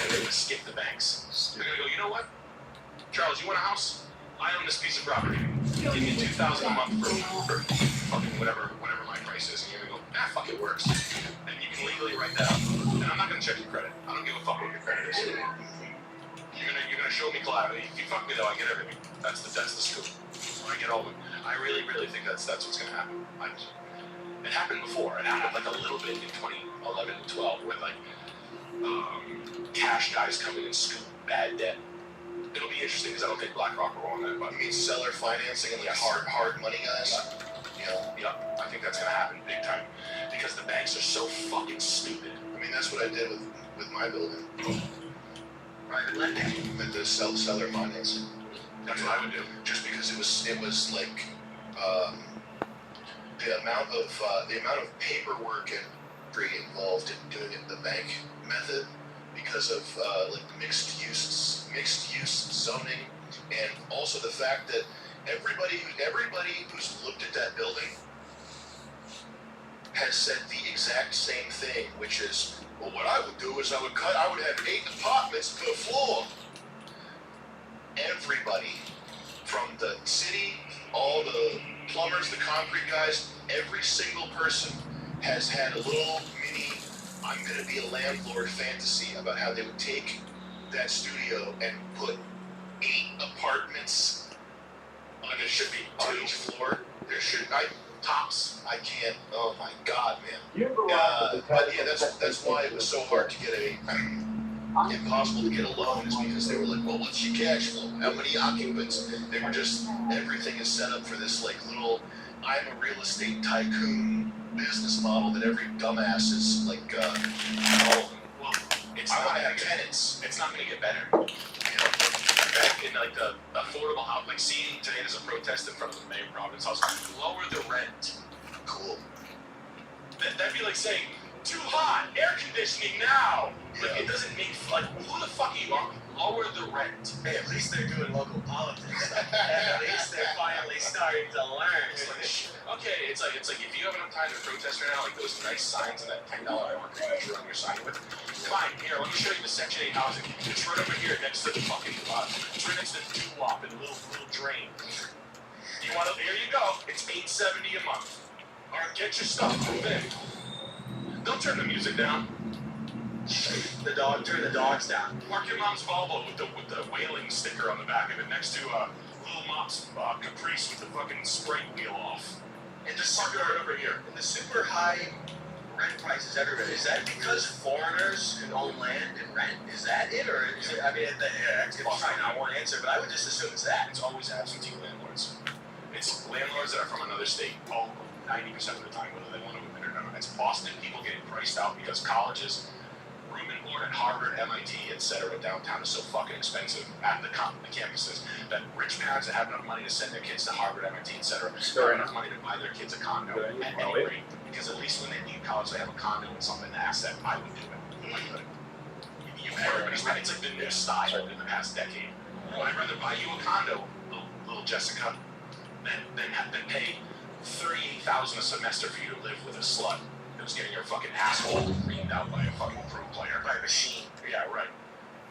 They're gonna skip the banks. They're gonna go, you know what? Charles, you want a house? I own this piece of property. Give me $2,000 a month for fucking whatever my price is. And you're gonna go, fuck, it works. And you can legally write that up. And I'm not gonna check your credit. I don't give a fuck what your credit is. You're gonna show me collateral. If you fuck me though, I get everything. That's the scoop. I get all of it. I really think that's what's gonna happen. It happened before. It happened like a little bit in 2011 and 12 when like cash guys come in and scoop bad debt. It'll be interesting because I don't think BlackRock will on that. But You mean seller financing and like hard money guys? Yeah, I think that's gonna happen big time because the banks are so fucking stupid. I mean, that's what I did with my building. Private lending. With the seller financing. That's what I would do. Just because it was like the amount of paperwork and involved in doing it the bank method because of like mixed use zoning, and also the fact that everybody who's looked at that building has said the exact same thing, which is, well, what I would do is I would have 8 apartments per floor. Everybody from the city, all the plumbers, the concrete guys, every single person has had a little mini I'm gonna be a landlord fantasy about how they would take that studio and put 8 apartments on it. Should be on each floor. There should tops. I can't. Oh my God, man. But yeah, that's why it was so hard to get impossible to get a loan, is because they were like, well, what's your cash flow? How many occupants? They were just, everything is set up for this like little, I'm a real estate tycoon business model that every dumbass is like, well, I want to have tenants. It's not going to get better. in like the affordable house, like seeing today there's a protest in front of the mayor province house, lower the rent. Cool. That'd be like saying, too hot, air conditioning now. Like, it doesn't make, like, who the fuck are you on? Lower the rent. Hey, at least they're doing local politics. At least they're finally starting to learn. It's like, okay, it's like if you have enough time to protest right now, like those nice signs and that $10 marker that you're on your sign with, fine, here, let me show you the Section 8 housing. It's right over here next to the fucking, it's right next to the doo-wop and a little drain. You want to, here you go, it's $8.70 a month. All right, get your stuff, move in. Don't turn the music down. Turn the dogs down. Park your mom's Volvo with the whaling sticker on the back of it next to Little Mop's Caprice with the fucking Sprite wheel off. And just park it right over here. And the super high rent prices everywhere, is that because foreigners can own land and rent? Is that it? Or is it, I mean, it's probably not one answer, but I would just assume it's that. It's always absentee landlords. It's landlords that are from another state, 90% of the time, whether they want to admit it or not. It's Boston people getting priced out because colleges, room and board at Harvard, MIT, etc. downtown is so fucking expensive at the campuses that rich parents that have enough money to send their kids to Harvard, MIT, etc. have enough money to buy their kids a condo at any rate, because at least when they leave college they have a condo and something to asset. I would do it. Everybody's money. It's like the new style in the past decade. I'd rather buy you a condo, little Jessica, than pay $38,000 a semester for you to live with a slut who's getting your fucking asshole reamed out by a fucking pro player. By a machine. Yeah, right.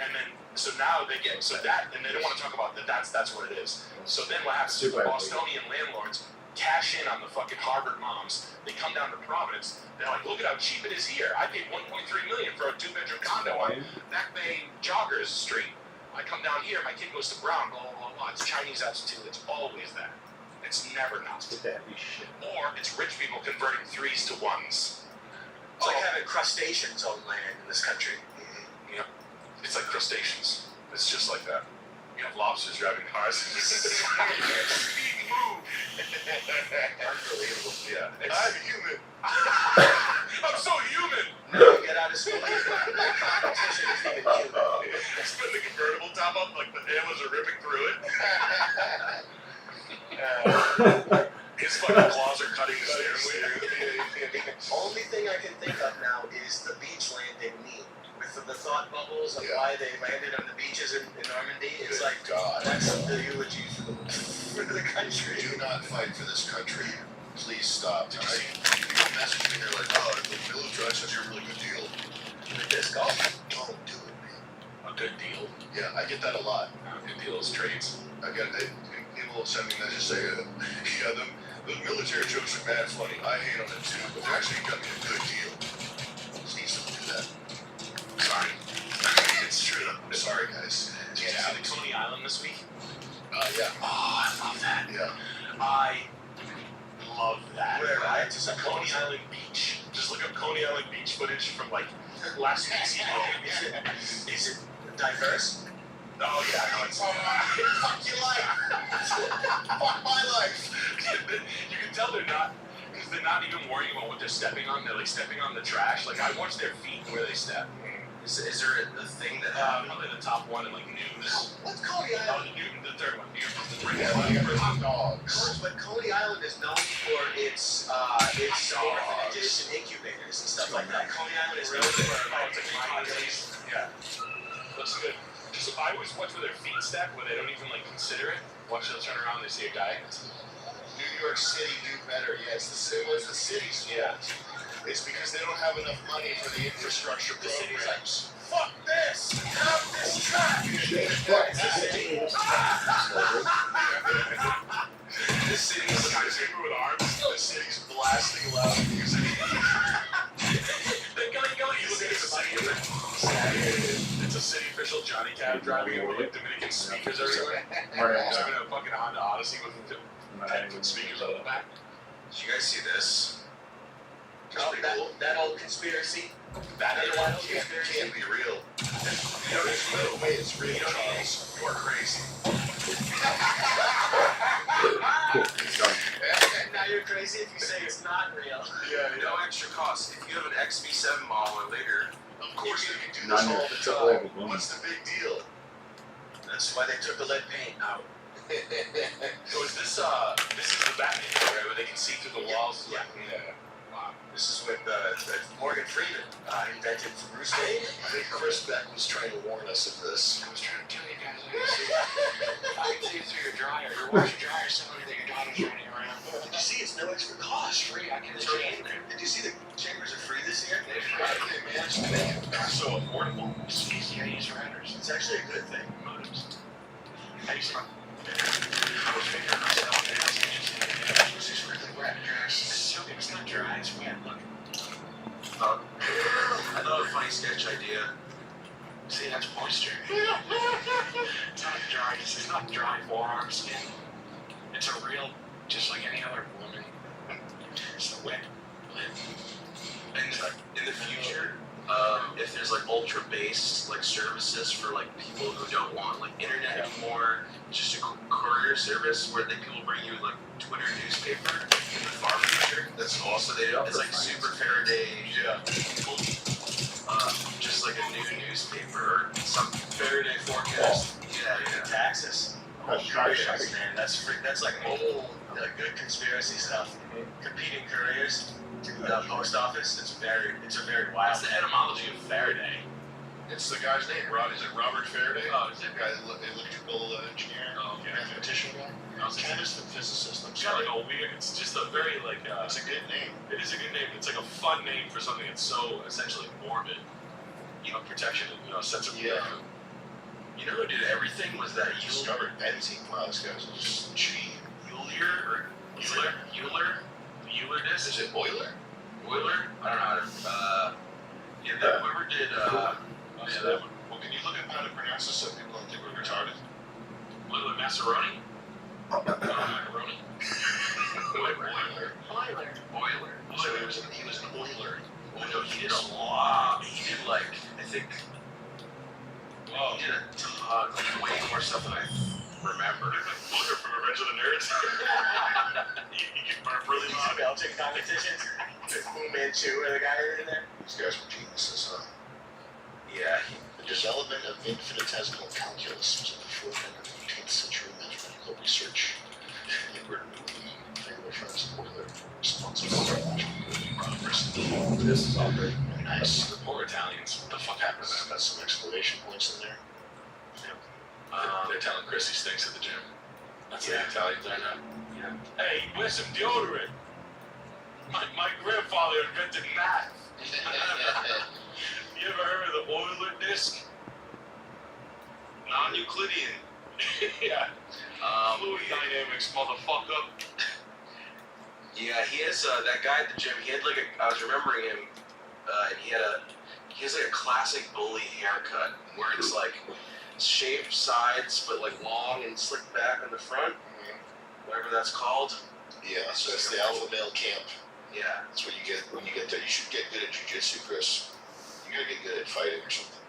And then, so now they get, so that, and they don't want to talk about that, that's what it is. So then what happens is the Bostonian landlords cash in on the fucking Harvard moms. They come down to Providence. They're like, look at how cheap it is here. I paid $1.3 million for a 2-bedroom condo on Back Bay Joggers Street. I come down here, my kid goes to Brown, blah, blah, blah, blah. It's Chinese absentee. It's always that. It's never not. Or it's rich people converting 3s to 1s. It's like having crustaceans on land in this country. Yeah. It's like crustaceans. It's just like that. You have lobsters driving cars. Speed move. Unbelievable. Yeah. I'm human. I'm so human. No, get out of school. Competition is even human. Spin the convertible top up like the hammers are ripping through it. His fucking claws are cutting the steering wheel. Only thing I can think of now is the beach landing meme. With the thought bubbles of why they landed on the beaches in Normandy. It's like, that's the eulogy for the country. Do not fight for this country. Please stop. Alright? People message me, they're like, oh, the military says you're a really good deal. Just go. Don't do it, man. A good deal? Yeah, I get that a lot. Good deal is trades. I get it. People send me messages say, yeah, the military jokes are mad funny. I hate on it too, but they're actually got me a good deal. Please don't do that. Sorry. It's true. Sorry, guys. Did you see the Coney Island this week? Yeah. Oh, I love that. Yeah. I love that. Where, right? It's just a Coney Island beach. Just look up Coney Island beach footage from like last week's Is it diverse? Oh yeah, no, it's fuck your life. Fuck my life. You can tell they're not, because they're not even worrying about what they're stepping on. They're like stepping on the trash. Like I watch their feet and where they step. Is there a thing that probably the top one in like news. What's Coney Island? The third one. Hot dogs. But Coney Island is known for its orphanages and incubators and stuff like that. Coney Island is known for yeah. Looks good. Just I always watch where their feet step, where they don't even like consider it. Watch they'll turn around and they see a guy. New York City do better. Yeah, it's the city's fault. Yeah. It's because they don't have enough money for the infrastructure The city's like, programs. fuck this! Have this track! The city's skyscraper with arms. The city's blasting loud music. They're going. You look at the city. It's a city official Johnny Cab driving it with like Dominican speakers everywhere. Driving a fucking Honda Odyssey with 10-foot speakers on the back. Did you guys see this? That old conspiracy. That can't be real. There's no way it's real, Charles. You are crazy. And now you're crazy if you say it's not real. Yeah, no extra cost. If you have an XV7 model or later, of course you can do this all the time. What's the big deal? That's why they took the lead paint out. So is this is the Batman, right? Where they can see through the walls? Yeah. Wow. This is what Morgan Freeman invented for Bruce Wayne. I think Chris Beck was trying to warn us of this. I was trying to tell you guys. I can see it through your dryer. Your washer dryer, somebody that your daughter's running around. Did you see it's no extra cost? Free. I can throw it in there. Did you see the chambers are free this year? They managed to make it so affordable. It's easy to use renters. It's actually a good thing. Motives. I used to. I was figuring myself that it's interesting. This is really wet. It's not dry. It's wet. Look. I thought of a funny sketch idea. See, that's moisture. It's not dry. It's not dry forearm skin. It's a real, just like any other woman. It's a wet lip. And in the future, if there's like ultra base like services for like people who don't want like internet anymore, just a courier service where people bring you like Twitter newspaper in the far future. That's Also, it's like Super Faraday. Yeah. Just like a new newspaper, some Faraday forecast. Yeah, Taxes. That's right. Man, that's like old, good conspiracy stuff. Competing couriers to the post office. It's a very wild. What's the etymology of Faraday? It's the guy's name, Is it Robert Faraday? Oh, is it? The guy, electrical engineer, mathematician guy. Chemist and physicist. It's got like a weird. It's just a very like. It's a good name. It is a good name. It's like a fun name for something that's so essentially morbid. Protection and sense of Yeah. You know who did everything was that He discovered benzene. Wow, this guy's just cheap. Euler. Euler disc? Is it Euler? Euler? I don't know how to. Whoever did. That one. Well, can you look at how to pronounce this so people don't think we're retarded? Euler Macaroni? Macaroni? Euler. So he was an Euler. No, he did a lot. He did like, I think. Oh. He did a ton, like way more stuff than I remember. Euler from Revenge of the Nerds. You can burn really long. Belgian competitions. Fu Manchu and the guy in there. These guys were geniuses, huh? Yeah. The development of infinitesimal calculus was at the forefront of 18th century mathematical research. Edward Newton, family friends of Euler, responsible for much progress in the world. This is all great. Nice. The poor Italians. What the fuck happened to them? Got some exclamation points in there. They're telling Chris he stinks at the gym. That's Yeah. the Italians are now. Yeah. Hey, where's some deodorant? My grandfather invented math. You ever heard of the Euler disc? Non-Euclidean. Yeah. Fluid dynamics, motherfucker. Yeah, he has that guy at the gym. He had like I was remembering him, and he has like a classic bully haircut where it's like shaved sides but like long and slicked back on the front, whatever that's called. Yeah, so that's the alpha male camp. Yeah, That's what you get when you get there. You should get good at jiu-jitsu, Chris. You gotta get good at fighting or something.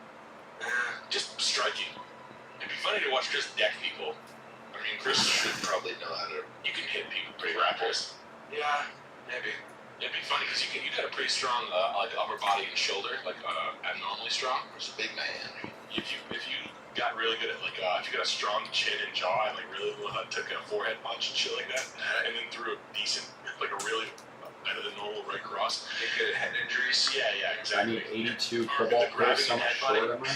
Just striking. It'd be funny to watch Chris deck people. I mean, Chris should probably know how to. You can hit people pretty rapid. Yeah, maybe. It'd be funny because you got a pretty strong like upper body and shoulder, like abnormally strong. He's a big man. If you got really good at like if you got a strong chin and jaw and like really took a forehead punch and shit like that, and then threw a decent like a really better than normal right cross. get good at head injuries. Yeah, I exactly. need 82 Or cobalt the grabbing plates. How much headbutting. short am I?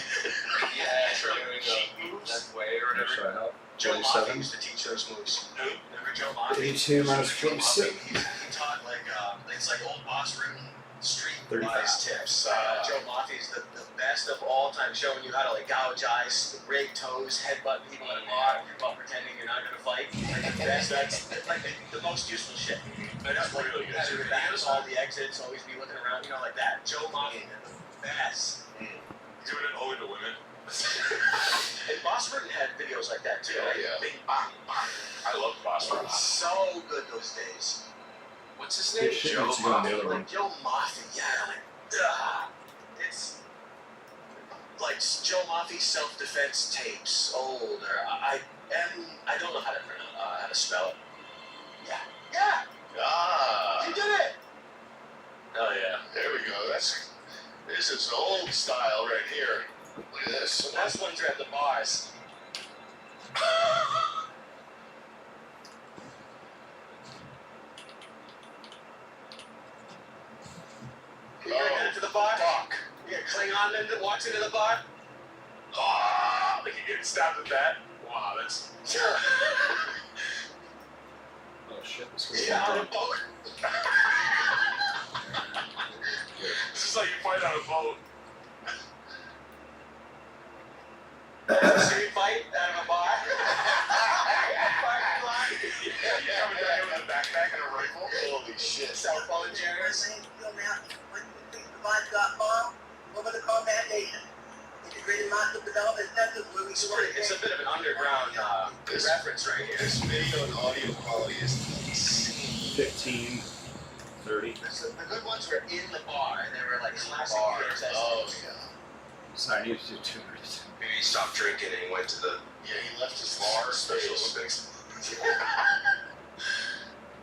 Yeah, Or doing like cheat moves. that way or whatever. Should I help? Joe Moffitt 47? used to teach those moves. Who? Remember Joe Moffitt? 82 minus Joe 46. Moffitt, he taught like it's like old boss room street 35. wise tips. Joe Moffitt is the best of all time, showing you how to like gouge eyes, break toes, headbutt people at a bar while pretending you're not gonna fight. Like the best. That's like the most useful shit. That's like really good. how to balance all the exits, always be looking around, like that. Joe Moffitt, the best. Doing it over to women. And Boss Rutten had videos like that too. Oh, yeah. Bing, bang, bang. I love Boss Rutten. So good those days. What's his name? This shit Joe needs to go in the other room. Like Joe Moffitt, yeah, it's like Joe Moffitt's self-defense tapes, old, or I don't know how to spell it. Yeah, Ah. you did it. Oh yeah. There we go. This is old style right here. Look at this. The best ones are at the bars. You gonna head to the bar? Fuck. You gonna cling on and walk into the bar? Oh, like you getting stabbed with that? Wow, that's. Oh shit, this was Yeah, on a boat. This is like you fight on a boat. Street fight out of a bar. Parking lot. Yeah, you coming down here with a backpack and a rifle? Holy shit. Cell phone generous. Over the combat nation. Integrated master development centers where we It's a bit of an underground reference right here. This video and audio quality is insane. 15, 30. So the good ones were in the bar, and they were like classic VHS. Oh, yeah. So I need to do 2 minutes. Maybe he stopped drinking and he went to the. Yeah, he left his bar. Special Olympics.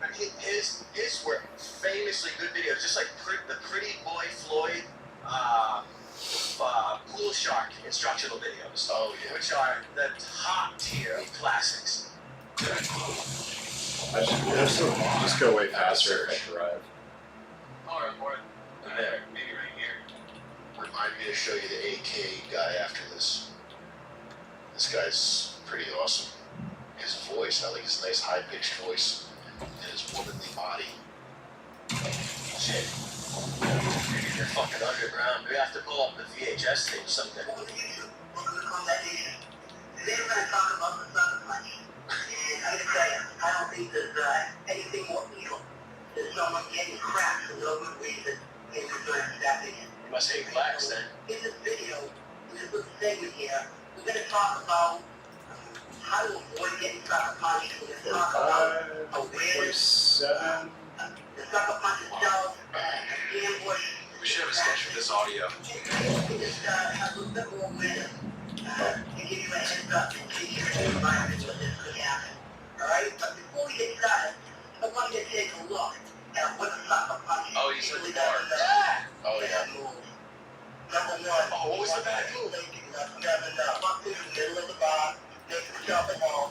But his were famously good videos, just like the Pretty Boy Floyd pool shark instructional videos. Oh, yeah. Which are the top tier of classics. I should just go way faster if I drive. Or there, maybe right here. Remind me to show you the AK guy after this. This guy's pretty awesome. His voice, I like his nice high-pitched voice and his womanly body. Shit. Maybe they're fucking underground. We have to pull up the VHS tape someday. Welcome to combat nation. Today we're going to talk about the sucker punch. And I gotta tell you, I don't think there's anything more evil than someone getting cracked for no good reason and returning stepping in. You must hate blacks then. In this video, in this little segment here, we're going to talk about how to avoid getting sucker punched. We're going to talk about awareness, 47. the sucker punch itself, ambush. We should have a sketch for this audio. Just have a little bit more awareness to give you a heads up in case you're in an environment where this could happen. Alright? But before we get started, I want you to take a look at what the sucker punch Oh, you said really the bar. does. Oh, yeah. Number one. Oh, what was the bad move? Fuck in the middle of the bar, make himself at home.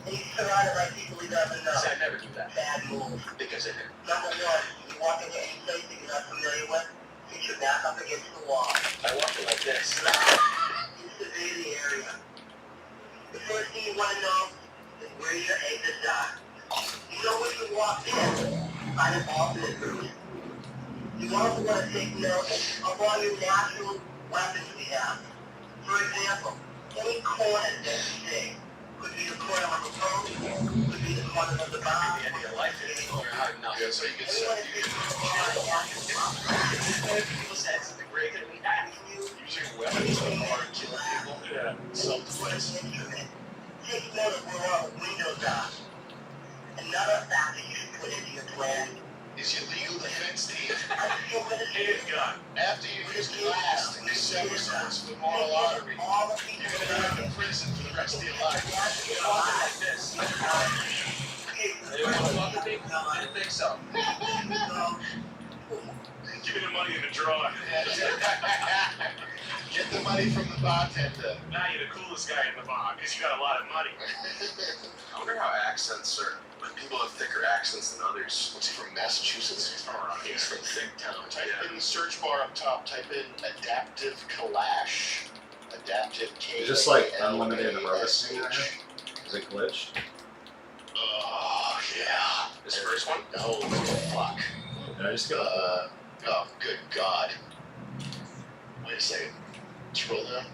And he's surrounded by people he doesn't know. See, I never do that. Bad move. Because of him. Number one, you walk into any place that you're not familiar with, get your back up against the wall. I walk it like this. You survey the area. The first thing you want to know is where your exits are. You know when you walk in, find an alternate route. You also want to take note of all your natural weapons we have. For example, any corner that you see could be the corner of the road, could be the corner of the bar. Could be the end of your life. Or hard enough. Yeah, so you can Anyone that see. takes People say it's the great and we die. Using weapons that are killing people. Yeah. Self-defense. Take note of where all the windows are. Another factor you should put into your plan Is your legal defense team. Handgun. After you use blast and you sever someone's femoral artery, you're going to end up in prison for the rest of your life. You walk it like this. Anyone want to walk with me? I didn't think so. Give me the money in the drawer. Get the money from the bartender. Now you're the coolest guy in the bar because you got a lot of money. I wonder how accents are, when people have thicker accents than others. What's he from, Massachusetts? He's from around here. He's from Thick Town. Type in the search bar up top, type in adaptive Kalash. Adaptive K. Is this like unlimited harvesting? Is it glitched? Oh, yeah. This first one? Oh, fuck. Did I just go? Oh, good God. Wait a second. Scroll down.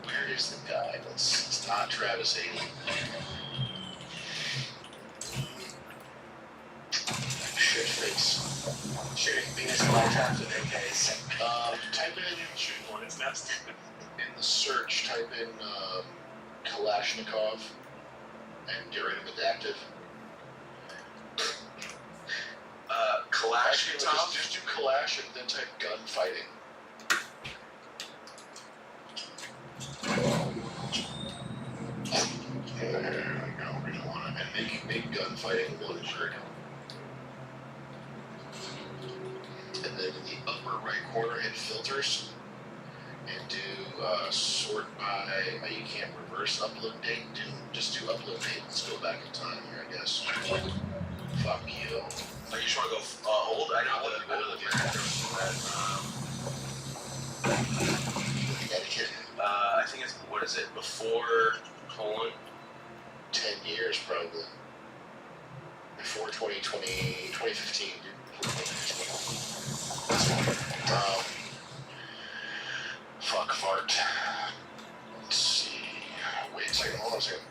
Where is the guy? It's not Travis Haley. Shit face. Shooting Venus flytraps with AKs. Type in Shooting one, it's nasty. in the search. Type in Kalashnikov and get rid of adaptive. Kalashnikov? Just do Kalash and then type gunfighting. There we go. We don't want to. And make gunfighting one word. And then in the upper right corner, hit filters. and do sort by. You can't reverse upload date. Just do upload date. Let's go back in time here, I guess. Fuck you. Oh, you just want to go old? I know the Etiquette. I think it's, what is it, before, 10 years probably. Before 2015, dude. That's fine. Fuck fart. Let's see. Wait a second, hold on a second.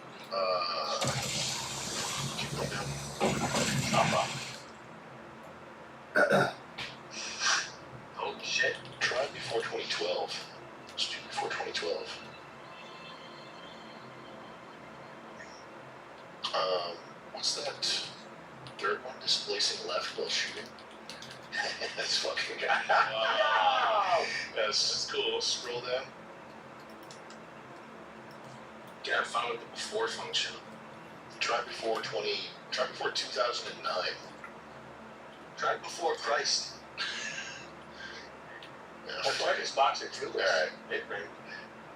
Keep going down. Oh, shit. Try before 2012. Let's do before 2012. What's that third one? Displacing left while shooting? That's fucking guy. Wow. That's cool. Scroll down. Yeah, I found the before function. Try before 2009. Try before Christ. Yeah, I tried his boxer too. Alright. It ring.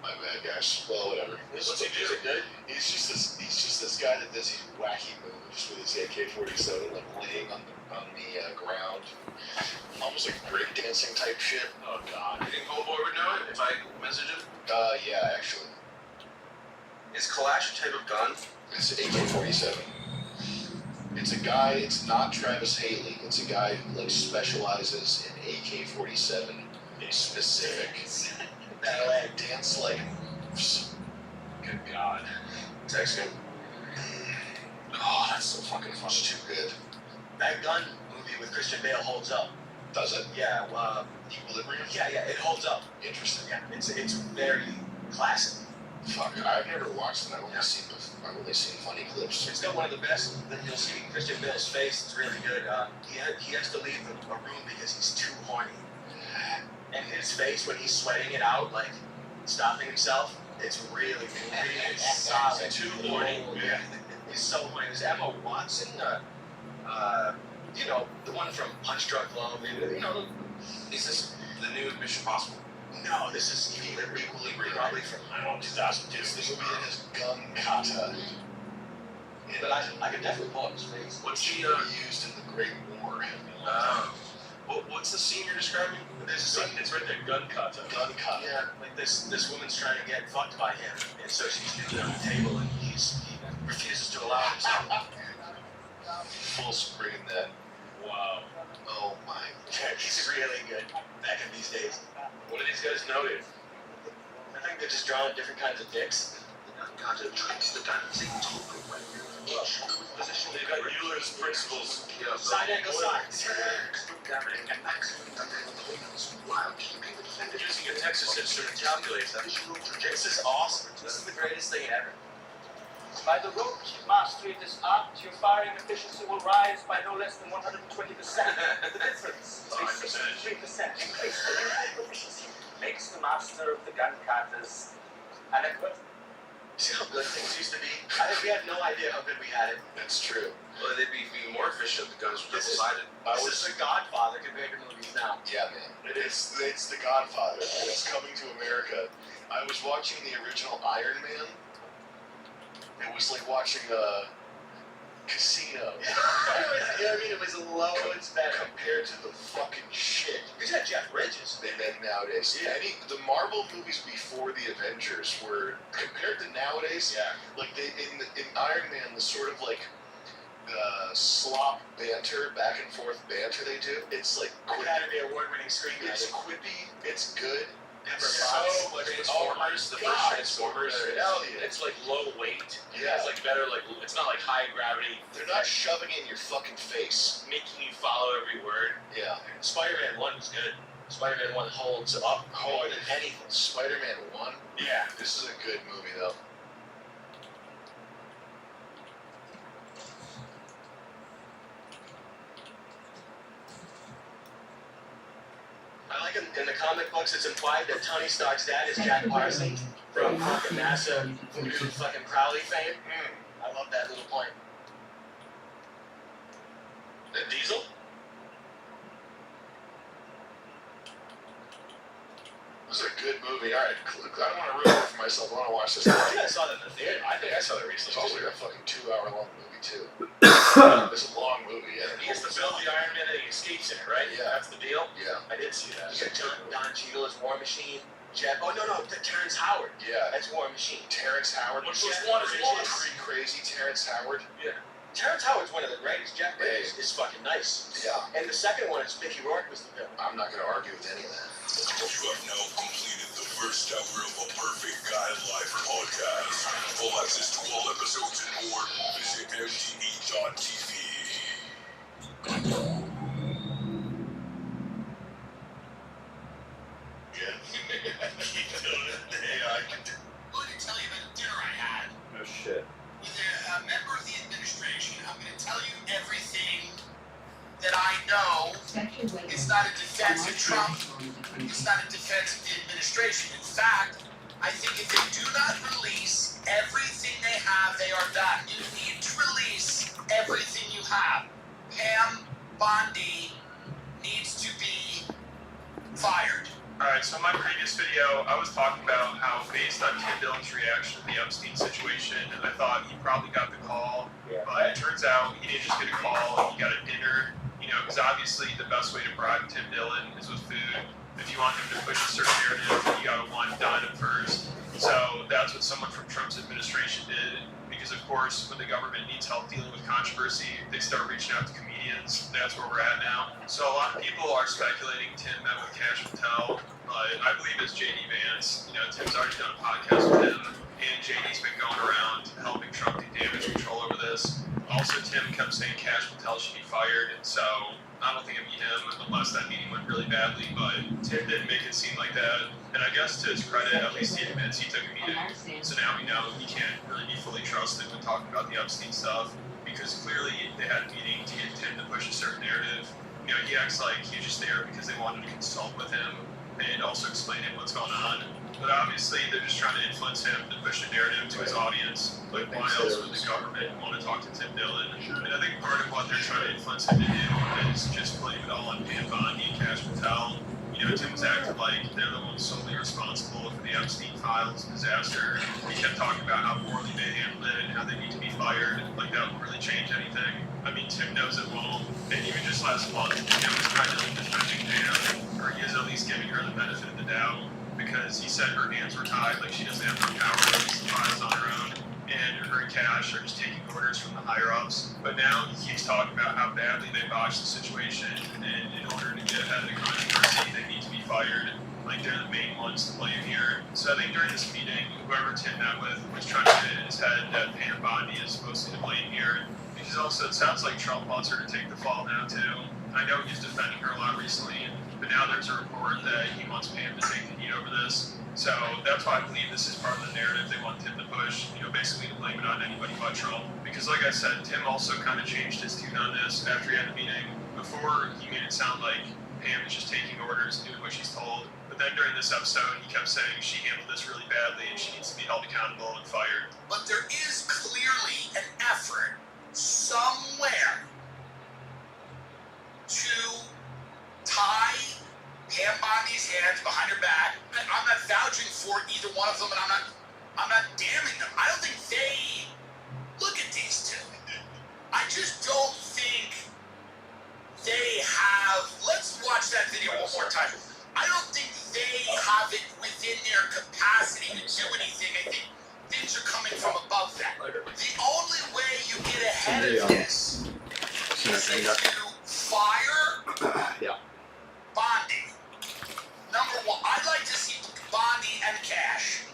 My bad, guys. Well, whatever. What's he do? Good? He's just this guy that does these wacky moves with his AK-47, like laying on the ground, almost like breakdancing type shit. Oh, God. You think Homeboy would know it if I message him? Yeah, actually, Is Kalash a type of gun? it's an AK-47. It's a guy. It's not Travis Haley. It's a guy who like specializes in AK-47 specific. Dance like. Good God. Text him. Oh, that's so fucking fun. It's too good. That gun movie with Christian Bale holds up. Does it? Yeah, Equilibrium? yeah, it holds up. Interesting. Yeah, it's very classic. Fuck, I've never watched it. I've only seen funny clips. It's got one of the best that you'll see. Christian Bale's face. It's really good. He has to leave a room because he's too horny. And his face when he's sweating it out, like stopping himself, it's really solid. Too horny. Yeah. He's so horny. There's Emma Watson, you know, the one from Punch Drunk Love. You know, Is this the new Mission Possible? no, this is Equilibrium, probably from, I don't know, 2002. It's the movie that has gun kata. But I could definitely pull up his face. What's the, used in the Great War. what's the scene you're describing? There's a scene, It's right there, gun kata. Gun kata. yeah, like this woman's trying to get fucked by him, and so she's kneeling on the table, and he refuses to allow himself. Full screen then. Wow. Oh my. Yeah, he's really good back in these days. What are these guys noted? I think they're just drawing different kinds of dicks. Kata treats the dancing token when each position They've got Euler's principles. Side angle side. gathering and maximum points while keeping the defender Using a Texas instrument calculates that. This is awesome. This is the greatest thing ever. By the rote mastery of this art, your firing efficiency will rise by no less than 120%. The difference, 63% increase the usual proficiency, makes the master of the gun katas adequate. See how good things used to be? I think we had no idea how good we had it. That's true. Well, they'd be more efficient if the guns were This is double-sided. this is The Godfather compared to movies now. Yeah, man. It's The Godfather. It's coming to America. I was watching the original Iron Man. It was like watching Casino. It was low and better. Compared to the fucking shit. Because you had Jeff Bridges. They make nowadays. Yeah. The Marvel movies before the Avengers were, compared to nowadays, like in Iron Man, the sort of like slop banter, back and forth banter they do, it's like Academy Award-winning screenwriter. It's quippy, it's good. So much Transformers, the first Transformers, it's like low weight. Yeah. It's like better, like it's not like high gravity. They're not shoving it in your fucking face. Making you follow every word. Yeah. Spider-Man 1 was good. Spider-Man 1 holds up more than anything. Spider-Man 1? Yeah. This is a good movie though. I like in the comic books, it's implied that Tony Stark's dad is Jack Parson from fucking NASA voodoo fucking Crowley fame. I love that little point. And Diesel? Was there good movie. All right, I don't want to ruin it for myself. I want to watch this. I think I saw that in the theater. I think I saw that recently. It's also like a fucking 2-hour-long movie too. It's a long movie. Yeah. He has to build the Iron Man and he escapes in it, right? Yeah. That's the deal? Yeah. I did see that. You got Don Cheadle as War Machine. Oh, no, Terrence Howard. Yeah. That's War Machine. Terrence Howard. Which one is one? Pretty crazy Terrence Howard. Yeah. Terrence Howard's one of the greatest. Jeff Bridges is fucking nice. Yeah. And the second one is Mickey Rourke was the villain. I'm not going to argue with any of that. You have now completed the first hour of a Perfect Guy Live podcast. For access to all episodes and more, visit MTV.tv. Keep doing it. Yeah, I can do. Let me tell you about the dinner I had No shit. with a member of the administration. I'm going to tell you everything that I know. It's not a defense of Trump. It's not a defense of the administration. In fact, I think if they do not release everything they have, they are done. You need to release everything you have. Pam Bondi needs to be fired. Alright, so in my previous video, I was talking about how based on Tim Dillon's reaction to the Epstein situation, I thought he probably got the call, but it turns out he didn't just get a call, he got a dinner, because obviously the best way to bribe Tim Dillon is with food. If you want him to push a certain narrative, you gotta want done him first. So that's what someone from Trump's administration did, because of course, when the government needs help dealing with controversy, they start reaching out to comedians. That's where we're at now. So a lot of people are speculating Tim met with Cash Patel, but I believe it's JD Vance. Tim's already done a podcast with him, and JD's been going around helping Trump do damage control over this. Also, Tim kept saying Cash Patel should be fired, so I don't think it'd be him unless that meeting went really badly, but Tim didn't make it seem like that. And I guess to his credit, at least he admits he took a meeting. So now we know he can't really be fully trusted when talking about the Epstein stuff, because clearly they had a meeting to get Tim to push a certain narrative. He acts like he was just there because they wanted to consult with him and also explain him what's going on. But obviously they're just trying to influence him to push a narrative to his audience. Like, why else would the government want to talk to Tim Dillon? And I think part of what they're trying to influence him to do is just blame it all on Pam Bondi and Cash Patel. Tim's acted like they're the ones solely responsible for the Epstein files disaster. He kept talking about how poorly they handled it and how they need to be fired. Like, that won't really change anything. I mean, Tim knows it won't. And even just last month, Tim was kind of defending Pam, or he is at least giving her the benefit of the doubt, because he said her hands were tied, like she doesn't have the power to release the files on her own, and her and Cash are just taking orders from the higher-ups. But now he keeps talking about how badly they botched the situation, and in order to get ahead of the controversy, they need to be fired. Like, they're the main ones to blame here. So I think during this meeting, whoever Tim met with was trying to get in his head that Pam Bondi is mostly to blame here. Because also, it sounds like Trump wants her to take the fall now, too. I know he's defending her a lot recently, but now there's a report that he wants Pam to take the heat over this. So that's why I believe this is part of the narrative they want Tim to push, basically to blame it on anybody but Trump. Because like I said, Tim also kind of changed his tune on this after he had the meeting. Before, he made it sound like Pam is just taking orders and doing what she's told. But then during this episode, he kept saying she handled this really badly and she needs to be held accountable and fired. But there is clearly an effort somewhere to tie Pam Bondi's hands behind her back. I'm not vouching for either one of them, and I'm not damning them. I don't think they look at these two. I just don't think they have. Let's watch that video one more time. I don't think they have it within their capacity to do anything. I think things are coming from above that. The only way you get ahead of this is if you fire Bondi. Number one, I'd like to see Bondi and Cash.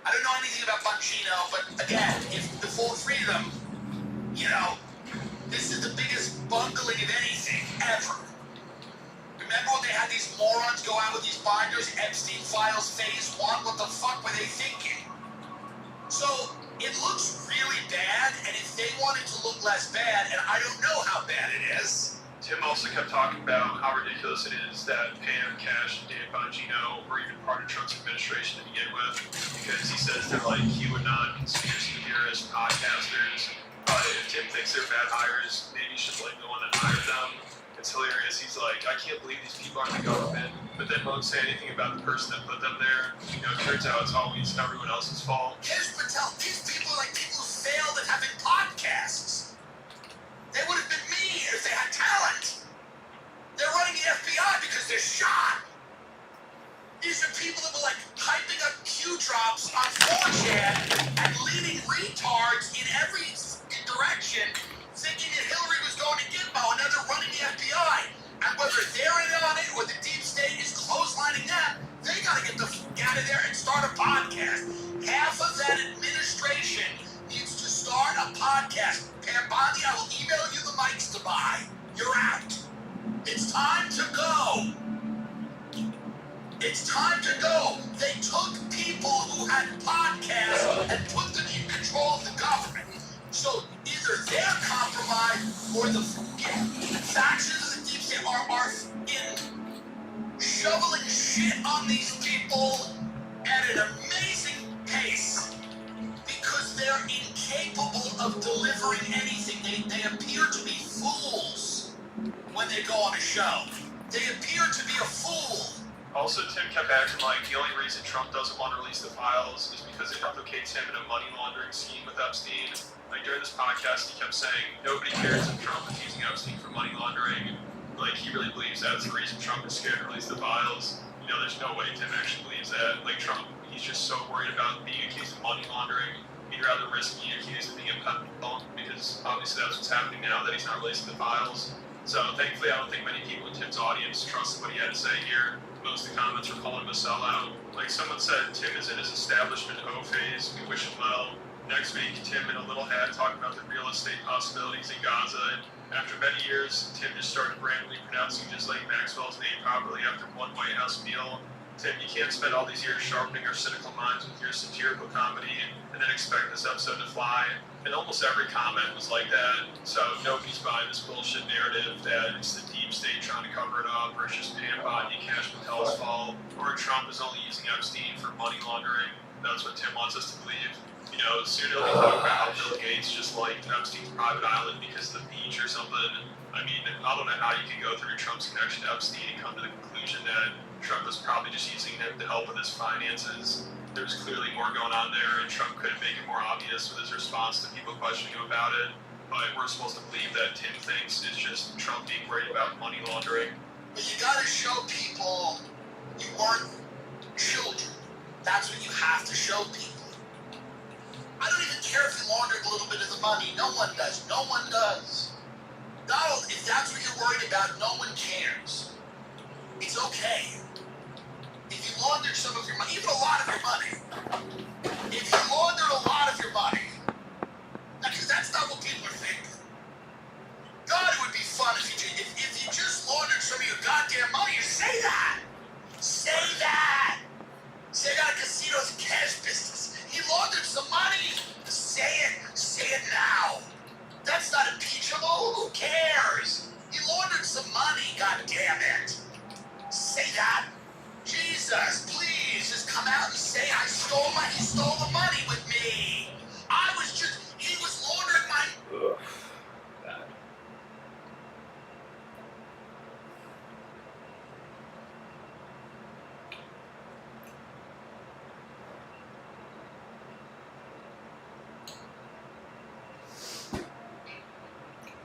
I don't know anything about Bongino, but again, if the full freedom, this is the biggest bungling of anything ever. Remember when they had these morons go out with these binders, Epstein Files Phase 1? What the fuck were they thinking? So, it looks really bad, and if they want it to look less bad, and I don't know how bad it is. Tim also kept talking about how ridiculous it is that Pam, Cash, and Dan Bongino were even part of Trump's administration to begin with, because he says they're like QAnon conspiracy theorists, podcasters. But if Tim thinks they're bad hires, maybe you should blame the one that hired them. It's hilarious. He's like, I can't believe these people are in the government, but then won't say anything about the person that put them there. You know, it turns out it's always everyone else's fault. Here's Patel. These people are like people who failed at having podcasts. They would have been me if they had talent. They're running the FBI because they're shot. These are people that were like hyping up Q drops on 4chan and leading retards in every direction, thinking that Hillary was going to Gitmo, and now they're running the FBI. And whether they're in on it or the deep state is closelining that, they got to get the fuck out of there and start a podcast. Half of that administration needs to start a podcast. Pam Bondi, I will email you the mics to buy. You're out. It's time to go. It's time to go. They took people who had podcasts and put them in control of the government. So either they're compromised or the factions of the deep state are shoveling shit on these people at an amazing pace because they're incapable of delivering anything. They appear to be fools when they go on a show. They appear to be a fool. Also, Tim kept acting like the only reason Trump doesn't want to release the files is because it implicates him in a money laundering scheme with Epstein. Like, during this podcast, he kept saying nobody cares if Trump is using Epstein for money laundering. Like, he really believes that's the reason Trump is scared to release the files. You know, there's no way Tim actually believes that. Like, Trump, he's just so worried about being accused of money laundering. He'd rather risk being accused of being a pedophile, because obviously that's what's happening now, that he's not releasing the files. So, thankfully, I don't think many people in Tim's audience trusted what he had to say here. Most of the comments were calling him a sellout. Like, someone said, Tim is in his establishment O phase. We wish him well. Next week, Tim in a little hat talking about the real estate possibilities in Gaza. And after many years, Tim just started randomly pronouncing just like Maxwell's name properly after one White House meal. Tim, you can't spend all these years sharpening our cynical minds with your satirical comedy and then expect this episode to fly. And almost every comment was like that. So nobody's buying this bullshit narrative that it's the deep state trying to cover it up, or it's just Pam Bondi and Cash Patel's fault, or Trump is only using Epstein for money laundering. That's what Tim wants us to believe. You know, soon it'll be talking about how Bill Gates just liked Epstein's private island because of the beach or something. I mean, I don't know how you can go through Trump's connection to Epstein and come to the conclusion that Trump was probably just using him to help with his finances. There's clearly more going on there, and Trump couldn't make it more obvious with his response to people questioning him about it. But we're supposed to believe that Tim thinks it's just Trump being worried about money laundering. But you gotta show people you weren't children. That's what you have to show people. I don't even care if you laundered a little bit of the money. No one does. No one does. Donald, if that's what you're worried about, no one cares. It's okay. If you laundered some of your money, even a lot of your money, if you laundered a lot of your money, because that's not what people are thinking. God, it would be fun if you just laundered some of your goddamn money. You say that. Say that. Say I got a casinos and cash business. He laundered some money. Say it. Say it now. That's not impeachable. Who cares? He laundered some money. God damn it. Say that. Jesus, please, just come out and say he stole the money with me. He was laundering my... Ugh. Bad.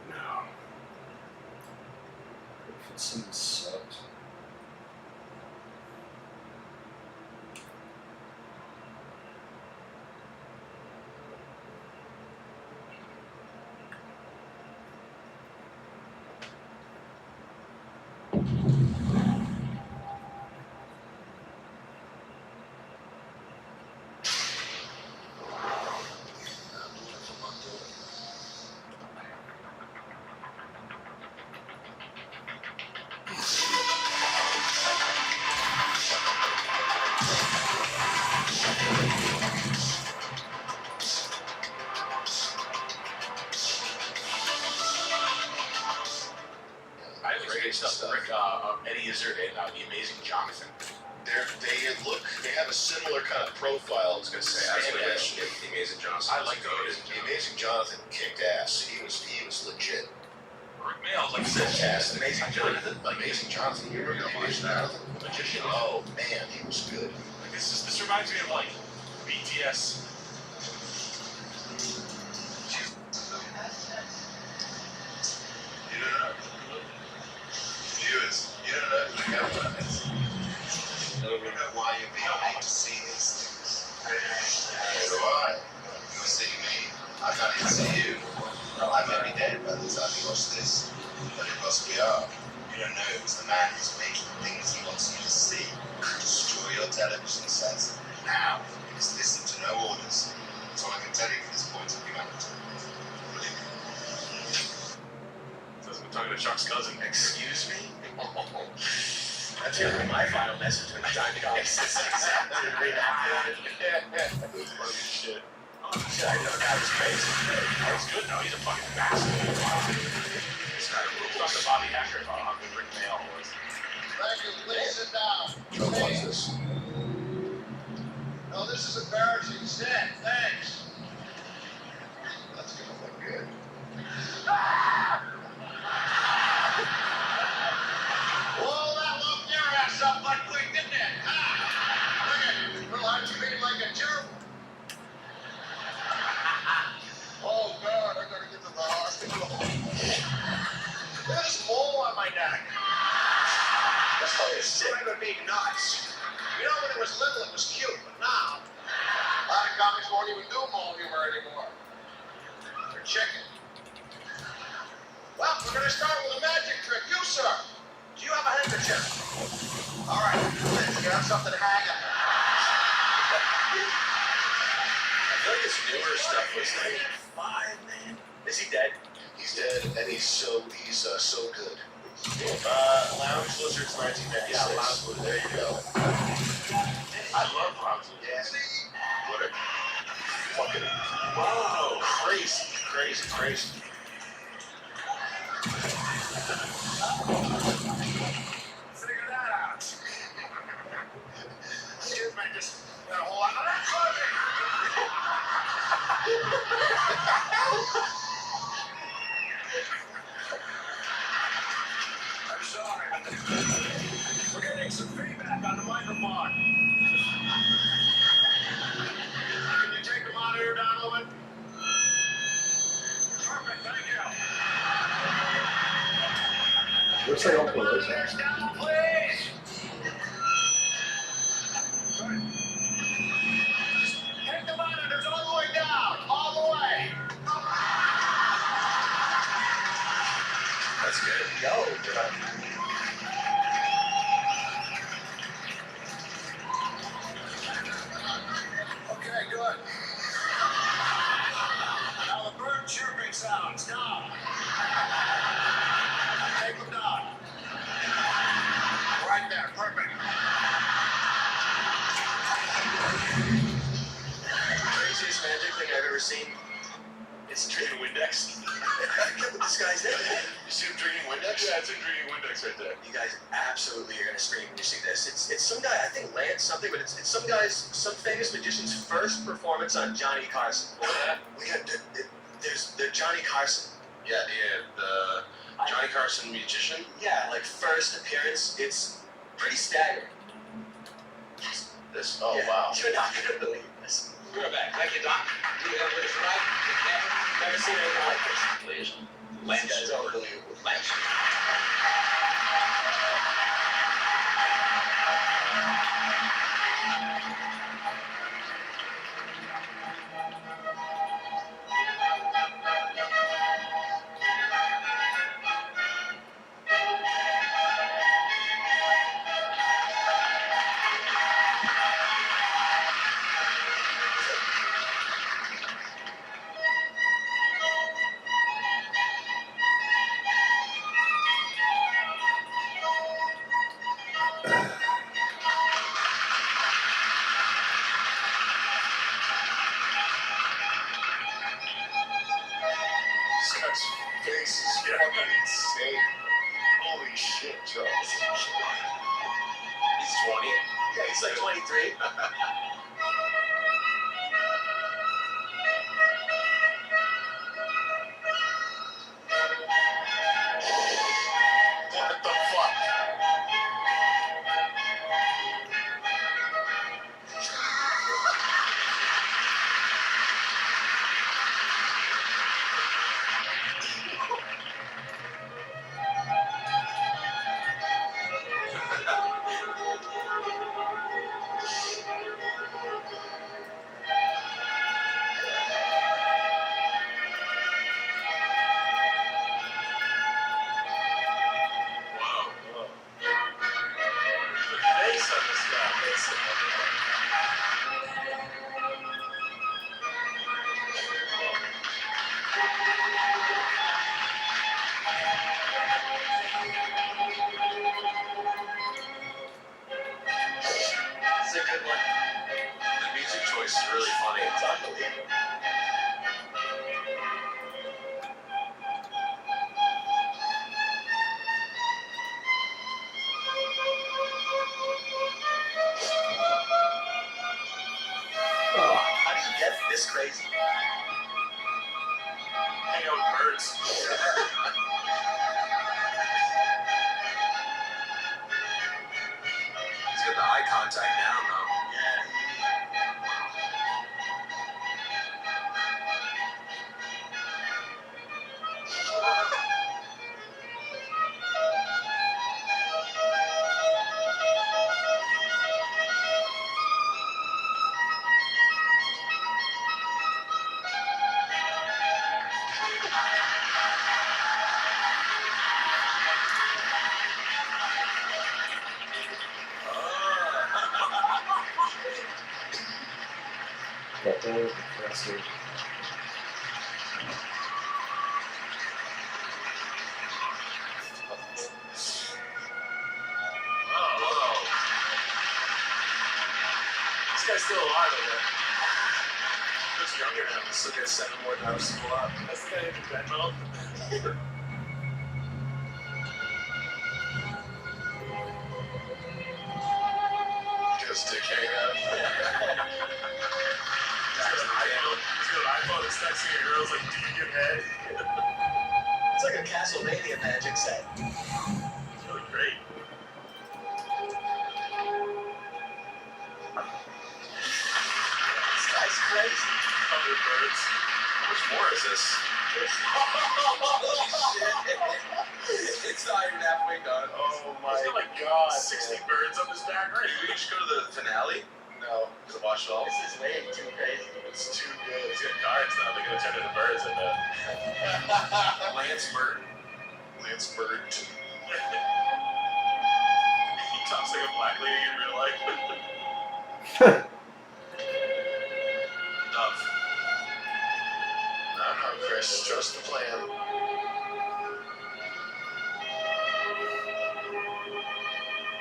No. If it's something sucked. I have great stuff. Eddie Izzard and The Amazing Jonathan. They have a similar kind of profile. I was gonna say, I The Amazing Jonathan. I like The Amazing Jonathan. Amazing Jonathan kicked ass. He was legit. Rick Mail, like I said, Cast Amazing Johnson. Amazing Johnson. You were gonna watch that. Magician. Oh man, he was good. Like, this reminds me of like BTS. You don't know. Viewers, you don't know who the government is. You don't know why you're being made to see these things. Neither do I. You see me. I can't even see you. I may be dead by the time you watch this, but it possibly are. You don't know who's the man who's making the things he wants you to see. Destroy your television sets. Now, you must listen to no orders. That's all I can tell you from this point of humanity. Says we're talking to Chuck's cousin. Excuse me? That's gonna be my final message when the time comes. Exactly. That's funny shit. Oh, shit, I never got his face. Oh, he's good now. He's a fucking bastard. This guy rules. Talking to Bobby Hacker about how good Rick Mail was. Thank you. Please sit down. Don't watch this. No, this is embarrassing. Sit. Thanks. That's gonna look good. Whoa, that woke your ass up like quick, didn't it? Look at well, aren't you being like a jerk? Oh, God, I gotta get to the hospital. Look at this mole on my neck. This is driving me nuts. You know, when it was little, it was cute, but now, a lot of comics won't even do mole humor anymore. They're chicken. Well, we're gonna start with a magic trick. You, sir, do you have a handkerchief? All right, you have something to hang on. I feel like his newer stuff was like 5, man. Is he dead? He's dead, and he's so good. Lounge Lizards 1996. Yeah, Lounge. There you go. I love Lounge. Yeah. What a fucking Whoa, crazy. Figure that out. Excuse me, just got a whole lot of that I'm sorry. We're getting some feedback on the microphone. Can you take the monitor down a little bit? Perfect, thank you. Looks like Uncle Liz. Monitors down, please. Take the monitors all the way down, all the way. That's good. Yo, Okay, good. Now the bird chirping sounds down. Take them down. Right there, perfect. craziest magic thing I've ever seen. It's drinking Windex. Look what this guy's doing. You see him drinking Windex? Yeah, it's a drinking Windex right there. You guys absolutely are gonna scream when you see this. It's some guy, I think Lance something, but it's some famous magician's first performance on Johnny Carson. We got there's Johnny Carson. Yeah, the Johnny Carson magician. Yeah, like first appearance. It's pretty staggering. This. Oh Yeah, wow. You're not gonna believe this. We're back. Thank you, Doc. You have this right. Never seen anything like this. Please. Lance is unbelievable. Lance. Such face is fucking insane. Holy shit, Charles. He's 20. Yeah, he's like 23. It's crazy. Hang out with birds. He's got the eye contact down though. That was impressive. This guy's still alive, I guess. Looks younger now. Still gets 7 more times to go up. That's the guy in the Venmo. Just to carry out. He's got an iPhone that's texting your girls like, do you give head? It's like a Castlevania magic set. It's really great. This guy's crazy. Covered birds. How much more is this? It's not even halfway done. Oh my god. 60 birds on this back right? Did we just go to the finale? No. To watch it all? This is way too crazy. It's too good. He's got guards now. They're gonna turn into birds, I bet. Lance Burton. Lance Burton. He talks like a black lady in real life. Dove. Chris, trust the plan.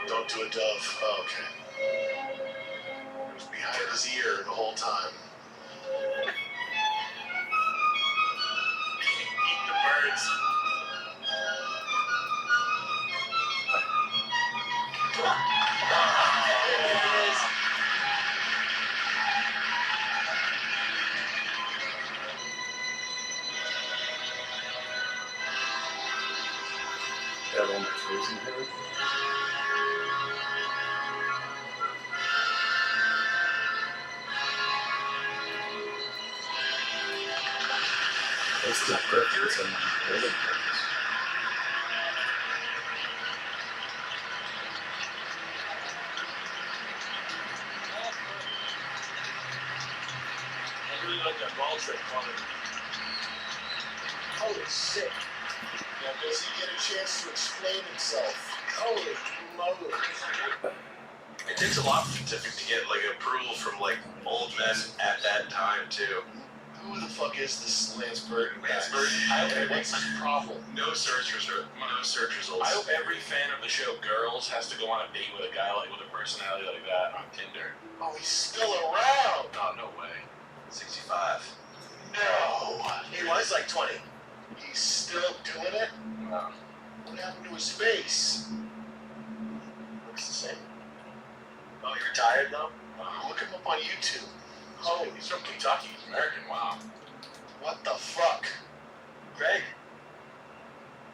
Don't do a dove. Oh, okay. It was behind his ear the whole time. Eat the birds. Got all my trees in here. That's the difference in building things. I really like that ball trick coming. Holy shit. Now, does he get a chance to explain himself? Holy moly. It takes a lot to get like approval from like old men at that time too. Who the fuck is this Lance Burton guy? Lance Burton? What's his problem? No search results. I hope every fan of the show Girls has to go on a date with a guy like with a personality like that on Tinder. Oh, he's still around. Oh, no way. 65. No. He was like 20. He's still doing it? No. What happened to his face? Looks the same. Oh, he retired though? Look him up on YouTube. Oh, he's from Kentucky. He's American. Wow. What the fuck? Greg.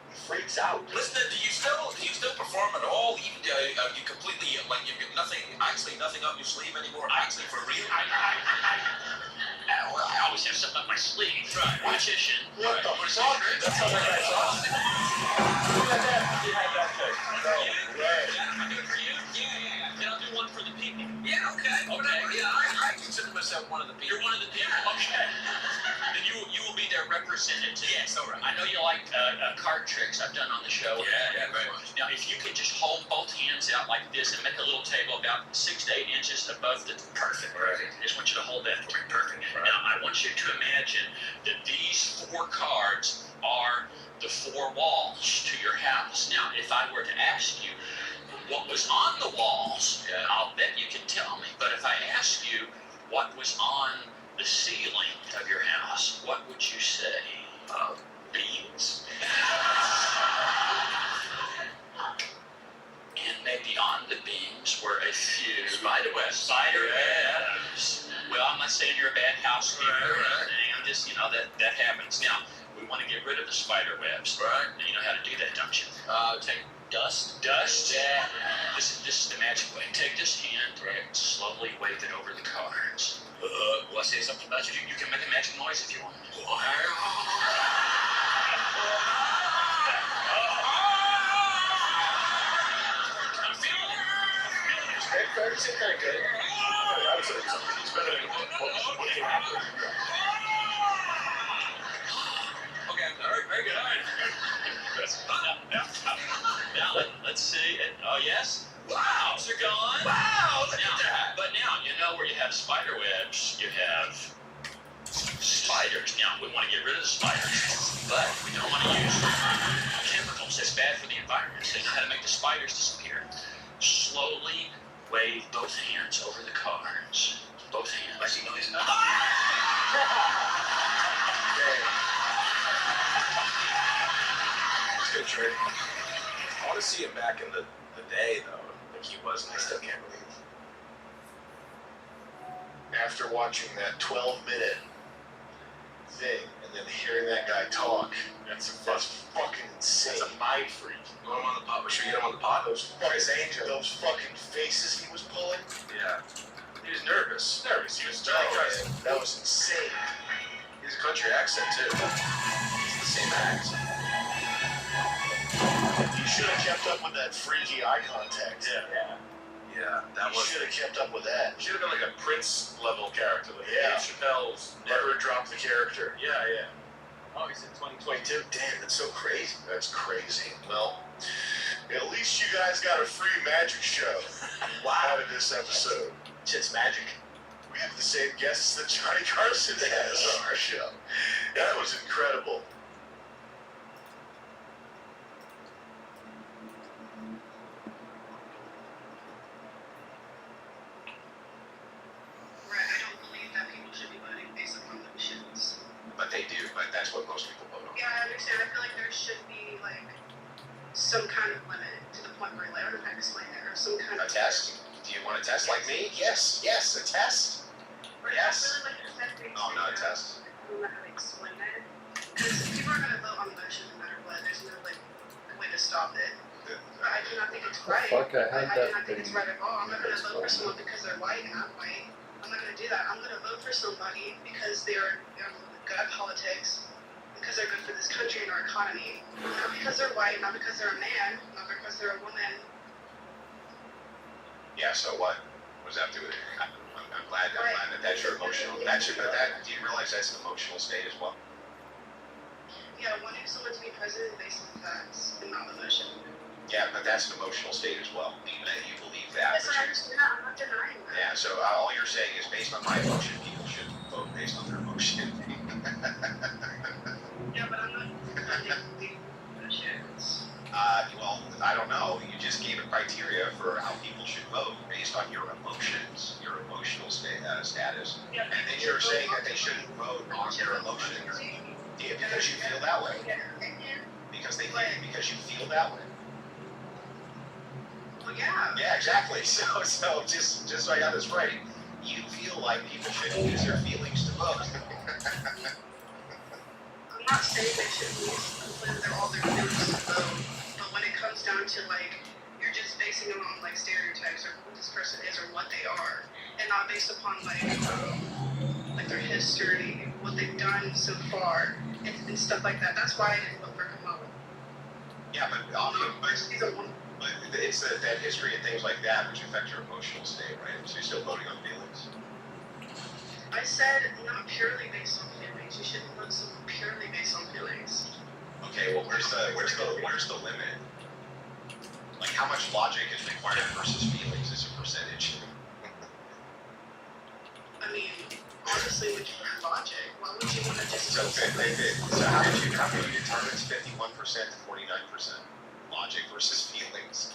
He freaks out. Listen, do you still perform at all? Even you completely like you've got nothing up your sleeve anymore. Actually, for real. Well, I always have something up my sleeve. Right. Magician. What the fuck? That's how that guy's off. Look at that. He had that thing. No way. I do it for you? Yeah. Then I'll do one for the people. Yeah, okay. Whatever. Yeah, I consider myself one of the people. You're one of the people? Okay. Then you will be their representative. Yes, all right. I know you like card tricks I've done on the show. Yeah, right. Now, if you could just hold both hands out like this and make a little table about 6 to 8 inches above the perfect. Right. I just want you to hold that for me. Perfect. Now, I want you to imagine that these 4 cards are the 4 walls to your house. Now, if I were to ask you what was on the walls, I'll bet you can tell me. But if I ask you what was on the ceiling of your house, what would you say? Beams. And maybe on the beams were a few spider webs. Well, I'm not saying you're a bad housekeeper or anything. I'm just, that happens. Now, we want to get rid of the spider webs. Right. And you know how to do that, don't you? Take dust. Dust? Yeah. This is the magic way. Take this hand and slowly wave it over the cards. Will I say something about you? You can make a magic noise if you want. I'm feeling it. It's kind of good. I would say it's better than what came after. Okay, all right, very good. All right. Now let's see. Oh, yes? Wow, they're gone. Wow, look at that. But now, where you have spider webs, you have spiders. Now, we want to get rid of the spiders, but we don't want to use chemicals. That's bad for the environment. So you know how to make the spiders disappear. Slowly wave both hands over the cards. Both hands. I see noise. It's good trick. I want to see him back in the day, though, like he was, and I still can't believe. After watching that 12-minute thing, and then hearing that guy talk, that's fucking insane. That's a mind freak. You want him on the pod? Should we get him on the pod? Those fucking faces he was pulling. Yeah. He was nervous. He was trying. That was insane. He has a country accent, too. It's the same accent. You should have kept up with that freaky eye contact. Yeah, that was. You should have kept up with that. Should have been like a Prince level character. Like Dave Chappelle's never dropped the character. Yeah. Oh, he's in 2022. Damn, that's so crazy. That's crazy. Well, at least you guys got a free magic show out of this episode. Shit's magic. We have the same guests that Johnny Carson has on our show. That was incredible. But they do, but that's what most people vote on. Yeah, I understand. I feel like there should be some kind of limit to the point where I don't know how to explain it, or some kind of test. Do you want a test like me? Yes, a test. Yes. I really like a test. Oh, not a test. I don't know how to explain it. Because people are gonna vote on emotion no matter what. There's no way to stop it. I do not think it's right. Fuck, I had I that do not think it's right at all. I'm not gonna vote for someone because they're white and I'm white. I'm not gonna do that. I'm gonna vote for somebody because they're good at politics, because they're good for this country and our economy. Not because they're white, not because they're a man, not because they're a woman. Yeah, so what? What does that do with it? I'm glad that that's your emotional. Do you realize that's an emotional state as well? Yeah, wanting someone to be president based on facts and not emotion. Yeah, but that's an emotional state as well. You believe that. Yes, I understand that. I'm not denying that. Yeah, so all you're saying is based on my emotion, people should vote based on their emotion. Yeah, but I'm not defending the emotions. Well, I don't know. You just gave a criteria for how people should vote based on your emotions, your emotional status. Yeah, and then you're saying that they shouldn't vote on their emotions. Yeah, because you feel that way. Because you feel that way. Well, yeah. Yeah, exactly. So just so I got this right, you feel like people shouldn't use their feelings to vote. I'm not saying they should use all their feelings to vote, but when it comes down to you're just basing it on stereotypes or who this person is or what they are, and not based upon their history, what they've done so far, and stuff like that. That's why I didn't vote for Kamala. Yeah, but it's that history and things like that which affect your emotional state, right? So you're still voting on feelings. I said not purely based on feelings. You shouldn't vote someone purely based on feelings. Okay, well, where's the limit? Like, how much logic is required versus feelings as a percentage? I mean, honestly, would you want logic? Why would you want to just? So how did you determine it's 51% to 49% logic versus feelings?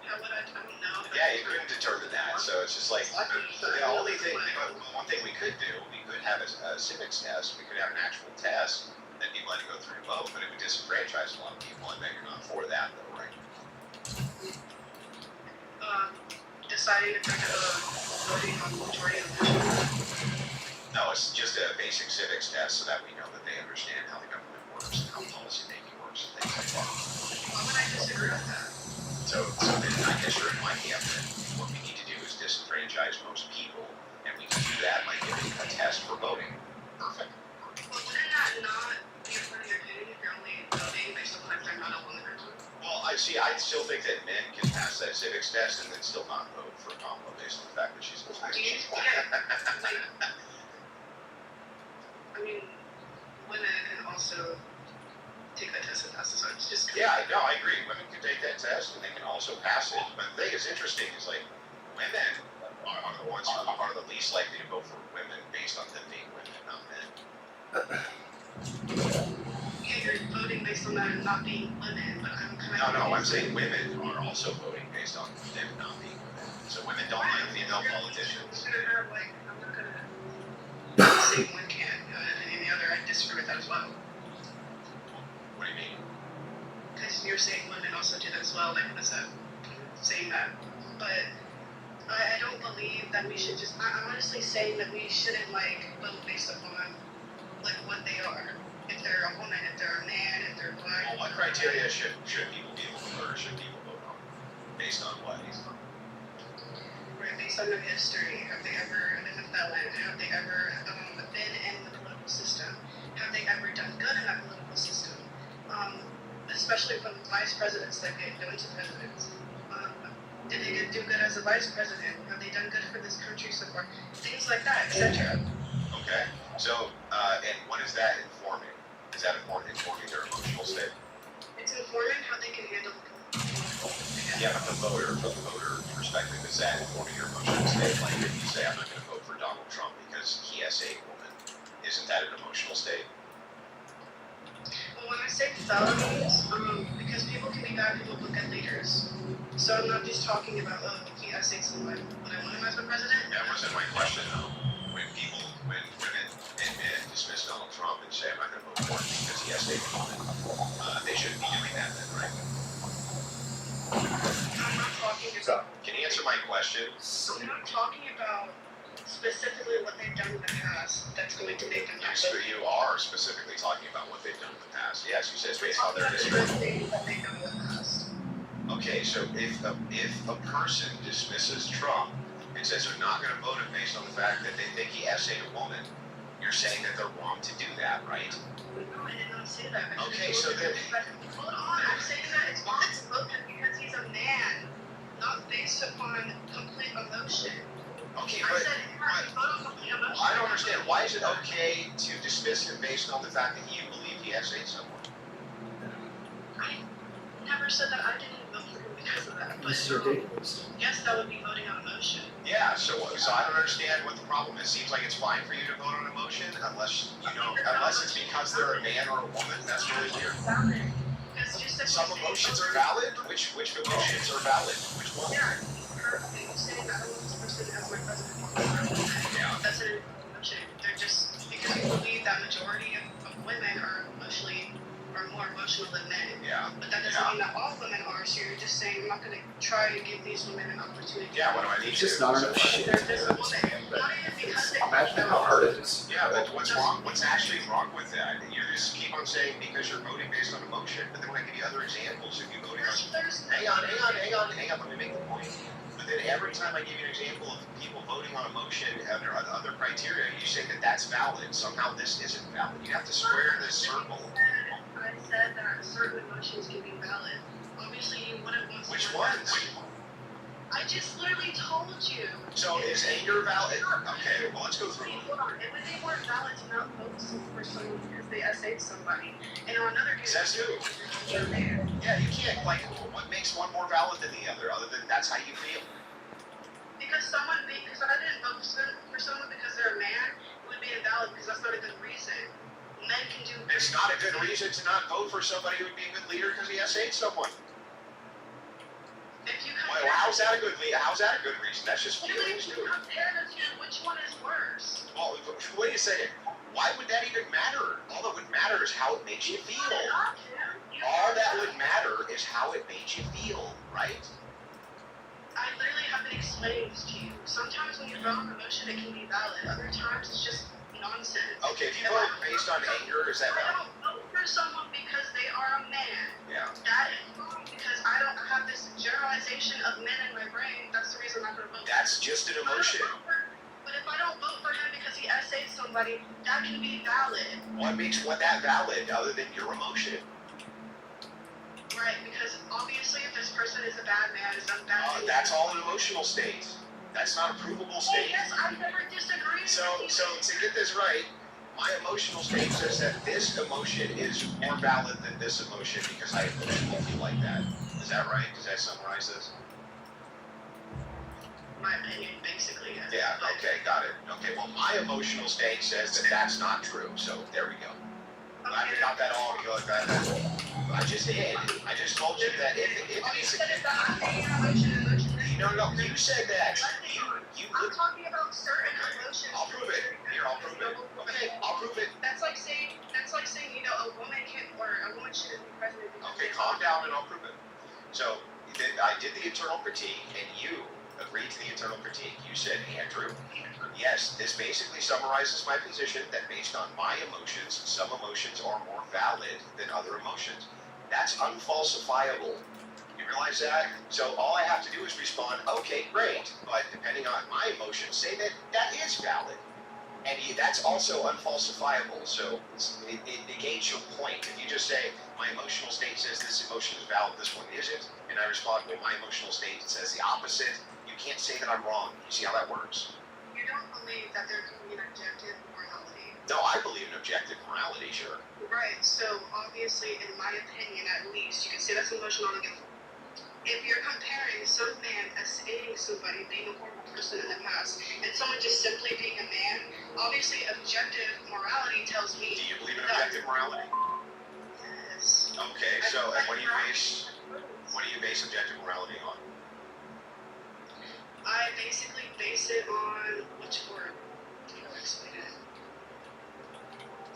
How would I don't know. Yeah, you couldn't determine that. So it's just like the only thing. One thing we could do, we could have a civics test. We could have an actual test that people had to go through and vote, but it would disenfranchise a lot of people. I bet you're not for that, though, right? Deciding if they're voting on it's just a basic civics test so that we know that they understand how the government works and how policy making works and things like that. Why would I disagree with that? So then I guess you're in my camp then. What we need to do is disenfranchise most people, and we can do that by giving a test for voting. Perfect. Well, wouldn't that not be a part of your opinion if you're only voting based on if they're not a woman or not? Well, I still think that men can pass that civics test and then still not vote for Kamala based on the fact that she's a woman. Do you yeah, like, I mean, women can also take that test and pass it, so it's just Yeah, no, I agree. Women can take that test and they can also pass it. But the thing that's interesting is like women are the ones who are the least likely to vote for women based on them being women, not men. yeah, you're voting based on them not being women, but I'm kind of No, I'm saying women are also voting based on them not being women. So women don't like female politicians. I'm not gonna say one can't and the other. I disagree with that as well. What do you mean? Because you're saying women also do that as well, like what's that? Saying that, but I don't believe that we should just. I'm honestly saying that we shouldn't like vote based upon like what they are. If they're a woman, if they're a man, if they're black. Well, what criteria should people be able to vote or should people vote on? Based on what? Right, based on their history. Have they ever been a felon? Have they ever been in the political system? Have they ever done good in that political system? Especially from vice presidents that get go into presidents. Did they do good as a vice president? Have they done good for this country so far? Things like that, etc. Okay. So, and what is that informing? Is that informing their emotional state? It's informing how they can handle Yeah, but from the voter perspective, is that informing your emotional state? Like if you say, I'm not going to vote for Donald Trump because he has a woman, isn't that an emotional state? Well, when I say felonies, because people can be bad, people look at leaders. So I'm not just talking about, he essayed someone. Would I want him as my president? That wasn't my question, though. When women and men dismiss Donald Trump and say, I'm not going to vote for him because he has a woman, they shouldn't be doing that then, right? I'm not talking about... Can you answer my question? I'm not talking about specifically what they've done in the past that's going to make them not So vote. you are specifically talking about what they've done in the past. Yes, you said it's based on their Talking about history. the that they've done in the past. Okay, so if a person dismisses Trump and says they're not going to vote him based on the fact that they think he essayed a woman, you're saying that they're wrong to do that, right? No, I did not say that. Okay, so then... Hold on, I'm saying that it's wrong to vote him because he's a man, not based upon complete emotion. Okay, I but said vote on complete emotion. I don't understand. Why is it okay to dismiss him based on the fact that you believe he essayed someone? I never said that I didn't vote for him because of that. But This is your database. yes, that would be voting on emotion. Yeah, so I don't understand what the problem is. Seems like it's fine for you to vote on emotion unless it's because they're a man or a woman. That's really weird. It's just that Some emotions are valid. Which emotions are valid? Which one? Yeah, perfectly. You saying that I want this person as my president. Yeah. That's an emotion. They're just because you believe that majority of women are more emotional than men. Yeah. But that doesn't mean that all women are. So you're just saying I'm not going to try to give these women an opportunity. Yeah. What do I need It's to just do? not enough shit. There's this woman. Not even because they Imagine how hard it is. Yeah, but what's wrong? What's actually wrong with that? You just keep on saying because you're voting based on emotion, but then when I give you other examples, if you voting on, hang on, let me make the point. But then every time I give you an example of people voting on emotion under other criteria, you say that that's valid. Somehow this isn't valid. You have to square this circle. I said that certain emotions can be valid. Obviously, you wouldn't want. Which ones? I just literally told you. So is anger valid? Okay, well let's go through. Hold on. It would be more valid to not vote for someone because they essayed somebody. And on another case, Says who? Yeah, you can't, like, what makes one more valid than the other than that's how you feel? Because I didn't vote for someone because they're a man, it would be invalid because that's not a good reason. Men can do. It's not a good reason to not vote for somebody who would be a good leader because he essayed someone. If you Well, how's that a good reason? That's just feelings, dude. compare the two, which one is worse? Well, wait a second. Why would that even matter? All that would matter is how it makes you feel. All that would matter is how it made you feel, right? I literally have been explaining this to you. Sometimes when you vote on emotion, it can be valid. Other times, it's just nonsense. Okay, if you vote based on anger, is that I wrong? don't vote for someone because they are a man. Yeah. That is wrong because I don't have this generalization of men in my brain. That's the reason I'm not going to vote. That's just an emotion. But if I don't vote for him because he essayed somebody, that can be valid. What makes that valid other than your emotion? Right, because obviously if this person is a bad man, is a bad thing. That's all an emotional state. That's not a provable state. Yes, I never disagree. So to get this right, my emotional state says that this emotion is more valid than this emotion because I emotionally feel like that. Is that right? Does that summarize this? My opinion, basically, yes. Yeah, okay, got it. Okay, well, my emotional state says that that's not true, so there we go. I got that all good. I just did. I just told you that if it's no, you said that. I'm talking about certain emotions. I'll prove it. Here, I'll prove it. Okay, I'll prove it. That's like saying, a woman can't, or a woman shouldn't be president. Okay, calm down and I'll prove it. So, I did the internal critique, and you agreed to the internal critique. You said, Andrew, yes, this basically summarizes my position that based on my emotions, some emotions are more valid than other emotions. That's unfalsifiable. You realize that? So all I have to do is respond, okay, great. But depending on my emotions, say that that is valid. And that's also unfalsifiable. So it negates your point. If you just say, my emotional state says this emotion is valid, this one isn't, and I respond, well, my emotional state says the opposite, you can't say that I'm wrong. You see how that works? You don't believe that there can be an objective morality. No, I believe in objective morality, sure. Right, so obviously, in my opinion at least, you can say that's emotional again. If you're comparing some man as hating somebody, being a horrible person in the past, and someone just simply being a man, obviously objective morality tells me. Do you believe in objective morality? Yes. Okay, so and what do you base objective morality on? I basically base it on which word? How do I explain it?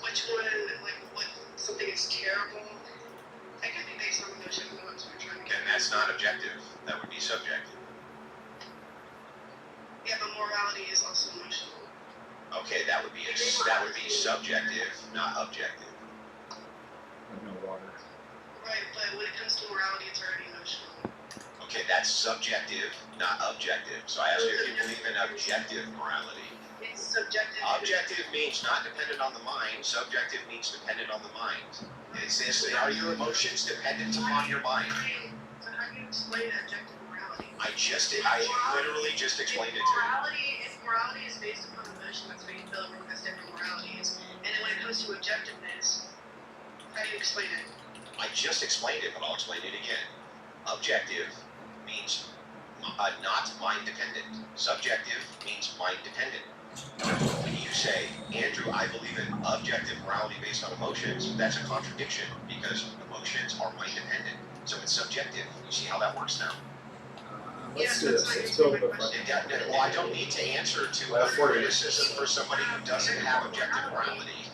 Which one, like, what something is terrible? That can be based on emotion. That's what I'm trying to get. And that's not objective. That would be subjective. Yeah, but morality is also emotional. Okay, that would be subjective, not objective. No water. Right, but when it comes to morality, it's already emotional. Okay, that's subjective, not objective. So I ask you if you believe in objective morality. It's subjective. Objective means not dependent on the mind. Subjective means dependent on the mind. Are your emotions dependent upon your mind? So how do you explain objective morality? I literally just explained it to you. If morality is based upon emotion, that's what you feel everyone has different moralities. And then when it comes to objectiveness, how do you explain it? I just explained it, but I'll explain it again. Objective means not mind dependent. Subjective means mind dependent. When you say, Andrew, I believe in objective morality based on emotions, that's a contradiction because emotions are mind dependent. So it's subjective. You see how that works now? Let's do this. Let's go with the Well, I don't need to answer to a criticism for somebody who doesn't have objective morality.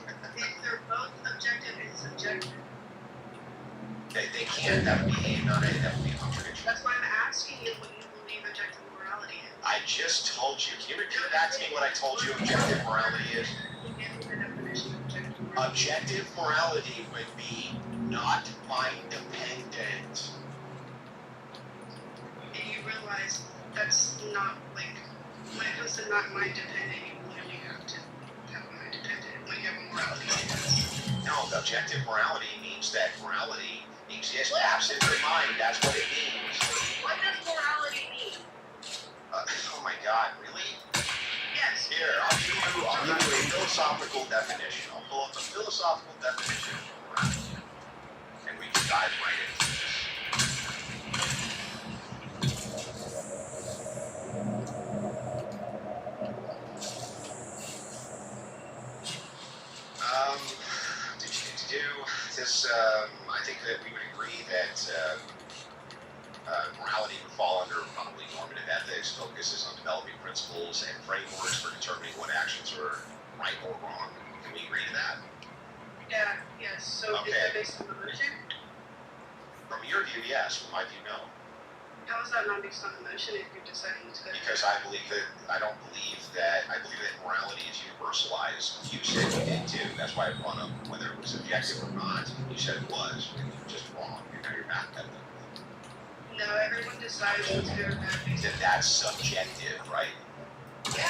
They're both objective and subjective. They can't. That would be that would be a contradiction. That's why I'm asking you what you believe objective morality is. I just told you. Can you repeat back to me what I told you objective morality is? Objective morality would be not mind dependent. And you realize that's not like when it comes to not mind dependent, you clearly have to have mind dependent when you have a morality. No, objective morality means that morality exists absent the mind. That's what it means. What does morality mean? Oh my God, really? Yes. Here, I'll give you a philosophical definition. I'll pull up the philosophical definition of morality, and we can dive right into this. I think that we would agree that morality would fall under probably normative ethics, focuses on developing principles and frameworks for determining what actions are right or wrong. Can we agree to that? Yeah, yes. So is Okay. it based on emotion? From your view, yes. From my view, no. How is that not based on emotion if you're deciding what's good? Because I believe that morality is universalized. You said you did too. That's why I brought up whether it was objective or not. You said it was, and you were just wrong. You're backpedaling. No, everyone decides what's good or bad based on That's subjective, right? Yeah.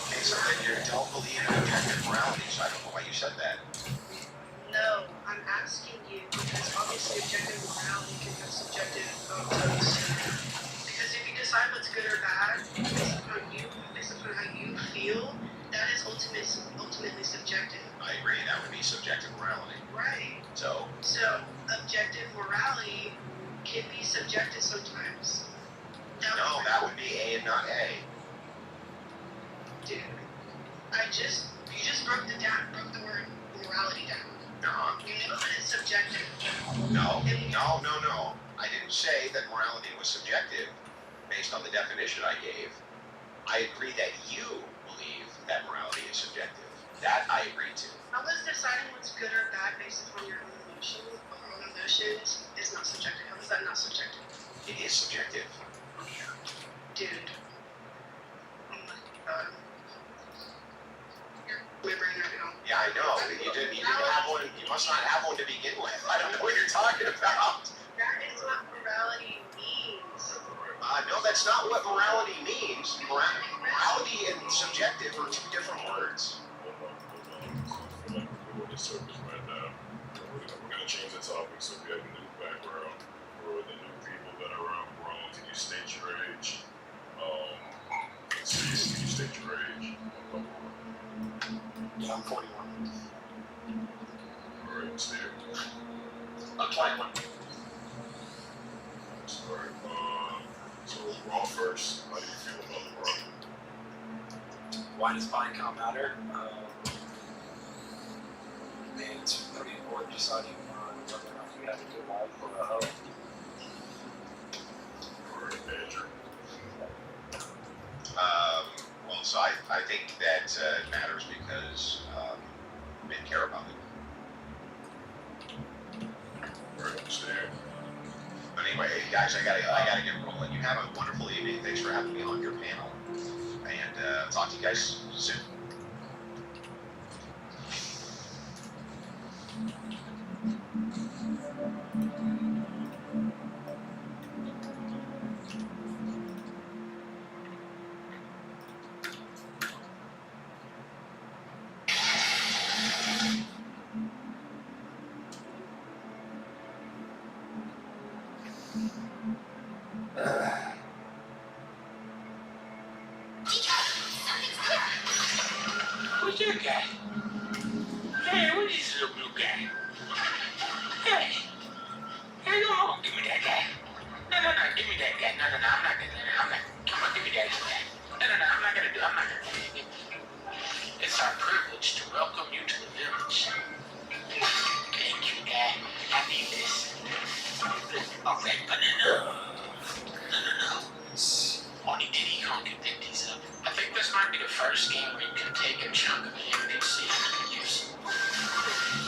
Okay, so then you don't believe in objective morality, so I don't know why you said that. No, I'm asking you because obviously objective morality can have subjective outcomes. Because if you decide what's good or bad based upon how you feel, that is ultimately subjective. I agree, that would be subjective morality. Right. So objective morality can be subjective sometimes. That would be A and not A. Dude, you just broke the word morality down. You know that it's subjective. No. I didn't say that morality was subjective based on the definition I gave. I agree that you believe that morality is subjective. That I agree to. How is deciding what's good or bad based upon your own emotions is not subjective? How is that not subjective? It is subjective. Dude. Oh my god. My brain right now. Yeah, I know. You didn't have one. You must not have one to begin with. I don't know what you're talking about. That is what morality means. No, that's not what morality means. Morality and subjective are two different words. We're gonna change the topic so we have a new background for the new people that are grown. Can you state your age? Steve, can you state your age? Yeah, I'm 41. Alright, Steve. I'm 21. Alright, so Raw first. How do you feel about the Raw? Why does body count matter? And it's pretty important deciding whether or not you have a good wife or a hoe. Alright, Andrew. So I think that it matters because men care about it. Right, understand. But anyway, guys, I gotta get rolling. You have a wonderful evening. Thanks for having me on your panel, and talk to you guys soon. Who's that guy? Hey, what is this little blue guy? Hey, no, give me that guy. No, give me that guy. No, I'm not gonna, come on, give me that guy. No, I'm not gonna. It's our privilege to welcome you to the village. Thank you, guy. I need this. Okay, but no. Only Diddy Kong can pick these up. I think this might be the first game where you can take a chunk of an NPC and use it.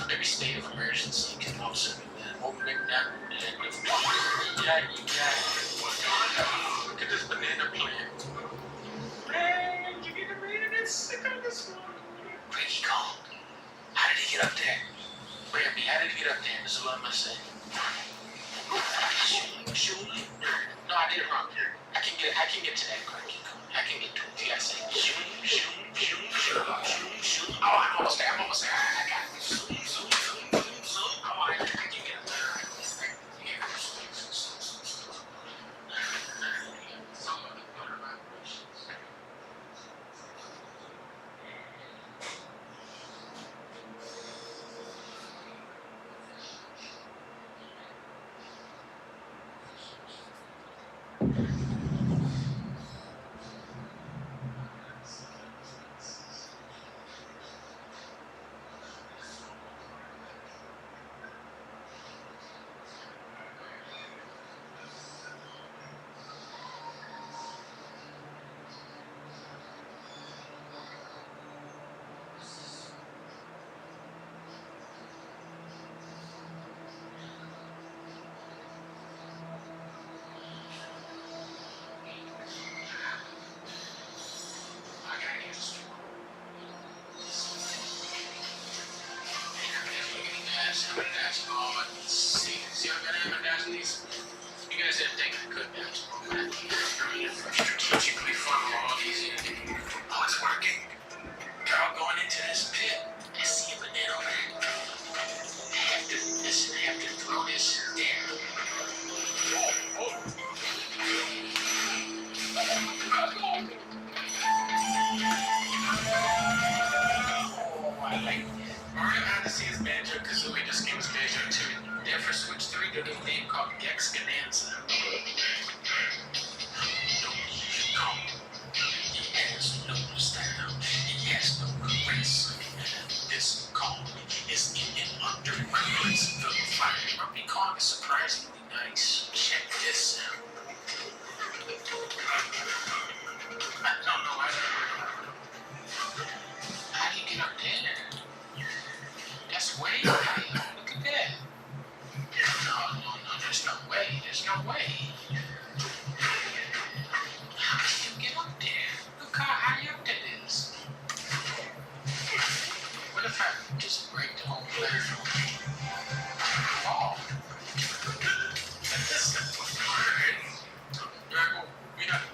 Maybe state of emergency can also be that. Opening that and look at this banana plant. Man, you get a man that's sick on this one. Diddy Kong. How did he get up there? Bambi, how did he get up there? This is what I'm gonna say. Shoot. No, I did it wrong. I can get to that cranky cone. I can get to it. You gotta say shoot. Oh, I'm almost there. I got it. Oh, I can get up there. didn't think I could match. Strategically funnel all these in. Oh, it's working. They're all going into this pit. I see a banana over there. I have to throw this there. I like Mario Odyssey's Banjo-Kazooie. This game is Banjo 2. Therefore, Switch 3 did a new game called Gex Gananza. It has no style. It has no grace. This call is in an underground fire. Ruby Kong is surprisingly nice. Check this out. I don't know. How do you get up there? That's way high. Look at that. No, there's no way. There's no way. How do you get up there? Look how high up that is. What if I just break the whole platform? Oh. Alright. There I go. We done.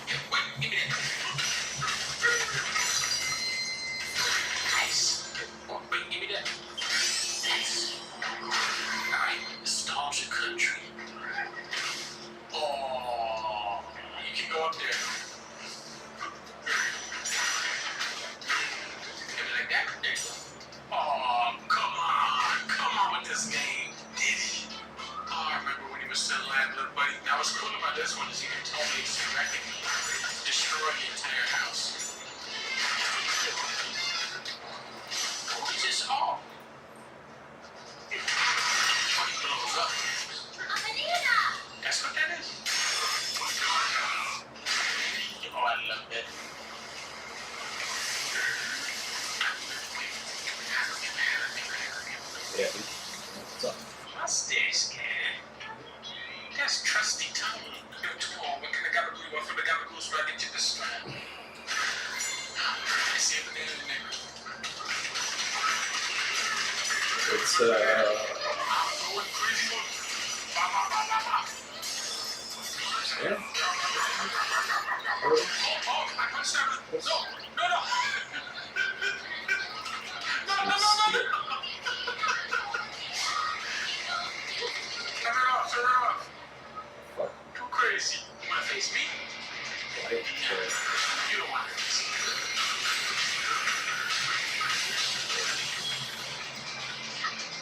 Yeah, wait, give me that. Nice. Oh, wait, give me that. Nice. Alright, nostalgia country. Oh, you can go up there. Give it like that. There you go. Oh, come on with this game. Did he? Oh, I remember when he was still alive, little buddy. That was cool about this one is you can totally destroy the entire house. What is this? Oh. Oh, he blows up. That's what that is. Oh, I love that. Yeah. What's up? Mustache guy. That's trusty tongue. Oh, what kind of gabagool? What for the gabagool so I can get this strap? I see a banana in there. It's I'm going crazy one. yeah. Oh, I punched that. No. Turn it off. Too crazy. You wanna face me? Right. You don't want to face me.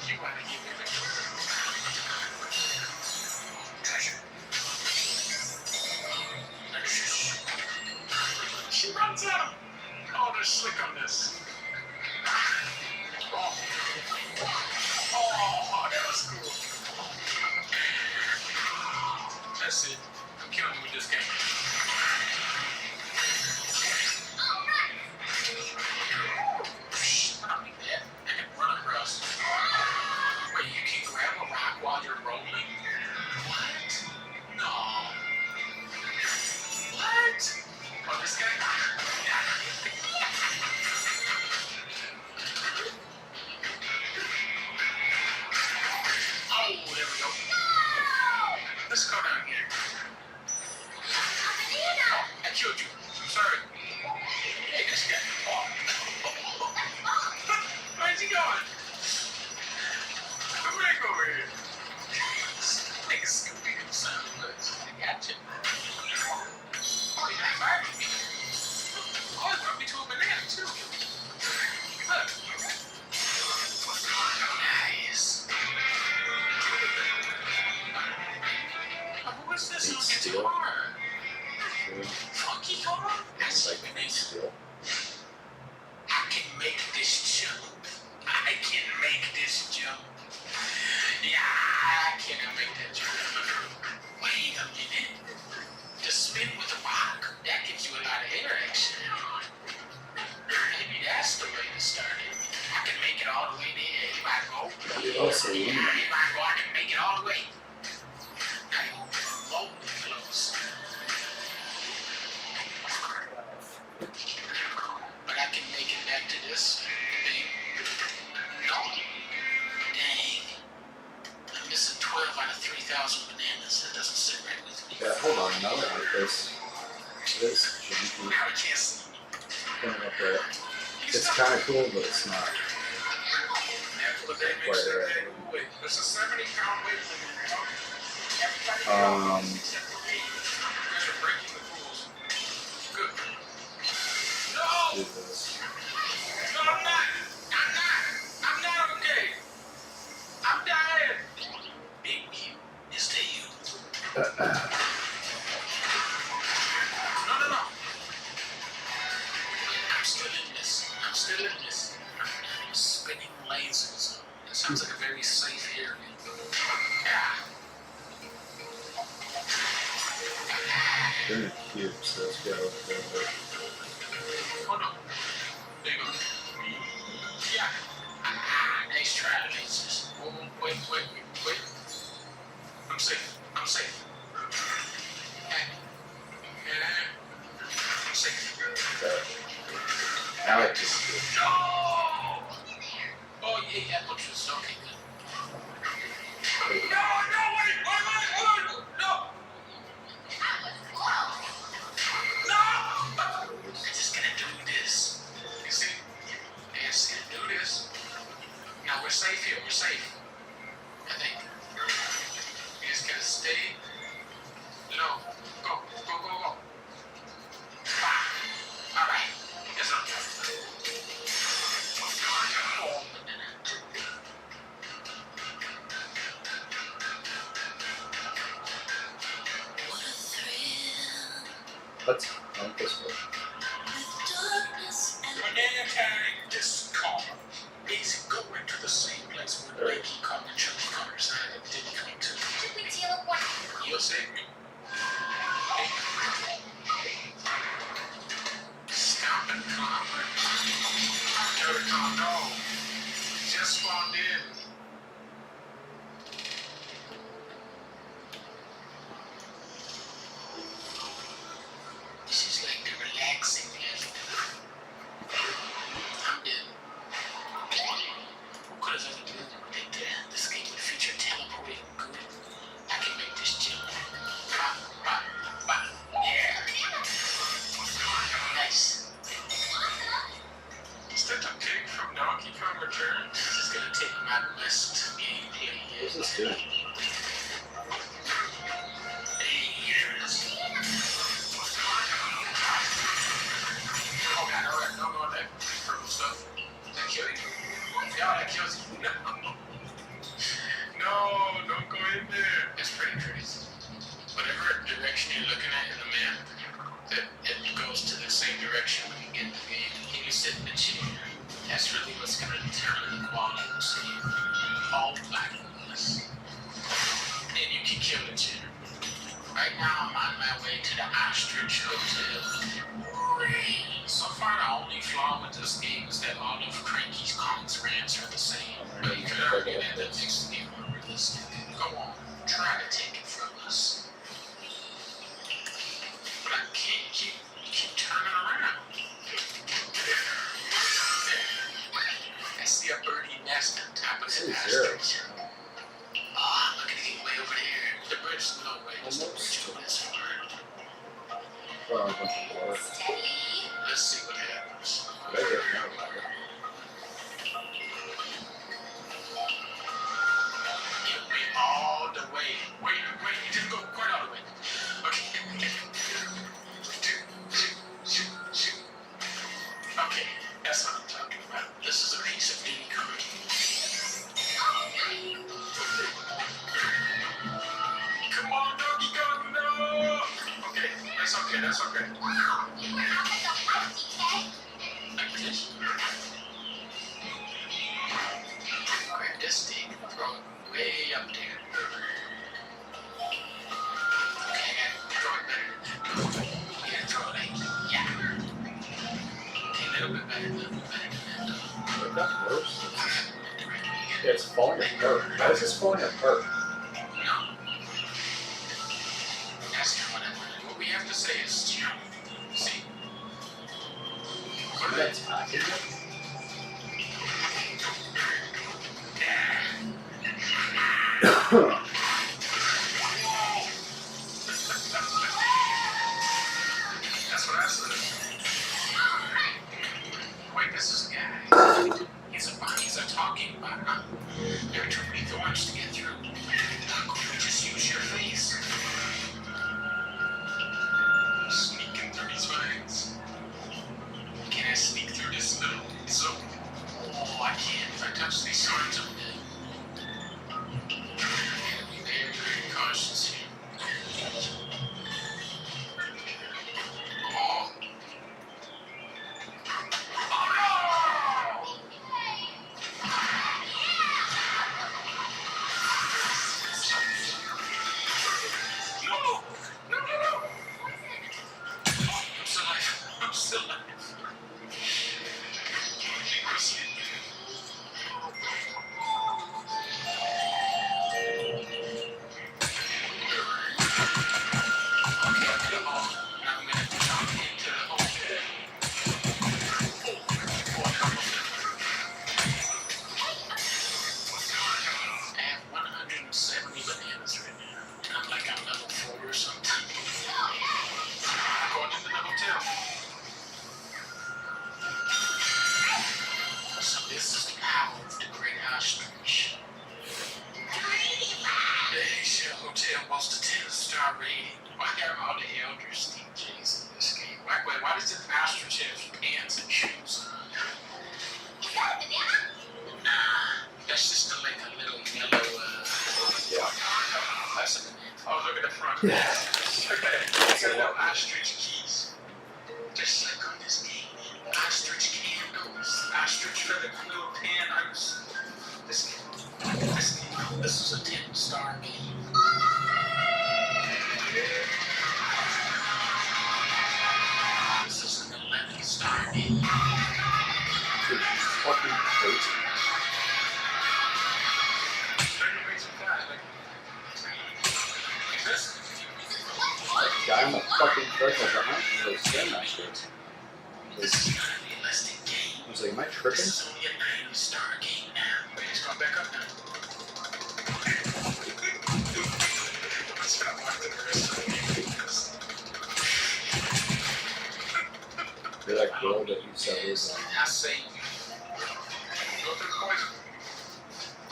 You want to give me the treasure. She runs at him. Oh, they're slick on this. Oh, that was cool. That's it. I'm killing you with this game. I don't need that. I can run across. Wait, you can grab a rock while you're rolling? What? No. What? Oh, this guy? Oh, there we go. Let's go down here. Oh, I killed you. I'm sorry. Hey, this guy. Oh. Where's he going? Come back over here. Nigga Scooby Doo son. I got you. Oh, you got fired with me. Oh, it brought me to a banana, too. Look. Nice. What's this on the guitar? Funky car? That's like nice. I can make this jump. I can make this jump. Yeah, I can make that jump. Wait a minute. To spin with a rock, that gives you a lot of interaction. Maybe that's the way to start it. I can make it all the way there. Here I go. Here I go. I can make it all the way. Now you remotely close. But I can make it back to this thing. No. Dang. I'm missing 12 out of 3,000 some bananas. That doesn't sit right with me. Yeah, hold on, now that like this. This janky. I can't see. Coming up there. It's kind of cool, but it's not. After the day makes the day go away. There's a 70-pound weight limit. Everybody except for me. You guys are breaking the rules. Good. No! Do this. No, I'm not. I'm not okay. I'm dying. Big you. Is that you? No. I'm still in this. Spinning lasers. That sounds like a very safe area. They're in cubes, so let's go over there. Oh no. There you go. Yeah. Nice try, lasers. Oh, wait. I'm safe. I'm safe. Alex is good. No! Oh, yeah, butchers. Okay, good. No, wait! No! I'm just gonna do this. You see? I'm just gonna do this. Now, we're safe here. We're safe. I think. You just gotta stay low. Go. All right. Yes, sir. Let's hunt this way. Banana time. Just calm. Is going to the same place where Blakey caught the church cars and didn't come to. You'll save me. Stop and calm. No. Just spawned in. This is like the relaxing level. I'm dead. Who could have ever believed that this game would feature teleporting good? I can make this jump. Yeah. Nice. Is that the pig from Donkey Kong Returns? This is gonna take my best gameplay here. This is good. Alright, no more of that purple stuff. That kill you? Yeah, that kills you. No, don't go in there. It's pretty crazy. Whatever direction you're looking at in the map, it goes to the same direction when you get in the game. And you sit in the chair. That's really what's going to determine the quality of the scene. All blackness. And you can kill the chair. Right now, I'm on my way to the Ostrich Hotel. So far, the only flaw with this game is that all of Cranky's comics rants are the same. But you could argue that that makes the game more realistic. Go on, try to take it from us. But I can't keep turning around. There. I see a birdie nest on top of the ostrich. Oh, I'm not gonna get way over there. The bird's no way. There's no bridge over this far. Well, a bunch of water. Let's see what happens. Better get no water. Get me all the way. Wait, you didn't go quite all the way. Okay. Shoot. Okay, that's what I'm talking about. This is a piece of Dune Awakening. Come on, Donkey Kong, no! Okay, that's okay. Wow, you went out like a rusty cat. Like this? Grab this thing, throw it way up there. Okay, throw it better. Yeah, throw it like, yeah. Okay, a little bit better. It got worse. Yeah, it's falling apart. Why is this falling apart? No. That's not what I wanted. What we have to say is, see? Is that attacking it? Why does the ostrich have pants and shoes on? That's just like a little yellow, Yeah. Oh, look at the front. Yeah. Okay, it's got no ostrich keys. Just like on this game, ostrich candles, ostrich feather quill pantyhose. This is a 10-star game. This is an 11-star game. Fucking crazy. Guy on the fucking treadmill behind me was Stairmaster. I was like, am I tripping? This is only a 90-star game now. It's going back up now. Let's not walk the rest of the game. You're that girl that you said was I say you. Go through the poison.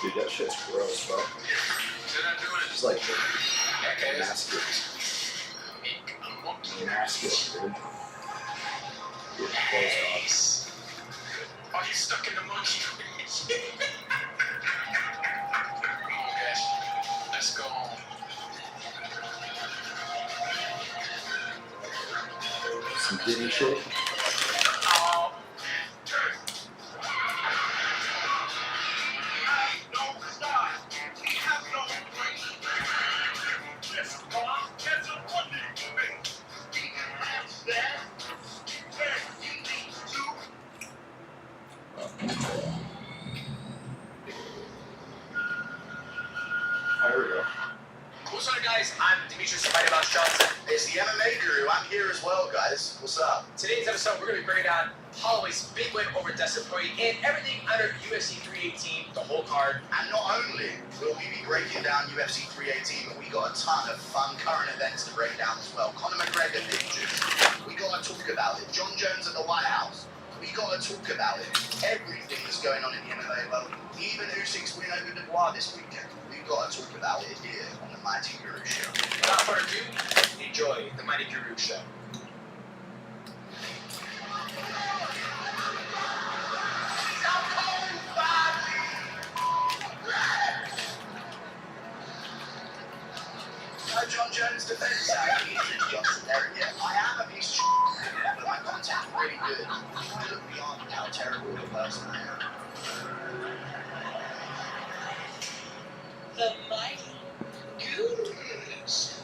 dude, that shit's gross, bro. They're not doing it. Just like masculine. Masculine, dude. Get close off. Oh, he's stuck in the monkey. Oh gosh. Let's go home. Some Diddy shit. Oh. No, stop. We have no break. Yes, come on. Get some money. We can have that. You need to. There we go. What's up, guys? I'm Demetrius Mighty Mouse Johnson. It's the MMA Guru. I'm here as well, guys. What's up? Today's episode, we're going to be breaking down Holloway's big win over Dustin Poirier and everything under UFC 318, the whole card. And not only will we be breaking down UFC 318, but we got a ton of fun current events to break down as well. Conor McGregor pictures. We got to talk about it. John Jones at the White House. We got to talk about it. Everything that's going on in the MMA world. Even Usyk's win over Dubois this weekend. We've got to talk about it here on the Mighty Guru Show. Without further ado, enjoy the Mighty Guru Show. John Jones defense out. He isn't Johnson there yet. I am a piece of shit, but my content's really good. I look beyond how terrible of a person I am. The Mighty Gurus.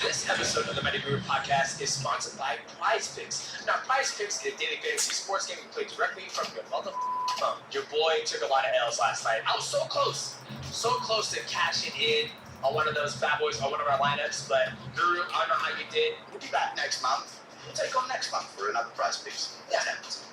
This episode of the Mighty Guru Podcast is sponsored by Prize Picks. Now, Prize Picks is a daily fantasy sports game you play directly from your motherfucking phone. Your boy took a lot of L's last night. I was so close to cashing in on one of those bad boys on one of our lineups, but Guru, I don't know how you did. We'll be back next month. We'll take on next month for another Prize Picks. Yeah.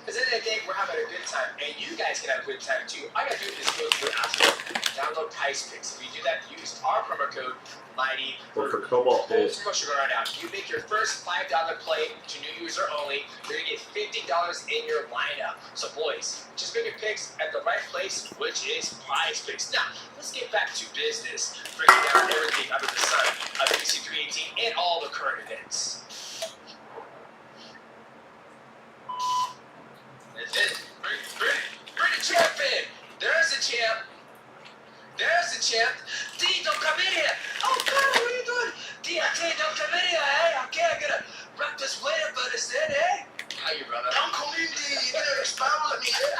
Because at the end of the day, we're having a good time, and you guys can have a good time too. All you gotta do is go to your app store, download Prize Picks. If you do that, use our promo code Mighty. Well, for Cobalt Days. Promotion right now. You make your first $5 play to new user only. You're gonna get $50 in your lineup. So boys, just make your picks at the right place, which is Prize Picks. Now, let's get back to business. Breaking down everything under the sun of UFC 318 and all the current events. Bring the champ in. There's the champ. There's the champ. D, don't come in here. Oh, God, what are you doing? D, I tell you, don't come in here. Hey, okay, I gotta wrap this waiter for this in, hey? How you, brother? Don't come in, D. You better expound me, yeah?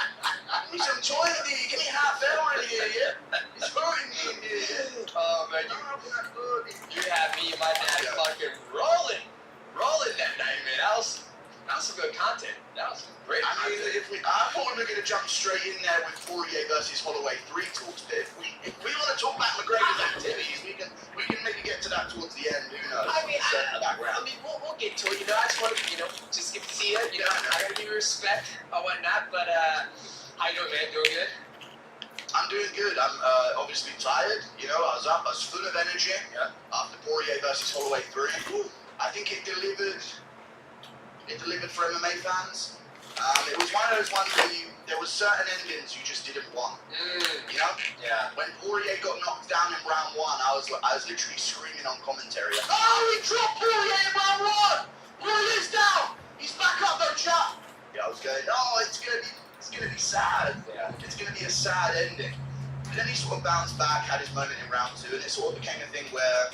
Give me some joy, D. Give me half hour in here, yeah? It's hurting me in here, yeah? Oh, man, you had me and my dad fucking rolling that night, man. That was was some good content. That was great. I mean, I thought we were going to jump straight in there with Poirier versus Holloway 3 talks, but if we want to talk about McGregor's activities, we can maybe get to that towards the end. Who knows? I mean, background. we'll get to it. You know, I just want to, just get to see it. You know, I gotta give you respect or whatnot. But how you doing, man? Doing good? I'm doing good. I'm obviously tired. I was up. I was full of energy after Poirier versus Holloway 3. I think it delivered. It delivered for MMA fans. It was one of those ones where there were certain endings you just didn't want. Yeah. When Poirier got knocked down in round 1, I was literally screaming on commentary. Like, oh, he dropped Poirier in round 1. Poirier's down. He's back up, though, chap. I was going, oh, it's gonna be sad. Yeah. It's gonna be a sad ending. But then he sort of bounced back, had his moment in round 2, and it sort of became a thing where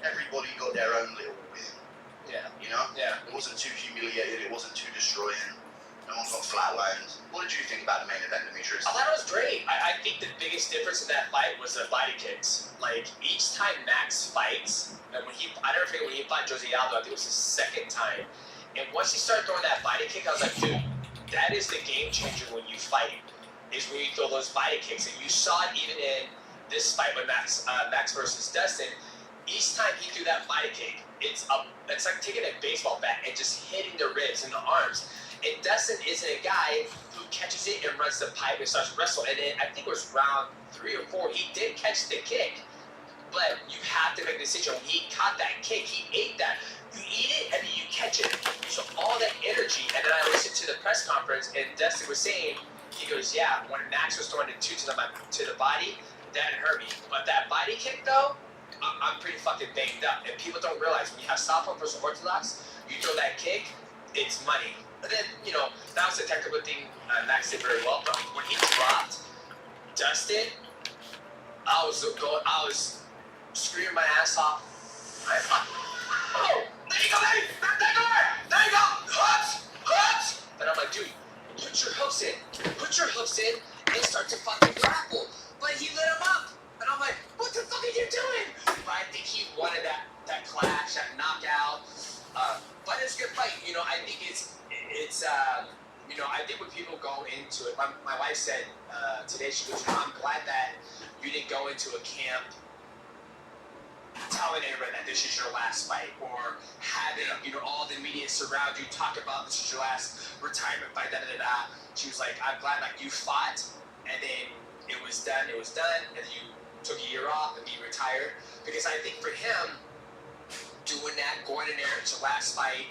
everybody got their own little win. Yeah. Yeah. It wasn't too humiliated. It wasn't too destroying. No one got flatlined. What did you think about the main event, Demetrius? I thought it was great. I think the biggest difference in that fight was the body kicks. Like, each time Max fights, and I never forget when he fought Jose Aldo, I think it was his second time. And once he started throwing that body kick, I was like, dude, that is the game changer when you fight, is when you throw those body kicks. And you saw it even in this fight with Max versus Dustin. Each time he threw that body kick, it's like taking a baseball bat and just hitting the ribs and the arms. And Dustin isn't a guy who catches it and runs the pipe and starts wrestling. And then I think it was round 3 or 4, he did catch the kick. But you have to make a decision. When he caught that kick, he ate that. You eat it and then you catch it. So all that energy. And then I listened to the press conference and Dustin was saying, he goes, yeah, when Max was throwing the 2 to the body, that hurt me. But that body kick though, I'm pretty fucking banged up. And people don't realize when you have Southpaw versus Orthodox, you throw that kick, it's money. And then, that was the technical thing Max did very well. But when he dropped Dustin, I was screaming my ass off. Oh, there you go, baby! There you go! Hooks! And I'm like, dude, put your hooks in and start to fucking grapple. But he lit him up. And I'm like, what the fuck are you doing? But I think he wanted that clash, that knockout. But it's a good fight. I think I think when people go into it, my wife said today, she goes, I'm glad that you didn't go into a camp telling everybody that this is your last fight, or having all the media surround you talk about this is your last retirement fight, da-da-da-da. She was like, I'm glad you fought, and then it was done, and then you took a year off and you retired, because I think for him, doing that, going in there, it's your last fight,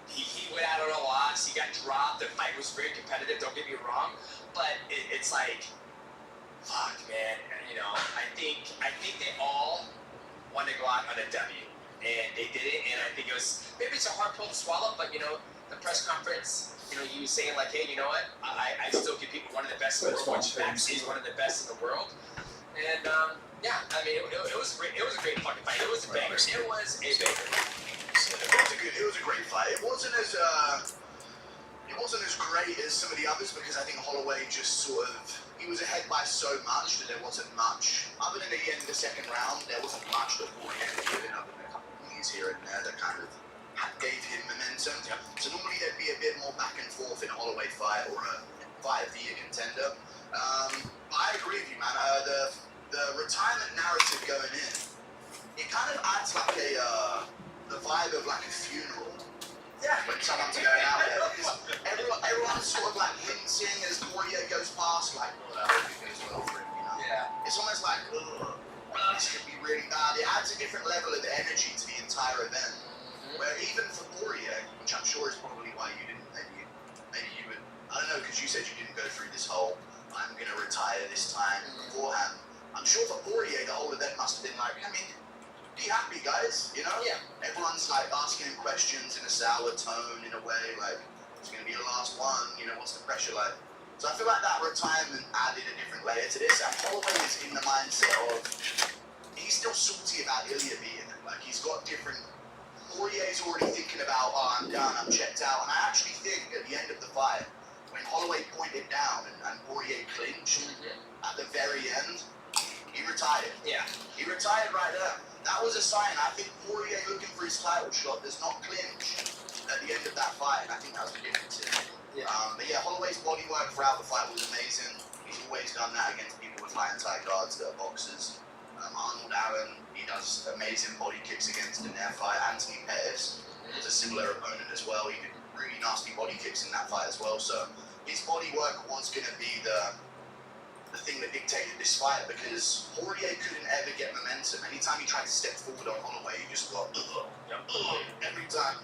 he went out on a loss, he got dropped, the fight was very competitive, don't get me wrong, but it's like, fuck, man, I think they all want to go out on a W, and they did it, and I think maybe it's a hard pill to swallow, but the press conference, he was saying like, hey, you know what, I still give people one of the best in the world, which Max is one of the best in the world, and yeah, I mean, it was great. It was a great fucking fight. It was a banger. It was a banger. It was a great fight. It wasn't as great as some of the others, because I think Holloway just he was ahead by so much that there wasn't much. Other than at the end of the second round, there wasn't much that Poirier had given up in a couple of knees here and there that kind of gave him momentum. Yep. So normally there'd be a bit more back and forth in a Holloway fight or a fight of the year contender. I agree with you, man. The retirement narrative going in, it kind of adds like the vibe of like a funeral. Yeah. When someone's going out there, because everyone's sort of like hinting as Poirier goes past, like, oh, I hope it goes well for him, Yeah. It's almost like, this could be really bad. It adds a different level of energy to the entire event. Where even for Poirier, which I'm sure is probably why you didn't, maybe you would, I don't know, because you said you didn't go through this whole, I'm going to retire this time beforehand. I'm sure for Poirier, the whole event must have been like, be happy, guys, Yeah. Everyone's like asking him questions in a sour tone, in a way, like, it's going to be the last one, what's the pressure like? So I feel like that retirement added a different layer to this, and Holloway is in the mindset of, he's still salty about Ilya beating him, like, he's got different, Poirier's already thinking about, oh, I'm done, I'm checked out, and I actually think at the end of the fight, when Holloway pointed down and Poirier clinched, at the very end, he retired. Yeah. He retired right there. That was a sign. I think Poirier looking for his title shot does not clinch at the the end of that fight, and I think that was the difference in it. But yeah, Holloway's body work throughout the fight was amazing. He's always done that against people with high anti-guards that are boxers. Arnold Allen, he does amazing body kicks against in their fight. Anthony Pettis was a similar opponent as well. He did really nasty body kicks in that fight as well. So his body work was going to be the thing that dictated this fight, because Poirier couldn't ever get momentum. Anytime he tried to step forward on Holloway, he just got every time.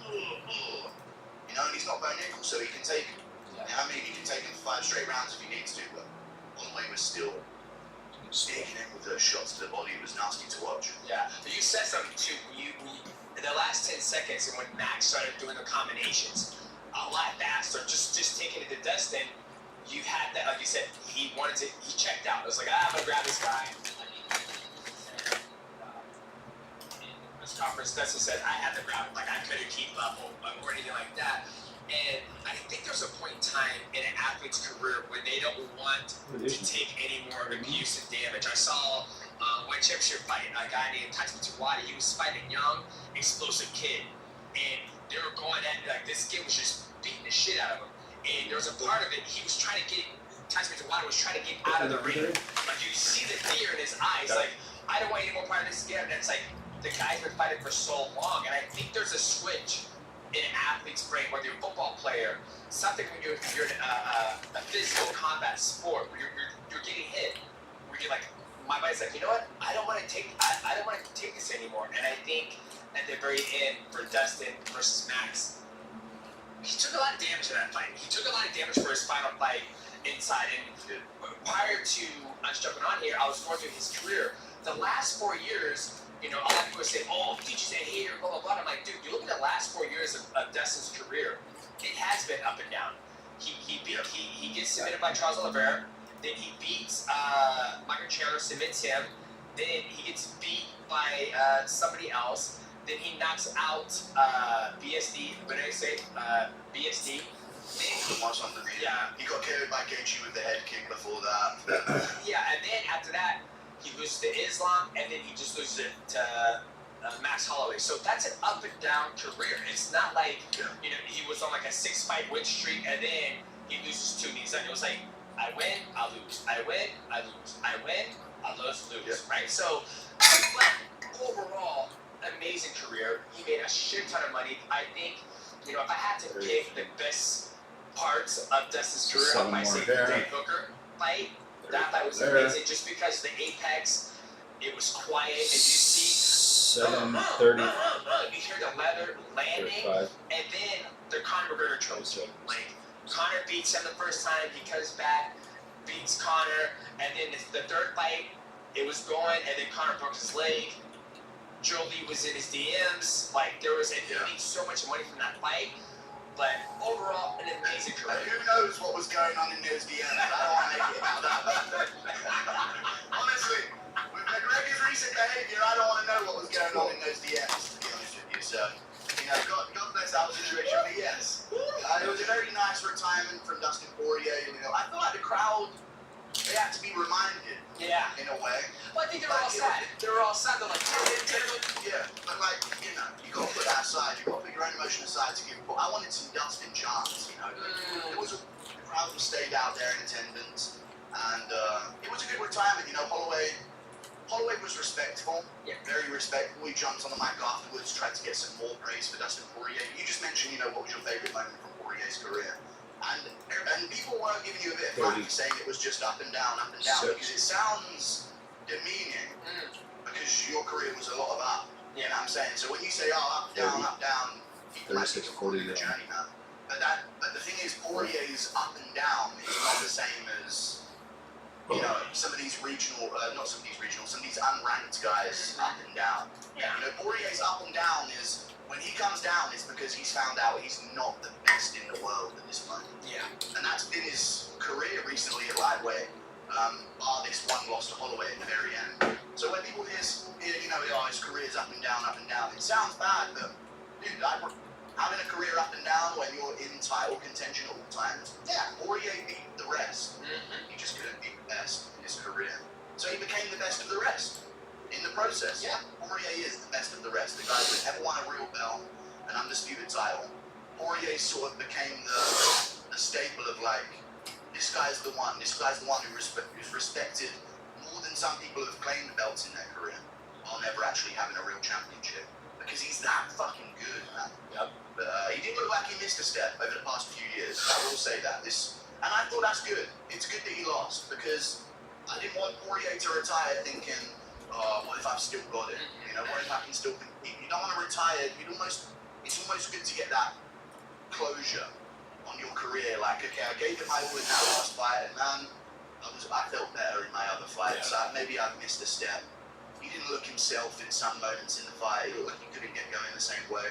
You know, and he's not Bo Nickel, so he can take. I mean, he can take him 5 straight rounds if he needs to, but Holloway was still sticking him with those shots to the body. It was nasty to watch. Yeah, but you said something too. In the last 10 seconds, and when Max started doing the combinations a lot faster, just taking it to Dustin, you had that, like you said, he checked out. It was like, I'm gonna grab this guy. In this conference, Dustin said, I had to grab him, like I couldn't keep up or anything like that. And I think there's a point in time in an athlete's career where they don't want to take any more abuse and damage. I saw one championship fight, a guy named Tyson Fury. He was fighting a young, explosive kid, and they were going at like this kid was just beating the shit out of him. And there was a part of it he was trying to get. Tyson Fury was trying to get out of the ring. Like you see the fear in his eyes. Like I don't want any more part of this game. And it's like the guy's been fighting for so long, and I think there's a switch in an athlete's brain, whether you're a football player, something when you're in a physical combat sport where you're getting hit, where you're like, my body's like, you know what? I don't want to take this anymore. And I think at the very end for Dustin versus Max, he took a lot of damage in that fight. He took a lot of damage for his final fight inside. And prior to us jumping on here, I was going through his career. The last 4 years, you know, a lot of people say, oh, did you say here, blah, blah, blah. I'm like, dude, you look at the last 4 years of Dustin's career, it has been up and down. He gets submitted by Charles Oliveira, then he beats Michael Chandler, submits him, then he gets beat by somebody else, then he knocks out BSD, what did I say? BSD. Yeah, he got killed by Gaethje with the head kick before that. Yeah, and then after that, he loses to Islam, and then he just loses it to Max Holloway. So that's an up and down career. It's not like, you know, he was on like a 6-fight win streak, and then he loses 2 knees. It was like, I win, I lose. I win, I lose. I win, I lose, right? So, but overall, amazing career. He made a shit ton of money. I think, you know, if I had to pick the best parts of Dustin's career, I might say the Dan Hooker fight. That fight was amazing just because the apex, it was quiet, and you see 7:30. You hear the leather landing, and then the Conor McGregor chose him. Like, Conor beats him the first time, he comes back, beats Conor, and then the third fight, it was going, and then Conor broke his leg. Jolie was in his DMs. Like, there was, and he made so much money from that fight. But overall, an amazing career. Who knows what was going on in those DMs? I don't want to make it about that. Honestly, with McGregor's recent behavior, I don't want to know what was going on in those DMs, to be honest with you. So, you know, God knows how the situation, but yes. It was a very nice retirement from Dustin Poirier. You know, I feel like the crowd, they had to be reminded. Yeah. In a way. Well, I think they're all sad. They're all sad. They're like, yeah. But like, you know, you got to put that aside. You got to put your own emotion aside to give. I wanted some Dustin chants. You know, the crowd stayed out there in attendance, and it was a good retirement. You know, Holloway was respectful. Yeah. Very respectful. He jumped on the mic afterwards, tried to get some more praise for Dustin Poirier. You just mentioned, you know, what was your favorite moment from Poirier's career? And people weren't giving you a bit of flack for saying it was just up and down, because it sounds demeaning, because your career was a lot of up. You know what I'm saying? So when you say, oh, up, down, people might think you're the journey, man. But the thing is, Poirier's up and down is not the same as, you know, some of these unranked guys up and down. Yeah. You know, Poirier's up and down is, when he comes down, it's because he's found out he's not the best in the world at this moment. Yeah. And that's been his career recently at lightweight, bar this one loss to Holloway at the very end. So when people hear you know, oh, his career's up and down, it sounds bad, but dude, having a career up and down when you're in title contention at all times, yeah, Poirier beat the rest. He just couldn't beat the best in his career. So he became the best of the rest. In the process, Poirier is the best of the rest. The guy who ever won a real belt, an undisputed title. Poirier guy's the one. This guy's the one who's respected more than some people who've claimed the belts in their career while never actually having a real championship. Because he's that fucking good, man. Yep. But he did look like he missed a step over the past few years. I will say that. And I thought that's good. It's good that he lost because I didn't want Poirier to retire thinking, oh, what if I've still got it? You know, what if I can still compete? You don't want to retire. It's almost good to get that closure on your career. Like, okay, I gave it my all in that last fight, and man, I felt better in my other fights. Maybe I've missed a step. He didn't look himself in some moments in the fight. He looked like he couldn't get going the same way.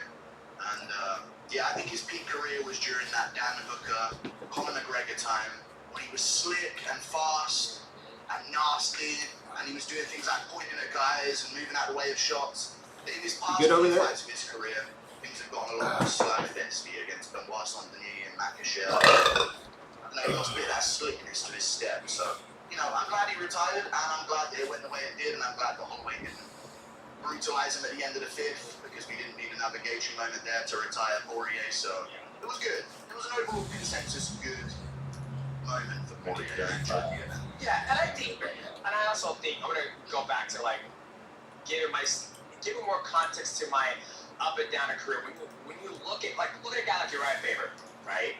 And I think his peak career was during that Dan Hooker, Conor McGregor time, when he was slick and fast and nasty, and he was doing things like pointing at guys and moving out of the way of shots. In his past few fights of his career, things have gotten a lot more slugfesty against Benoit Saint-Denis and Makhachev. He lost a bit of that slickness to his step. So, you know, I'm glad he retired, and I'm glad that it went the way it did, and I'm glad the Holloway didn't brutalize him at the end of the fifth, because we didn't need another Gaethje moment there to retire Poirier. So it was good. It was an overall consensus good moment for Poirier. Yeah, and I also think I'm gonna go back to like giving more context to my up and down career. When you look at a guy like Uriah Faber, right?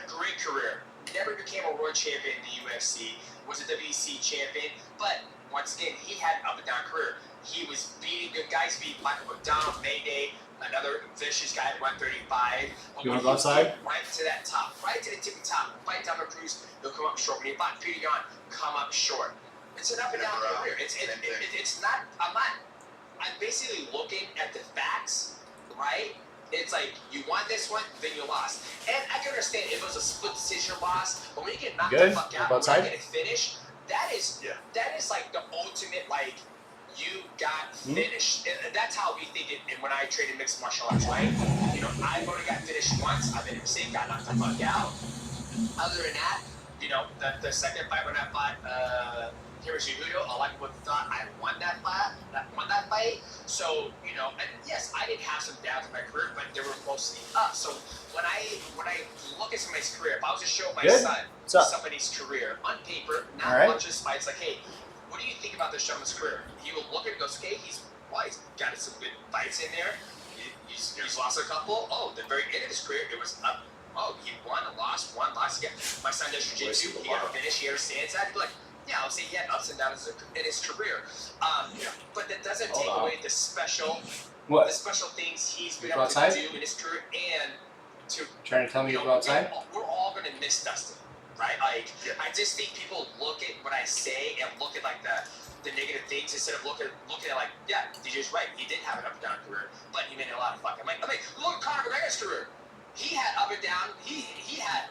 Great career. Never became a world champion in the UFC. Was a WEC champion, but once again, he had an up and down career. He was beating good guys. Beat Michael McDonald, Mayday, another vicious guy at 135. You want to go outside? Right to that top, right to the tippy top. Fight Dominic Cruz, he'll come up short. When he fought Peter Yan, come up short. It's an up and down career. It's not. I'm basically looking at the facts, right? It's like, you won this one, then you lost. And I can understand if it was a split decision loss, but when you get knocked the fuck out, when you get it finished, that is like the ultimate, like, you got finished. And that's how we think it. And when I traded mixed martial arts, right? You know, I've only got finished once. I've been sick, got knocked the fuck out. Other than that, you know, the second fight when I fought Hiroshi Udo, a lot of people thought I won that fight. So, you know, and yes, I did have some downs in my career, but they were mostly up. So when I look at somebody's career, if I was to show my son somebody's career on paper, not watch his fights, like, hey, what do you think about this gentleman's career? He will look at it and goes, okay, he's got some good fights in there. He's lost a couple. Oh, the very end of his career, it was up. Oh, he won, lost again. My son does jiu-jitsu. He got a finish. He understands that. He'd be like, yeah, I'll say he had ups and downs in his career. But that doesn't take away the special things he's been able to do in his career, and to trying to tell me to go outside. We're all gonna miss Dustin, right? Like, I just think people look at what I say and look at like the negative things instead of looking at like, yeah, DJ's right. He did have an up and down career, but he made a lot of fucking money. I mean, look at Conor McGregor's career. He had up and down. He had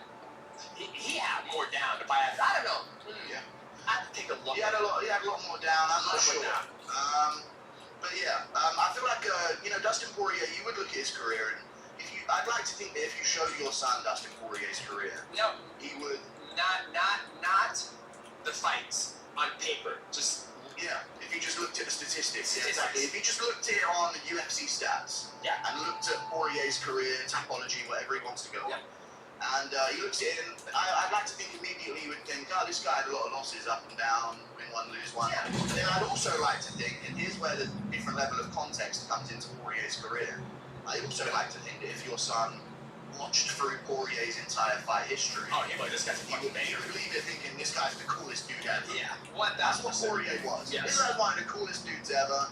more down. If I don't know. I have to take a look. He had a lot more down. I'm not sure. But yeah, I feel like you know, Dustin Poirier. You would look at his career, and I'd like to think that if you showed your son Dustin Poirier's career, he would not the fights on paper. Just if you just looked at the statistics. Exactly. If you just looked at it on the UFC stats, and looked at Poirier's career, topology, whatever he wants to go on. And he looks at it, and I'd like to think immediately he would think, oh, this guy had a lot of losses up and down, win one, lose one. But then I'd also like to think, and here's where the different level of context comes into Poirier's career, I'd also like to think that if your son watched through Poirier's entire fight history, this guy's a fucking he would leave it thinking this guy's the coolest dude ever. Yeah, that's what Poirier was. This guy's one of the coolest dudes ever.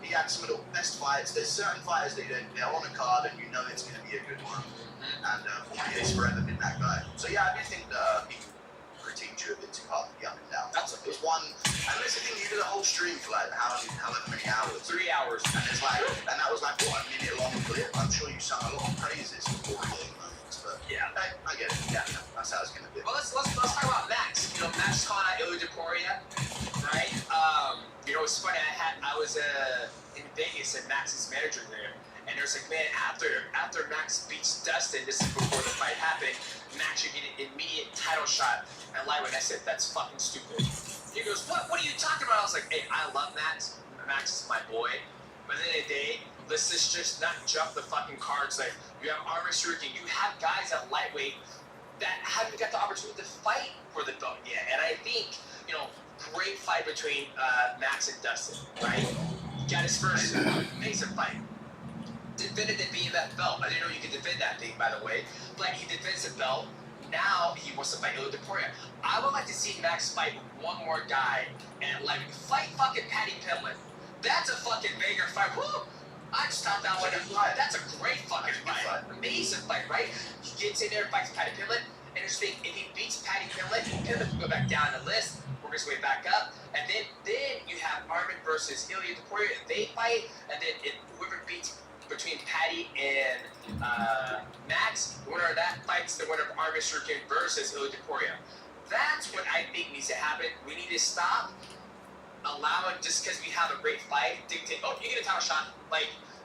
He had some of the best fights. There's certain fighters that they're on a card and you know it's going to be a good one. And Poirier's forever been that guy. So yeah, I do think people critique you a bit too hard for the up and down. It was one, and that's the thing, you did a whole stream for like however many hours. 3 hours. And it's like, and that was like, what, a minute long clip? I'm sure you sung a lot of praises for Poirier moments, but I get it. Yeah, that's how it's going to be. Well, let's talk about Max. You know, Max calling out Ilya Poirier, right? You know, it's funny, I was in Vegas and Max's manager there. And there's like, man, after Max beats Dustin, this is before the fight happened, Max should get an immediate title shot at lightweight. I said, that's fucking stupid. He goes, what are you talking about? I was like, hey, I love Max. Max is my boy. But at the end of the day, let's just not jump the fucking cards. Like, you have Armor Shuriken, you have guys at lightweight that haven't got the opportunity to fight for the belt yet. And I think, great fight between Max and Dustin, right? Got his first Mason fight. Defended the BMF belt. I didn't know you could defend that thing, by the way. But he defends the belt. Now he wants to fight Ilya Topuria. I would like to see Max fight with one more guy and fight fucking Paddy Pimblett. That's a fucking banger fight. Woo! I just thought that one. That's a great fucking fight. Amazing fight, right? He gets in there and fights Paddy Pimblett. And just think, if he beats Paddy Pimblett, Pimblett can go back down the list, work his way back up, and then you have Armin versus Ilya Topuria. They fight, and then whoever beats between Paddy and Max, the winner of that fights the winner of Armin Shuriken versus Ilya Topuria. That's what I think needs to happen. We need to stop allowing, just because we have a great fight, dictate, oh, you get a title shot.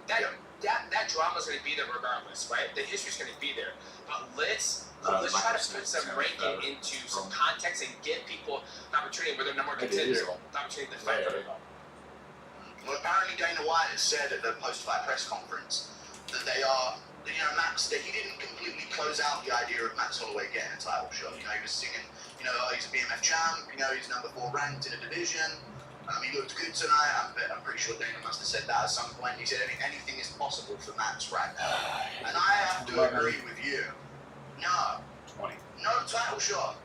That drama's going to be there regardless, right? The history's going to be there. But let's try to put some ranking into some context and give people an opportunity, whether number one contender, an opportunity to fight for it. Well, apparently Dana White has said at the post-fight press conference that they are, Max, that he didn't completely close out the idea of Max Holloway getting a title shot. He was singing, he's a BMF champ, he's number 4 ranked in a division. He looked good tonight. I'm pretty sure Dana must have said that at some point. He said anything is possible for Max right now. And I have to agree with you. No. 20. No title shot.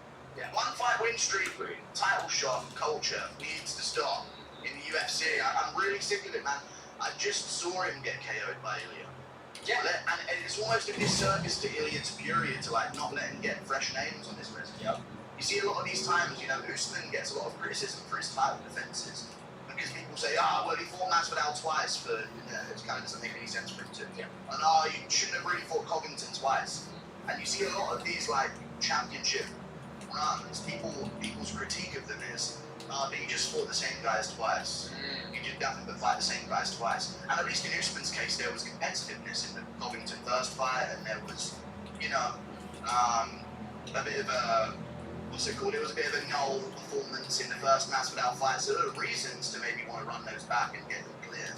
One fight win streak, title shot culture needs to stop in the UFC. I'm really sick of it, man. I just saw him get KO'd by Ilya. Yeah. And it's almost a disservice to Ilya Topuria to not let him get fresh names on his resume. Yep. You see a lot of these times, Usman gets a lot of criticism for his title defenses. Because people say, well, he fought Masvidal twice for, it kind of doesn't make any sense for him to. Yeah. And, you shouldn't have really fought Covington twice. And you see a lot of these, championship runs, people's critique of them is, but you just fought the same guys twice. You did nothing but fight the same guys twice. And at least in Usman's case, there was competitiveness in the Covington first fight, and there was, a bit of a, it was a bit of a null performance in the first Masvidal fight, so there are reasons to maybe want to run those back and get them clear.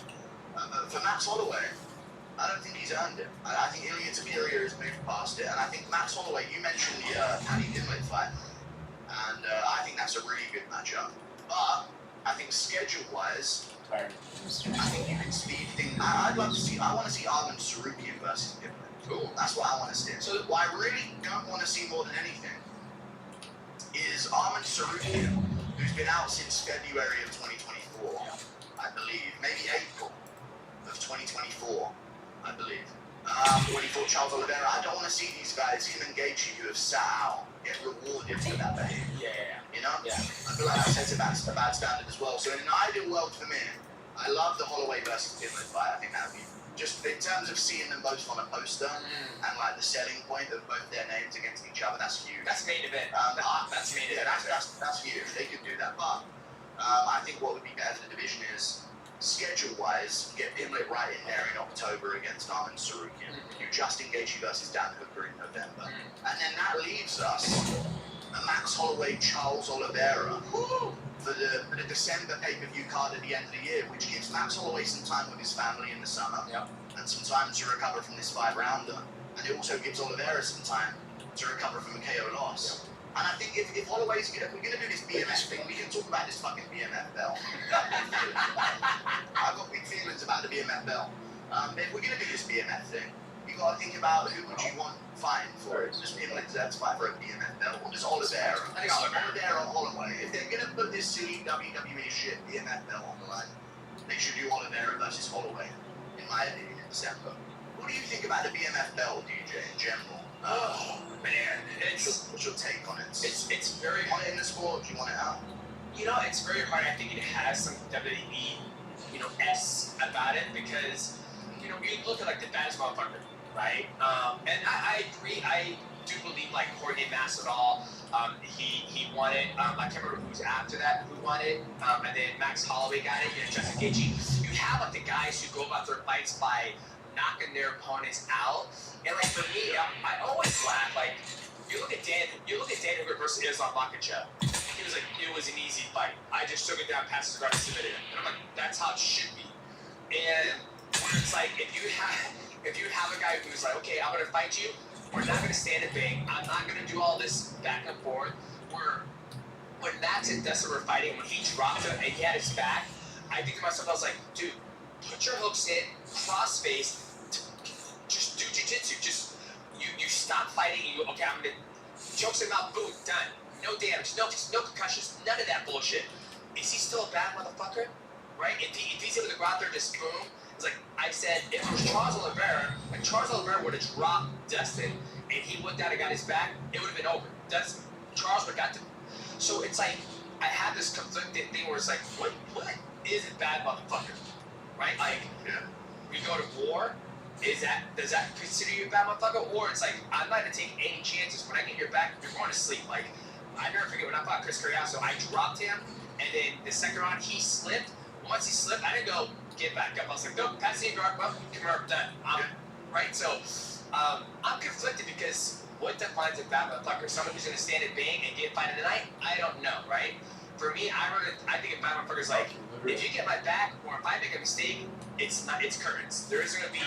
But for Max Holloway, I don't think he's earned it. I think Ilya Topuria has moved past it, and I think Max Holloway, you mentioned the Paddy Pimblett fight, and I think that's a really good matchup. But I think schedule-wise, I think you can speed things. I want to see Armin Sarukian versus Pimblett. Cool. That's what I want to see. So what I really don't want to see more than anything is Armin Sarukian, who's been out since February of 2024, I believe, maybe April of 2024, I believe, when he fought Charles Oliveira. I don't want to see these guys, him and Gaethje, who have sat out, get rewarded for that behavior. I feel like that sets a bad standard as well. So in an ideal world for me, I love the Holloway versus Pimblett fight. I think that would be, just in terms of seeing them both on a poster and the selling point of both their names against each other, that's huge. That's main event. That's main event. That's huge. They could do that. But I think what would be better for the division is, schedule-wise, get Pimblett right in there in October against Armin Sarukian. You Justin Gaethje versus Dan Hooker in November. And then that leaves us a Max Holloway, Charles Oliveira for the December pay-per-view card at the end of the year, which gives Max Holloway some time with his family in the summer and some time to recover from this 5-rounder. And it also gives Oliveira some time to recover from a KO loss. And I think if Holloway's, if we're going to do this BMF thing, we can talk about this fucking BMF belt. I've got big feelings about the BMF belt. If we're going to do this BMF thing, you got to think about who would you want fighting for it. Does Pimblett deserve to fight for a BMF belt? Or does Oliveira? I think Oliveira or Holloway. If they're going to put this silly WWE shit BMF belt on the line, they should do Oliveira versus Holloway, in my opinion, in December. What do you think about the BMF belt, DJ, in general? Oh man, what's your take on it? It's very. Do you want it in the sport? Do you want it out? It's very hard. I think it has some WWE, S about it because, you look at the baddest motherfucker, right? And I agree. I do believe Jorge Masvidal, he won it. I can't remember who's after that who won it. And then Max Holloway got it. Justin Gaethje. You have the guys who go about their fights by knocking their opponents out. And for me, I always laugh. You look at Dan Hooker versus Islam Makhachev. He was it was an easy fight. I just took it down, passed his guard, and submitted him. And I'm that's how it should be. And it's if you have a guy who's okay, I'm gonna fight you, We're not gonna stand and bang. I'm not gonna do all this back and forth. When Max and Dustin were fighting, when he dropped him and he had his back, I think to myself, I was like, dude, put your hooks in, cross face, just do jiu-jitsu. Just you stop fighting. You go, okay, I'm gonna chokes him out. Boom, done. No damage, no concussions, none of that bullshit. Is he still a bad motherfucker? Right? If he's able to go out there and just boom, it's like I said, if it was Charles Oliveira, like Charles Oliveira would have dropped Dustin and he went down and got his back, it would have been over. Charles would have got to. So it's like I have this conflicted thing where it's like, what is a bad motherfucker? Right? Like, we go to war. Does that consider you a bad motherfucker? Or it's like, I'm not gonna take any chances. When I get your back, you're going to sleep. Like, I never forget when I fought Chris Carriazo, I dropped him, and then the second round he slipped. Once he slipped, I didn't go get back up. I was like, no, pass the guard, well, come here, done. Right? So I'm conflicted because what defines a bad motherfucker? Someone who's gonna stand and bang and get fight in the night? I don't know, right? For me, I think a bad motherfucker is like, if you get my back, or if I make a mistake, it's curtains. There isn't gonna be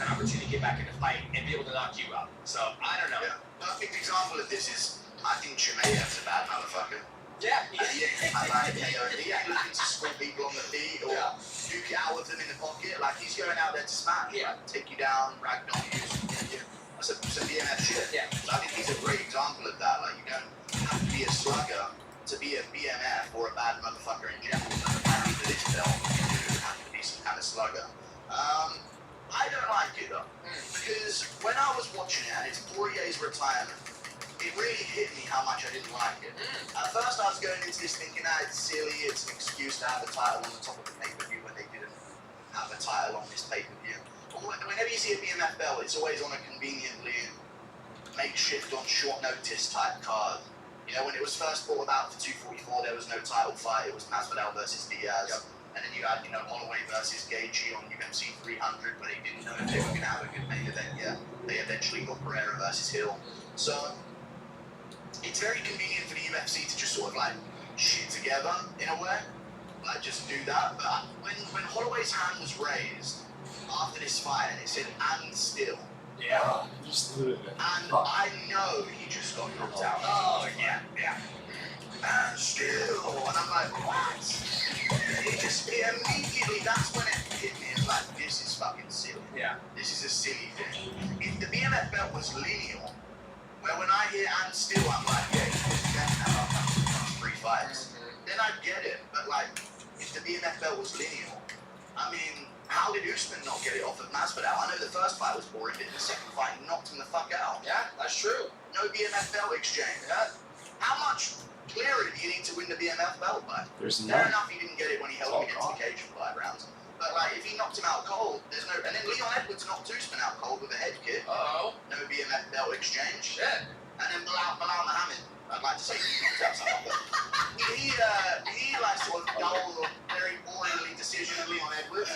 an opportunity to get back in the fight and be able to knock you out. So I don't know. Yeah. Perfect example of this is, I think Chimaev's a bad motherfucker. Yeah. He ain't looking to score people on the feet or duke it out with them in the pocket. Like, he's going out there to smack you, take you down, ragdoll you. That's some BMF shit. Yeah. So I think he's a great example of that. Like, you don't have to be a slugger to be a BMF or a bad motherfucker in general. Apparently for this belt, you have to be some kind of slugger. I don't like it though, because when I was watching it, and it's Poirier's retirement, it really hit me how much I didn't like it. At first I was going into this thinking, it's silly, it's an excuse to have the title on the top of the pay-per-view when they didn't have a title on this pay-per-view. But whenever you see a BMF belt, it's always on a conveniently makeshift on short notice type card. You know, when it was first brought about for 244, there was no title fight. It was Masvidal versus Diaz. Yep. And then you had, Holloway versus Gaethje on UFC 300, but they didn't know if they were going to have a good main event yet. They eventually got Pereira versus Hill. So it's very convenient for the UFC to just sort of like shit together in a way. Like, just do that. But when Holloway's hand was raised after this fight and it said, and still. Yeah. And I know he just got knocked out. Oh, yeah. And still. And I'm like, what? It immediately, that's when it hit me. It's like, this is fucking silly. Yeah. This is a silly thing. If the BMF belt was lineal, where when I hear and still, I'm like, yeah, he's now. That's 3 fights. Then I'd get it. But like, if the BMF belt was lineal, I mean, how did Usman not get it off of Masvidal? I know the first fight was boring, but in the second fight, he knocked him the fuck out. Yeah, that's true. No BMF belt exchange. How much clearer do you need to win the BMF belt by? There's Fair none. enough, he didn't get it when he held him against the cage for 5 rounds. But like, if he knocked him out cold, there's no. And then Leon Edwards knocked Usman out cold with a head kick. No BMF belt exchange. Yeah. And then Bilal Muhammad, I'd like to say he knocked out someone, but he like sort of dull, very boringly decision Leon Edwards.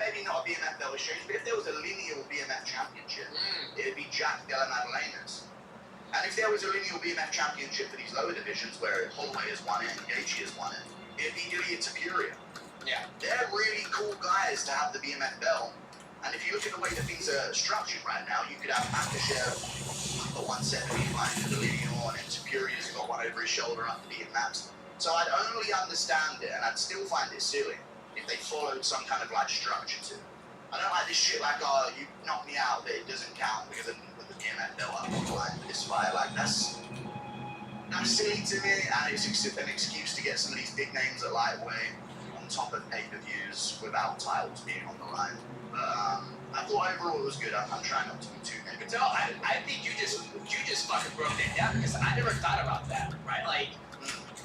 Maybe not a BMF belt exchange, but if there was a lineal BMF championship, it'd be Jack Della Maddalena's. And if there was a lineal BMF championship for these lower divisions where Holloway has won it and Gaethje has won it, it'd be Ilya Tapuria. Yeah. They're really cool guys to have the BMF belt. And if you look at the way that things are structured right now, you could have Makhachev at 170 fighting for the lineal, and then Tapuria's got one over his shoulder after beating Max. So I'd only understand it, and I'd still find it silly if they followed some kind of like structure to it. I don't like this shit like, oh, you knocked me out, but it doesn't count because I didn't put the BMF belt up on the line for this fight. Like, that's silly to me, and it's an excuse to get some of these big names at lightweight on top of pay-per-views without titles being on the line. But I thought overall it was good. I'm trying not to be too negative. No, I think you just fucking broke it down because I never thought about that, right? Like,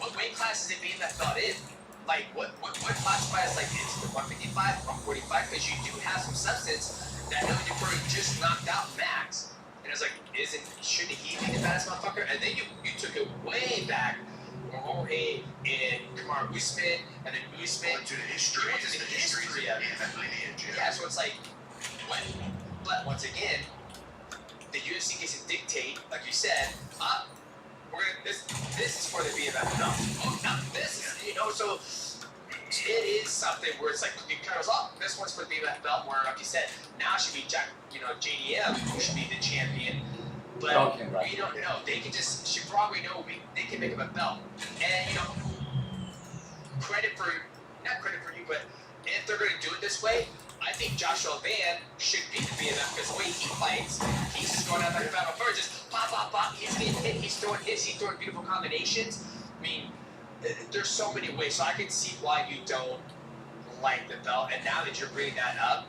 what weight class is it being that thought in? Like, what classifies like into the 155, 145? Because you do have some substance that Ilya Tapuria just knocked out Max, and it's like, shouldn't he be the baddest motherfucker? And then you took it way back, Jorge and Kamaru Usman, and then Usman to the history. Went to the history of BMF lineage. Yeah, so it's like, but once again, the UFC gets to dictate, like you said, this is for the BMF. No, this is, so it is something where it's like, it kind of goes, this one's for the BMF belt, where, like you said, now it should be JDM who should be the champion. But Belt came back. we don't know. They can just, for all we know, they can make him a belt. And, not credit for you, but if they're going to do it this way, I think Joshua Van should be the BMF because the way he fights, he's just going out like a battle bird, just pop, pop, pop. He's getting hit, he's throwing hits, he's throwing beautiful combinations. I mean, there's so many ways, so I can see why you don't like the belt. And now that you're bringing that up,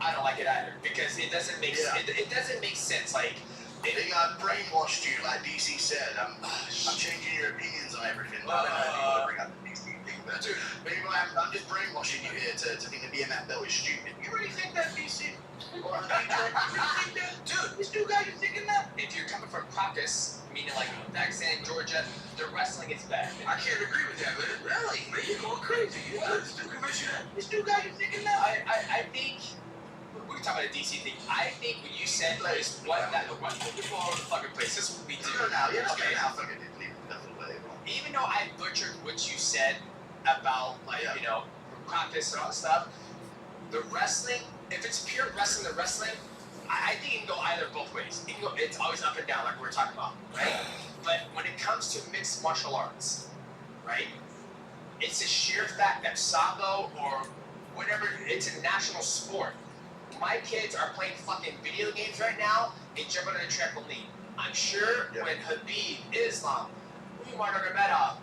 I don't like it either because it doesn't make it doesn't make sense. Like they brainwashed you, like DC said. I'm changing your opinions on everything. I don't know if you want to bring up the DC thing, but I'm just brainwashing you here to think the BMF belt is stupid. You really think that, DC? You really think that? Dude, this new guy, you thinking that? If you're coming from caucus, meaning like Pakistan, Georgia, the wrestling is bad. I can't agree with that, man. Really? Man, you're going crazy. This new guy, you thinking that? I think. We can talk about a DC thing. I think what you said is what people all over the fucking place. This is what we do. Even though I butchered what you said about caucus and all that stuff, the wrestling, if it's pure wrestling, I think it can go either both ways. It can go, it's always up and down, like we were talking about, right? But when it comes to mixed martial arts, right? It's a sheer fact that Sambo or whatever, it's a national sport. My kids are playing fucking video games right now and jumping on a trampoline. I'm sure when Habib, Islam, Umar Nurmagomedov,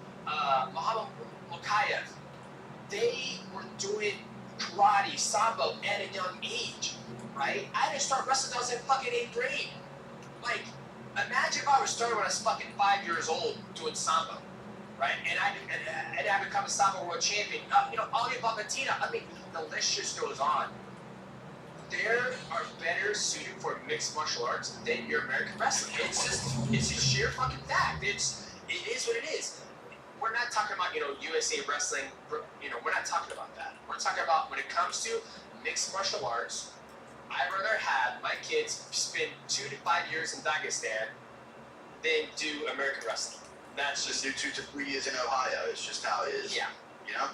Muhammad Mukayev, they were doing karate, sambo at a young age, right? I didn't start wrestling until I was in fucking 8th grade. Like, imagine if I was started when I was fucking 5 years old doing sambo, right? And I become a sambo world champion. Ali Babatina. I mean, the list just goes on. There are better suited for mixed martial arts than your American wrestling. It's a sheer fucking fact. It is what it is. We're not talking about, USA wrestling, we're not talking about that. We're talking about when it comes to mixed martial arts, I'd rather have my kids spend 2 to 5 years in Dagestan than do American wrestling. That's just do 2 to 3 years in Ohio. It's just how it is. Yeah. Yeah.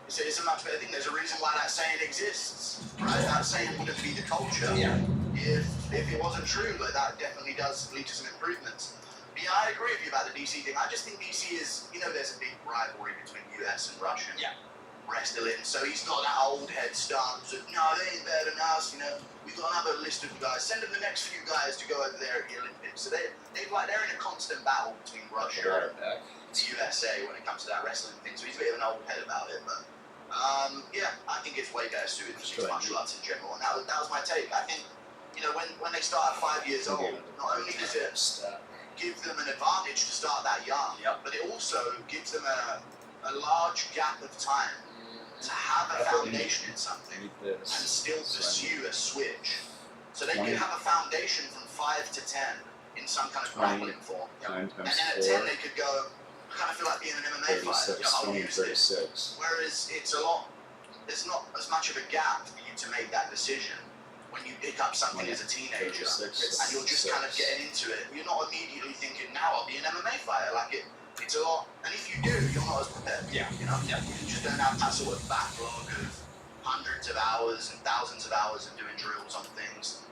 It's a much better thing. There's a reason why that saying exists, right? That saying wouldn't be the culture if it wasn't true, but that definitely does lead to some improvements. But yeah, I agree with you about the DC thing. I just think DC is, there's a big rivalry between US and Russian wrestling, so he's got that old head stance of, no, they ain't better than us, we've got another list of guys. Send them the next few guys to go over there at the Olympics. So they're in a constant battle between Russia and the USA when it comes to that wrestling thing, so he's a bit of an old head about it, but I think it's way better suited for mixed martial arts in general, and that was my take. I think, when they start at 5 years old, not only does it give them an advantage to start that young, but it also gives them a large gap of time to have a foundation in something and still pursue a switch. So they can have a foundation from 5 to 10 in some kind of grappling form, and then at 10 they could go, kind of feel like being an MMA fighter. I'll use this. Whereas there's not as much of a gap for you to make that decision when you pick up something as a teenager and you're just kind of getting into it. You're not immediately thinking, now I'll be an MMA fighter. Like it's a lot, and if you do, you're not as prepared. You just don't have that sort of backlog of hundreds of hours and thousands of hours of doing drills on things.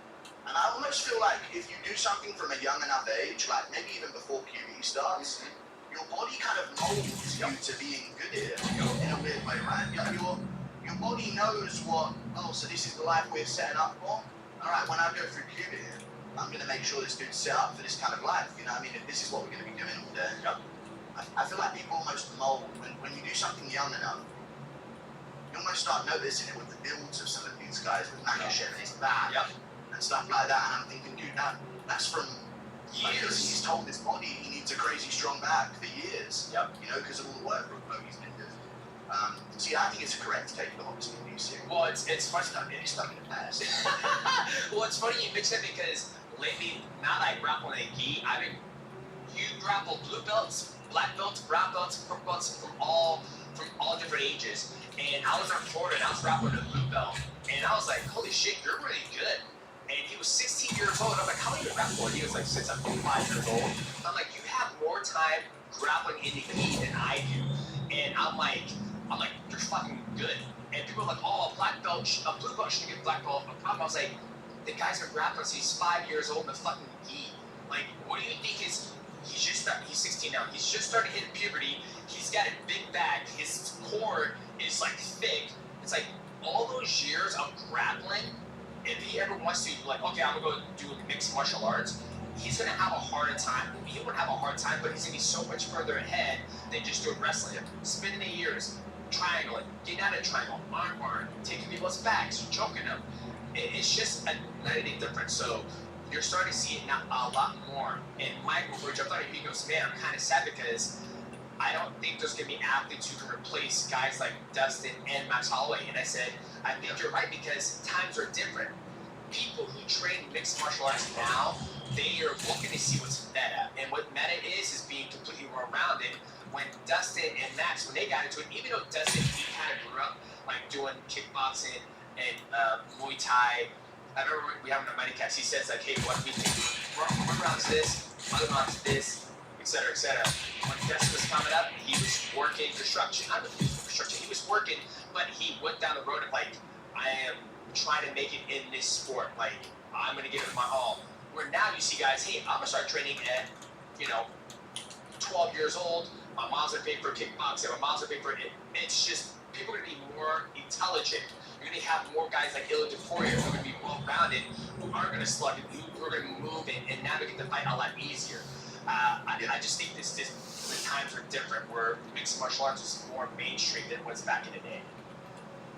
And I almost feel like if you do something from a young enough age, like maybe even before puberty starts, your body kind of molds you to being good at it in a weird way, right? Your body knows so this is the life we're setting up for. Alright, when I go through puberty, I'm going to make sure this dude's set up for this kind of life. If this is what we're going to be doing all day. I feel like people almost mold, when you do something young enough, you almost start noticing it with the builds of some of these guys, with Makashev and his back and stuff like that, and I'm thinking, dude, that's from years. He's told his body he needs a crazy strong back for years, because of all the work he's been doing. So I think it's a correct take of obviously DC. Well, it's funny. Getting stuck in the past. Well, it's funny you mention that because lately, now that I grapple in a gi, you grapple blue belts, black belts, brown belts, purple belts from all different ages. And I was in Florida and I was grappling a blue belt, and I was like, holy shit, you're really good. And he was 16 years old. I'm like, how many grapple? And he was like, since I'm 5 years old. I'm like, you have more time grappling in the gi than I do. And I'm like, you're fucking good. And people are like, oh, a blue belt shouldn't get black belt. I was like, The guy's been grappling since he's 5 years old in the fucking gi. Like, what do you think is? He's 16 now. He's just starting to hit puberty. He's got a big back. His core is like thick. It's like all those years of grappling. If he ever wants to, like, okay, I'm gonna go do mixed martial arts, he's gonna have a harder time. He won't have a hard time, but he's gonna be so much further ahead than just doing wrestling. Spending the years triangling, getting out of triangle, arm bar, taking people's backs, choking them. It's just a night and day difference. So you're starting to see it now a lot more. And Michael, who jumped on it, he goes, man, I'm kind of sad because I don't think there's going to be athletes who can replace guys like Dustin and Max Holloway. And I said, I think you're right because times are different. People who train mixed martial arts now, they are looking to see what's meta. And what meta is being completely well-rounded. When Dustin and Max, when they got into it, even though Dustin, he kind of grew up like doing kickboxing and Muay Thai. I remember we have him in Mighty Cats. He says like, hey, what do we think? One round's this, other round's this, etc., etc. When Dustin was coming up, he was working construction. I don't know if he was construction. He was working, but he went down the road of like, I am trying to make it in this sport. Like, I'm gonna give it my all. Where now you see guys, hey, I'm gonna start training at, 12 years old. My mom's gonna pay for kickboxing. My mom's gonna pay for it. It's just people are gonna be more intelligent. You're gonna have more guys like Ilya Deporia who are gonna be well-rounded, who are gonna slug it, who are gonna move and navigate the fight a lot easier. I just think the times are different. Where mixed martial arts is more mainstream than it was back in the day.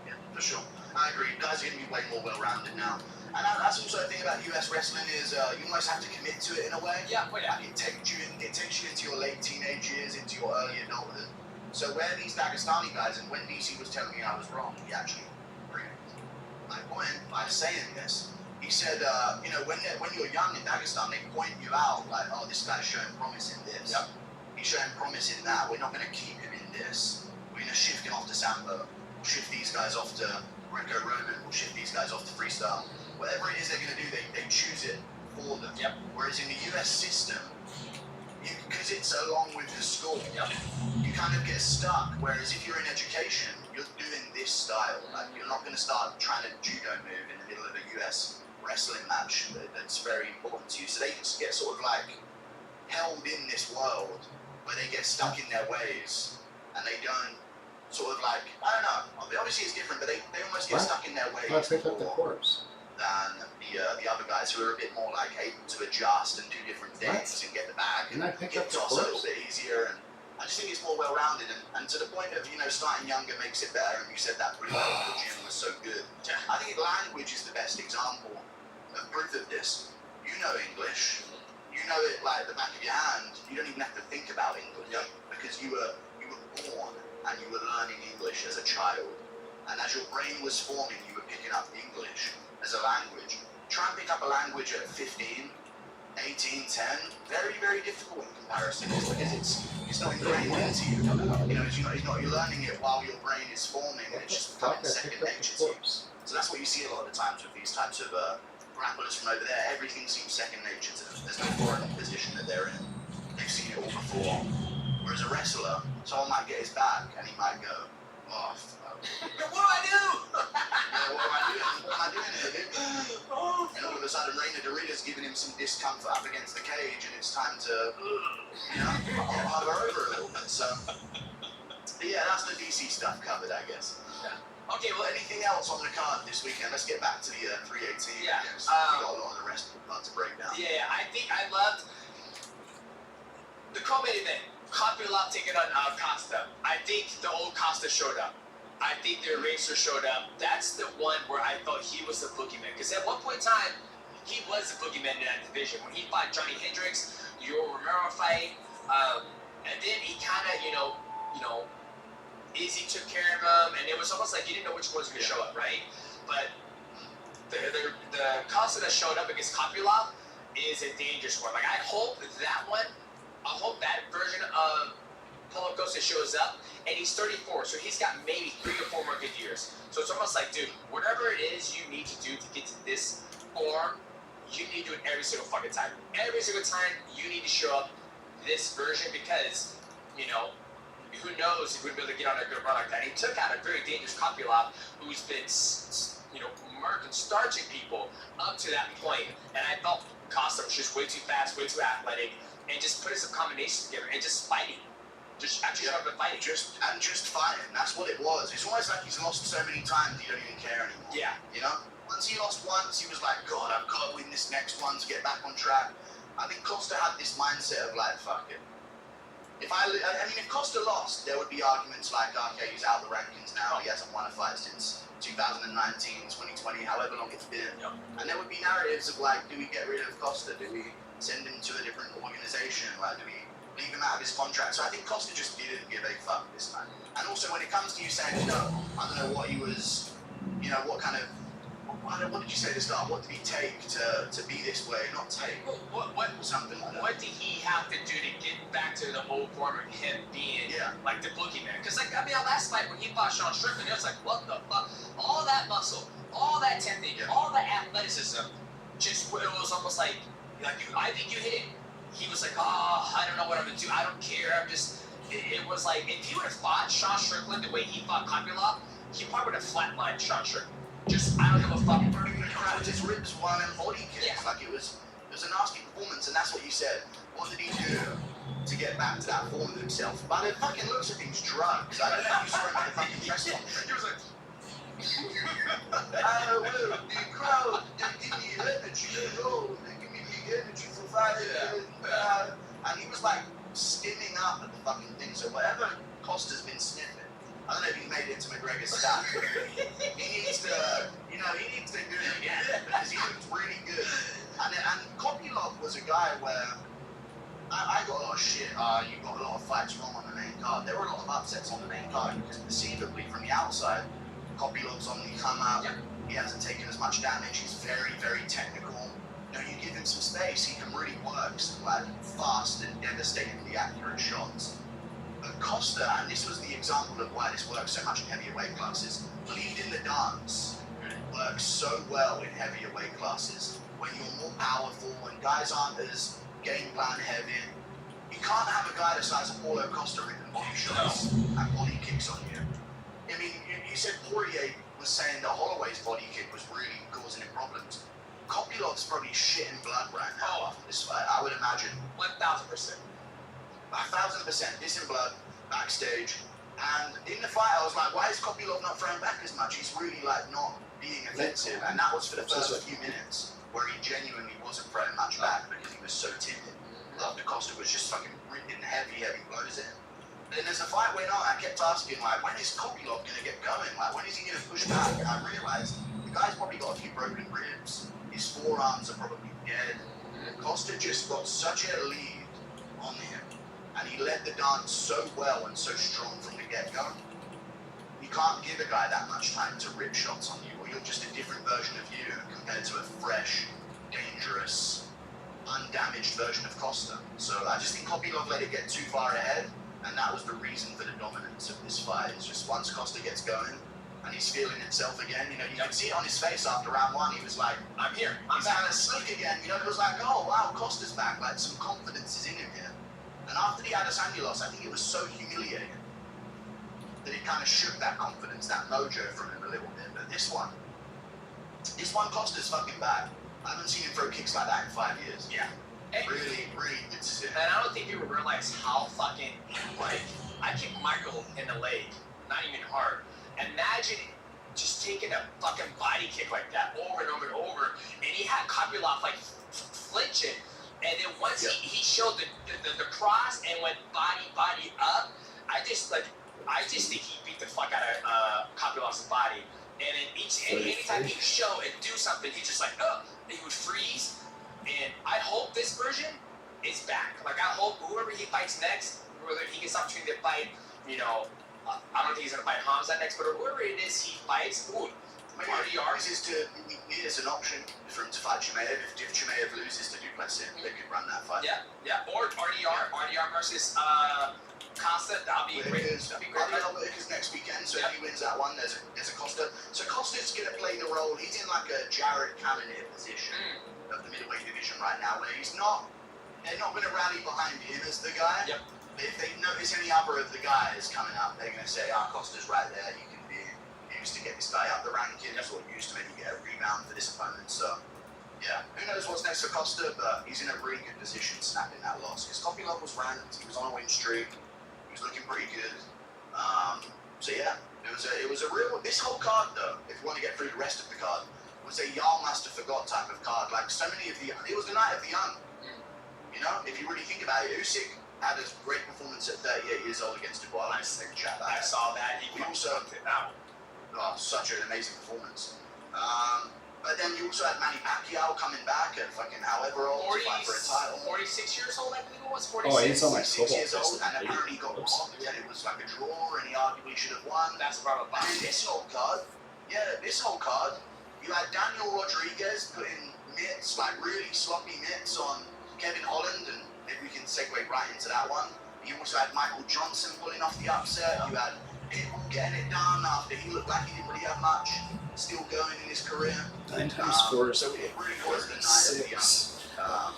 Yeah, for sure. I agree. Guys are going to be way more well-rounded now. And that's also the thing about US wrestling is you almost have to commit to it in a way. Yeah, well, yeah. Like it takes you into your late teenage years, into your early adulthood. So where these Dagestani guys, and when DC was telling me I was wrong, he actually agreed. My point by saying this, he said, when you're young in Dagestan, they point you out like, oh, this guy's showing promise in this. Yep. He's showing promise in that. We're not going to keep him in this. We're going to shift him off to Sambo. We'll shift these guys off to Greco-Roman. We'll shift these guys off to freestyle. Whatever it is they're going to do, they choose it for them. Yep. Whereas in the US system, because it's along with the school, yep, you kind of get stuck. Whereas if you're in education, you're doing this style. Like, you're not going to start trying to judo move in the middle of a US wrestling match that's very important to you. So they just get sort of like held in this world where they get stuck in their ways and they don't sort of like, I don't know, obviously it's different, but they almost get stuck in their ways Let's pick up the corpse. than the other guys who are a bit more like able to adjust and do different things and get the back and get tossed a little bit easier. And I just think it's more well-rounded and to the point of, starting younger makes it better, and you said that pretty well, the gym was so good. I think language is the best example of proof of this. You know English, you know it like the back of your hand, you don't even have to think about English because you were born and you were learning English as a child. And as your brain was forming, you were picking up English as a language. Try and pick up a language at 15, 18, 10, very, very difficult in comparison because it's not ingrained into you. You're learning it while your brain is forming and it's just becoming second nature to you. So that's what you see a lot of the times with these types of grapplers from over there. Everything seems second nature to them. There's no foreign position that they're in. They've seen it all before. Whereas a wrestler, someone might get his back and he might go, oh, fuck. What do I do? What am I doing here, dude? And all of a sudden, Reina Dorita's giving him some discomfort up against the cage, and it's time to, hover over a little bit. So, but yeah, that's the DC stuff covered, I guess. Yeah. Okay, well, anything else on the card this weekend? Let's get back to the 318. Yeah. We got a lot of the rest of the card to break down. Yeah, I think I loved the co-main event. Kopylov taking on Costa. I think the old Costa showed up. I think the Eraser showed up. That's the one where I thought he was the boogeyman. Because at one point in time, he was the boogeyman in that division. When he fought Johnny Hendricks, Yoel Romero fight, and then he kind of, Izzy took care of him, and it was almost like you didn't know which one was going to show up, right? But the Costa that showed up against Kopylov is a dangerous one. Like, I hope that version of Paulo Costa shows up, and he's 34, so he's got maybe 3 or 4 more good years. So it's almost like, dude, whatever it is you need to do to get to this form, you need to do it every single fucking time. Every single time, you need to show up this version because, who knows if we'd be able to get on a good run like that. He took out a very dangerous Kopylov who's been American starching people up to that point, and I felt Costa was just way too fast, way too athletic, and just putting some combinations together and just fighting. Just actually started fighting. Just fighting. That's what it was. It's almost like he's lost so many times he don't even care anymore. Yeah. You know? Once he lost once, he was like, God, I've got to win this next one to get back on track. I think Costa had this mindset of like, fuck it. If Costa lost, there would be arguments like, okay, he's out of the rankings now, he hasn't won a fight since 2019, 2020, however long it's been. And there would be narratives of like, do we get rid of Costa? Do we send him to a different organization? Like, do we leave him out of his contract? So I think Costa just didn't give a fuck this time. And also when it comes to you saying, I don't know what he was, what kind of, what did you say to start? What did he take to be this way? Not take. What something like that. What did he have to do to get back to the old form of him being like the boogeyman? Because our last fight when he fought Sean Strickland, it was like, what the fuck? All that muscle, all that technique, all that athleticism, it was almost like I think you hit it. He was like, I don't know what I'm gonna do. I don't care. It was like if he would have fought Sean Strickland the way he fought Kopylov, he probably would have flatlined Sean Strickland. I don't give a fuck. His ribs won and body kicks. Yeah. Like it was a nasty performance, and that's what you said. What did he do to get back to that form of himself? But it fucking looks like he's drugs. I don't know if you saw him at the fucking press conference. He was like, I will the crowd, they give me energy, they give me the energy for fighting. And he was like stimming up at the fucking thing. So whatever Costa's been sniffing, I don't know if he made it to McGregor's staff. He needs to do it again because he looked really good. And Kopylov was a guy where I got a lot of shit. You got a lot of fights wrong on the main card. There were a lot of upsets on the main card because perceivably from the outside, Kopylov's on the come out. He hasn't taken as much damage. He's very, very technical. You give him some space, he can really work some like fast and devastatingly accurate shots. But Costa, and this was the example of why this works so much in heavier weight classes, believed in the dance. It works so well in heavier weight classes when you're more powerful and guys aren't as game plan heavy. You can't have a guy the size of Paulo Costa written body shots and body kicks on you. I mean, you said Poirier was saying that Holloway's body kick was really causing him problems. Kopylov's probably shitting blood right now after this fight, I would imagine. 1,000%. 1,000%, dissing blood, backstage. And in the fight, I was like, why is Kopylov not throwing back as much? He's really like not being offensive. And that was for the first few minutes where he genuinely wasn't throwing much back because he was so timid. After Costa was just fucking ripping heavy blows in. Then as the fight went on, I kept asking, like, when is Kopylov going to get going? Like, when is he going to push back? And I realized the guy's probably got a few broken ribs. His forearms are probably dead. Costa just got such a lead on him. And he led the dance so well and so strong from the get-go. You can't give a guy that much time to rip shots on you, or you're just a different version of you compared to a fresh, dangerous, undamaged version of Costa. So I just think Kopylov let it get too far ahead, and that was the reason for the dominance of this fight. It's just once Costa gets going, and he's feeling himself again, you can see it on his face after round one, he was like, I'm here, he's kind of slick again, it was like, oh wow, Costa's back, like some confidence is in him here. And after the Adesanya loss, I think it was so humiliating that it kind of shook that confidence, that mojo from him a little bit. But this one, Costa's fucking back. I haven't seen him throw kicks like that in 5 years. Yeah. Really good to see. And I don't think people realize how fucking, like, I kicked Michael in the leg, not even hard. Imagine just taking a fucking body kick like that over and over and over, and he had Kopylov like flinching, and then once he showed the cross and went body up, I just think he beat the fuck out of Kopylov's body. And then anytime he would show and do something, he just like, he would freeze. And I hope this version is back. Like, I hope whoever he fights next, whether he gets opportunity to fight, I don't think he's gonna fight Hamza next, but whoever it is he fights, RDR. It's an option for him to fight Chimaev. If Chimaev loses to Duplessis, they could run that fight. Yeah. Or RDR versus Costa. That'll be great. Because next weekend, so if he wins that one, there's a Costa. So Costa's gonna play the role. He's in like a Jared Cannonier position of the middleweight division right now, where they're not gonna rally behind him as the guy. If they notice any other of the guys coming up, they're going to say, Costa's right there, you can be used to get this guy up the rankings, or used to maybe get a rebound for this opponent. So, yeah, who knows what's next for Costa, but he's in a really good position snapping that loss. Because Kopylov was ranked, he was on a win streak, he was looking pretty good. So yeah, it was a real, this whole card though, if you want to get through the rest of the card, was a Jarlmaster Forgot type of card. Like so many of it was the Night of the Young. You know, if you really think about it, Usyk had a great performance at 38 years old against Dubois. I saw that. He also such an amazing performance. But then you also had Manny Pacquiao coming back at fucking however old to fight for a title. 46 years old, I believe it was. 46. Oh, he's on like 46 years old, and apparently he got robbed, and it was like a draw, and he arguably should have won. That's about And then this whole card, you had Daniel Rodriguez putting mitts, like really sloppy mitts on Kevin Holland, and maybe we can segue right into that one. You also had Michael Johnson pulling off the upset. You had Pitbull getting it done after he looked like he didn't really have much still going in his career. 9 times 4 is so it really was the night of the young.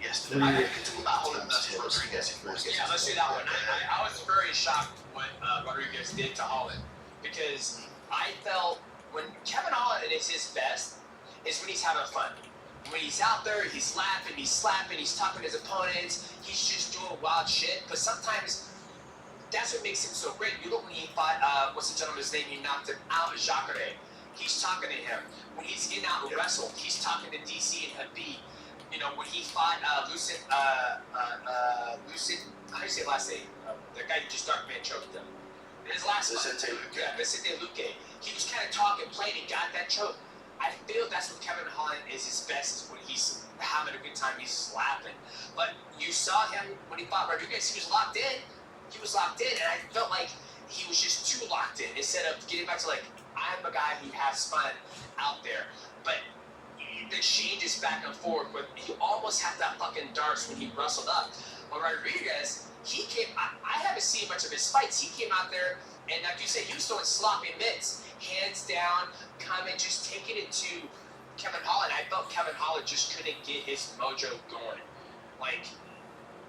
Yesterday. Three. We can talk about Holland versus Rodriguez if you want to get Yeah, let's do that one. I was very shocked what Rodriguez did to Holland, because I felt when Kevin Holland is his best is when he's having fun. When he's out there, he's laughing, he's slapping, he's talking to his opponents, he's just doing wild shit. But sometimes that's what makes him so great. You look when he fought, what's the gentleman's name? He knocked him out, Jacare. He's talking to him. When he's getting out and wrestled, he's talking to DC and Habib. You know, when he fought Lucid, how do you say his last name? The guy who just Dark Man choked him. His last Vicente Luque. Yeah, Vicente Luque. He was kind of talking, playing, and got that choke. I feel that's when Kevin Holland is his best, is when he's having a good time, he's slapping. But you saw him when he fought Rodriguez, he was locked in. He was locked in, and I felt like he was just too locked in instead of getting back to like, I'm a guy who has fun out there. But the changes back and forth, but he almost had that fucking darts when he wrestled up. But Rodriguez, he came, I haven't seen much of his fights. He came out there, and like you said, he was throwing sloppy mitts, hands down, coming, just taking it to Kevin Holland. I felt Kevin Holland just couldn't get his mojo going. Like,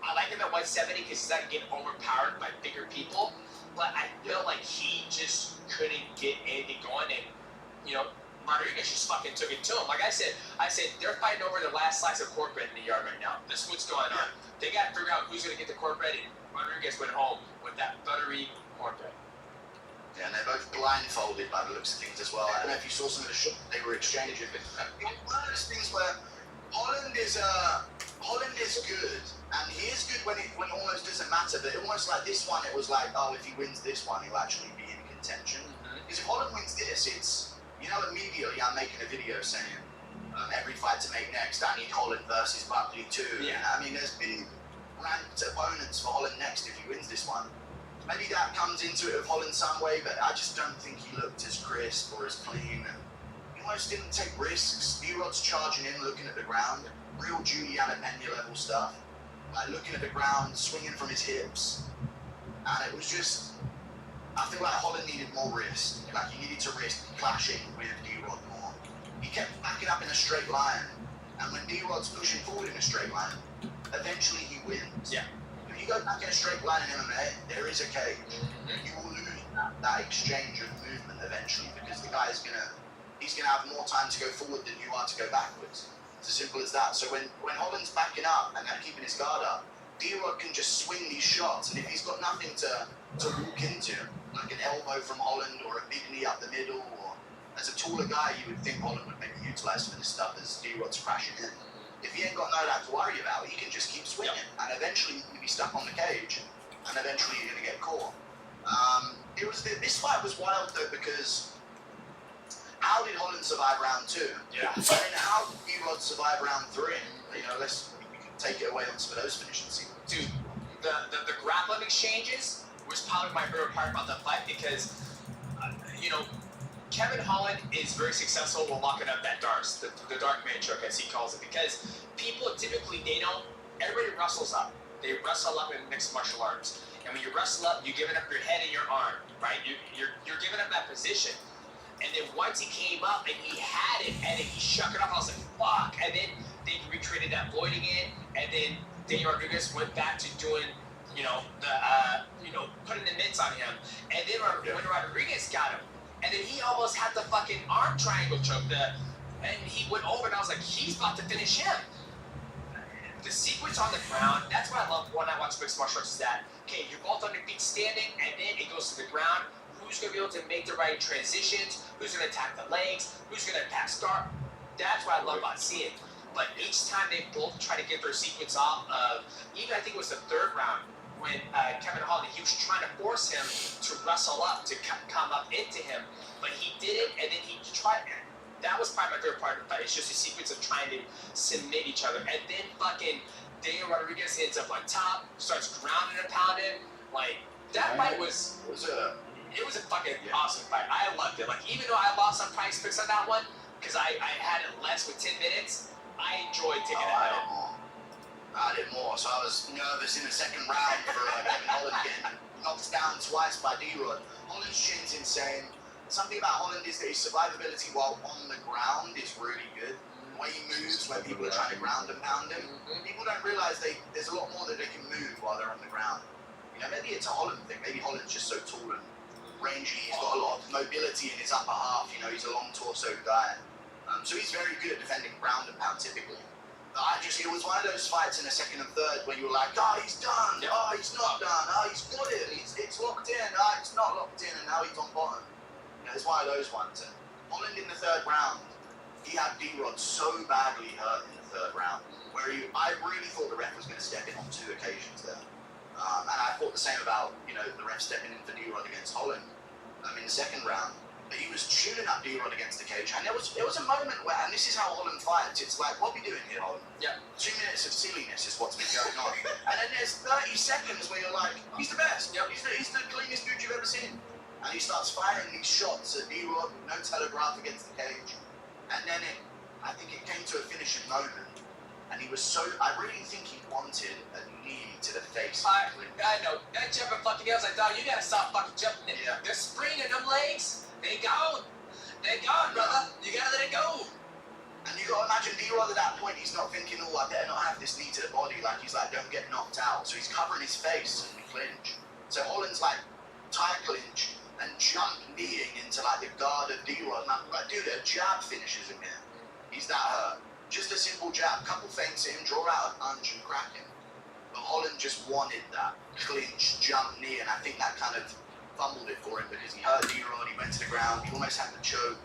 I like him at 170 because he's not getting overpowered by bigger people, but I felt like he just couldn't get anything going, and, you know, Rodriguez just fucking took it to him. Like I said, they're fighting over the last slice of cornbread in the yard right now. This is what's going on. They got to figure out who's going to get the cornbread, and Rodriguez went home with that buttery cornbread. Yeah, and they're both blindfolded by the looks of things as well. I don't know if you saw some of the shots they were exchanging, but one of those things where Holland is good, and he is good when it almost doesn't matter. But almost like this one, it was like, oh, if he wins this one, he'll actually be in contention. Because if Holland wins this, it's, you know, immediately I'm making a video saying every fight to make next, I need Holland versus Buckley too. Yeah. I mean, there's been ranked opponents for Holland next if he wins this one. Maybe that comes into it with Holland some way, but I just don't think he looked as crisp or as clean. He almost didn't take risks. D-Rod's charging in, looking at the ground. Real Juliana Pena level stuff. Like looking at the ground, swinging from his hips. And it was just, I feel like Holland needed more wrist. Like he needed to risk clashing with D-Rod more. He kept backing up in a straight line. And when D-Rod's pushing forward in a straight line, eventually he wins. Yeah. If you go back in a straight line in MMA, there is a cage. You will lose that exchange of movement eventually, because the guy is he's gonna have more time to go forward than you are to go backwards. It's as simple as that. So when Holland's backing up and they're keeping his guard up, D-Rod can just swing these shots, and if he's got nothing to walk into, like an elbow from Holland or a big knee up the middle, or as a taller guy, you would think Holland would maybe utilize for this stuff as D-Rod's crashing in. If he ain't got no that to worry about, he can just keep swinging, and eventually you'll be stuck on the cage, and eventually you're gonna get caught. This fight was wild though, because how did Holland survive round 2? Yeah. And then how did D-Rod survive round 3? You know, we can take it away on some of those finishing sequences. Dude, the grappling exchanges was probably my favorite part about the fight, because, you know, Kevin Holland is very successful with locking up that darts, the dark man choke as he calls it, because people typically, everybody wrestles up. They wrestle up in mixed martial arts. And when you wrestle up, you're giving up your head and your arm, right? You're giving up that position. And then once he came up and he had it, and then he shook it off, I was like, fuck. And then they recreated that void again, and then Daniel Rodriguez went back to doing, putting the mitts on him. And then when Rodriguez got him, and then he almost had the fucking arm triangle choke, and he went over, and I was like, he's about to finish him. The sequence on the ground, that's what I love when I watch mixed martial arts, is that, okay, you're both on your feet standing, and then it goes to the ground. Who's going to be able to make the right transitions? Who's going to attack the legs? Who's going to attack start? That's what I love about seeing. But each time they both try to get their sequence off of, even I think it was the third round, when Kevin Holland, he was trying to force him to wrestle up, to come up into him. But he did it, and then he tried. That was probably my favorite part of the fight. It's just a sequence of trying to submit each other. And then fucking Daniel Rodriguez ends up on top, starts grounding and pounding. Like, that fight was a fucking awesome fight. I loved it. Like, even though I lost on price picks on that one, because I had it less with 10 minutes, I enjoyed taking that out. I did more, so I was nervous in the second round for Kevin Holland getting knocked down twice by D-Rod. Holland's chin's insane. Something about Holland is that his survivability while on the ground is really good. The way he moves when people are trying to ground and pound him, people don't realise there's a lot more that they can move while they're on the ground. You know, maybe it's a Holland thing. Maybe Holland's just so tall and rangy. He's got a lot of mobility in his upper half. You know, he's a long torso guy. So he's very good at defending ground and pound typically. It was one of those fights in the second and third where you were like, oh, he's done. Oh, he's not done. Oh, he's got it. It's locked in. Oh, it's not locked in, and now he's on bottom. You know, it's one of those ones. And Holland in the third round, he had D-Rod so badly hurt in the third round, where I really thought the ref was going to step in on 2 occasions there. And I thought the same about, you know, the ref stepping in for D-Rod against Holland in the second round. But he was tuning up D-Rod against the cage, and there was a moment where, and this is how Holland fights, it's like, what are we doing here, Holland? Yeah. 2 minutes of silliness is what's been going on. And then there's 30 seconds where you're like, he's the best. Yep. He's the cleanest dude you've ever seen. And he starts firing these shots at D-Rod, no telegraph against the cage. And then I think it came to a finishing moment. And he was I really think he wanted a knee to the face. I know. That jumping fucking I was like, dog, you gotta stop fucking jumping. Yeah. They're springing them legs. They gone. They gone, brother. You gotta let it go. And you gotta imagine D-Rod at that point, he's not thinking, oh, I better not have this knee to the body. Like, he's like, don't get knocked out. So he's covering his face and clinch. So Holland's like, tie clinch and jump kneeing into like the guard of D-Rod. And I'm like, dude, a jab finishes him here. He's that hurt. Just a simple jab, couple feints at him, draw out a punch and crack him. But Holland just wanted that clinch, jump knee, and I think that kind of fumbled it for him because he hurt D-Rod, he went to the ground, he almost had the choke,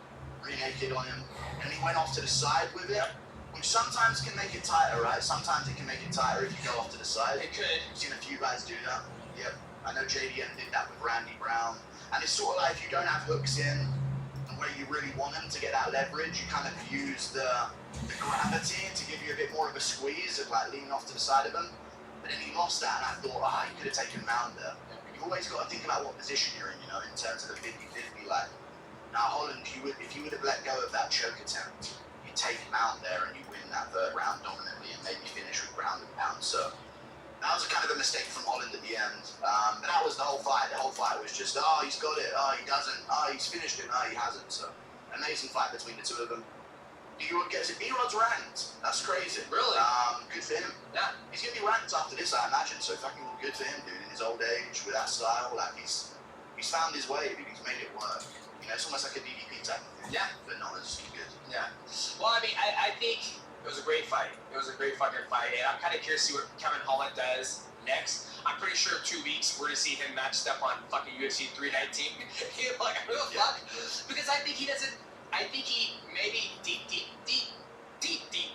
re-naked on him, and he went off to the side with it, which sometimes can make it tighter, right? Sometimes it can make it tighter if you go off to the side. It could. I've seen a few guys do that. Yep. I know JDM did that with Randy Brown. And it's sort of like if you don't have hooks in and where you really want them to get that leverage, you kind of use the gravity to give you a bit more of a squeeze of like leaning off to the side of them. But then he lost that, and I thought, he could have taken him out there. You've always got to think about what position you're in, you know, in terms of the 50-50. Like, now Holland, if you would have let go of that choke attempt, you take him out there and you win that third round dominantly and maybe finish with ground and pound. So that was kind of a mistake from Holland at the end. But that was the whole fight. The whole fight was just, he's got it. He doesn't. He's finished it. He hasn't. So amazing fight between the two of them. D-Rod gets it. D-Rod's ranked. That's crazy. Really? Good for him. Yeah. He's going to be ranked after this, I imagine. So fucking good for him, dude. In his old age, with that style, like he's found his way, dude. He's made it work. You know, it's almost like a DDP type of thing. Yeah. But not as good. Yeah. Well, I mean, I think it was a great fight. It was a great fucking fight. And I'm kind of curious to see what Kevin Holland does next. I'm pretty sure in 2 weeks we're going to see him matched up on fucking UFC 319. Like, what the fuck? Because I think he doesn't. I think he maybe deep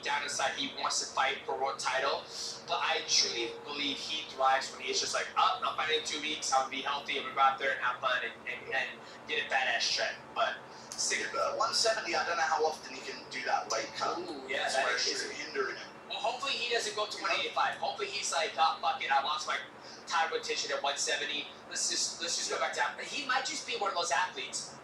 down inside he wants to fight for a world title, but I truly believe he thrives when he's just like, I'm fighting in 2 weeks, I'm gonna be healthy, I'm gonna go out there and have fun and get a fat ass check. But 170, I don't know how often he can do that weight cut. Ooh, yeah, that is hindering him. Well, hopefully he doesn't go to 185. Hopefully he's like, fuck it, I lost my title contention at 170. Let's just go back down. But he might just be one of those athletes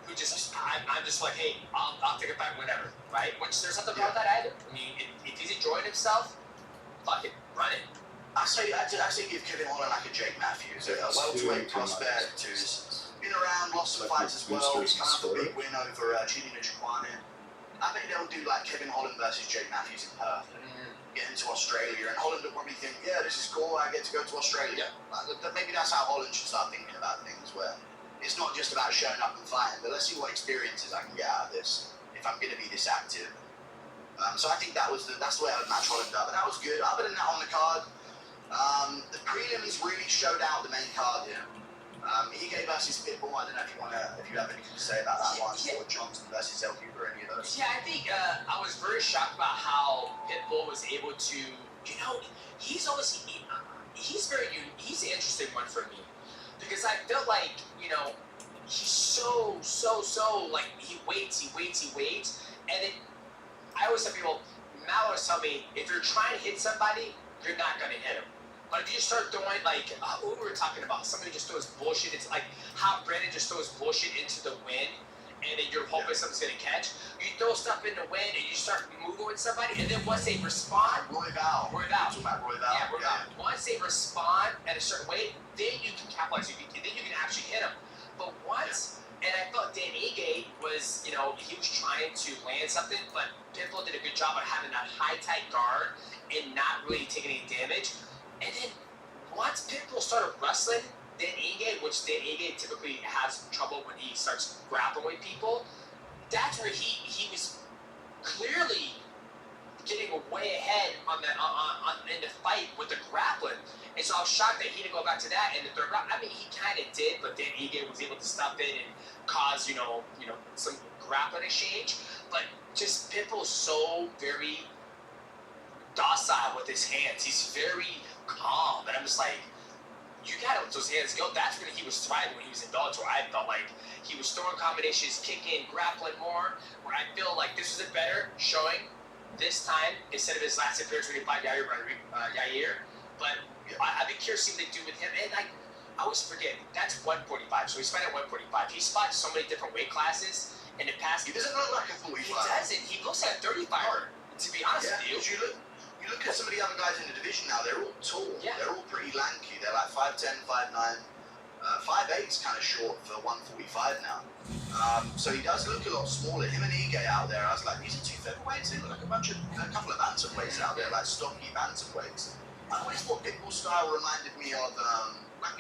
who just, I'm just like, hey, I'll take a fight whenever, right? Which there's nothing wrong with that either. I mean, if he's enjoying himself, fuck it, run it. I say give Kevin Holland like a Jake Matthews, a welterweight prospect who's been around, lost some fights as well. He's come up a big win over Chidi Njokuani. I think they'll do like Kevin Holland versus Jake Matthews in Perth. Get into Australia, and Holland will probably think, yeah, this is cool, I get to go to Australia. Maybe that's how Holland should start thinking about things, where it's not just about showing up and fighting, but let's see what experiences I can get out of this if I'm going to be this active. So I think that's the way I would match Holland up, and that was good. Other than that, on the card, the prelims really showed out the main card here. Ige versus Pitbull. I don't know if you have anything to say about that one, or Johnson versus El Huber, any of those. Yeah, I think I was very shocked about how Pitbull was able to, he's an interesting one for me, because I felt like, he's so, like, he waits, and then I always tell people, Mal always tell me, if you're trying to hit somebody, you're not going to hit him. But if you start throwing, like, what we were talking about, somebody just throws bullshit, it's like how Brandon just throws bullshit into the wind, and then you're hoping something's going to catch. You throw stuff in the wind, and you start moving with somebody, and then once they respond, Roy Val. Yeah, Roy Val. Once they respond at a certain way, then you can capitalize, then you can actually hit them. But once, and I thought Dan Ige was, he was trying to land something, but Pitbull did a good job of having that high, tight guard and not really taking any damage. And then once Pitbull started wrestling, Dan Ige, which Dan Ige typically has trouble when he starts grappling with people, that's where he was clearly getting way ahead in the fight with the grappling. And so I was shocked that he didn't go back to that in the third round. I mean, he kind of did, but then Ige was able to stop it and cause, some grappling exchange. But just Pitbull's so very docile with his hands. He's very calm. And I'm just like, you gotta let those hands go. That's when he was thriving when he was in Bellator. I felt like he was throwing combinations, kicking, grappling more, where I feel like this was a better showing this time instead of his last appearance when he fought Yair. But I'd be curious to see what they do with him. And I always forget, that's 145. So he's fighting at 145. He's fought so many different weight classes in the past. He doesn't look like a 45. He doesn't. He looks like a 35er, to be honest with you. You look at some of the other guys in the division now, they're all tall. Yeah. They're all pretty lanky. They're like 5'10", 5'9". 5'8's kind of short for 145 now. So he does look a lot smaller. Him and Ige out there, I was like, these are two featherweights. They look like a couple of bantamweights out there, like stocky bantamweights. I always thought Pitbull's style reminded me of,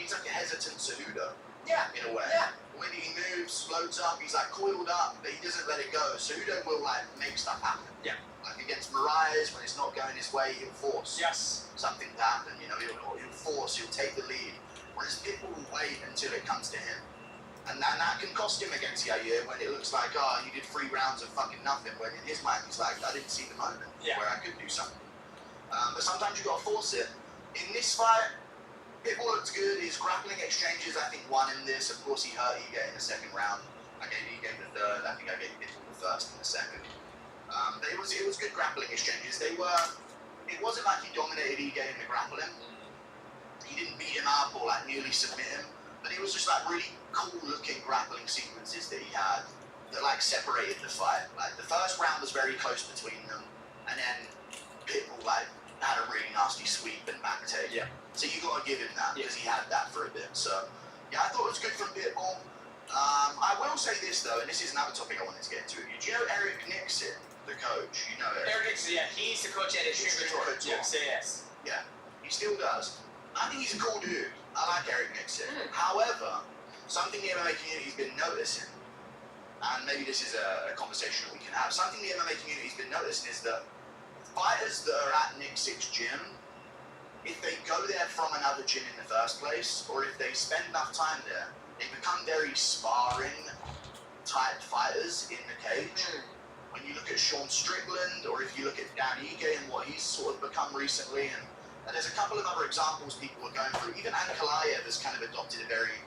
he's like a hesitant Cejudo. Yeah. In a way. Yeah. When he moves, floats up, he's like coiled up, but he doesn't let it go. Cejudo will like make stuff happen. Yeah. Like against Moraes, when it's not going his way, he'll force something to happen. He'll force, he'll take the lead. Whereas Pitbull will wait until it comes to him. And that can cost him against Yair when it looks like, you did 3 rounds of fucking nothing, when in his mind he's like, I didn't see the moment where I could do something. But sometimes you gotta force it. In this fight, Pitbull looked good. His grappling exchanges, I think, won him this. Of course, he hurt Ige in the second round. I gave Ige the third. I think I gave Pitbull the first and the second. It was good grappling exchanges. It wasn't like he dominated Ige in the grappling. He didn't beat him up or like nearly submit him, but it was just like really cool looking grappling sequences that he had that like separated the fight. Like the first round was very close between them, and then Pitbull like had a really nasty sweep and back take. Yeah. So you got to give him that because he had that for a bit. So yeah, I thought it was good from Pitbull. I will say this though, and this is another topic I wanted to get into. Do you know Eric Nixon, the coach? You know Eric Nixon, yeah, he's the coach at Extreme Couture. Yes. Yeah, he still does. I think he's a cool dude. I like Eric Nixon. However, something the MMA community's been noticing, and maybe this is a conversation that we can have. Something the MMA community's been noticing is that fighters that are at Nick Six's gym, if they go there from another gym in the first place, or if they spend enough time there, they become very sparring type fighters in the cage. When you look at Sean Strickland, or if you look at Dan Ige and what he's sort of become recently, and there's a couple of other examples people are going through. Even Ankalaev has kind of adopted a very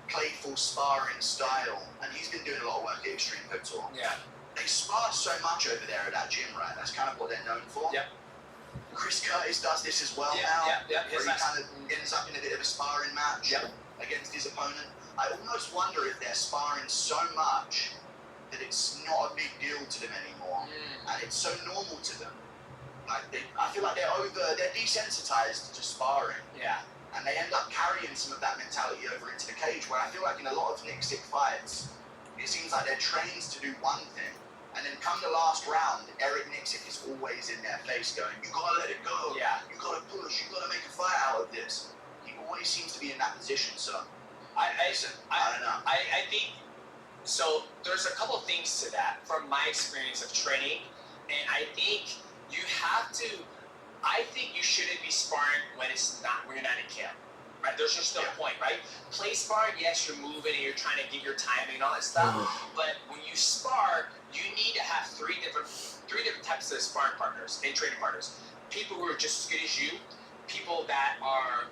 playful sparring style, and he's been doing a lot of work at Extreme Couture. Yeah. They spar so much over there at that gym, right? That's kind of what they're known for. Yep. Chris Curtis does this as well now. Where he kind of ends up in a bit of a sparring match against his opponent. I almost wonder if they're sparring so much that it's not a big deal to them anymore, and it's so normal to them. Like I feel like they're desensitized to sparring. Yeah. And they end up carrying some of that mentality over into the cage, where I feel like in a lot of Nick Stick fights, it seems like they're trained to do one thing, and then come the last round, Eric Nixick is always in their face going, you gotta let it go, you gotta push, you gotta make a fight out of this. He always seems to be in that position, so I don't know. I think so. There's a couple of things to that from my experience of training, and I think you have to. I think you shouldn't be sparring when you're not in camp, right? There's just no point, right? Play sparring, yes, you're moving and you're trying to get your timing and all that stuff, but when you spar, you need to have three different types of sparring partners and training partners. People who are just as good as you, people that are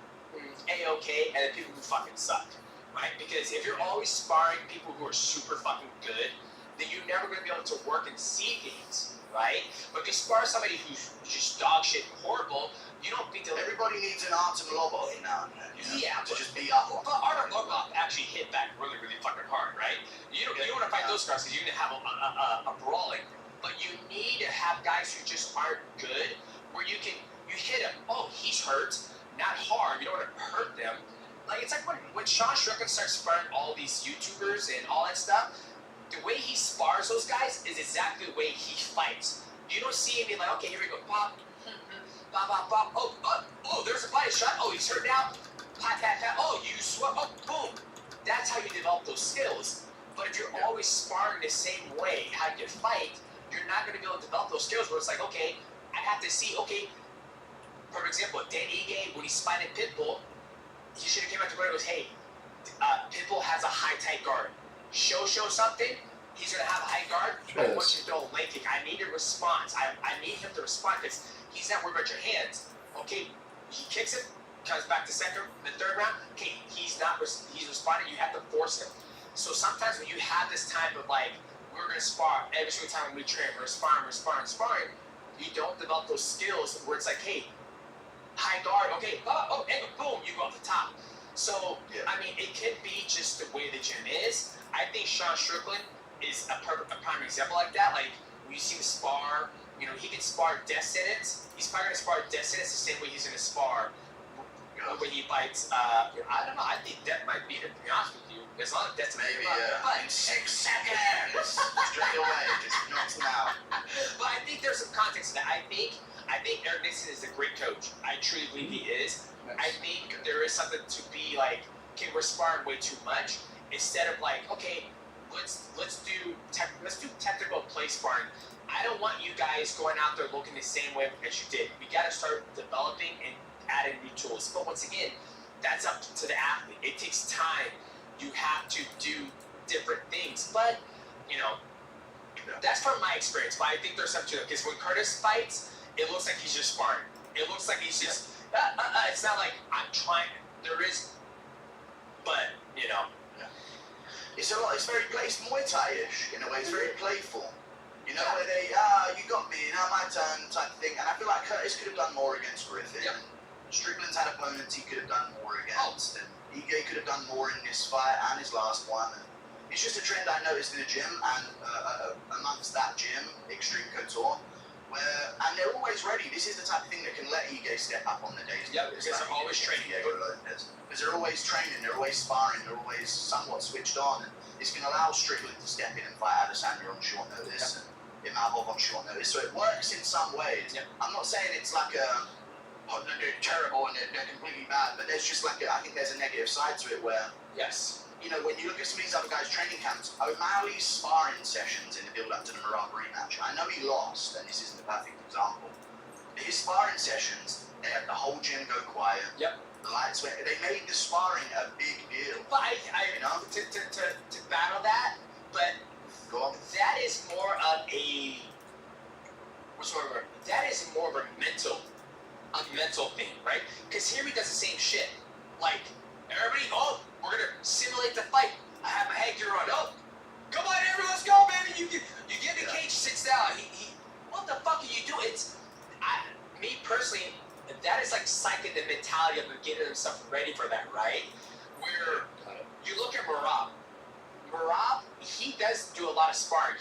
A-okay, and then people who fucking suck, right? Because if you're always sparring people who are super fucking good, then you're never going to be able to work and see things, right? But if you spar somebody who's just dog shit and horrible, you don't beat them. Everybody needs an Artem Lobov now and then, Yeah, to just beat up on. But Artem Lobov actually hit back really, really fucking hard, right? You don't want to fight those guys because you're going to have a brawling. But you need to have guys who just aren't good, where you hit him. Oh, he's hurt. Not hard. You don't want to hurt them. Like, it's like when Sean Strickland starts sparring all these YouTubers and all that stuff, the way he spars those guys is exactly the way he fights. You don't see him be like, okay, here we go, pop, pop, pop, pop. Oh, there's a body shot. Oh, he's hurt now. Pat, pat, pat. Oh, you swap. Oh, boom. That's how you develop those skills. But if you're always sparring the same way, how you fight, you're not going to be able to develop those skills where it's like, okay, I have to see, okay, for example, Dan Ige, when he spotted Pitbull, he should have came out to the guard and goes, hey, Pitbull has a high tight guard. Show something, he's going to have a high guard. I want you to throw a leg kick. I need a response. I need him to respond because he's not worried about your hands. Okay, he kicks it, comes back to the third round. Okay, he's responding. You have to force him. So sometimes when you have this type of like, we're going to spar every single time we train, we're sparring, you don't develop those skills where it's like, hey, high guard, okay, angle, boom, you go off the top. So, I mean, it could be just the way the gym is. I think Sean Strickland is a prime example like that. Like, when you see him spar, he can spar death sentence. He's probably going to spar death sentence the same way he's going to spar when he fights, I don't know, I think death might beat him, to be honest with you. As long as death's maybe, but in 6 seconds, straight away, just knocks him out. But I think there's some context to that. I think Eric Nixon is a great coach. I truly believe he is. I think there is something to be like, okay, we're sparring way too much. Instead of like, okay, let's do technical play sparring. I don't want you guys going out there looking the same way as you did. We got to start developing and adding new tools. But once again, that's up to the athlete. It takes time. You have to do different things. But, that's from my experience. But I think there's something to it. Because when Curtis fights, it looks like he's just sparring. It looks like he's just, it's not like I'm trying. There is, but, It's very Muay Thai-ish in a way. It's very playful. Where they, you got me, now my turn type of thing. And I feel like Curtis could have done more against Griffin. Yep. Strickland's had opponents he could have done more against. And Ige could have done more in this fight and his last one. And it's just a trend I noticed in the gym and amongst that gym, Extreme Couture, and they're always ready. This is the type of thing that can let Ige step up on the days. Yeah, because they're always training. Because they're always training, they're always sparring, they're always somewhat switched on. And it's going to allow Strickland to step in and fight Adesanya on short notice and Imavov on short notice. So it works in some ways. I'm not saying it's like they're terrible and they're completely bad, but there's just like I think there's a negative side to it where, when you look at some of these other guys' training camps, O'Malley's sparring sessions in the build-up to the Murat rematch, I know he lost, and this isn't a perfect example, but his sparring sessions, they had the whole gym go quiet. The lights went. They made the sparring a big deal. But to battle that, but that is more of a that is more of a mental thing, right? Because here he does the same shit. Like everybody, we're gonna simulate the fight. I have my headgear on. Oh, come on, everyone, let's go, baby. You give the cage, sits down. He what the fuck are you doing? Me personally, that is like psyching the mentality of getting himself ready for that, right? Where you look at Merab, he does do a lot of sparring.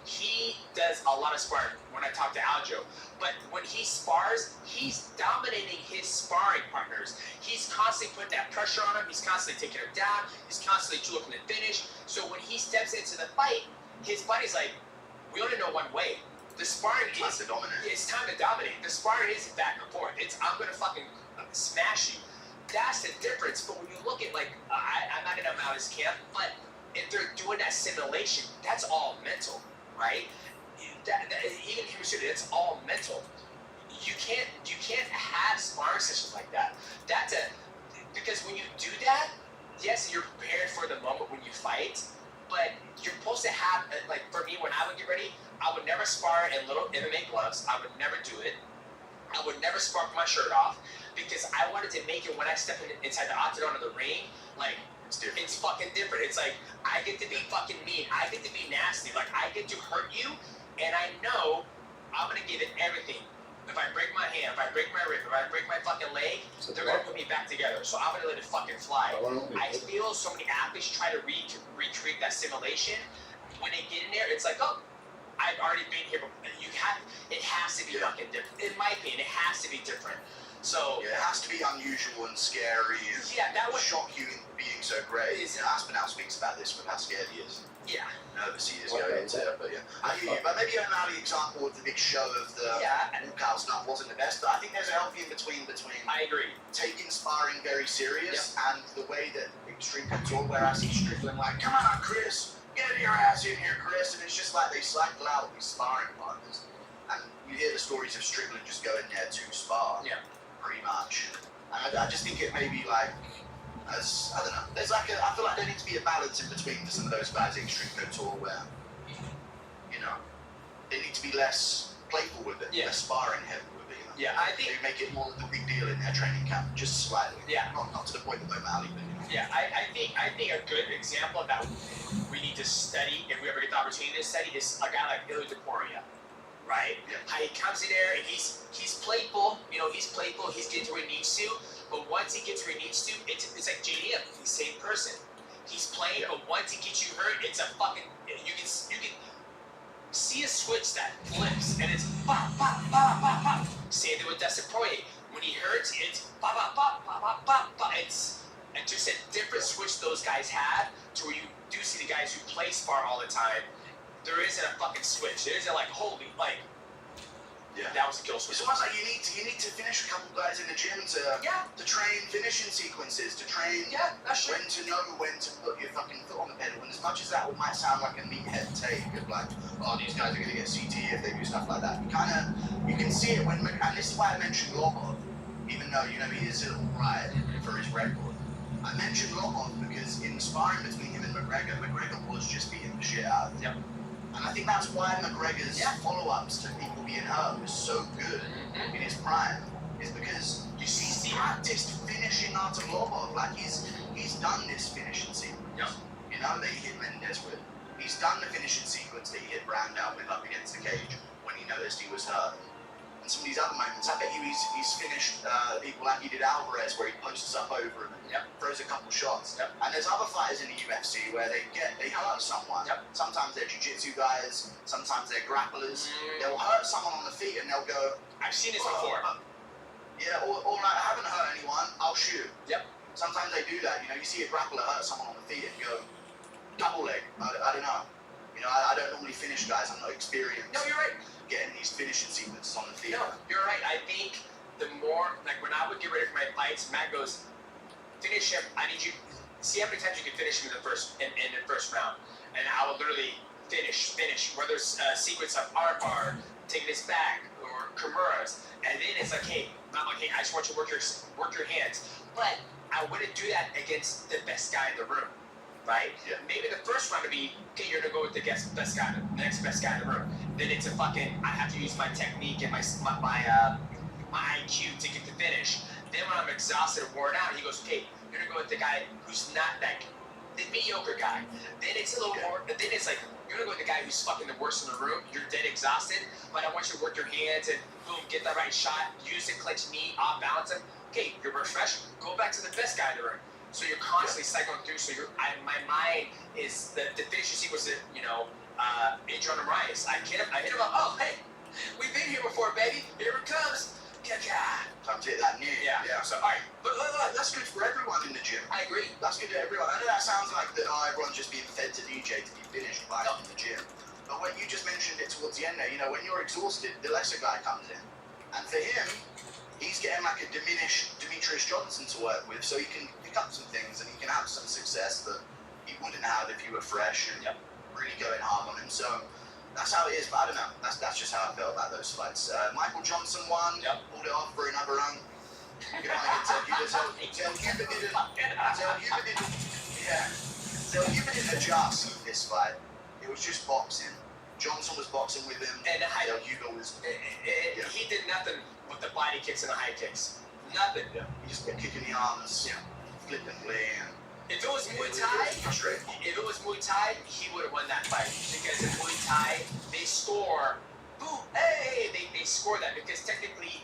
He does a lot of sparring when I talk to Aljo. But when he spars, he's dominating his sparring partners. He's constantly putting that pressure on him. He's constantly taking him down. He's constantly looking to finish. So when he steps into the fight, his buddy's like, we only know one way. The sparring is time to dominate. It's time to dominate. The sparring is back and forth. It's I'm gonna fucking smash you. That's the difference. But when you look at I'm out of his camp. But if they're doing that simulation, that's all mental, right? Even human shooting, it's all mental. You can't have sparring sessions like that. Because when you do that, yes, you're prepared for the moment when you fight, but you're supposed to have, like for me, when I would get ready, I would never spar in little MMA gloves. I would never do it. I would never spar with my shirt off because I wanted to make it when I step inside the octagon of the ring, like, it's fucking different. It's like, I get to be fucking mean. I get to be nasty. Like, I get to hurt you, and I know I'm going to give it everything. If I break my hand, if I break my rib, if I break my fucking leg, they're going to put me back together. So I'm going to let it fucking fly. I feel so many athletes try to recreate that simulation. When they get in there, it's like, oh, I've already been here. It has to be fucking different. In my opinion, it has to be different. So it has to be unusual and scary and that would shock you into being so great. Aspinall speaks about this with how scared he is. Yeah. Nervous he is going into it, but I hear you. But maybe an early example of the big show of the walkout stuff wasn't the best, but I think there's a healthy in between. I agree. Taking sparring very serious and the way that Extreme Couture, whereas he's Strickland like, come on, Chris, get your ass in here, Chris, and it's just like they cycle out these sparring partners, and you hear the stories of Strickland just going there to spar, pretty much. And I just think it may be like, I don't know. There's like I feel like there needs to be a balance in between for some of those guys in Extreme Couture where, they need to be less playful with it, less sparring heavy with it. Yeah, I think they make it more of the big deal in their training camp, just slightly. Yeah, not to the point of O'Malley, but Yeah, I think a good example of that we need to study if we ever get the opportunity to study is a guy like Ilya Topuria, right? Yeah. How he comes in there and he's playful, he's playful, he's getting to where he needs to, but once he gets where he needs to, it's like JDM, he's the same person. He's playing, but once he gets you hurt, it's a fucking you can see a switch that flips and it's bop bop bop bop bop. Same thing with Dustin Poirier. When he hurts, it's bop bop bop bop bop bop bop. It's just a different switch those guys have to where you do see the guys who play spar all the time. There isn't a fucking switch. There isn't like holy that was a kill switch. It's almost like you need to finish a couple guys in the gym to train finishing sequences, to train when to know when to put your fucking foot on the pedal. And as much as that might sound like a meathead take of like, oh, these guys are gonna get CT if they do stuff like that. You can see it when, and this is why I mentioned Lobov, even though he is alright for his record. I mentioned Lobov because in the sparring between him and McGregor was just beating the shit out of him. And I think that's why McGregor's follow-ups to people being hurt was so good in his prime, is because he's practiced finishing Artem Lobov. Like he's done this finishing sequence. That he hit Mendez with. He's done the finishing sequence that he hit Brandao with up against the cage when he noticed he was hurt. And some of these other moments, I bet you he's finished people like he did Alvarez, where he posts up over him and throws a couple shots. And there's other fighters in the UFC where they hurt someone. Sometimes they're jiu-jitsu guys, sometimes they're grapplers. They'll hurt someone on the feet and they'll go, I've seen this before. Or like, I haven't hurt anyone, I'll shoot. Sometimes they do that. You see a grappler hurt someone on the feet and go, double leg. I don't know. I don't normally finish guys. I'm not experienced. No, you're right. Getting these finishing sequences on the field. No, you're right. I think the more, like when I would get ready for my fights, Matt goes, finish him. I need you. See how many times you can finish him in the first round, and I will literally finish. Whether it's a sequence of armbar, taking his back, or Kimuras, and then it's like, hey, I just want you to work your hands. But I wouldn't do that against the best guy in the room. Right? Yeah. Maybe the first round would be, okay, you're gonna go with the next best guy in the room. Then it's I have to use my technique and my IQ to get the finish. Then when I'm exhausted or worn out, he goes, okay, you're gonna go with the guy who's not the mediocre guy. Then it's a little more. Then it's like you're gonna go with the guy who's fucking the worst in the room. You're dead exhausted, but I want you to work your hands and boom, get the right shot. Use the clinch knee, off balance him. Okay, you're refreshed. Go back to the best guy in the room. So you're constantly cycling through. So my mind is the finishing sequence that Adrian Moraes. I hit him up. Oh hey, we've been here before, baby. Here it comes. Time to hit that knee. Yeah. So all right, but that's good for everyone in the gym. I agree. That's good to everyone. I know that sounds like that. Everyone's just being fed to DJ to be finished by in the gym. But when you just mentioned it towards the end there, when you're exhausted, the lesser guy comes in, and for him, he's getting like a diminished Demetrius Johnson to work with, so he can pick up some things and he can have some success. success that he wouldn't have if you were fresh and really going hard on him. So that's how it is. But I don't know. That's just how I felt about those fights. Michael Johnson won. Pulled it off for another round. You know, Zell Huber didn't adjust this fight. It was just boxing. Johnson was boxing with him, and Zell Huber was. He did nothing with the body kicks and the high kicks. Nothing. Yeah. He just kept kicking the arms, flippantly. If it was Muay Thai, he would have won that fight. Because in Muay Thai, they score, boom, hey, they score that because technically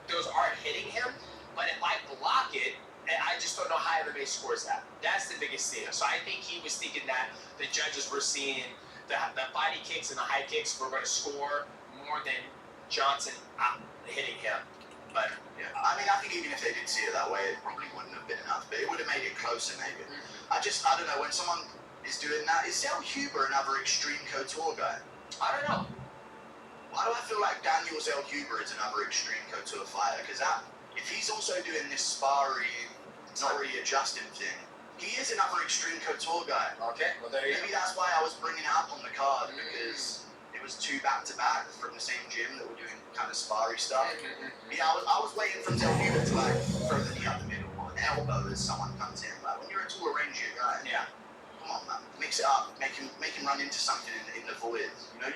those are hitting him. But if I block it, and I just don't know how MMA scores that. That's the biggest thing. So I think he was thinking that the judges were seeing the body kicks and the high kicks were going to score more than Johnson hitting him. But I mean, I think even if they did see it that way, it probably wouldn't have been enough. But it would have made it closer, maybe. I don't know, when someone is doing that, is Zell Huber another extreme couture guy? I don't know. Why do I feel like Daniel Zell Huber is another extreme couture fighter? Because if he's also doing this sparring, not really adjusting thing, he is another extreme couture guy. Okay, well there you go. Maybe that's why I was bringing it up on the card, because it was 2 back-to-back from the same gym that were doing kind of sparring stuff. Yeah, I was waiting for Zell Huber to like throw the knee up the middle or an elbow as someone comes in. Like when you're a taller, rangier guy, come on, man, mix it up, make him run into something in the void. You know,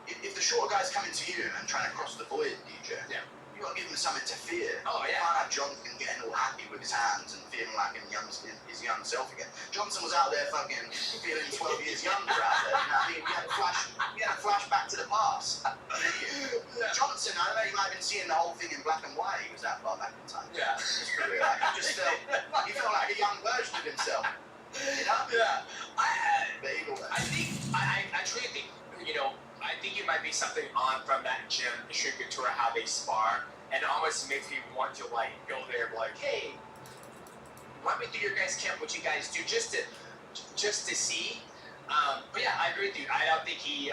if the shorter guy's coming to you and trying to cross the void, DJ, you got to give him something to fear. Oh yeah. You can't have Jonathan getting all happy with his hands and feeling like his young self again. Johnson was out there fucking feeling 12 years younger out there. You know what I mean? We had a flashback to the past. Johnson, I don't know, you might have been seeing the whole thing in black and white. He was that far back in time. Yeah. He just felt like a young version of himself. You know? Yeah. But either way. I truly think, I think it might be something on from that gym, Extreme Couture, how they spar, and it almost makes me want to like go there, and be like, hey, run me through your guys' camp, what you guys do, just to see. But yeah, I agree with you. I don't think he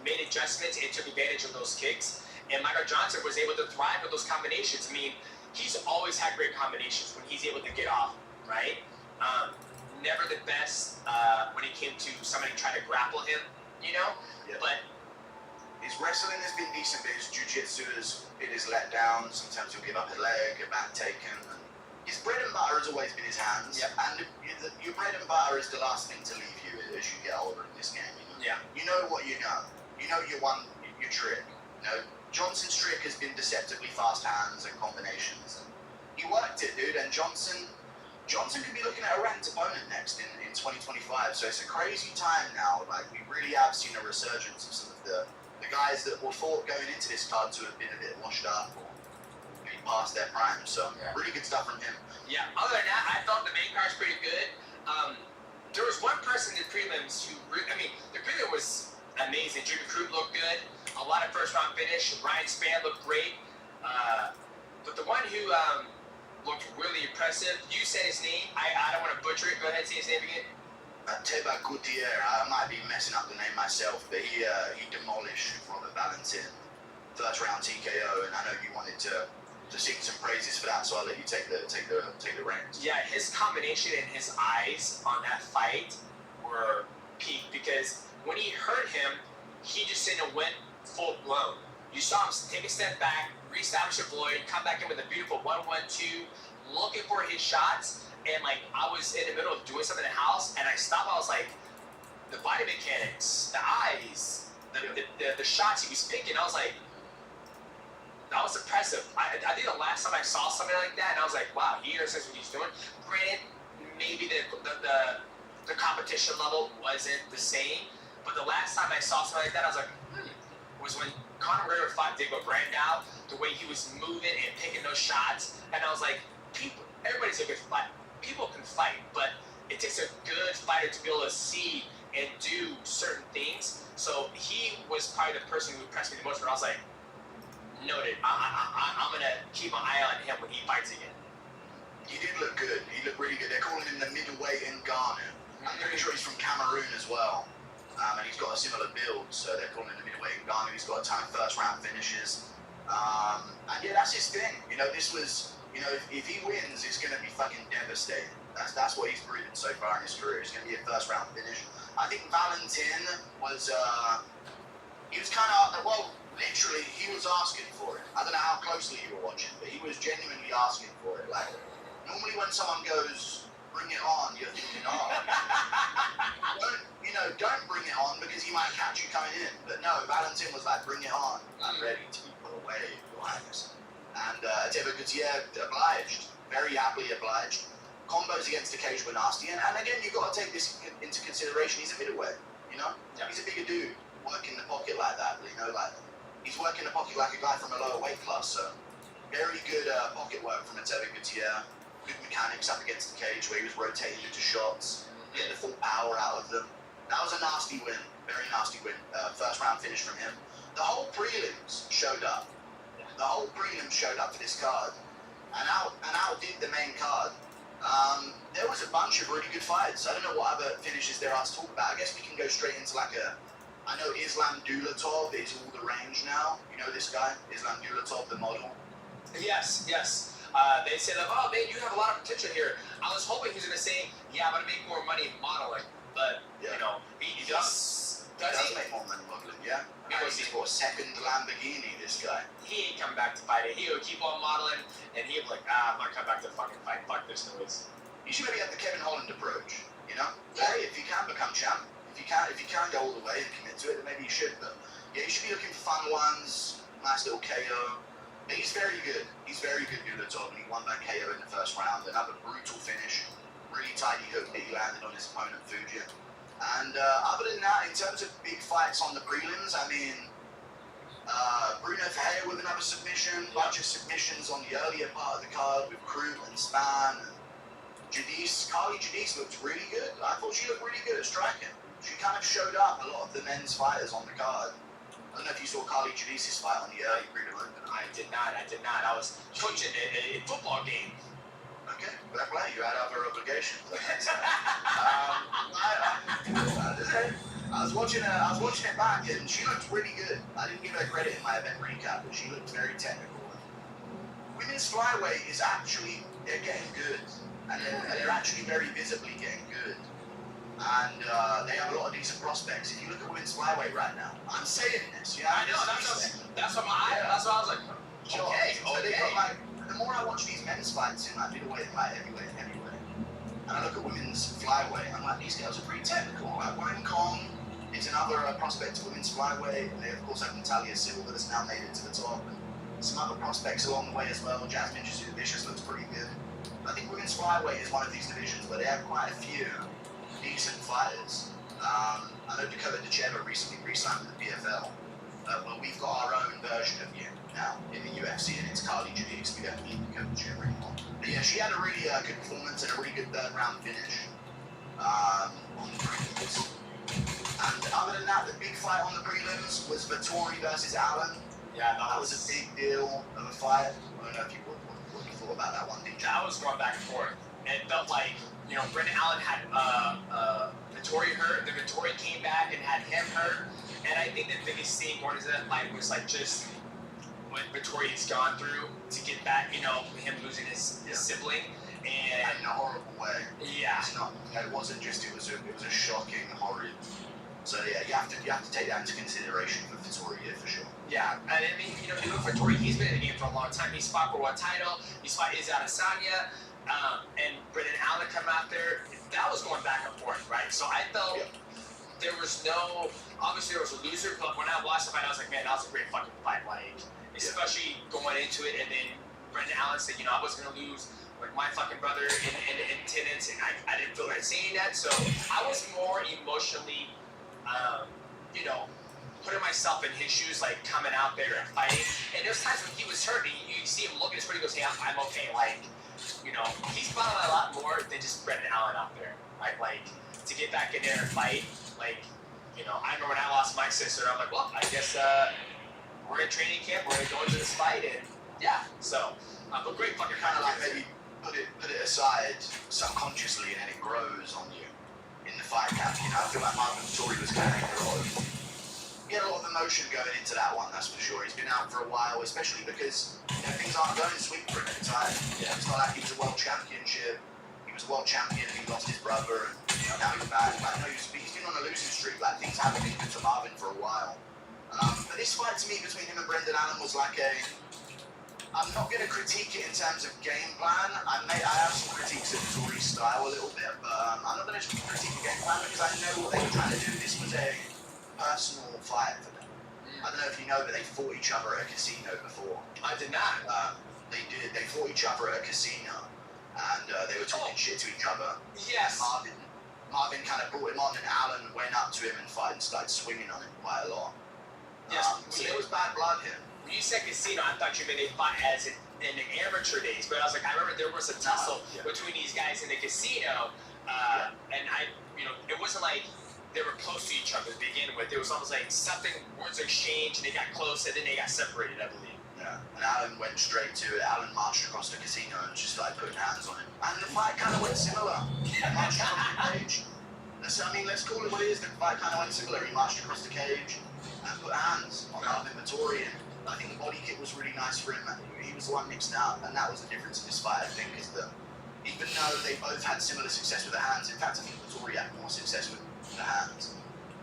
made adjustments and took advantage of those kicks. And Michael Johnson was able to thrive with those combinations. I mean, he's always had great combinations when he's able to get off, right? Never the best when it came to somebody trying to grapple him, But his wrestling has been decent, but his jiu-jitsu is let down. Sometimes he'll give up a leg, a back taken. His bread and butter has always been his hands. And your bread and butter is the last thing to leave you as you get older in this game. You know what you know. You know your trick. Johnson's trick has been deceptively fast hands and combinations. And he worked it, dude. And Johnson could be looking at a ranked opponent next in 2025. So it's a crazy time now. Like, we really have seen a resurgence of some of the guys that were thought going into this card to have been a bit washed up or maybe past their prime. So really good stuff from him. Yeah, other than that, I thought the main card's pretty good. There was one person in the prelims who, the prelim was amazing. Jimmy Crute looked good. A lot of first-round finish. Ryan Spann looked great. But the one who looked really impressive, you said his name. I don't want to butcher it. Go ahead and say his name again. Teba Gutierrez. I might be messing up the name myself, but he demolished Robert Valentin. First round TKO, and I know you wanted to sing some praises for that, so I'll let you take the reins. Yeah, his combination and his eyes on that fight were peak, because when he hurt him, he just went full blown. You saw him take a step back, reestablish a void, come back in with a beautiful 1-1-2, looking for his shots, and I was in the middle of doing something in the house, and I stopped. I was like, the body mechanics, the eyes, the shots he was picking, I was like, that was impressive. I think the last time I saw something like that, and I was like, wow, he understands what he's doing. Granted, maybe the competition level wasn't the same, but the last time I saw something like that, I was like, was when Conor McGregor fought Diego Brandao, the way he was moving and picking those shots, and I was like, everybody's a good fight. People can fight, but it takes a good fighter to be able to see and do certain things. So he was probably the person who impressed me the most, where I was like, noted. I'm going to keep my eye on him when he fights again. He did look good. He looked really good. They're calling him the middleweight in Ghana. I'm pretty sure he's from Cameroon as well. And he's got a similar build, so they're calling him the middleweight in Ghana. He's got a ton of first-round finishes. And yeah, that's his thing. This was You know, if he wins, it's going to be fucking devastating. That's what he's proven so far in his career. It's going to be a first round finish. I think Valentin was, he was kind of, well, literally, he was asking for it. I don't know how closely you were watching, but he was genuinely asking for it. Like, normally when someone goes, bring it on, you're thinking, oh, don't bring it on because he might catch you coming in. But no, Valentin was like, bring it on. I'm ready to be put away, Your Highness. And Teva Gutierrez obliged, very happily obliged. Combos against the cage were nasty. And again, you've got to take this into consideration. He's a middleweight, you know? Yeah. He's a bigger dude, working the pocket like that, you know? Like, he's working the pocket like a guy from a lower weight class. So, very good pocket work from Teva Gutierrez. Good mechanics up against the cage where he was rotating into shots, getting the full power out of them. That was a nasty win, very nasty win. First round finish from him. The whole prelims showed up. The whole prelims showed up for this card, and outdid the main card. There was a bunch of really good fights. I don't know what other finishes there are to talk about. I guess we can go straight into like I know Islam Dulatov is all the range now. You know this guy, Islam Dulatov, the model. Yes. They said, oh man, you have a lot of potential here. I was hoping he was gonna say, yeah, I'm gonna make more money modeling, but you know, he does make more money modeling, yeah. Because he's got a second Lamborghini, this guy. He ain't come back to fight it. He'll keep on modeling, and he'll be like, I'm not coming back to fucking fight. Fuck this noise. You should maybe have the Kevin Holland approach, you know? Hey, if you can become champ, if you can go all the way and commit to it, then maybe you should. But yeah, you should be looking for fun ones, nice little KO. But he's very good. He's very good, Dulatov, and he won that KO in the first round. Another brutal finish, really tidy hook that he landed on his opponent, Fuji. And other than that, in terms of big fights on the prelims, I mean, Bruno Ferreira with another submission, bunch of submissions on the earlier part of the card with Krug and Span. And Jadis, Carly Jadis looked really good. I thought she looked really good at striking. She kind of showed up a lot of the men's fighters on the card. I don't know if you saw Carly Jadis' fight on the early prelim open. I did not. I was coaching a football game. Okay, fair play. You had other obligations. I was watching it back, and she looked really good. I didn't give her credit in my event recap, but she looked very technical. Women's flyweight is actually, they're getting good, and they're actually very visibly getting good. And they have a lot of decent prospects. If you look at women's flyweight right now, I'm saying this, yeah. I know, that's what I was like, okay. So they've got like, the more I watch these men's fights in like middleweight, light heavyweight, and heavyweight, and I look at women's flyweight, I'm like, these girls are pretty technical. Like Wang Kong is another prospect to women's flyweight, and they of course have Natalia Silva that's now made it to the top, and some other prospects along the way as well. Jasmine Vicious looks pretty good. I think women's flyweight is one of these divisions where they have quite a few decent fighters. I know Dakota Decheva recently re-signed with the PFL. Well, we've got our own version of you now in the UFC, and it's Carly Jadis. We don't need Dakota Decheva anymore. But yeah, she had a really good performance and a really good third round finish on the prelims. And other than that, the big fight on the prelims was Vettori versus Allen. Yeah, that was a big deal of a fight. I don't know if you what you thought about that one, did you? I was going back and forth. It felt like, you know, Brendan Allen had Vettori hurt, then Vettori came back and had him hurt. And I think the biggest thing going into that fight was like just what Vettori's gone through to get back, you know, him losing his sibling. And in a horrible way. Yeah. It's not, it wasn't just, it was a shocking, horrid. So yeah, you have to take that into consideration for Vettori, yeah, for sure. Yeah, and I mean, you know, if you look for Vettori, he's been in the game for a long time. He's fought for one title. He's fought Izzy Adesanya. And Brendan Allen come out there, that was going back and forth, right? So I felt there was no, obviously there was a loser, but when I watched the fight, I was like, man, that was a great fucking fight, like, especially going into it, and then Brendan Allen said, you know, I was going to lose, like, my fucking brother in tenants, and I didn't feel like saying that, so I was more emotionally, you know, putting myself in his shoes, like, coming out there and fighting, and there's times when he was hurt, and you see him looking at his foot, he goes, hey, I'm okay, like, you know, he's fought a lot more than just Brendan Allen out there. Like to get back in there and fight, like, you know, I remember when I lost my sister, I'm like, well, I guess we're in training camp, we're gonna go into this fight, and yeah, so, but great fucking kind of like maybe put it aside subconsciously, and then it grows on you in the fight camp. You know, I feel like Marvin Vettori was carrying a lot of emotion going into that one, that's for sure. He's been out for a while, especially because things aren't going sweet for him at the time. Yeah. It's not like he was a world championship. He was a world champion and he lost his brother, and now he's back. Like, no, he's been on a losing streak. Like, things haven't been good for Marvin for a while. But this fight to me between him and Brendan Allen was like I'm not going to critique it in terms of game plan. I have some critiques of Tori's style a little bit, but I'm not going to critique the game plan because I know what they were trying to do. This was a personal fight for them. I don't know if you know, but they fought each other at a casino before. I did not. They did. They fought each other at a casino, and they were talking shit to each other. Yes. And Marvin kind of brought him on, and Allen went up to him and started swinging on him quite a lot. Yes. So there was bad blood here. When you said casino, I thought you meant they fought as in the amateur days, but I was like, I remember there was a tussle between these guys in the casino, and it wasn't like they were close to each other to begin with. It was almost like words exchanged, and they got close, and then they got separated, I believe. Yeah, and Allen went straight to it. Allen marched across the casino and just started putting hands on him. And the fight kind of went similar. He marched across the cage. Let's call it what it is. The fight kind of went similar. He marched across the cage and put hands on Marvin Vettori. I think the body kick was really nice for him. He was the one mixed out, and that was the difference in this fight, I think, is that even though they both had similar success with the hands, in fact, I think Vettori had more success with the hands.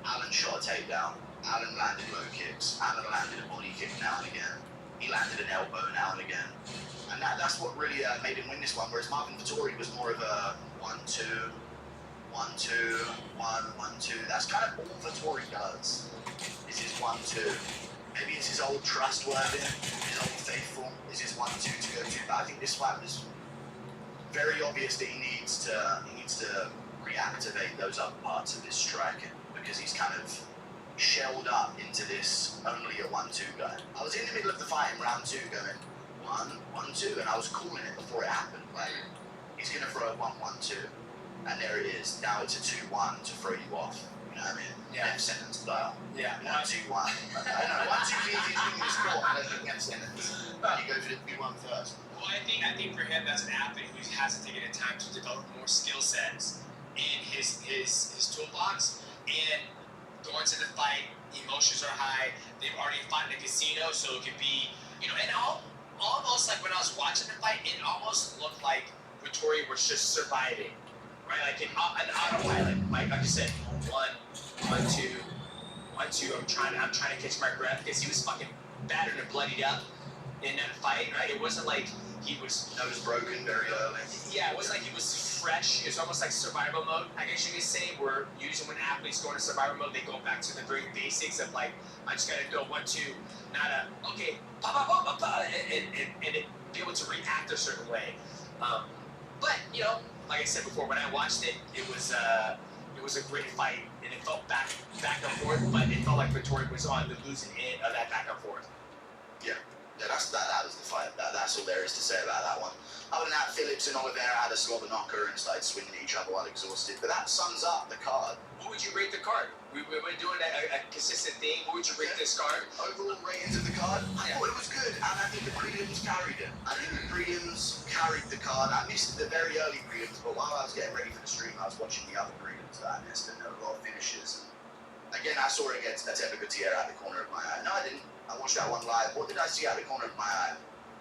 Allen shot a takedown. Allen landed low kicks. Allen landed a body kick now and again. He landed an elbow now and again. And that's what really made him win this one, whereas Marvin Vettori was more of a 1-2, 1-2, 1-1-2. That's kind of all Vettori does, is his 1-2. Maybe it's his old trustworthy, his old faithful, is his 1-2 to go to. But I think this fight was very obvious that he needs to reactivate those other parts of his striking, because he's kind of shelled up into this only a 1-2 guy. I was in the middle of the fight in round 2 going 1-1-2, and I was calling it before it happened. Like, he's gonna throw a 1-1-2, and there it is. Now it's a 2-1 to throw you off. You know what I mean? Yeah. F sentence style. Yeah. 1-2-1. I know. 1-2 means he's winning the score, and then F sentence. You go for the 2-1 first. Well, I think for him, that's an athlete who hasn't taken the time to develop more skill sets in his toolbox. And going to the fight, emotions are high. They've already fought in the casino, so it could be, and almost like when I was watching the fight, it almost looked like Vettori was just surviving. Right, like an autopilot, like I just said, 1-1-2, 1-2. I'm trying to catch my breath because he was fucking battered and bloodied up in that fight. Right, it wasn't like he was nose broken very early. Yeah, it wasn't like he was fresh. It was almost like survival mode, I guess you could say. Where usually when athletes go into survival mode, they go back to the very basics of like, I just gotta go 1-2, not okay, and be able to react a certain way. But like I said before, when I watched it, it was a great fight, and it felt back and forth, but it felt like Vettori was on the losing end of that back and forth. Yeah, that was the fight. That's all there is to say about that one. Other than that, Phillips and Oliveira had a slobber knocker and started swinging at each other while exhausted. But that sums up the card. What would you rate the card? We were doing a consistent thing. What would you rate this card? Overall ratings of the card? I thought it was good, and I think the prelims carried it. I think the prelims carried the card. I missed the very early prelims, but while I was getting ready for the stream, I was watching the other prelims that I missed, and there were a lot of finishes. And again, I saw it against Ateba Gutierrez out the corner of my eye. No, I didn't. I watched that one live. What did I see out the corner of my eye?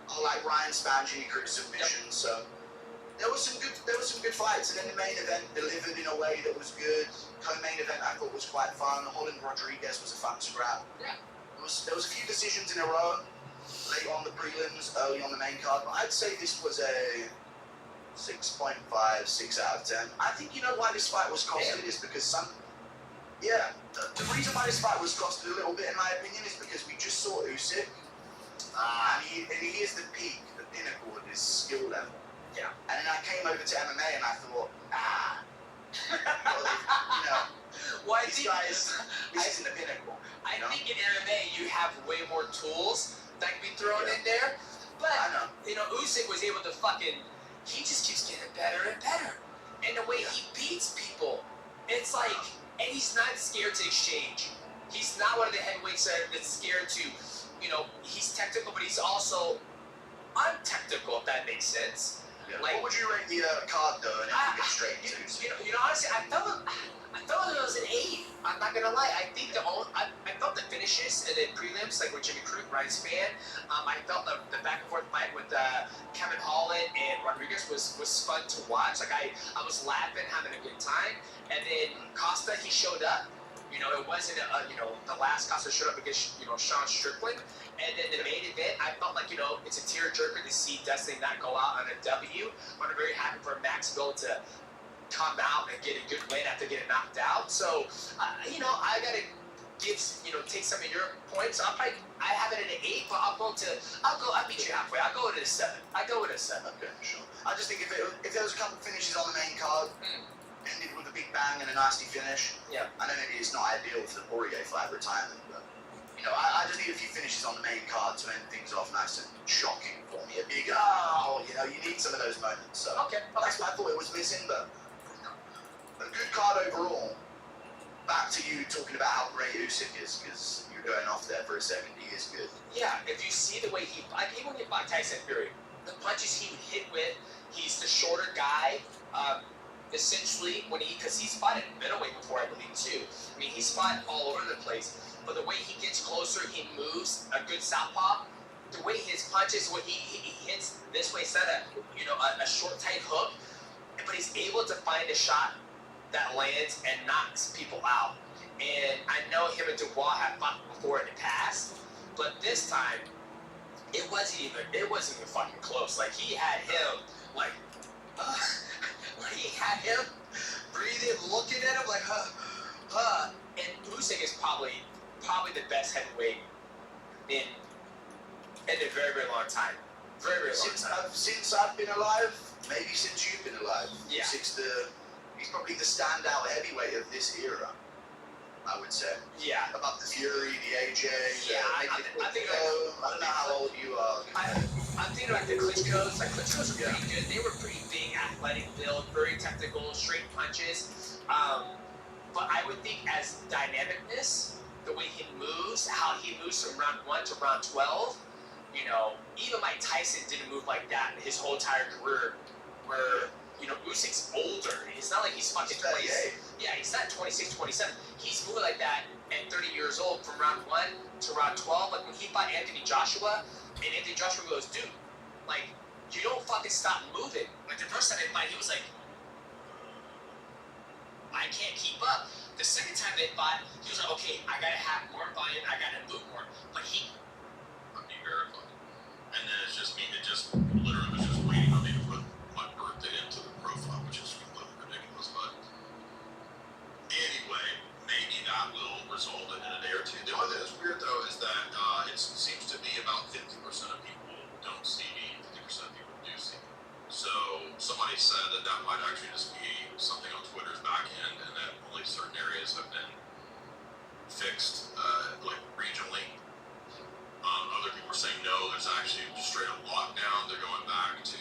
Oh, like Ryan Spangy, quick submission. So there was some good fights, and then the main event delivered in a way that was good. Co-main event I thought was quite fun. Holland Rodriguez was a fun scrap. Yeah. There was a few decisions in a row, late on the prelims, early on the main card, but I'd say this was a 6.5, 6 out of 10. I think you know why this fight was costed is because the reason why this fight was costed a little bit, in my opinion, is because we just saw Usyk, and he is the peak, the pinnacle of his skill level. Yeah. And then I came over to MMA and I thought, well, this isn't the pinnacle. I think in MMA you have way more tools that can be thrown in there. But Usyk was able to he just keeps getting better and better. And the way he beats people, it's like, and he's not scared to exchange. He's not one of the heavyweights that's scared to, he's technical, but he's also untechnical, if that makes sense. Yeah. Like, what would you rate the card though? And get straight to honestly, I felt it was an 8. I'm not gonna lie. I think I felt the finishes and then prelims, like with Jimmy Crute, Ryan Spann. I felt the back and forth fight with Kevin Holland and Rodriguez was fun to watch. Like I was laughing, having a good time. And then Costa, he showed up. You know, it wasn't the last Costa showed up against Sean Strickland. And then the main event, I felt like it's a tearjerker to see Dustin not go out on a W. But I'm very happy for Max Go to come out and get a good win after getting knocked out. So, I gotta take some of your points. I have it at an 8, but I'll meet you halfway. I'll go with a 7. Okay, sure. I just think if there was a couple finishes on the main card, ended with a big bang and a nasty finish. Yeah. I know maybe it's not ideal for the Poirier fight retirement, but I just need a few finishes on the main card to end things off nice and shocking for me. A big you need some of those moments. So okay. That's what I thought it was missing, but a good card overall. Back to you talking about how great Usyk is, because you're going off there for a 70 is good. Yeah, if you see the way even when he fought Tyson Fury, the punches he would hit with, he's the shorter guy. Essentially, because he's fought at middleweight before, I believe too. I mean, he's fought all over the place. But the way he gets closer, he moves a good southpaw. The way his punches, when he hits this way, instead of a short tight hook, but he's able to find a shot that lands and knocks people out. And I know him and Dubois have fought before in the past, but this time it wasn't even fucking close. Like he had him breathing, looking at him like and Usyk is probably the best heavyweight in a very, very long time. Very, very long time. Since I've been alive, maybe since you've been alive. Yeah. He's probably the standout heavyweight of this era, I would say. Yeah. Above the Fury, the AJ. Yeah, I think I don't know how old you are. I'm thinking like the Klitschko's. Like Klitschko's were pretty good. They were pretty big, athletic build, very technical, straight punches. But I would think as dynamicness, the way he moves, how he moves from round 1 to round 12, even Mike Tyson didn't move like that his whole entire career. Where Usyk's older. It's not like he's fucking 28. Yeah, he's not 26, 27. He's moving like that at 30 years old from round 1 to round 12. Like when he fought Anthony Joshua, and Anthony Joshua goes, dude, like, you don't fucking stop moving. Like the first time they fight, he was like, I can't keep up. The second time they fought, he was like, okay, I gotta have more volume, I gotta move more. But he be verified. And then it just literally was just waiting on me to put my birthday into the profile, which is completely ridiculous. But anyway, maybe that will resolve it in a day or two. The only thing that's weird though is that it seems to be about 50% of people don't see me, 50% of people do see me. So somebody said that might actually just be something on Twitter's back end, and that only certain areas have been fixed, like regionally. Other people are saying no, there's actually just straight up lockdown. They're going back to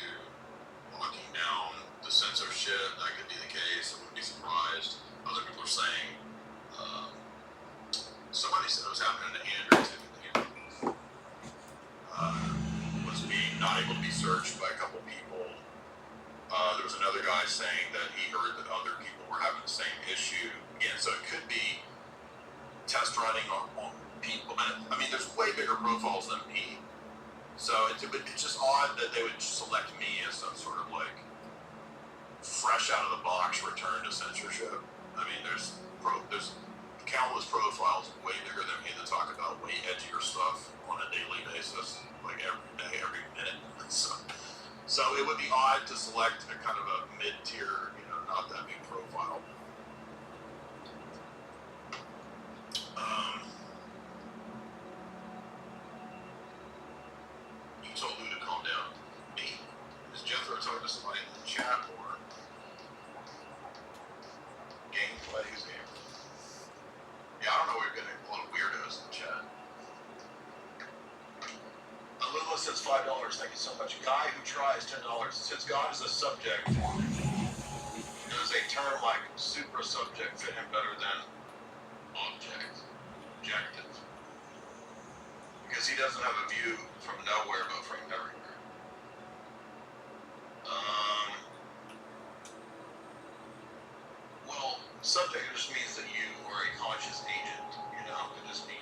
locking down the censorship. That could be the case. I wouldn't be surprised. Other people are saying, somebody said it was happening to Andrew too. Was being not able to be searched by a couple people. There was another guy saying that he heard that other people were having the same issue. Again, so it could be test running on people. I mean, there's way bigger profiles than me. So it's just odd that they would select me as some sort of like fresh out of the box return to censorship. I mean, there's countless profiles way bigger than me that talk about way edgier stuff on a daily basis, like every day, every minute. So it would be odd to select a kind of a mid-tier, not that big profile. You told Lou to calm down. Me? Is Jethro talking to somebody in the chat or gameplay? Who's game? Yeah, I don't know. We're getting a lot of weirdos in the chat. Lula says $5. Thank you so much. Guy who tries $10. Since God is a subject, does a term like supra subject fit him better than objective? Because he doesn't have a view from nowhere, but from everywhere. Well, subject just means that you are very conscious agent, to just be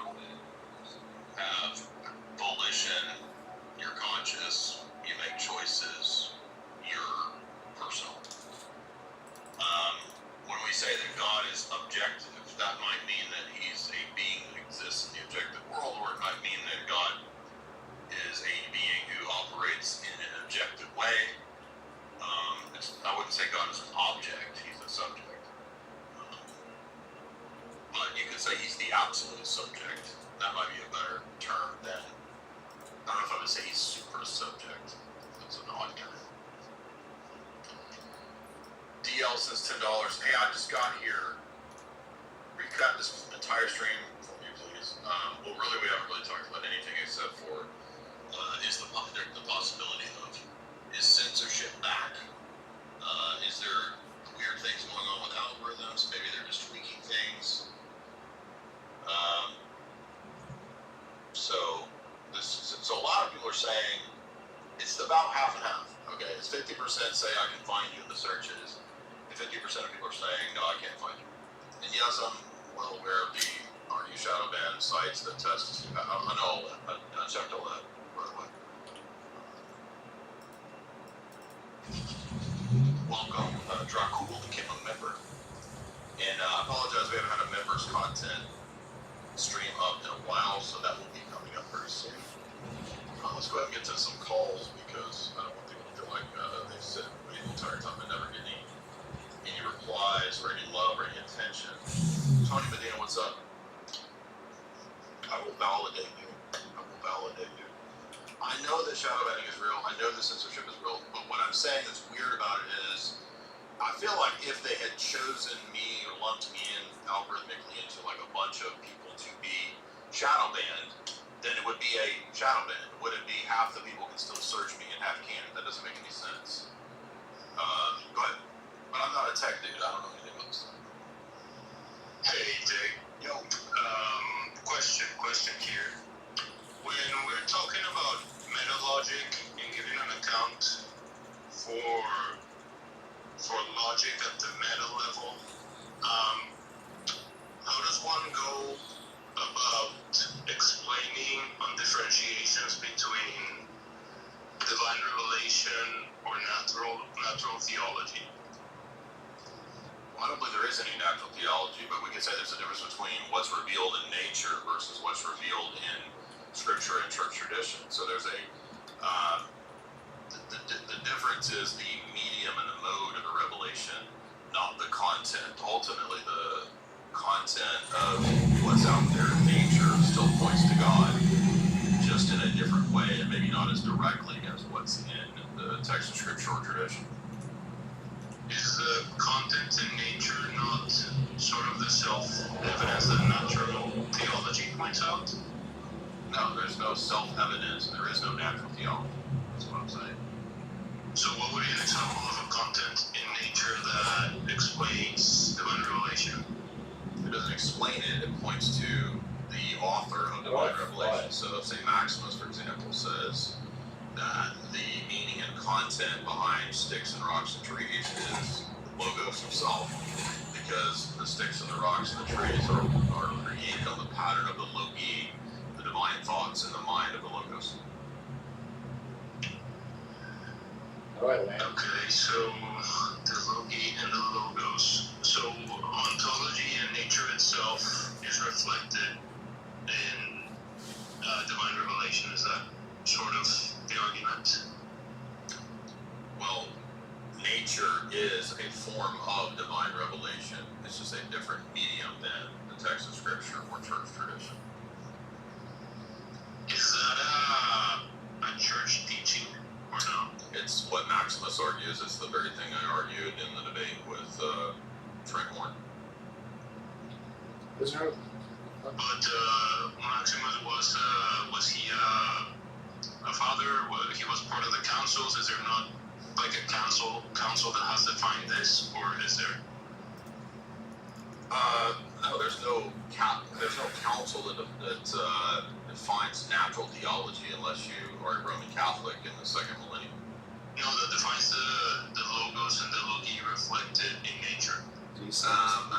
have volition, you're conscious, you make choices, you're personal. When we say that God is objective, that might mean that he's a being that exists in the objective world, or it might mean that God is a being who operates in an objective way. I wouldn't say God is an object, he's a subject. But you could say he's the absolute subject. That might be a better term than, I don't know if I would say he's super subject. That's an odd term. DL says $10. Hey, I just got here. Recap this entire stream for me, please. Well, really, we haven't really talked about anything except for is the possibility of is censorship back? Is there weird things going on with algorithms? Maybe they're just tweaking things. So a lot of people are saying it's about half and half. Okay, it's 50% say I can find you in the searches, and 50% of people are saying no, I can't find you. And yes, I'm well aware of the RU shadow ban sites that test. I know all that. I checked all that right away. Welcome, Dracul became a member. And I apologize, we haven't had a members content stream up in a while, so that will be coming up very soon. Let's go ahead and get to some calls because I don't want people to feel like they sit and wait the entire time and never get any replies or any love or any attention. Tony Medina, what's up? I will validate you. I know that shadow banning is real. I know that censorship is real. But what I'm saying that's weird about it is I feel like if they had chosen me or lumped me in algorithmically into like a bunch of people to be shadow banned, then it would be a shadow ban. Would it be half the people can still search me and half can't? That doesn't make any sense. Go ahead. But I'm not a tech dude. I don't know anything about this stuff. Hey, Jake. Yo. Question here. When we're talking about meta logic and giving an account for logic at the meta level, how does one go about explaining on differentiations between divine revelation or natural theology? Well, I don't believe there is any natural theology, but we could say there's a difference between what's revealed in nature versus what's revealed in scripture and church tradition. So there's the difference is the medium and the mode of the revelation, not the content. Ultimately, the content of what's out there in nature still points to God, just in a different way and maybe not as directly as what's in the text of scripture or tradition. Is the content in nature not sort of the self-evidence that natural theology points out? No, there's no self-evidence. There is no natural theology. That's what I'm saying. So what would be an example of a content in nature that explains divine revelation? It doesn't explain it. It points to the author of divine revelation. So St. Maximus, for example, says that the meaning and content behind sticks and rocks and trees is Logos himself, because the sticks and the rocks and the trees are created on the pattern of the Logi, the divine thoughts in the mind of the Logos. Okay, so the Logi and the Logos. So ontology and nature itself is reflected in divine revelation. Is that sort of the argument? Well, nature is a form of divine revelation. It's just a different medium than the text of scripture or church tradition. Is that a church teaching or no? It's what Maximus argues. It's the very thing I argued in the debate with Frank Horn. But Maximus was he a father? He was part of the councils. Is there not like a council that has defined this, or is there? No, there's no council that defines natural theology unless you are a Roman Catholic in the second millennium. No, that defines the Logos and the Logi reflected in nature. I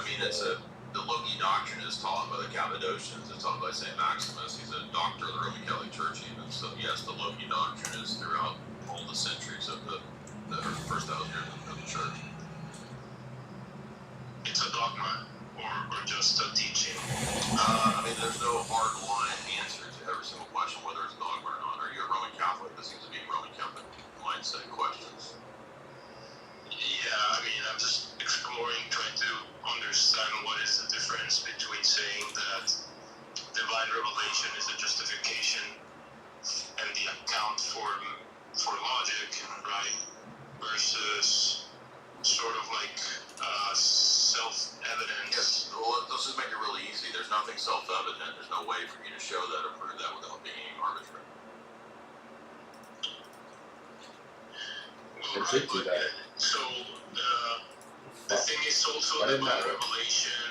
mean, it's a the Loki doctrine is taught by the Cappadocians. It's taught by St. Maximus. He's a doctor of the Roman Catholic Church even. So yes, the Loki doctrine is throughout all the centuries of the first 1,000 years of the church. It's a dogma or just a teaching. I mean, there's no hard line answer to every single question, whether it's dogma or not. Are you a Roman Catholic? This seems to be Roman Catholic mindset questions. Yeah, I mean, I'm just exploring, trying to understand what is the difference between saying that divine revelation is a justification and the account for logic, right? Versus sort of like self-evident. Yes, well, let's just make it really easy. There's nothing self-evident. There's no way for you to show that or prove that without being arbitrary. They did do that. So the thing is also divine revelation.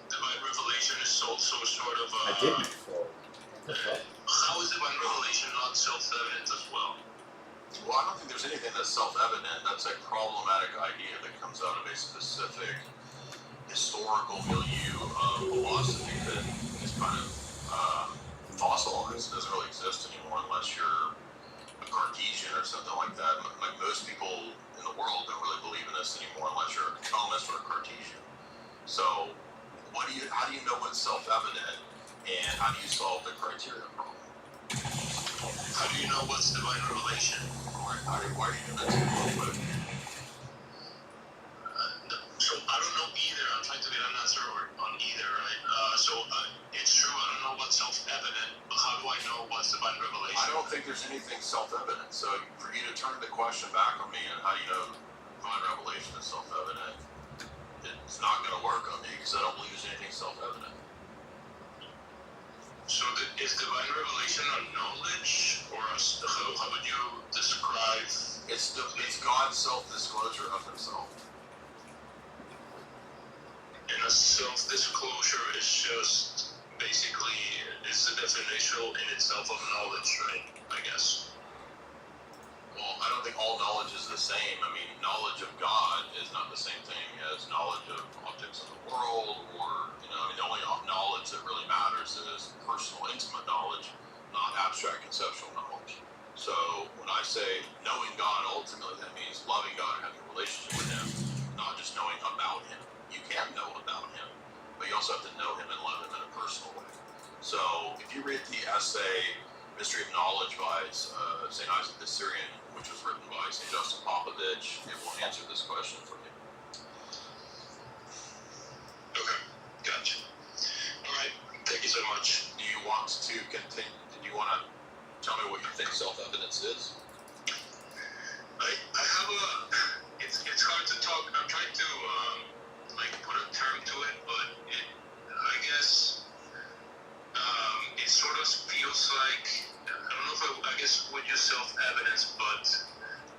Divine revelation is also sort of I did before. What the fuck? How is divine revelation not self-evident as well? Well, I don't think there's anything that's self-evident. That's a problematic idea that comes out of a specific historical milieu of philosophy that is kind of fossilized. It doesn't really exist anymore unless you're a Cartesian or something like that. Like most people in the world don't really believe in this anymore unless you're a Thomist or a Cartesian. So, how do you know what's self-evident, and how do you solve the criteria problem? How do you know what's divine revelation? Why do you do that real quick? So I don't know either. I'm trying to get an answer on either, right? It's true. I don't know what's self-evident, but how do I know what's divine revelation? I don't think there's anything self-evident. So for you to turn the question back on me and how do you know divine revelation is self-evident, it's not going to work on me because I don't believe there's anything self-evident. So is divine revelation a knowledge, or how would you describe? It's God's self-disclosure of Himself. And a self-disclosure is just basically it's the definition in itself of knowledge, right? I guess. Well, I don't think all knowledge is the same. I mean, knowledge of God is not the same thing as knowledge of objects in the world, or the only knowledge that really matters is personal, intimate knowledge, not abstract conceptual knowledge. So when I say knowing God, ultimately that means loving God and having a relationship with Him, not just knowing about Him. You can know about Him, but you also have to know Him and love Him in a personal way. So if you read the essay Mystery of Knowledge by St. Isaac the Syrian, which was written by St. Justin Popovich, it will answer this question for you. Okay, gotcha. All right, thank you so much. Do you want to continue? Do you want to tell me what you think self-evidence is? I have it's hard to talk. I'm trying to put a term to it, but I guess it sort of feels like, I don't know if I guess would use self-evidence, but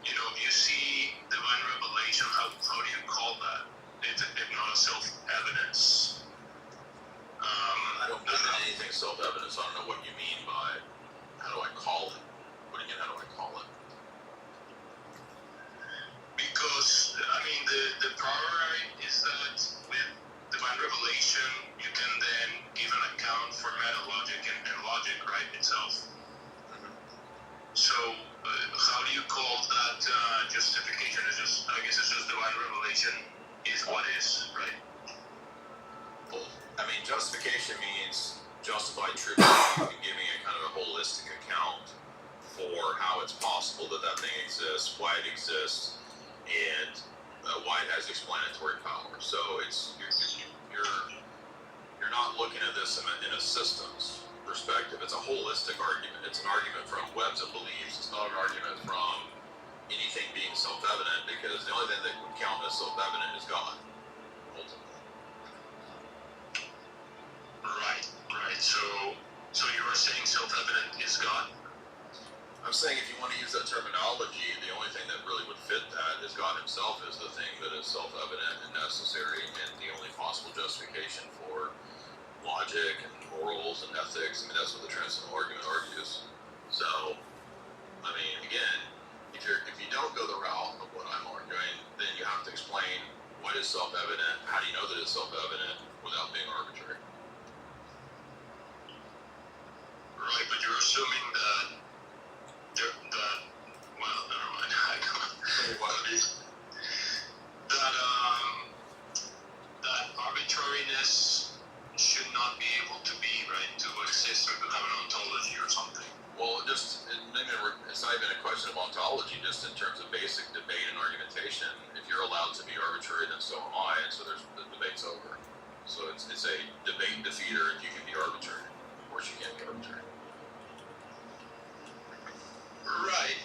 if you see divine revelation, how do you call that? If not a self-evidence. I don't believe in anything self-evidence. I don't know what you mean by how do I call it? What do you mean, how do I call it? Because, the priority is that with divine revelation, you can then give an account for metalogic and logic, right, itself. So, how do you call that justification? I guess it's just divine revelation is what is, right? Well, justification means justified truth and giving a kind of a holistic account for how it's possible that thing exists, why it exists, and why it has explanatory power. So you're not looking at this in a systems perspective. It's a holistic argument. It's an argument from webs of beliefs. It's not an argument from anything being self-evident, because the only thing that would count as self-evident is God, ultimately. Right. So you are saying self-evident is God? I'm saying if you want to use that terminology, the only thing that really would fit that is God Himself is the thing that is self-evident and necessary, and the only possible justification for logic and morals and ethics. That's what the transcendental argument argues. So, again, if you don't go the route of what I'm arguing, then you have to explain what is self-evident, how do you know that it's self-evident without being arbitrary? Right, but you're assuming that well, never mind. I don't want to be that arbitrariness should not be able to be right to exist or to have an ontology or something. Well, it's not even a question of ontology, just in terms of basic debate and argumentation. If you're allowed to be arbitrary, then so am I, and so the debate's over. So it's a debate defeater if you can be arbitrary. Of course you can't be arbitrary. Right,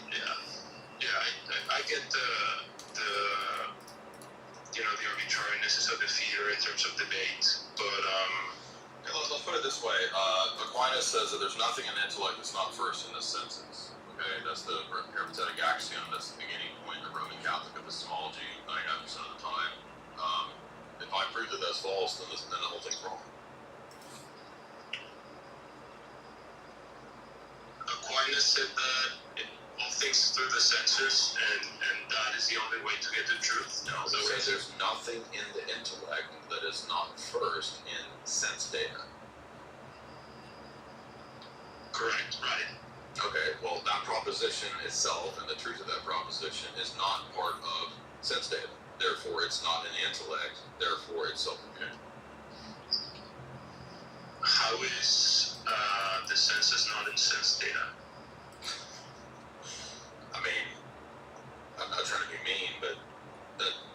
I get the the arbitrariness is a defeater in terms of debate, but let's put it this way. Aquinas says that there's nothing in intellect that's not first in the senses. Okay, that's the peripatetic axiom. That's the beginning point of Roman Catholic epistemology 99% of the time. If I prove that that's false, then the whole thing's wrong. Aquinas said that all things through the senses, and that is the only way to get the truth. No, so there's nothing in the intellect that is not first in sense data. Correct, right. Okay, well, that proposition itself and the truth of that proposition is not part of sense data. Therefore, it's not in the intellect. Therefore, it's self-imputing. How is the senses not in sense data? I mean, I'm not trying to be mean, but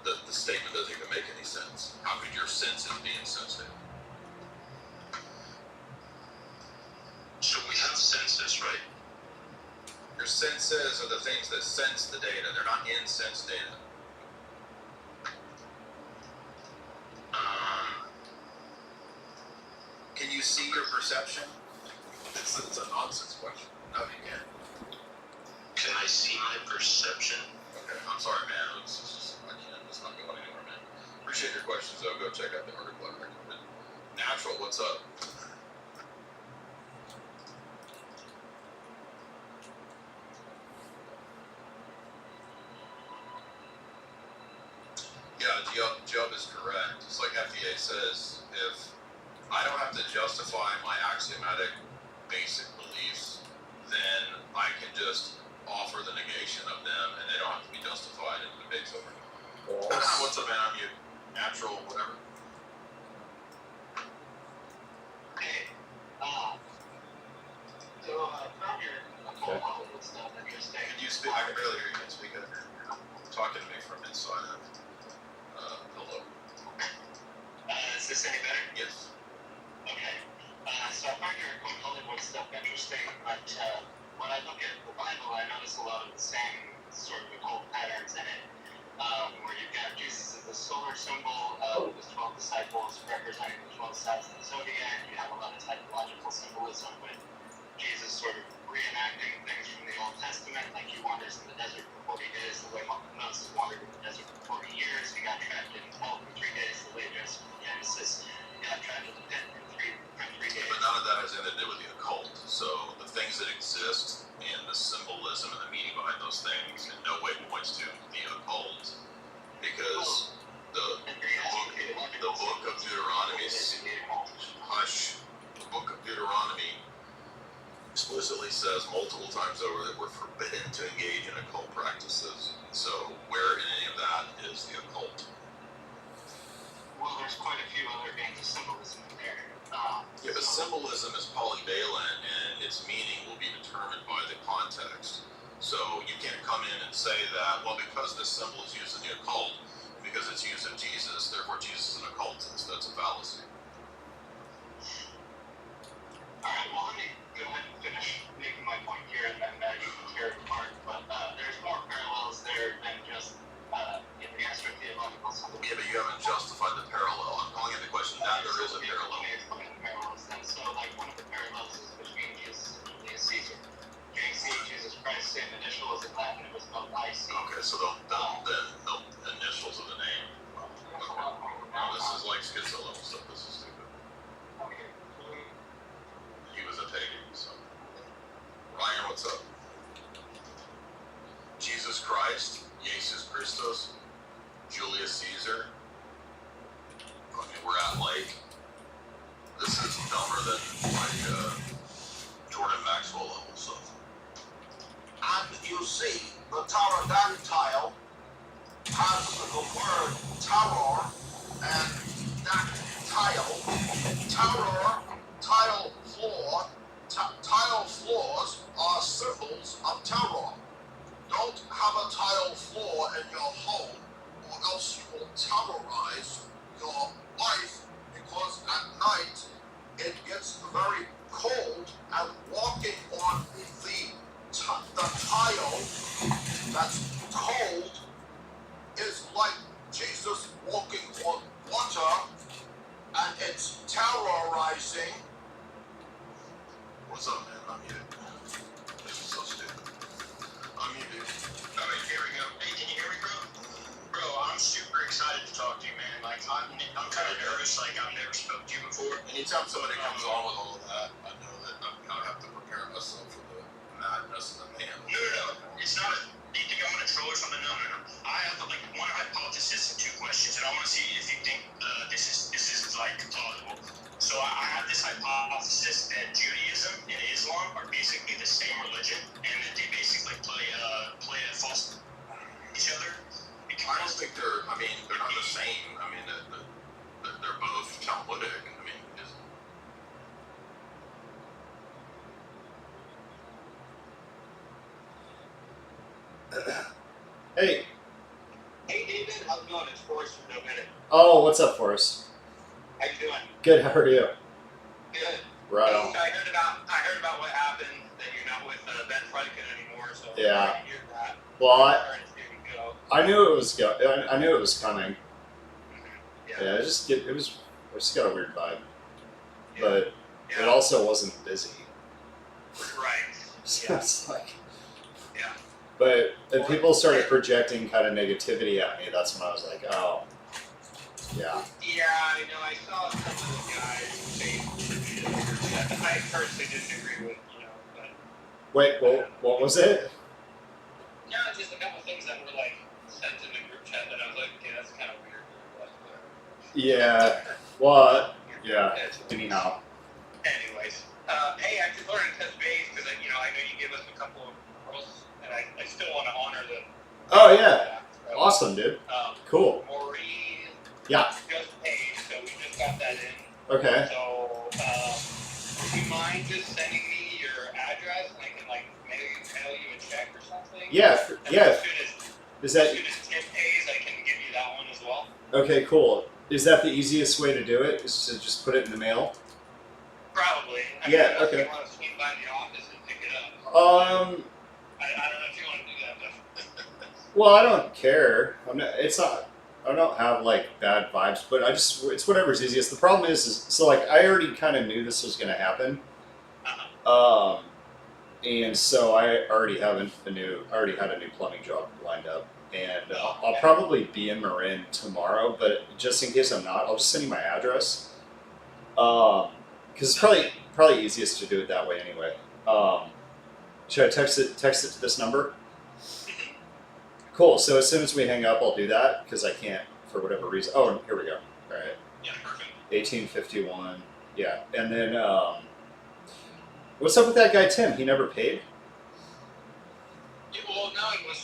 the statement doesn't even make any sense. How could your senses be in sense data? So we have senses, right? Your senses are the things that sense the data. They're not in sense data. Can you see your perception? It's a nonsense question. No, you can't. Can I see my perception? Okay, I'm sorry, man. It's not going anywhere, man. Appreciate your questions, though. Go check out the article I recommended. Natural, what's up? Yeah, Job is correct. It's like FDA says, if I don't have to justify my axiomatic basic beliefs, then I can just offer the negation of them, and they don't have to be justified, and the debate's over. What's up, man? I'm you. Natural, whatever. Hey, from your Hollywood stuff, interesting. Can you speak? I can barely hear you. Can you speak up? Talking to me from inside of hello. Is this any better? Yes. Okay. So I find your Hollywood stuff interesting, but when I look at the Bible, I notice a lot of the same sort of occult patterns in it, where you've got Jesus as the solar symbol of the 12 disciples representing the 12 sides of the zodiac. You have a lot of typological symbolism with Jesus sort of reenacting things from the Old Testament, like he wanders in the desert for 40 days, the way Moses wandered in the desert for 40 years. He got trapped in hell for 3 days, the way Joseph in Genesis got trapped in the pit for three days. But none of that has anything to do with the occult. So the things that exist and the symbolism and the meaning behind those things in no way points to the occult, because the book of Deuteronomy, the book of Deuteronomy explicitly says multiple times over that we're forbidden to engage in occult practices. So where in any of that is the occult? Well, there's quite a few other games of symbolism in there. Yeah, but symbolism is polyvalent, and its meaning will be determined by the context. So you can't come in and say that, well, because this symbol is used in the occult, because it's used in Jesus, therefore Jesus is an occultist. That's a fallacy. Alright, well, let me go ahead and finish making my point here, and then you can tear it apart. But there's more parallels there than just in the answer theological symbolism. Yeah, but you haven't justified the parallel. I'm calling into question that there is a parallel. Let me explain the parallels then. So, like, one of the parallels is between Jesus and Julius Caesar. During Jesus Christ's same initials in Latin, it was spelled IC. Okay, so the initials of the name. Okay. This is like schizo level stuff. This is stupid. Okay. He was a pagan, so. Ryan, what's up? Jesus Christ, Jesus Christos, Julius Caesar, terror, tile floor. Tile floors are symbols of terror. Don't have a tile floor in your home, or else you will terrorize your wife, because at night it gets very cold, and walking on the tile that's cold is like Jesus walking on water, and it's terrorizing. What's up, man? I'm muted. This is so stupid. I'm muted. Alright, here we go. Hey, can you hear me, bro? Bro, I'm super excited to talk to you, man. Like, I'm kind of nervous, like, I've never spoke to you before. Anytime somebody comes on with all of that, I know that I have to prepare myself for the madness of the man. No. It's not do you think I'm going to troll or something? No. I have, like, one hypothesis and two questions, and I want to see if you think this is like, plausible. So I have this hypothesis that Judaism and Islam are basically the same religion, and that they basically play false each other. I don't think they're not the same. I mean, they're both Talmudic. I mean, Hey. Hey David, how's it going? It's Forrest from No Minute. Oh, what's up, Forrest? How you doing? Good. How are you? Good. Right on. I heard about what happened, that you're not with Ben Franklin anymore. So Yeah. I hear that. Well, I knew it was I knew it was coming. Yeah, I just got a weird vibe, but it also wasn't busy. Right. So it's like, but if people started projecting kind of negativity at me, that's when I was like, oh, yeah. Yeah, I know. I saw some of the guys say that I personally didn't agree with, but. Wait, what was it? No, just a couple things that were like sent in the group chat that I was like, okay, that's kind of weird. Yeah. Well, yeah. Anyhow. Anyways, hey, I just wanted to touch base because I know you gave us a couple of referrals, and I still want to honor them. Oh yeah. Awesome, dude. Cool. Maureen. Yeah. Just paid, so we just got that in. Okay. So, would you mind just sending me your address, and I can mail you a check or something? Yeah. Yeah. As soon as Tim pays, I can give you that one as well. Okay, cool. Is that the easiest way to do it? Is to just put it in the mail? Probably. Yeah, okay. If you want to swing by the office and pick it up. I don't know if you want to do that, though. Well, I don't care. I don't have bad vibes, but it's whatever's easiest. The problem is I already kind of knew this was going to happen. And so I already had a new plumbing job lined up, and I'll probably be in Marin tomorrow. But just in case I'm not, I'll just send you my address. Because it's probably easiest to do it that way anyway. Should I text it to this number? Cool. So as soon as we hang up, I'll do that because I can't for whatever reason. Oh, here we go. All right. Yeah, perfect. 1851. Yeah, and then. What's up with that guy Tim? He never paid? Yeah, well, no, it was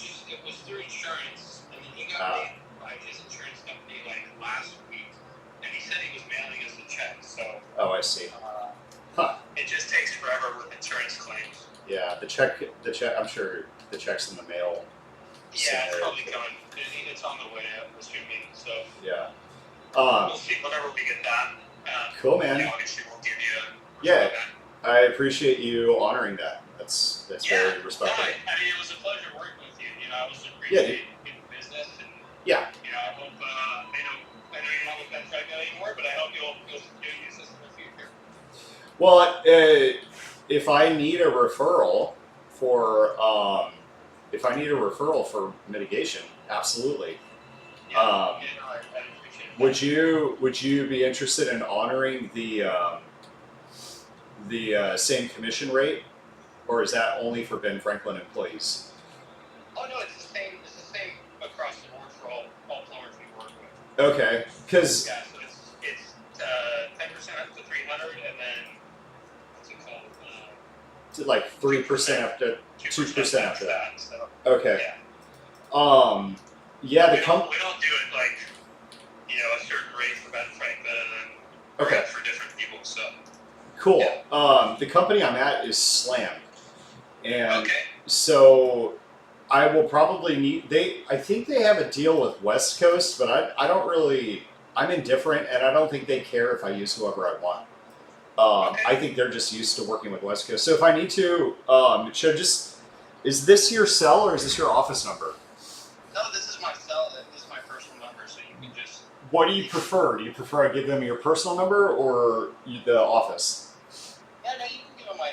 through insurance. I mean, he got paid by his insurance company last week, and he said he was mailing us a check. So. Oh, I see. It just takes forever with insurance claims. Yeah, the check. I'm sure the check's in the mail. Yeah, it's probably coming. It's on the way out. Assuming so. Yeah. We'll see whenever we get that. Cool, man. Obviously, we'll give you. Yeah. I appreciate you honoring that. That's very respectful. No, I mean, it was a pleasure working with you. I was appreciating in business, and yeah. I hope I know you're not with Ben Franklin anymore, but I hope you'll use this in the future. Well, if I need a referral for mitigation, absolutely. Yeah, I appreciate it. Would you be interested in honoring the same commission rate, or is that only for Ben Franklin employees? Oh no, it's the same across the board for all plumbers we work with. Okay, because yeah, so it's 10% up to 300, and then what's it called? 3% up to 2% after that. So, okay. Yeah. Yeah. We don't do it a certain rate for Ben Franklin and okay for different people. So. Cool. The company I'm at is Slam, and Okay. so I will probably need. I think they have a deal with West Coast, but I don't really. I'm indifferent, and I don't think they care if I use whoever I want. I think they're just used to working with West Coast. So if I need to, should I just. Is this your cell or is this your office number? No, this is my cell. This is my personal number, so you can just. What do you prefer? Do you prefer I give them your personal number or the office? Yeah, no, you can give them my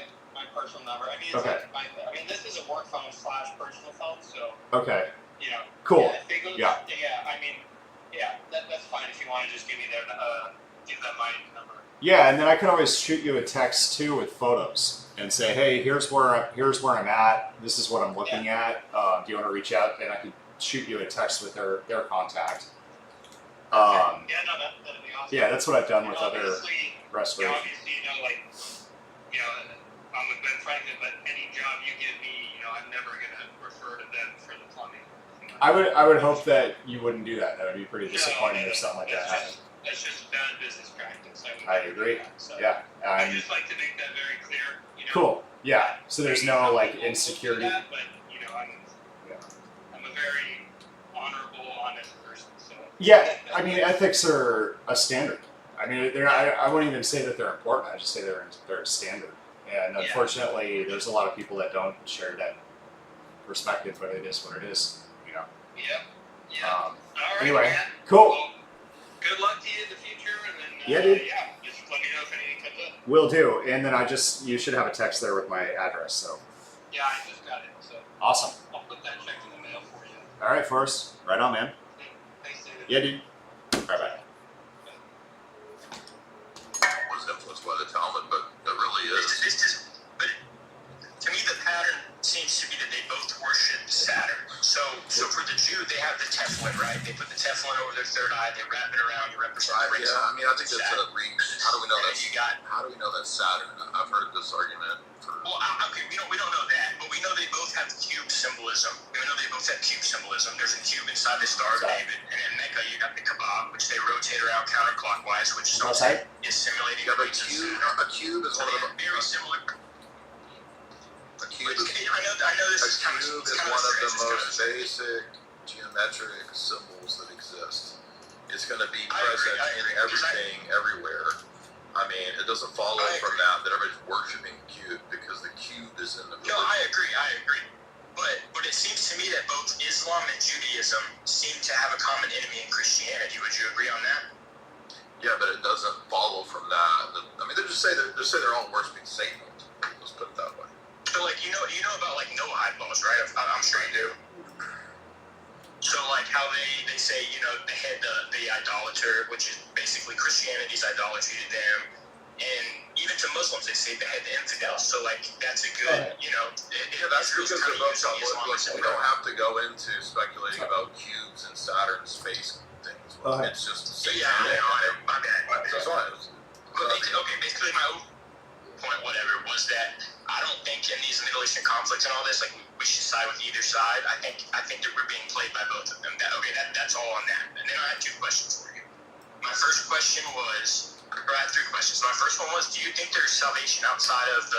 personal number. I mean, it's Okay. like this is a work phone / personal phone, so. Okay. You know. Cool. Yeah, if it goes, Yeah. Yeah, I mean, yeah, that's fine if you want to just give me their give them my number. Yeah, and then I can always shoot you a text too with photos and say, hey, here's where I'm at. This is what I'm looking at. Do you want to reach out? And I can shoot you a text with their contact. Yeah, no, that'd be awesome. Yeah, that's what I've done with other obviously, restoration. obviously, I'm with Ben Franklin, but any job you give me, I'm never gonna refer to them for the plumbing. I would hope that you wouldn't do that. That would be pretty disappointing if something like that happened. That's just bad business practice. I agree. So Yeah. I just like to make that very clear. Cool. Yeah. So there's no like insecurity. That, but I'm a very honorable, honest person. So Yeah, I mean, ethics are a standard. I mean, I wouldn't even say that they're important. I just say they're a standard. And unfortunately, there's a lot of people that don't share that perspective, but it is what it is. Yeah. All right, Anyway, man. cool. Well, good luck to you in the future, and then Yeah, dude. just let me know if anything comes up. Will do. And then you should have a text there with my address. So Yeah, I just got it. So awesome. I'll put that check in the mail for you. All right, Forrest. Right on, man. Thanks, David. Yeah, dude. Bye bye. Was influenced by the Talmud, but it really is. But to me, the pattern seems to be that they both worship Saturn. So for the Jew, they have the Teflon, right? They put the Teflon over their third eye. They wrap it around to represent. Yeah, I mean, I think that's a ring. How do we know And that's? you got. How do we know that's Saturn? I've heard this argument for. Well, okay, we don't know that, but we know they both have cube symbolism. We know they both have cube symbolism. There's a cube inside the Star of David, and in Mecca you got the Kaaba, which they rotate around counterclockwise, which some say is simulating. Yeah, but a cube is one of the very similar. A cube is, I know this is kind of one of the most basic geometric symbols that exist. It's going to be present in everything, everywhere. I mean, it doesn't follow from that everybody's worshiping a cube because the cube is in the religion. No, I agree. But it seems to me that both Islam and Judaism seem to have a common enemy in Christianity. Would you agree on that? Yeah, but it doesn't follow from that. I mean, they just say they're all worshiping Satan. Let's put it that way. So, like, you know about like Noahide laws, right? I'm sure you do. So, like, how they say, they had the idolater, which is basically Christianity's idolatry to them, and even to Muslims, they say they had the infidel. So, like, that's a good, that's because they're both we don't have to go into speculating about cubes and Saturn space things. It's just Satan. My bad. That's fine. Okay, basically my point, whatever, was that I don't think in these Middle Eastern conflicts and all this, like, we should side with either side. I think that we're being played by both of them. That's all on that. And then I have two questions for you. My first question was, or I have three questions. My first one was, do you think there's salvation outside of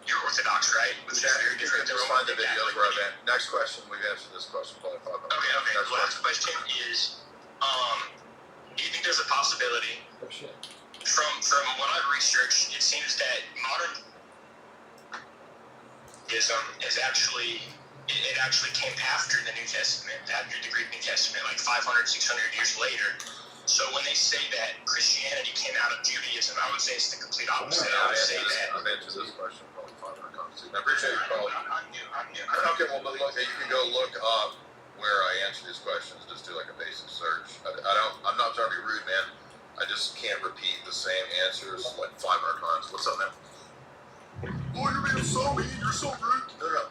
you're Orthodox, right? Which is very different than find the video where I'm at. Next question, we've answered this question probably 5 minutes. Okay. The last question is, do you think there's a possibility? From what I've researched, it seems that modern is actually came after the New Testament, after the Greek New Testament, like 500, 600 years later. So when they say that Christianity came out of Judaism, I would say it's the complete opposite. I would say that. I've answered this question probably 500 times. I appreciate your call. Okay, well, but look, you can go look up where I answer these questions. Just do like a basic search. I'm not trying to be rude, man. I just can't repeat the same answers like 500 times. What's up, man? Oh, you're being so mean. You're so rude. No.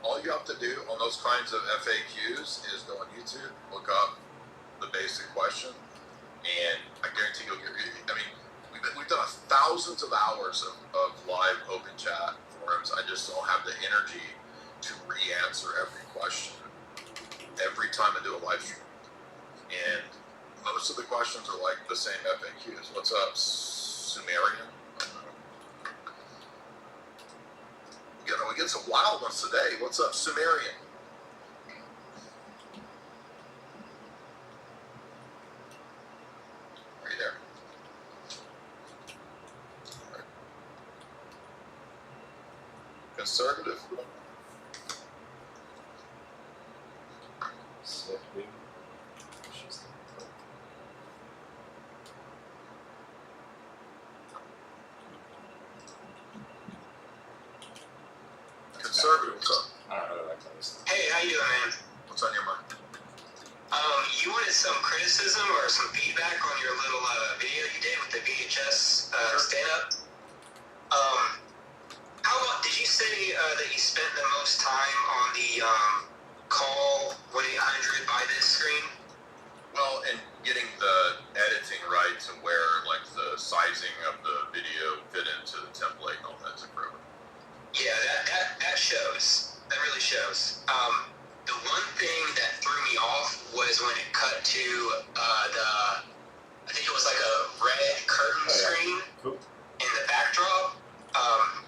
All you have to do on those kinds of FAQs is go on YouTube, look up the basic question, and I guarantee you'll get. I mean, we've done thousands of hours of live open chat forums. I just don't have the energy to re-answer every question every time I do a live stream, and most of the questions are like the same FAQs. What's up, Sumerian? we get some wild ones today. What's up, Sumerian? Are you there? Right. Conservative. Conservative, what's up? I don't know that kind of stuff. Hey, how you doing, man? What's on your mind? You wanted some criticism or some feedback on your little video you did with the VHS stand-up. How about, did you say that you spent the most time on the call 1-800 buy this screen? Well, and getting the editing right to where like the sizing of the video fit into the template and all that took forever. Yeah, that shows. That really shows. The one thing that threw me off was when it cut to I think it was like a red curtain screen in the backdrop.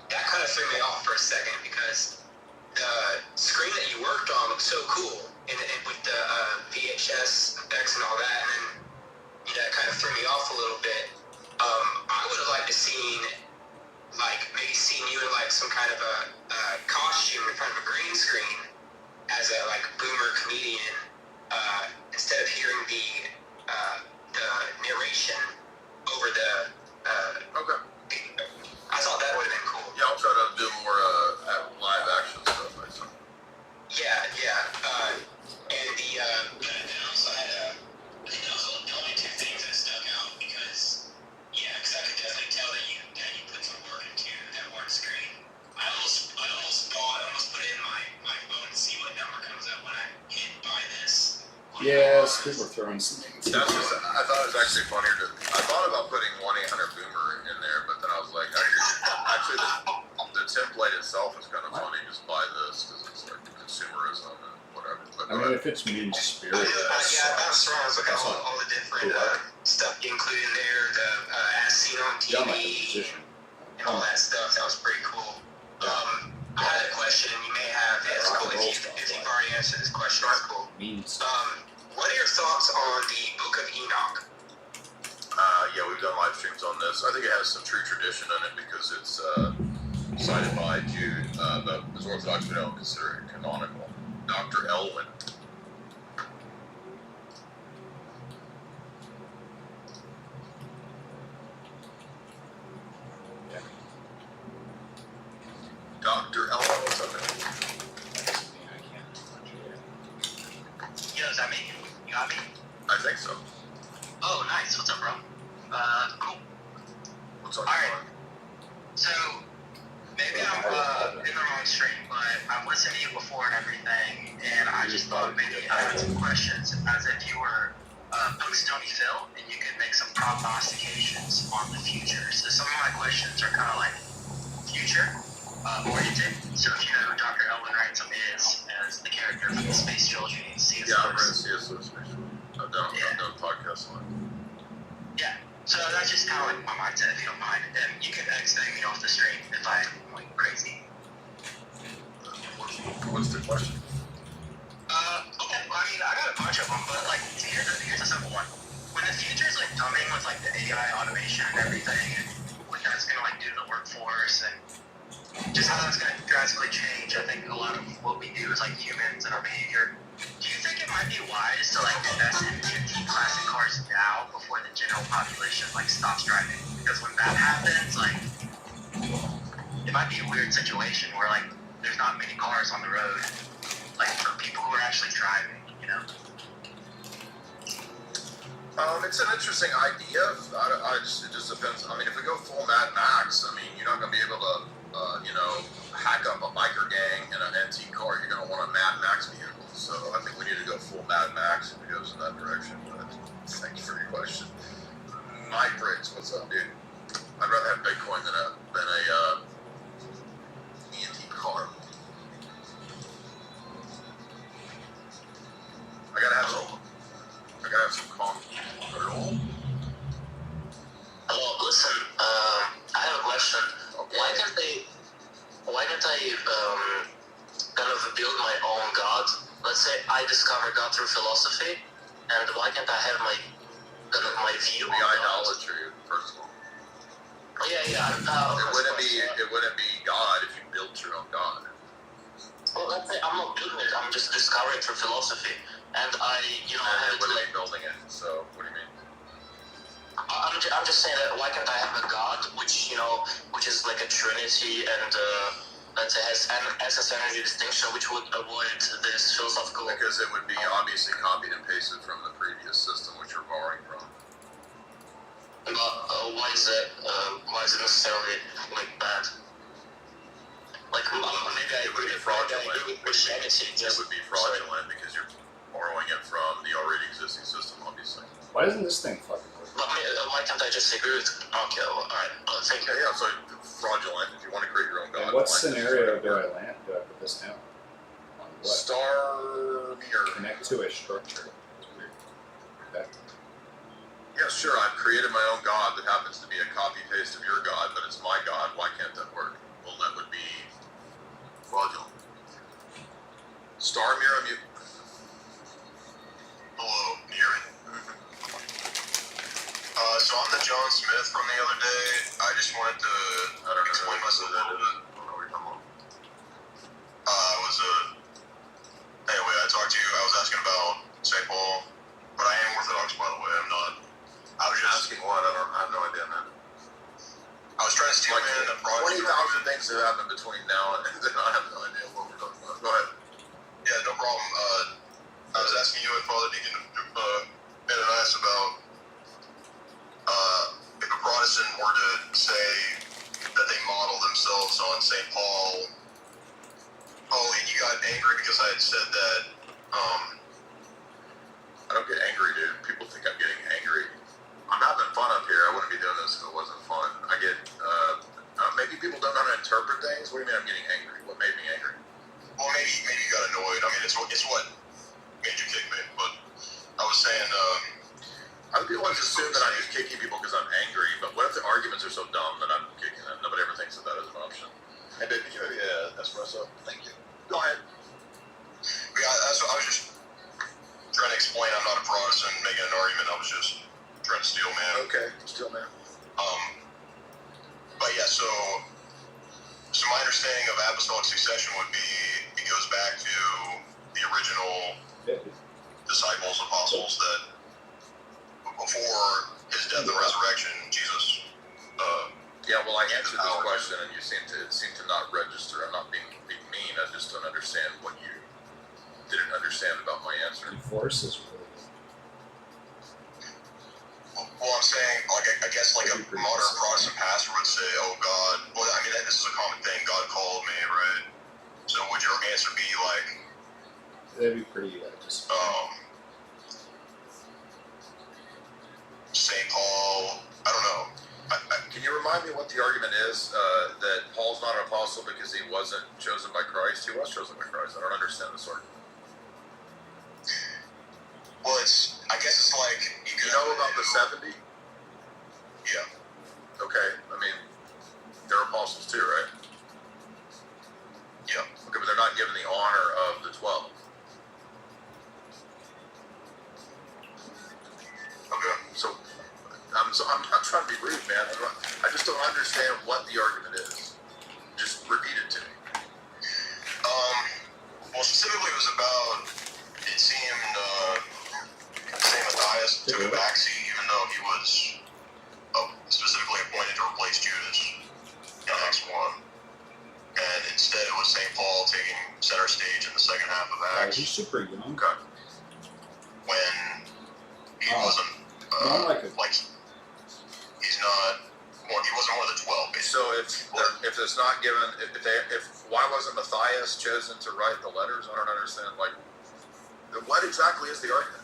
That kind of threw me off for a second because the screen that you worked on looked so cool, and with the VHS effects and all that, and then that kind of threw me off a little bit. I would have liked to seen you in like some kind of a costume in front of a green screen as a like boomer comedian, instead of hearing the narration over the okay. I thought that would have been cool. Yeah, I'll try to do more live action stuff. Yeah. And I also had I think those were the only two things that stuck out because I could definitely tell that you put some work into that one screen. I almost put it in my phone to see what number comes up when I hit buy this. Yes, people are throwing some things. I thought it was actually funnier I thought about putting 1-800-BOOMER in there, but then I was like, actually the template itself is kind of funny. Just buy this because it's like consumerism and whatever. But I mean, if it's mean spirited, that surrounds like all the different stuff you include in there, the as seen on TV and all that stuff. That was pretty cool. I had a question, and you may have it's cool if you've already answered this question. That's cool. What are your thoughts on the Book of Enoch? Yeah, we've done live streams on this. I think it has some true tradition in it because it's cited by Jude, but as Orthodox we don't consider it canonical. Dr. Elwin. Dr. Elwin, what's up, man? Yo, is that me? You got me? I think so. Oh, nice. What's up, bro? Cool. What's on your mind? So, maybe I'm in the wrong stream, but I've listened to you before and everything, and I just thought maybe I had some questions as if you were post-Tony Phil, and you could make some prognostications on the future. So some of my questions are kind of like future oriented. So if you know who Dr. Elwin Ransom is as the character from the Space Trilogy, C.S. Yeah, I've read C.S. Lewis. I've done podcasts on it. Yeah. So that's just kind of like my mindset, if you don't mind. And then you can exit me off the stream if I'm going crazy. What's the question? Okay. Well, I mean, I got a bunch of them, but like, here's a simple one. When the future's like dumbing with like the AI automation and everything, and what that's gonna like do to the workforce, and just how that's gonna drastically change, I think a lot of what we do as like humans and our behavior. Do you think it might be wise to like invest in 15 classic cars now before the general population like stops driving? Because when that happens, like, it might be a weird situation where like there's not many cars on the road, like for people who are actually driving, you know. It's an interesting idea. It just depends. I mean, if we go full Mad Max, I mean, you're not going to be able to, hack up a biker gang in an antique car. You're going to want a Mad Max vehicle. So I think we need to go full Mad Max if it goes in that direction. But thank you for your question. Mike Briggs, what's up, dude? I'd rather have Bitcoin than a antique car. I gotta have some coffee. Hello, listen. I have a question. Okay. Why can't they can't I have my view? The idolatry, first of all. Yeah. It wouldn't be God if you built your own God. Well, let's say I'm not building it. I'm just discovering through philosophy, and I have to like building it. So what do you mean? I'm just saying that why can't I have a God which is like a trinity and that has an access energy distinction which would avoid this philosophical. Because it would be obviously copied and pasted from the previous system which you're borrowing from. But why is that? Why is it necessarily like bad? Like maybe I agree with Christianity. It would be fraudulent because you're borrowing it from the already existing system, obviously. Why doesn't this thing fucking work? But why can't I just agree with? Okay, alright. Thank you. Yeah, so fraudulent. If you want to create your own God. And what scenario do I land? Do I put this down? On what? Star mirror. Connect to a structure. That's weird. Okay. Yeah, sure. I've created my own God that happens to be a copy paste of your God, but it's my God. Why can't that work? Well, that would be fraudulent. Star mirror mute. Hello, Neri. So I'm the John Smith from the other day. I just wanted to explain myself a little bit. Anyway, I talked to you. I was asking about St. Paul, but I am Orthodox, by the way. I'm not. I was just asking what? I have no idea, man. I was trying to steal in a project. 20,000 things have happened between now and then. I have no idea what we're talking about. Go ahead. Yeah, no problem. I was asking you and Father Deacon Ananias about if a Protestant were to say that they model themselves on St. Paul. Oh, and you got angry because I had said that. I don't get angry, dude. People think I'm getting angry. I'm having fun up here. I wouldn't be doing this if it wasn't fun. I get, maybe people don't know how to interpret things. What do you mean I'm getting angry? What made me angry? Well, maybe you got annoyed. I mean, it's what made you kick me. But I was saying, other people just assume that I'm just kicking people because I'm angry. But what if the arguments are so dumb that I'm kicking them? Nobody ever thinks of that as an option. Hey, babe, did you have espresso? Thank you. Go ahead. Yeah, that's what I was just trying to explain. I'm not a Protestant making an argument. I was just trying to steal man. Okay, steal man. But yeah, so my understanding of apostolic succession would be it goes back to the original disciples, apostles that before his death and resurrection, Jesus. Yeah, well, I answered this question, and it seemed to not register. I'm not being mean. I just don't understand what you didn't understand about my answer. Divorce is really good. Well, I'm saying, like, I guess, like a modern Protestant pastor would say, "Oh God," well, I mean, this is a common thing. God called me, right? So, would your answer be like? That'd be pretty just. St. Paul. I don't know. Can you remind me what the argument is that Paul's not an apostle because he wasn't chosen by Christ? He was chosen by Christ. I don't understand this argument. Well, I guess it's like you know about the 70? Yeah. Okay. I mean, they're apostles too, right? Yeah. Okay, but they're not given the honor of the 12. Okay. So I'm not trying to be rude, man. I just don't understand what the argument is. Just repeat it to me. Well, specifically, it was about. It seemed St. Matthias took a backseat, even though he was specifically appointed to replace Judas in Acts 1. And instead, it was St. Paul taking center stage in the second half of Acts. He's super young. Okay. When he wasn't. He's not. Well, he wasn't one of the 12. Basically. So if it's not given, why wasn't Matthias chosen to write the letters? I don't understand. Like, what exactly is the argument?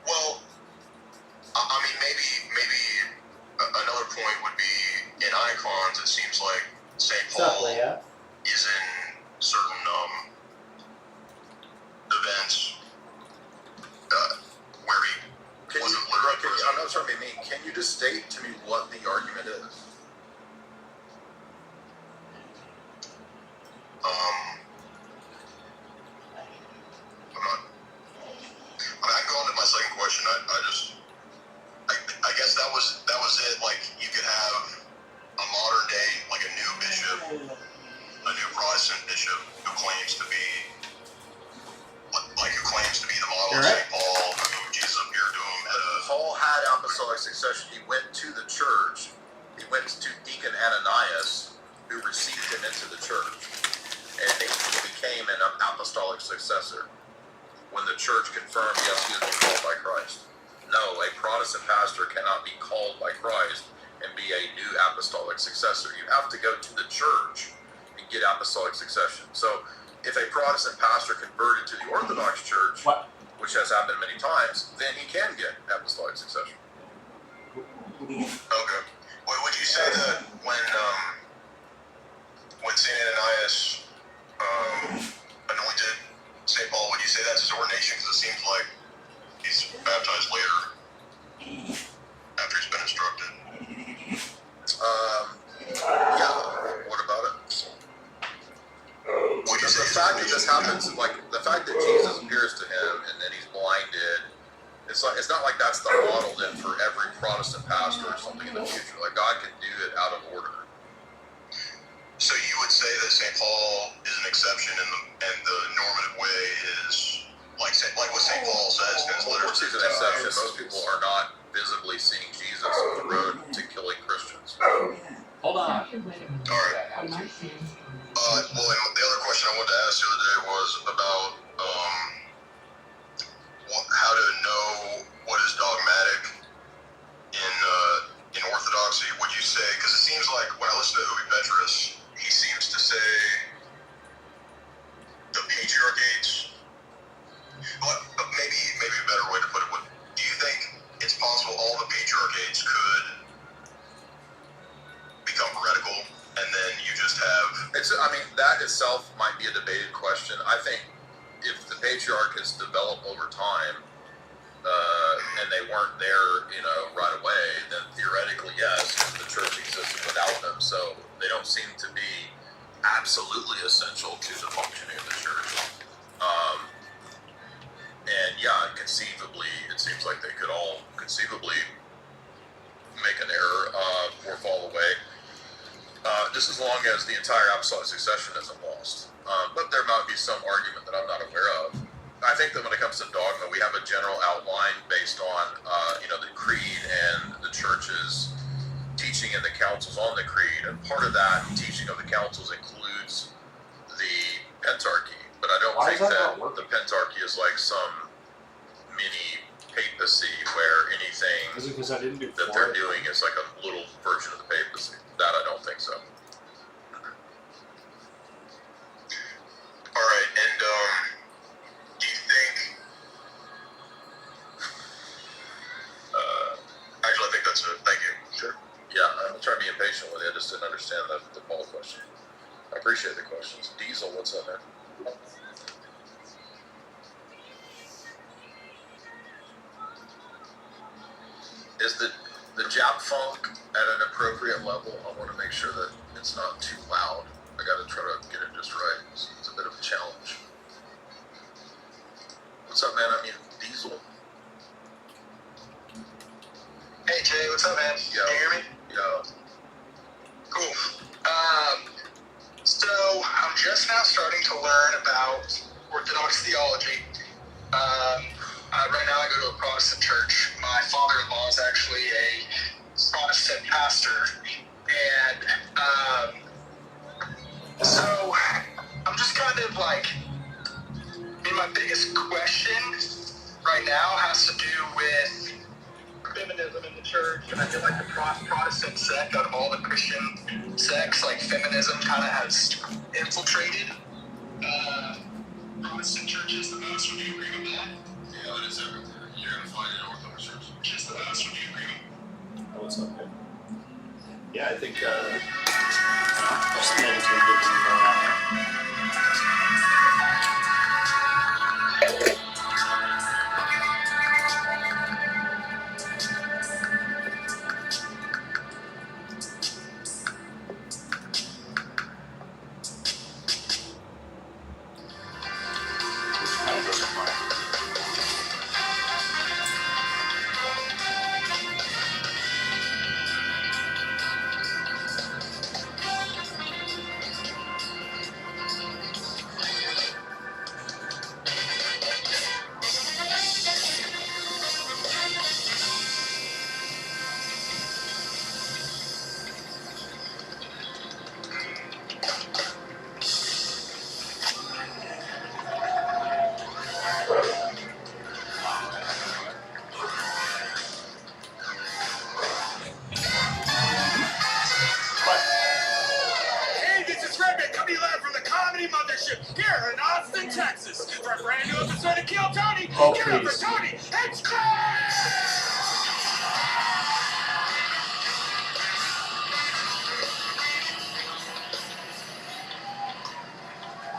Well, I mean, maybe another point would be in icons. It seems like St. Paul is in certain events where he wasn't literally present. I'm not trying to be mean. Can you just state to me what the argument is? I'm not. I guess that was it. Like, you could have a modern day, like a new bishop, a new Protestant bishop who claims to be the model of St. Paul, who Jesus appeared to him. Paul had apostolic succession. He went to the church. He went to Deacon Ananias, who received him into the church, and he became an apostolic successor. When the church confirmed, yes, he has been called by Christ. No, a Protestant pastor cannot be called by Christ and be a new apostolic successor. You have to go to the church and get apostolic succession. So if a Protestant pastor converted to the Orthodox Church, which has happened many times, then he can get apostolic succession. Okay. Well, would you say that when St. Ananias anointed St. Paul, would you say that's his ordination? Because it seems like he's baptized later after he's been instructed. Yeah. What about it? Would you say the fact that this happens, like the fact that Jesus appears to him and then he's blinded, it's not like that's the model then for every Protestant pastor or something in the future. Like, God can do it out of order. So you would say that St. Paul is an exception, and the normative way is like what St. Paul says in his letters. He's an exception. Most people are not visibly seeing Jesus on the road to killing Christians. Hold on. All right. Well, and the other question I wanted to ask the other day was about how to know what is dogmatic in Orthodoxy. Would you say, because it seems like when I listen to Ubi Petrus, he seems to say the patriarchates. But maybe a better way to put it would, do you think it's possible all the patriarchates could become heretical, and then you just have... that itself might be a debated question. I think if the patriarchates develop over time, and they weren't there, right away, then theoretically, yes, the church existed without them. So they don't seem to be absolutely essential to the functioning of the church. And yeah, conceivably, it seems like they could all conceivably make an error or fall away. Just as long as the entire apostolic succession isn't lost. But there might be some argument that I'm not aware of. I think that when it comes to dogma, we have a general outline based on, the creed and the church's teaching in the councils on the creed. And part of that teaching of the councils includes the pentarchy. But I don't think that the pentarchy is like some mini papacy where anything that they're doing is like a little version of the papacy. That I don't think so. All right, and do you think? Actually, I think that's it. Thank you. Sure. Yeah, I'm trying to be impatient with you. I just didn't understand the Paul question. I appreciate the questions. Diesel, what's up, man? Is the Jap funk at an appropriate level? I want to make sure that it's not too loud. I got to try to get it just right. It's a bit of a challenge. What's up, man? Diesel. Hey, Jay. What's up, man? Yo. Can you hear me? Yo. Cool. So I'm just now starting to learn about Orthodox theology. Right now I go to a Protestant church. My father-in-law is actually a Protestant pastor. And so I'm just kind of like, my biggest question right now has to do with feminism in the church. And I feel like the Protestant sect out of all the Christian sects, like feminism kind of has infiltrated Protestant churches the most. Would you agree with that? Yeah, it is everywhere. You're going to find it in Orthodox churches. Just the most. Would you agree? Oh, what's up, man? Yeah, I think just negativity going on there. Oh, Give it up please. for Tony. It's Chris!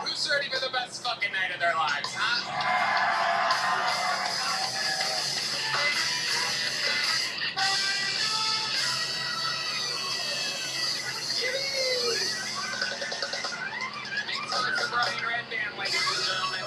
Who's ready for the best fucking night of their lives, huh? Makes sense for Brian Red Band, ladies and gentlemen.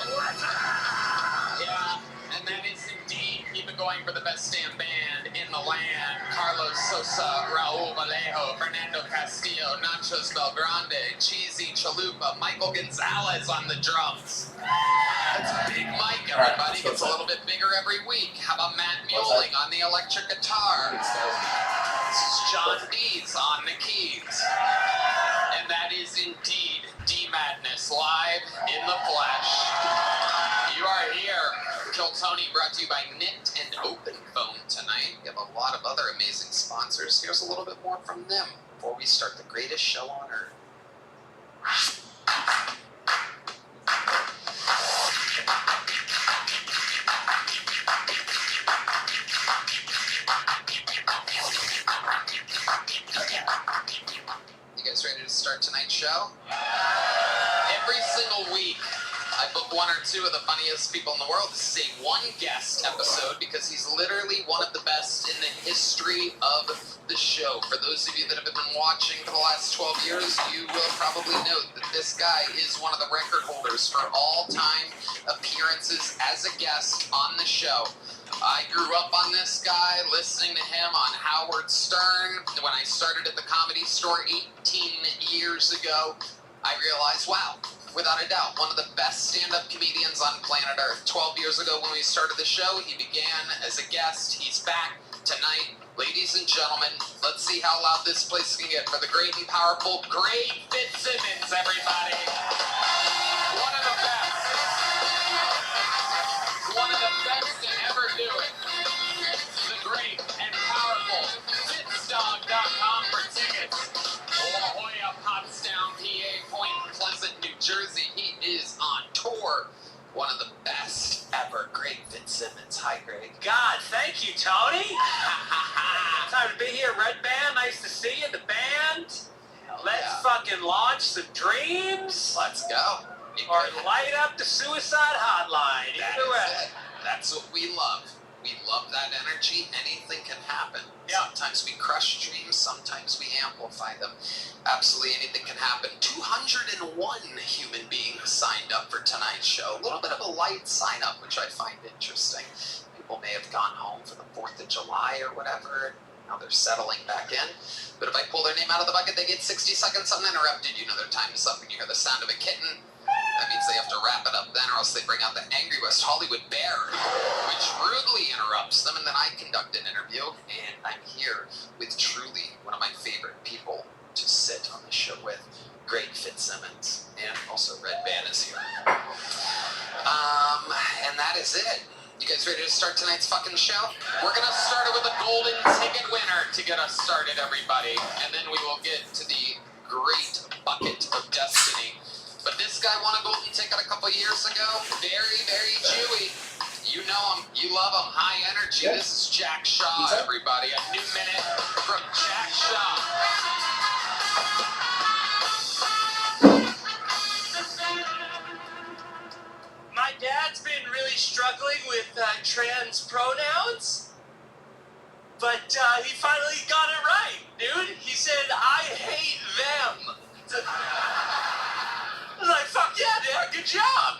Yeah, and that is indeed keep it going for the best damn band in the land. Carlos Sosa, Raul Vallejo, Fernando Castillo, Nachos Belgrande, Cheesy Chalupa, Michael Gonzalez on the drums. That's Big Mike, everybody. Gets a little bit bigger every week. How about Matt Mueling on the electric guitar? This is John Dees on the keys. And that is indeed D-Madness live in the flesh. You are here. Kill Tony brought to you by Knit and Open Phone tonight. We have a lot of other amazing sponsors. Here's a little bit more from them before we start the greatest show on earth. You guys ready to start tonight's show? Every single week, I book one or two of the funniest people in the world. This is a one guest episode because he's literally one of the best in the history of the show. For those of you that have been watching for the last 12 years, you will probably note that this guy is one of the record holders for all-time appearances as a guest on the show. I grew up on this guy, listening to him on Howard Stern. When I started at the Comedy Store 18 years ago, I realized, wow, without a doubt, one of the best stand-up comedians on planet Earth. 12 years ago when we started the show, he began as a guest. He's back tonight. Ladies and gentlemen, let's see how loud this place can get for the great and powerful, great Fitzsimmons, everybody. One of the best. One of the best to ever do it. The great and powerful Fitzdog.com for tickets. La Jolla, Pottstown, PA, Point Pleasant, New Jersey. He is on tour. One of the best ever. Greg Fitzsimmons. Hi, Greg. God, thank you, Tony. Time to be here, Red Band. Nice to see you, the band. Let's fucking launch some dreams. Let's go. Or light up the suicide hotline. Either way. That's what we love. We love that energy. Anything can happen. Yeah. Sometimes we crush dreams. Sometimes we amplify them. Absolutely anything can happen. 201 human beings signed up for tonight's show. A little bit of a light sign up, which I find interesting. People may have gone home for the 4th of July or whatever. Now they're settling back in. But if I pull their name out of the bucket, they get 60 seconds uninterrupted. You know their time is up when you hear the sound of a kitten. That means they have to wrap it up then, or else they bring out the angry West Hollywood bear, which rudely interrupts them, and then I conduct an interview, and I'm here with truly one of my favorite people to sit on the show with, Greg Fitzsimmons, and also Red Band is here. And that is it. You guys ready to start tonight's fucking show? We're gonna start it with a golden ticket winner to get us started, everybody, and then we will get to the great bucket of destiny. But this guy won a golden ticket a couple years ago. Very, very Jewy. You know him. You love him. High energy. Yeah. This is Jack Shaw, everybody. A new minute from Jack Shaw. My dad's been really struggling with trans pronouns. But he finally got it right, dude. He said, I hate them. I was like, fuck yeah, Dad, good job.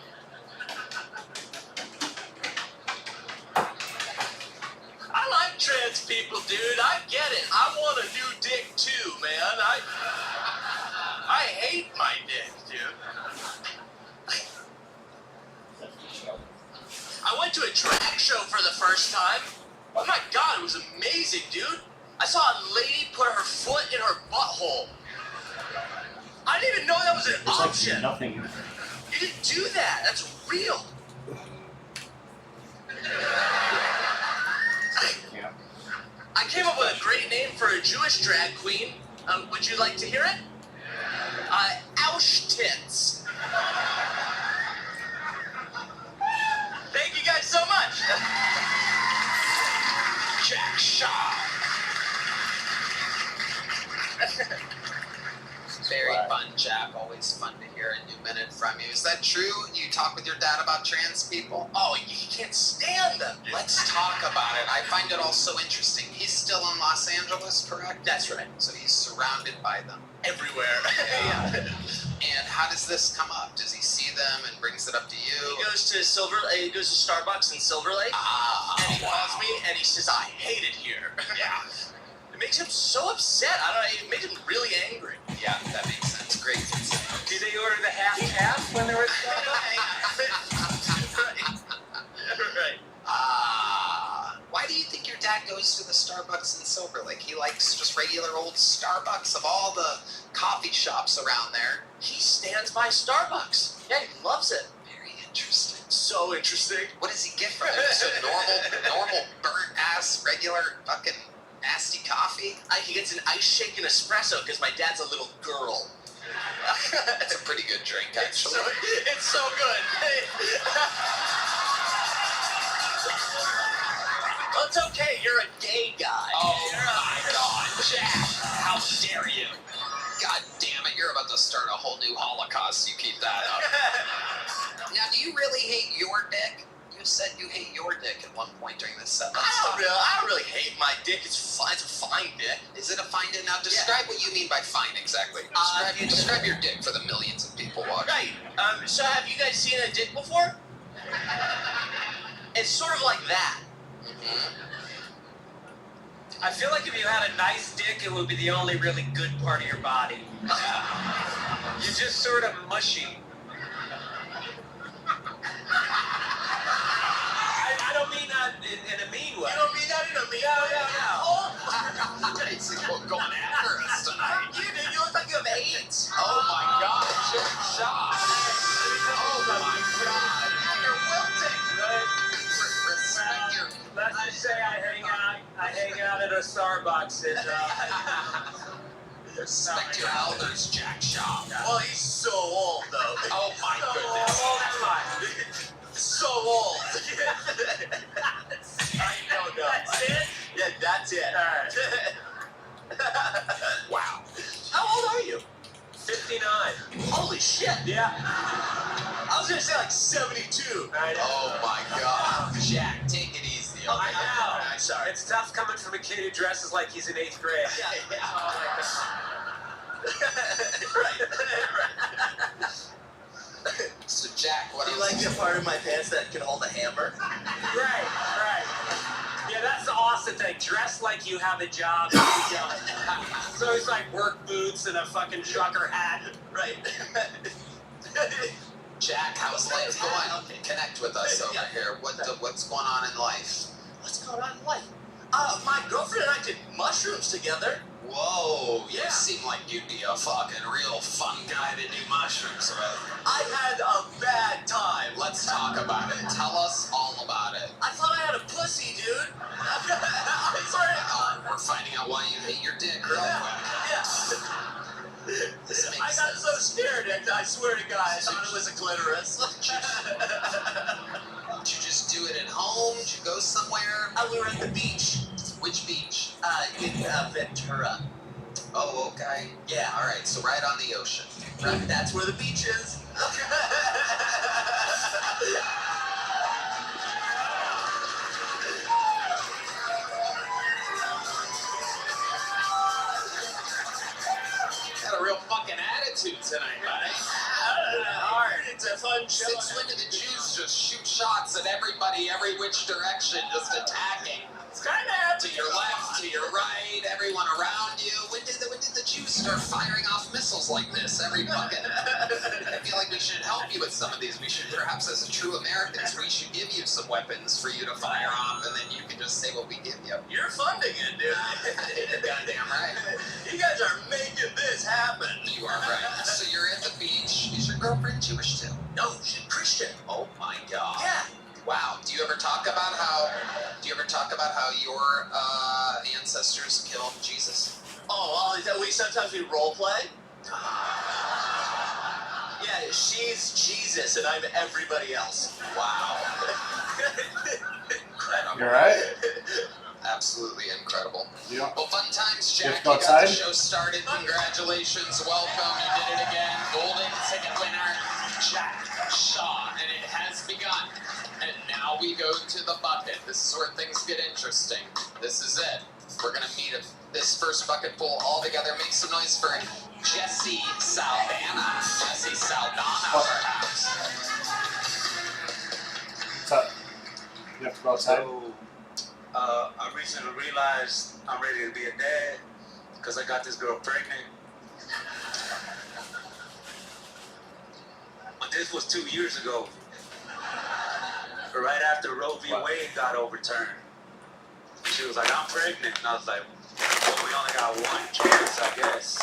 I like trans people, dude. I get it. I want a new dick too, man. I hate my dick, dude. I went to a drag show for the first time. Oh my God, it was amazing, dude. I saw a lady put her foot in her butthole. I didn't even know that was an option. Nothing. You didn't do that. That's real. I came up with a great name for a Jewish drag queen. Would you like to hear it? Auschwitz. Thank you guys so much. Shaw. Very fun, Jack. Always fun to hear a new minute from you. Is that true? You talk with your dad about trans people? Oh, you can't stand them. Let's talk about it. I find it all so interesting. He's still in Los Angeles, correct? That's right. So he's surrounded by them. Everywhere. Yeah. And how does this come up? Does he see them and brings it up to you? He goes to Starbucks in Silver Lake. And he calls me and he says, I hate it here. Yeah. It makes him so upset. I don't know. It makes him really angry. Yeah, that makes sense. Great. Do they order the half when they're at Right. Why do you think your dad goes to the Starbucks in Silver Lake? He likes just regular old Starbucks of all the coffee shops around there. He stands by Starbucks. Yeah, he loves it. Very interesting. So interesting. What does he get from it? Just a normal burnt ass regular fucking nasty coffee? He gets an ice shaken espresso because my dad's a little girl. It's a pretty good drink, actually. It's so good. Well, it's okay. You're a gay guy. Oh my God, Jack! How dare you? God damn it! You're about to start a whole new Holocaust. You keep that up. Now, do you really hate your dick? You said you hate your dick at one point during this sentence. I don't really hate my dick. It's fine. It's a fine dick. Is it a fine dick? Now, describe what you mean by fine exactly. Describe your dick for the millions of people watching. Right. So have you guys seen a dick before? It's sort of like that. I feel like if you had a nice dick, it would be the only really good part of your body. You're just sort of mushy. I don't mean that in a mean way. You don't mean that in a mean way? No. Oh, Basically going after us tonight. you look like you have AIDS. Oh my God, Jack Shaw. Oh my God. You're wilting. Respect your... Let's just say I hang out at a Starbucks and Respect your elders, Jack Shaw. Well, he's so old though. Oh my goodness. How old am I? So old. I don't know. That's it? Yeah, that's it. All right. Wow. How old are you? 59. Holy shit. Yeah. I was gonna say like 72. I know. Oh my God. Jack, take it easy. Oh, I know. I'm sorry. It's tough coming from a kid who dresses like he's in 8th grade. Yeah. Right. So Jack, what Do you else? like the part of my pants that can hold a hammer? Right. Yeah, that's the Austin thing. Dress like you have a job. So it's like work boots and a fucking trucker hat. Right. Jack, how's life going? Okay. Connect with us over here. What's going on in life? What's going on in life? My girlfriend and I did mushrooms together. Whoa, you Yeah. seem like you'd be a fucking real fun guy to do mushrooms with. I had a bad time. Let's talk about it. Tell us all about it. I thought I had a pussy, dude. I swear to God. We're finding out why you hate your dick real quick. Yeah. This makes I got sense. so scared, and I swear to God, I thought it was a clitoris. Did you just do it at home? Did you go somewhere? We were at the beach. Which beach? In Ventura. Oh, okay. Yeah. All right, so right on the ocean. Right, that's where the beach is. Got a real fucking attitude tonight, buddy. Hard. It's a fun show. Since when do the Jews just shoot shots at everybody, every which direction, just attacking? It's kind of To your left, to your right, everyone around you. When did the Jews start firing off missiles like this? Every fucking... I feel like we should help you with some of these. We should, perhaps as a true Americans, we should give you some weapons for you to fire off, and then you can just say what we give you. You're funding it, dude. Goddamn right. You guys are making this happen. You are right. So you're at the beach. Is your girlfriend Jewish too? No, she's Christian. Oh my God. Yeah. Wow. Do you ever talk about how your ancestors killed Jesus? Oh, well, sometimes we role play. Yeah, she's Jesus and I'm everybody else. Wow. Incredible. You alright? Absolutely incredible. Yeah. Well, fun times, Jack. Go You got the outside? show started. Congratulations. Welcome. You did it again. Golden ticket winner, Jack Shaw. And it has begun. And now we go to the bucket. This is where things get interesting. This is it. We're going to meet this first bucket full all together. Make some noise for Jesse Saldana. Jesse Saldana, perhaps. What's up? You have to go outside? So, I recently realized I'm ready to be a dad because I got this girl pregnant. But this was 2 years ago, right after Roe v. Wade got overturned. She was like, I'm pregnant. And I was like, well, we only got one chance, I guess.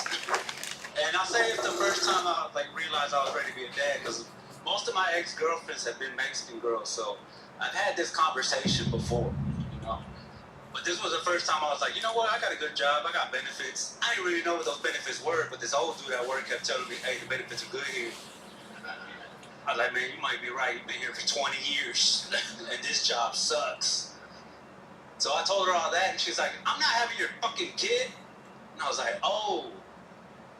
And I'll say it's the first time I realized I was ready to be a dad because most of my ex-girlfriends have been Mexican girls, so I've had this conversation before, you know. But this was the first time I was like, you know what, I got a good job, I got benefits. I didn't really know what those benefits were, but this old dude at work kept telling me, hey, the benefits are good here. I was like, man, you might be right, you've been here for 20 years, and this job sucks. So I told her all that, and she's like, I'm not having your fucking kid. And I was like, oh,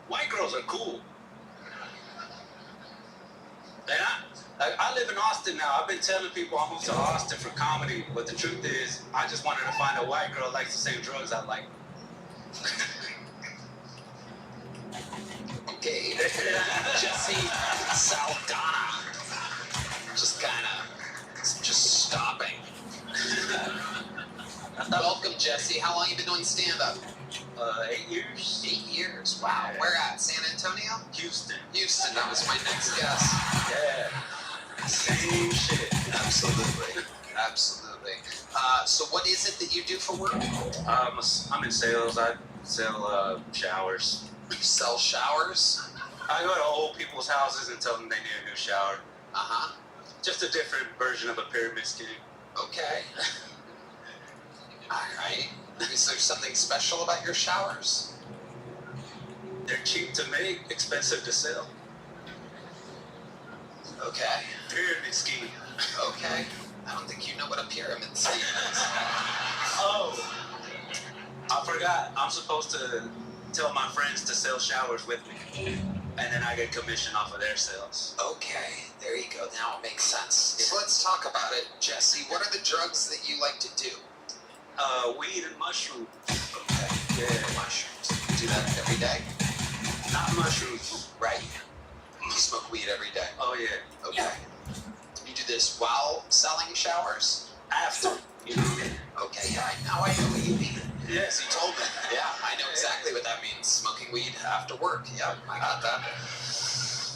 white girls are cool. And I live in Austin now. I've been telling people I moved to Austin for comedy, but the truth is, I just wanted to find a white girl who likes the same drugs I like. Okay. Jesse Saldana. Just kind of, just stopping. Welcome, Jesse. How long you been doing stand-up? 8 years. 8 years. Wow. Where at? San Antonio? Houston. Houston. That was my next guess. Yeah. Same shit. Absolutely. Absolutely. So what is it that you do for work? I'm in sales. I sell showers. You sell showers? I go to old people's houses and tell them they need a new shower. Uh-huh. Just a different version of a pyramid scheme. Okay. All right. Is there something special about your showers? They're cheap to make, expensive to sell. Okay. Pyramid scheme. Okay. I don't think you know what a pyramid scheme is. Oh, I forgot. I'm supposed to tell my friends to sell showers with me, and then I get commission off of their sales. Okay, there you go. Now it makes sense. So let's talk about it, Jesse. What are the drugs that you like to do? Weed and mushrooms. Okay. Yeah. Mushrooms. You do that every day? Not mushrooms. Right. You smoke weed every day? Oh, yeah. Okay. You do this while selling showers? After. You know what I mean? Okay, yeah, now I know what you mean. Yes, You told me. Yeah, I know exactly what that means. Smoking weed after work. Yeah, I got that.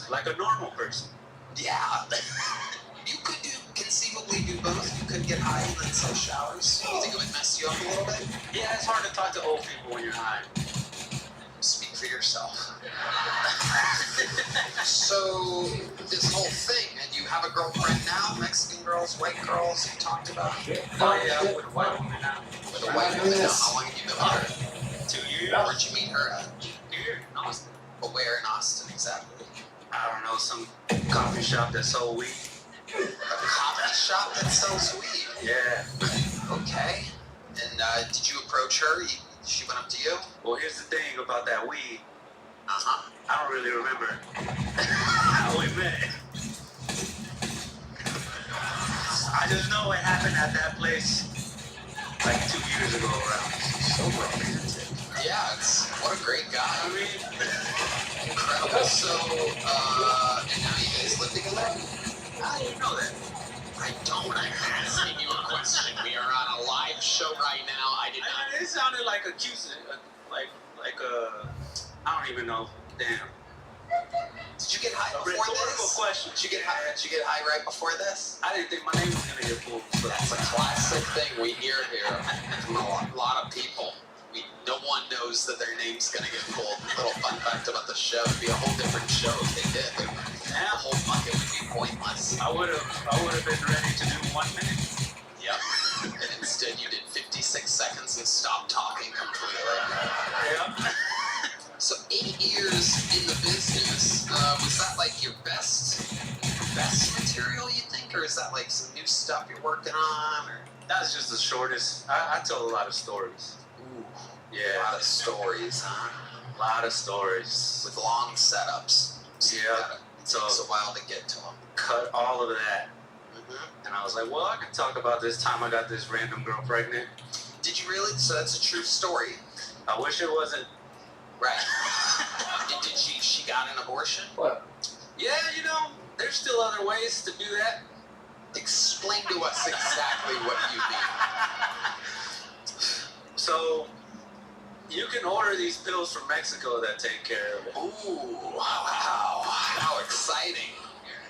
like a normal person. Yeah. You could conceivably do both. You could get high and then sell showers. You think it would mess you up a little bit? Yeah, it's hard to talk to old people when you're high. Speak for yourself. So, this whole thing, and you have a girlfriend now? Mexican girls, white girls, you talked about? Oh yeah, with a white woman now. With a white woman now. How long have you been with her? 2 years. Where'd you meet her at? Here in Austin. But where in Austin exactly? I don't know, some coffee shop that sold weed. A coffee shop that sells weed? Yeah. Okay. And did you approach her? She went up to you? Well, here's the thing about that weed. Uh-huh. I don't really remember how we met. I just know it happened at that place like 2 years ago around. So romantic. Yeah, what a great guy. I mean, incredible. So, and now you guys live together? How do you know that? I don't. I'm asking you a question. We are on a live show right now. I did not. It sounded like accusing, like I don't even know. Damn. Did you get high before rhetorical this? question. Did you get high right before this? I didn't think my name was gonna get pulled. That's a classic thing we hear here from a lot of people. No one knows that their name's gonna get pulled. Little fun fact about the show: it'd be a whole different show if they did. The whole bucket would be pointless. I would have been ready to do 1 minute. Yep. And instead, you did 56 seconds and stopped talking completely. Yep. So 8 years in the business, was that like your best material, you think, or is that like some new stuff you're working on? Or That's just the shortest. I tell a lot of stories. Ooh, Yeah. a lot of stories, huh? A lot of stories. With long setups. So Yeah. it takes a while to get to them. Cut all of that. Mm-hmm. And I was like, well, I can talk about this time I got this random girl pregnant. Did you really? So that's a true story. I wish it wasn't. Right. Did she got an abortion? What? Yeah, you know, there's still other ways to do that. Explain to us exactly what you mean. So, you can order these pills from Mexico that take care of it. Ooh, wow. How exciting.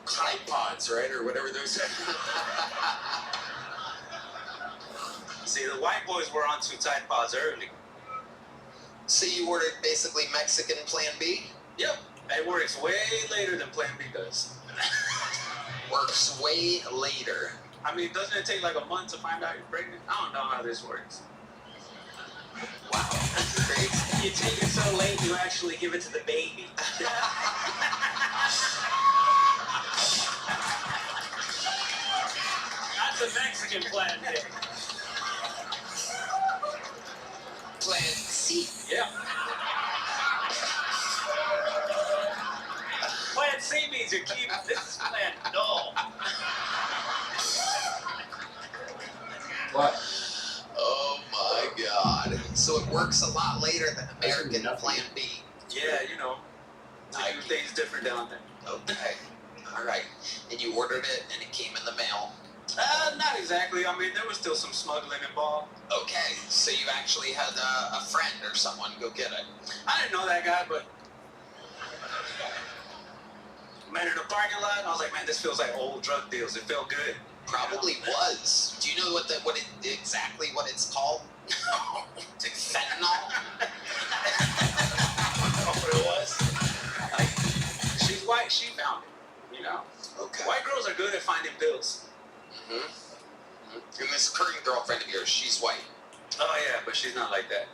Tide Pods, right? Or whatever those are. See, the white boys were onto Tide Pods early. So you ordered basically Mexican Plan B? Yep. It works way later than Plan B does. Works way later. I mean, doesn't it take like a month to find out you're pregnant? I don't know how this works. Wow, that's crazy. You take it so late, you actually give it to the baby. That's a Mexican Plan B. Plan C. Yeah. Plan C means you keep. This is Plan No. What? Oh my God. So it works a lot later than American Plan B. Yeah, you know, I do things different down there. Okay. All right. And you ordered it and it came in the mail. Not exactly. I mean, there was still some smuggling involved. Okay. So you actually had a friend or someone go get it. I didn't know that guy, but met in a parking lot. And I was like, man, this feels like old drug deals. It felt good. Probably was. Do you know exactly what it's called? Fentanyl? That's what it was. She's white. She found it. You know. Okay. White girls are good at finding pills. Mm-hmm. And this current girlfriend of yours, she's white. Oh yeah, but she's not like that.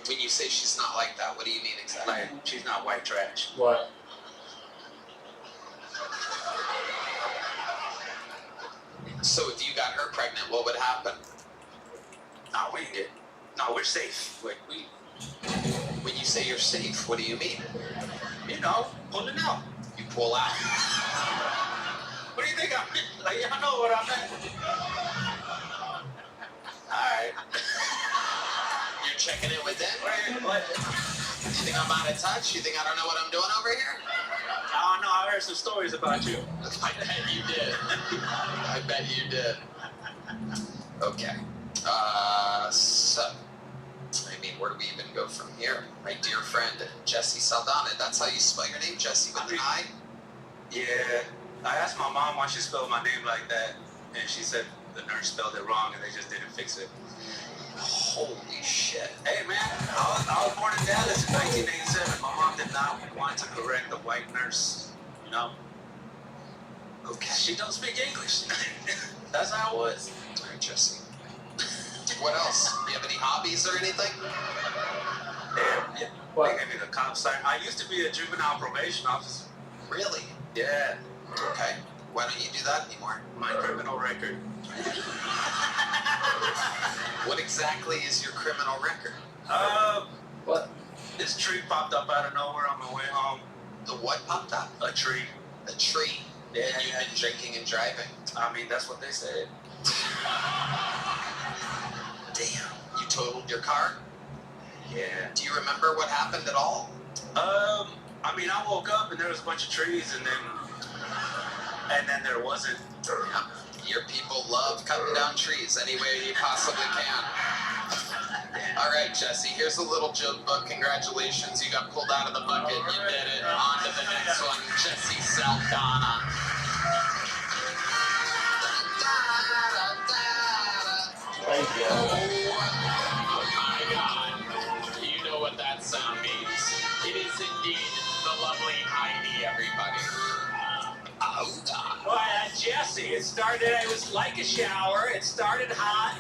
When you say she's not like that, what do you mean exactly? Like, she's not white trash. What? So if you got her pregnant, what would happen? No, we can get. No, we're safe. Like we. When you say you're safe, what do you mean? You know, pulling out. You pull out. What do you think I meant? Like, y'all know what I meant. Alright. You're checking in with them? What? You think I'm out of touch? You think I don't know what I'm doing over here? I don't know. I heard some stories about you. I bet you did. I bet you did. Okay. So, I mean, where do we even go from here? My dear friend, Jesse Saldana. That's how you spell your name, Jesse, with an I? Yeah. I asked my mom why she spelled my name like that, and she said the nurse spelled it wrong and they just didn't fix it. Holy shit. Hey man, I was born in Dallas in 1987. My mom did not want to correct the white nurse, you know? Okay. She don't speak English. That's how it was. All right, Jesse. What else? Do you have any hobbies or anything? Yeah. What? They gave me the cop sign. I used to be a juvenile probation officer. Really? Yeah. Okay. Why don't you do that anymore? My criminal record. What exactly is your criminal record? What? This tree popped up out of nowhere on my way home. The what popped up? A tree. A tree? Yeah. And you've been drinking and driving? I mean, that's what they said. Damn. You totaled your car? Yeah. Do you remember what happened at all? I mean, I woke up and there was a bunch of trees, and then there wasn't. Yeah. Your people love cutting down trees any way you possibly can. All right, Jesse, here's a little joke book. Congratulations, you got pulled out of the bucket. You did it. On to the next one, Jesse Saldana. Thank you. Oh my God. You know what that sound means. It is indeed the lovely Heidi, everybody. Oh, God. Well, Jesse, it was like a shower. It started hot,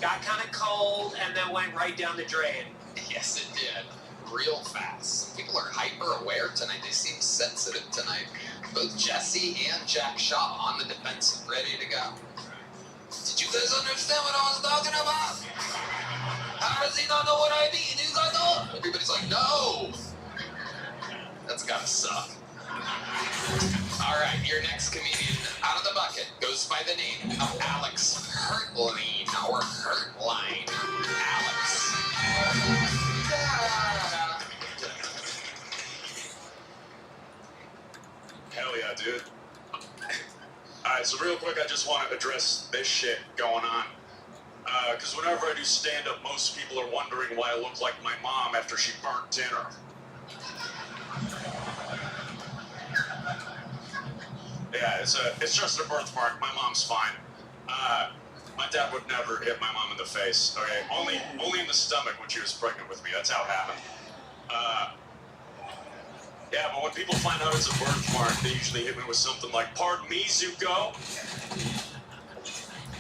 got kind of cold, and then went right down the drain. Yes, it did. Real fast. Some people are hyper aware tonight. They seem sensitive tonight. Both Jesse and Jack Shaw on the defensive, ready to go. Did Do you guys understand what I was talking about? How does he not know what I mean? You guys know? Everybody's like, no! That's gotta suck. Alright, your next comedian out of the bucket goes by the name of Alex Hurtline, or Hurtline. Alex. Hell yeah, dude. Alright, so real quick, I just want to address this shit going on. Because whenever I do stand-up, most people are wondering why I look like my mom after she burnt dinner. Yeah, it's just a birthmark. My mom's fine. My dad would never hit my mom in the face. Okay, only in the stomach when she was pregnant with me. That's how it happened. Yeah, but when people find out it's a birthmark, they usually hit me with something like, "Pardon me, Zuko?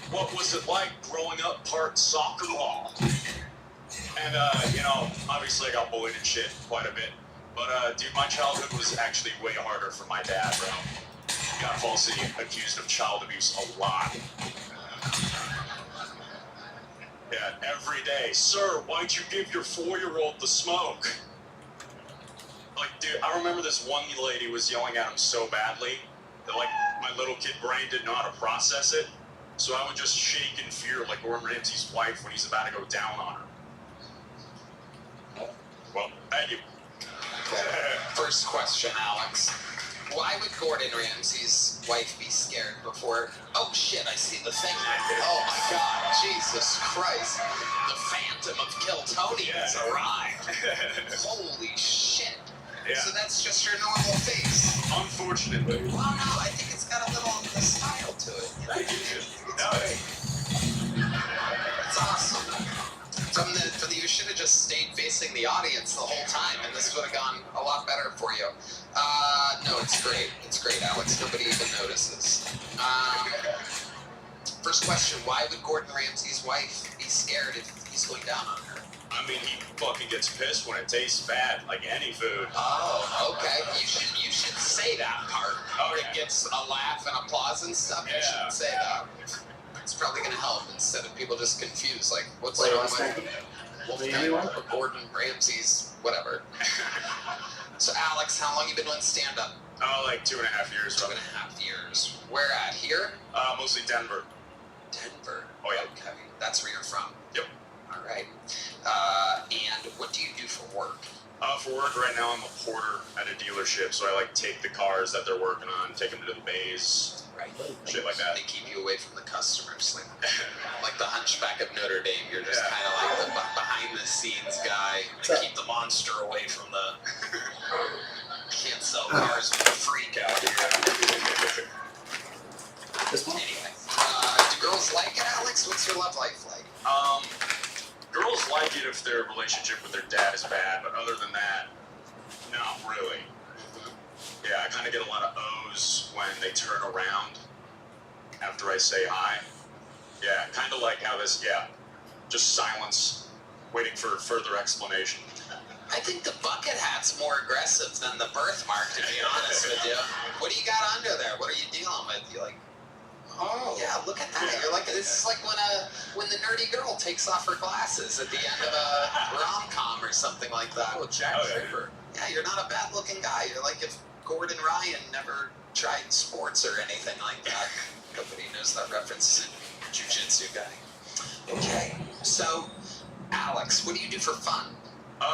What was it like growing up part soccer ball?" And, obviously I got bullied and shit quite a bit. But, dude, my childhood was actually way harder for my dad, bro. Got falsely accused of child abuse a lot. Yeah, every day. "Sir, why'd you give your 4-year-old the smoke?" Like, dude, I remember this one lady was yelling at him so badly that, like, my little kid brain didn't know how to process it. So I would just shake in fear like Gordon Ramsay's wife when he's about to go down on her. Well, thank you. First question, Alex. Why would Gordon Ramsay's wife be scared before? Oh shit, I see the thing. Oh my god, Jesus Christ. The Phantom of Kiltony has arrived. Holy shit. Yeah. So that's just your normal face. Unfortunately. Well, no, I think it's got a little style to it. Thank you. It's awesome. You should have just stayed facing the audience the whole time, and this would have gone a lot better for you. No, it's great. It's great, Alex. Nobody even notices. First question, why would Gordon Ramsay's wife be scared if he's going down on her? I mean, he fucking gets pissed when it tastes bad, like any food. Oh, okay. You should say that part. Oh, it gets a laugh and applause and stuff. You shouldn't say that. It's probably going to help instead of people just confused, like, what's wrong with Wolfgang or Gordon Ramsay's whatever. So, Alex, how long you been doing stand-up? Oh, like 2.5 years. 2.5 years. Where at? Here? Mostly Denver. Denver? Oh, yeah. Okay. That's where you're from? Yep. All right. And what do you do for work? For work right now, I'm a porter at a dealership, so I like take the cars that they're working on, take them to the bays, right? Shit like that. They keep you away from the customers, like the Hunchback of Notre Dame. You're just kind of like the behind-the-scenes guy. They keep the monster away from the. Can't sell cars with a freak out here. Anyway, do girls like it, Alex? What's your love life like? Girls like it if their relationship with their dad is bad, but other than that, not really. Yeah, I kind of get a lot of O's when they turn around after I say hi. Yeah, kind of like how this, just silence, waiting for further explanation. I think the bucket hat's more aggressive than the birthmark, to be honest with you. What do you got under there? What are you dealing with? You like, oh yeah, look at that. You're like, this is like when the nerdy girl takes off her glasses at the end of a rom-com or something like that. Oh, Jack Draper. Yeah, you're not a bad-looking guy. You're like if Gordon Ryan never tried sports or anything like that. Nobody knows that reference. Jiu-jitsu guy. Okay, so Alex, what do you do for fun?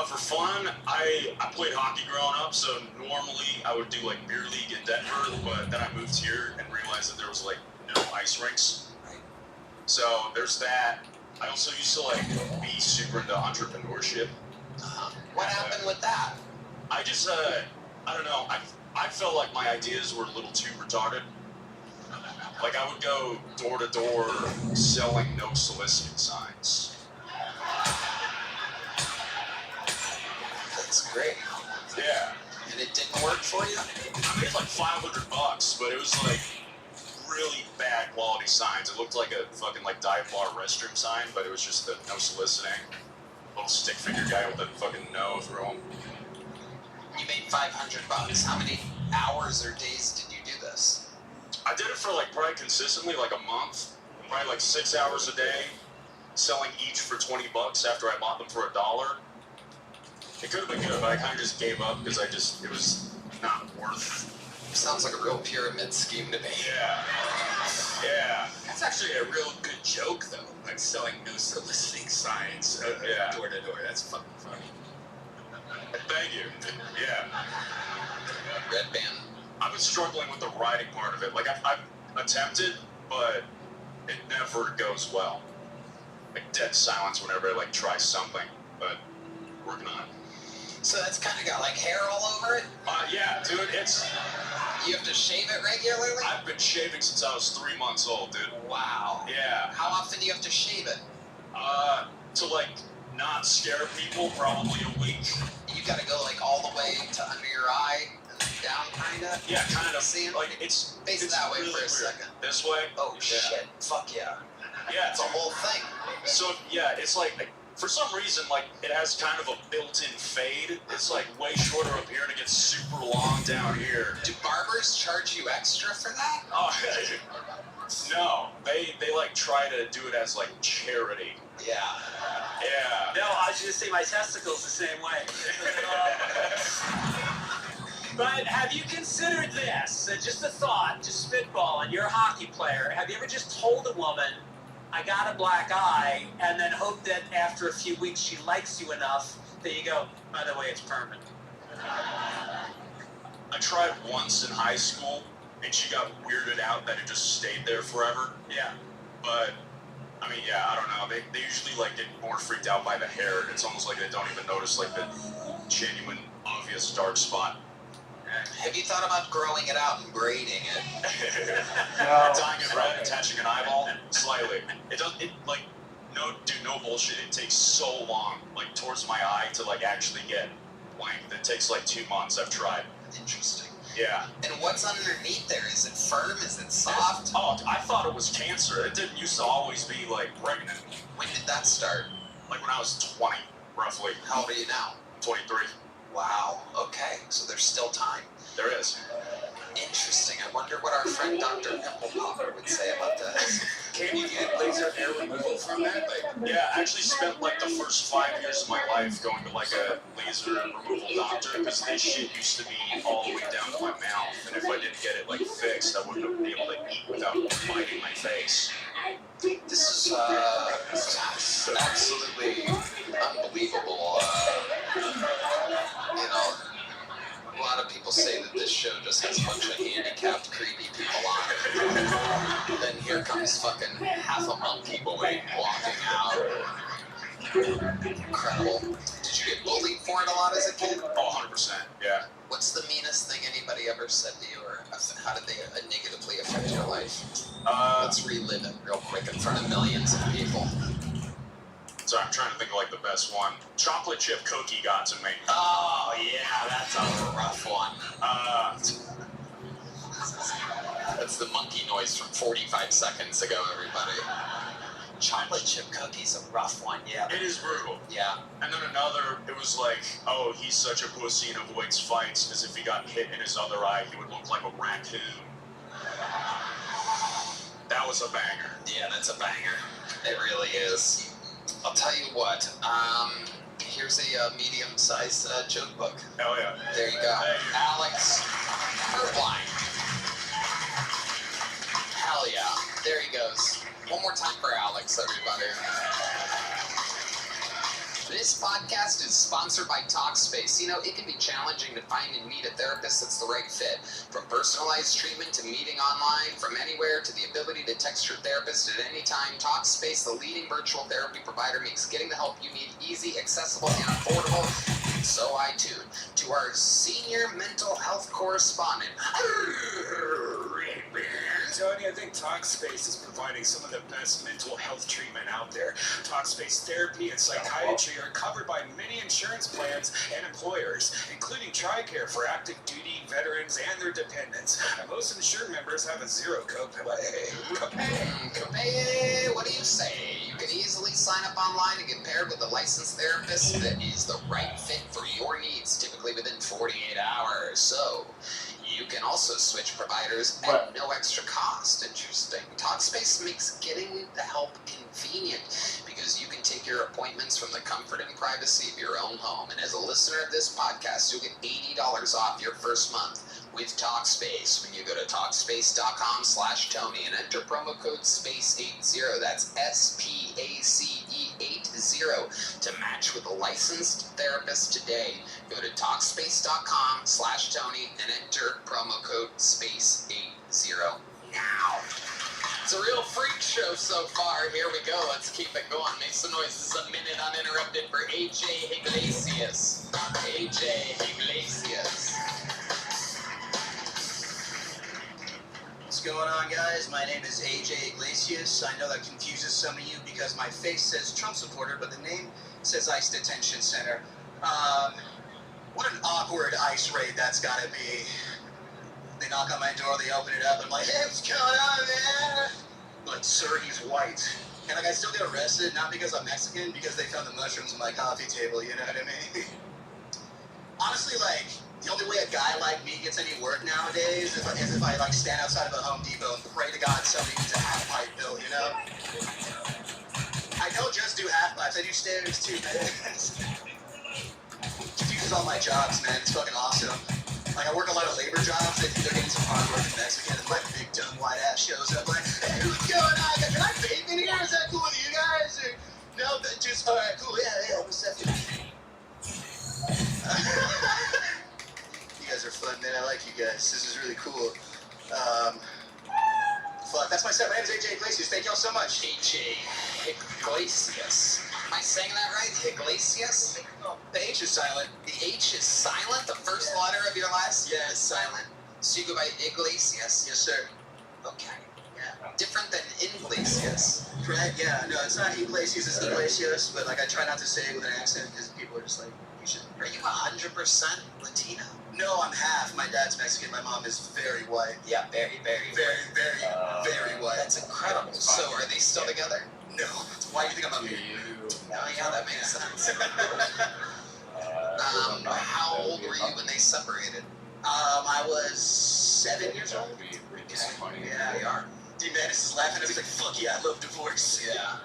For fun, I played hockey growing up, so normally I would do like beer league in Denver, but then I moved here and realized that there was like no ice rinks. So there's that. I also used to like be super into entrepreneurship. What happened with that? I just, I don't know, I felt like my ideas were a little too retarded. Like I would go door to door selling no soliciting signs. That's great. Yeah. And it didn't work for you? I made like $500, but it was like really bad quality signs. It looked like a fucking like dive bar restroom sign, but it was just the no soliciting. Little stick figure guy with a fucking no through him. You made $500. How many hours or days did you do this? I did it for like probably consistently like a month. probably like 6 hours a day, selling each for $20 after I bought them for $1. It could have been good, but I kind of just gave up because it was not worth. Sounds like a real pyramid scheme to me. Yeah. Yeah. That's actually a real good joke, though. Like selling no soliciting signs door to door. That's fucking funny. Thank you. Yeah. Red band. I've been struggling with the writing part of it. Like I've attempted, but it never goes well. Like dead silence whenever I like try something, but working on it. So that's kind of got like hair all over it? Yeah, dude, You have to shave it regularly? I've been shaving since I was 3 months old, dude. Wow. Yeah. How often do you have to shave it? To like not scare people, probably a week. You gotta go like all the way to under your eye and down kinda? Yeah, kind of. See, like it's that way really for a weird. second. This way? Oh shit. Fuck yeah. Yeah, It's a whole thing. So yeah, it's like for some reason, like it has kind of a built-in fade. It's like way shorter up here and it gets super long down here. Do barbers charge you extra for that? Oh, no, they like try to do it as like charity. Yeah. Yeah. No, I was gonna say my testicles the same way. But have you considered this? Just a thought, just spitballing. You're a hockey player. Have you ever just told a woman, I got a black eye, and then hope that after a few weeks she likes you enough that you go, by the way, it's permanent? I tried once in high school, and she got weirded out that it just stayed there forever. Yeah. But, I mean, yeah, I don't know. They usually, like, get more freaked out by the hair. It's almost like they don't even notice, like, the genuine, obvious dark spot. Have you thought about growing it out and braiding it? Dyeing it red, attaching an eyeball, slightly. No bullshit. It takes so long, like, towards my eye to, like, actually get length. It takes, like, 2 months. I've tried. Interesting. Yeah. And what's underneath there? Is it firm? Is it soft? I thought it was cancer. It didn't used to always be, like, pregnant. When did that start? Like, when I was 20, roughly. How old are you now? 23. Wow. Okay. So there's still time. There is. Interesting. I wonder what our friend Dr. Pimple Popper would say about this. Can you get laser hair removal from that? Yeah, I actually spent like the first 5 years of my life going to like a laser removal doctor because this shit used to be all the way down to my mouth, and if I didn't get it like fixed, I wouldn't have been able to eat without biting my face. This is absolutely unbelievable. A lot of people say that this show just has a bunch of handicapped, creepy people on it. Then here comes fucking half a monkey boy walking out. Incredible. Did you get bullied for it a lot as a kid? Oh, 100%, yeah. What's the meanest thing anybody ever said to you, or how did they negatively affect your life? Let's relive it real quick in front of millions of people. Sorry, I'm trying to think of like the best one. Chocolate chip cookie got to me. Oh, yeah, that's a rough one. That's the monkey noise from 45 seconds ago, everybody. Chocolate chip cookie's a rough one, yeah. It is brutal. Yeah. And then another, it was like, oh, he's such a pussy and avoids fights because if he got hit in his other eye, he would look like a raccoon. That was a banger. Yeah, that's a banger. It really is. I'll tell you what, here's a medium-sized joke book. Hell yeah. There you go. Hey. Alex Irvine. Hell yeah. There he goes. One more time for Alex, everybody. This podcast is sponsored by Talkspace. You know, it can be challenging to find and meet a therapist that's the right fit. From personalized treatment to meeting online, from anywhere to the ability to text your therapist at any time, Talkspace, the leading virtual therapy provider, makes getting the help you need easy, accessible, and affordable. And so I tune to our senior mental health correspondent. Tony, I think Talkspace is providing some of the best mental health treatment out there. Talkspace therapy and psychiatry are covered by many insurance plans and employers, including TRICARE for active duty veterans and their dependents. And most insured members have a zero copay. Copay, what do you say? You can easily sign up online and get paired with a licensed therapist that is the right fit for your needs, typically within 48 hours. So, You can also switch providers at no extra cost. Interesting. Talkspace makes getting the help convenient because you can take your appointments from the comfort and privacy of your own home. And as a listener of this podcast, you'll get $80 off your first month with Talkspace when you go to Talkspace.com/Tony and enter promo code SPACE80. That's SPACE80 to match with a licensed therapist today. Go to Talkspace.com/Tony and enter promo code SPACE80 now. It's a real freak show so far. Here we go. Let's keep it going. Make some noise. This is a minute uninterrupted for AJ Iglesias. AJ Iglesias. What's going on, guys? My name is AJ Iglesias. I know that confuses some of you because my face says Trump supporter, but the name says ICE Detention Center. What an awkward ICE raid that's gotta be. They knock on my door, they open it up, I'm like, hey, what's going on, man? Like, sir, he's white. And like, I still get arrested, not because I'm Mexican, because they found the mushrooms on my coffee table, you know what I mean? Honestly, like, the only way a guy like me gets any work nowadays is if I like stand outside of a Home Depot and pray to God somebody needs a half pipe bill, you know? I don't just do half pipes, I do stairs too, man. Confuses all my jobs, man. It's fucking awesome. Like, I work a lot of labor jobs, they think they're getting some hard work in Mexican, and my big dumb white ass shows up like, hey, what's going on? Can I vape in here? Is that cool with you guys? Or, no, but just, alright, cool, yeah, what's up? You guys are fun, man. I like you guys. This is really cool. Fuck, that's my set. My name is AJ Iglesias. Thank y'all so much. AJ Iglesias. Am I saying that right? Iglesias? The H is silent. The H is silent? The first letter of your last name is silent? So you go by Iglesias? Yes, sir. Okay. Yeah. Different than Iglesias. Correct, yeah. No, it's not Iglesias, it's Iglesias, but like I try not to say it with an accent because people are just like, you should. Are you 100% Latino? No, I'm half. My dad's Mexican, my mom is very white. Yeah, very white. That's incredible. So are they still together? No. Why do you think I'm up here? Oh, yeah, that makes sense. How old were you when they separated? I was 7 years old. Yeah, you are. Dude, man, is laughing at me like, fuck yeah, I love divorce. Yeah.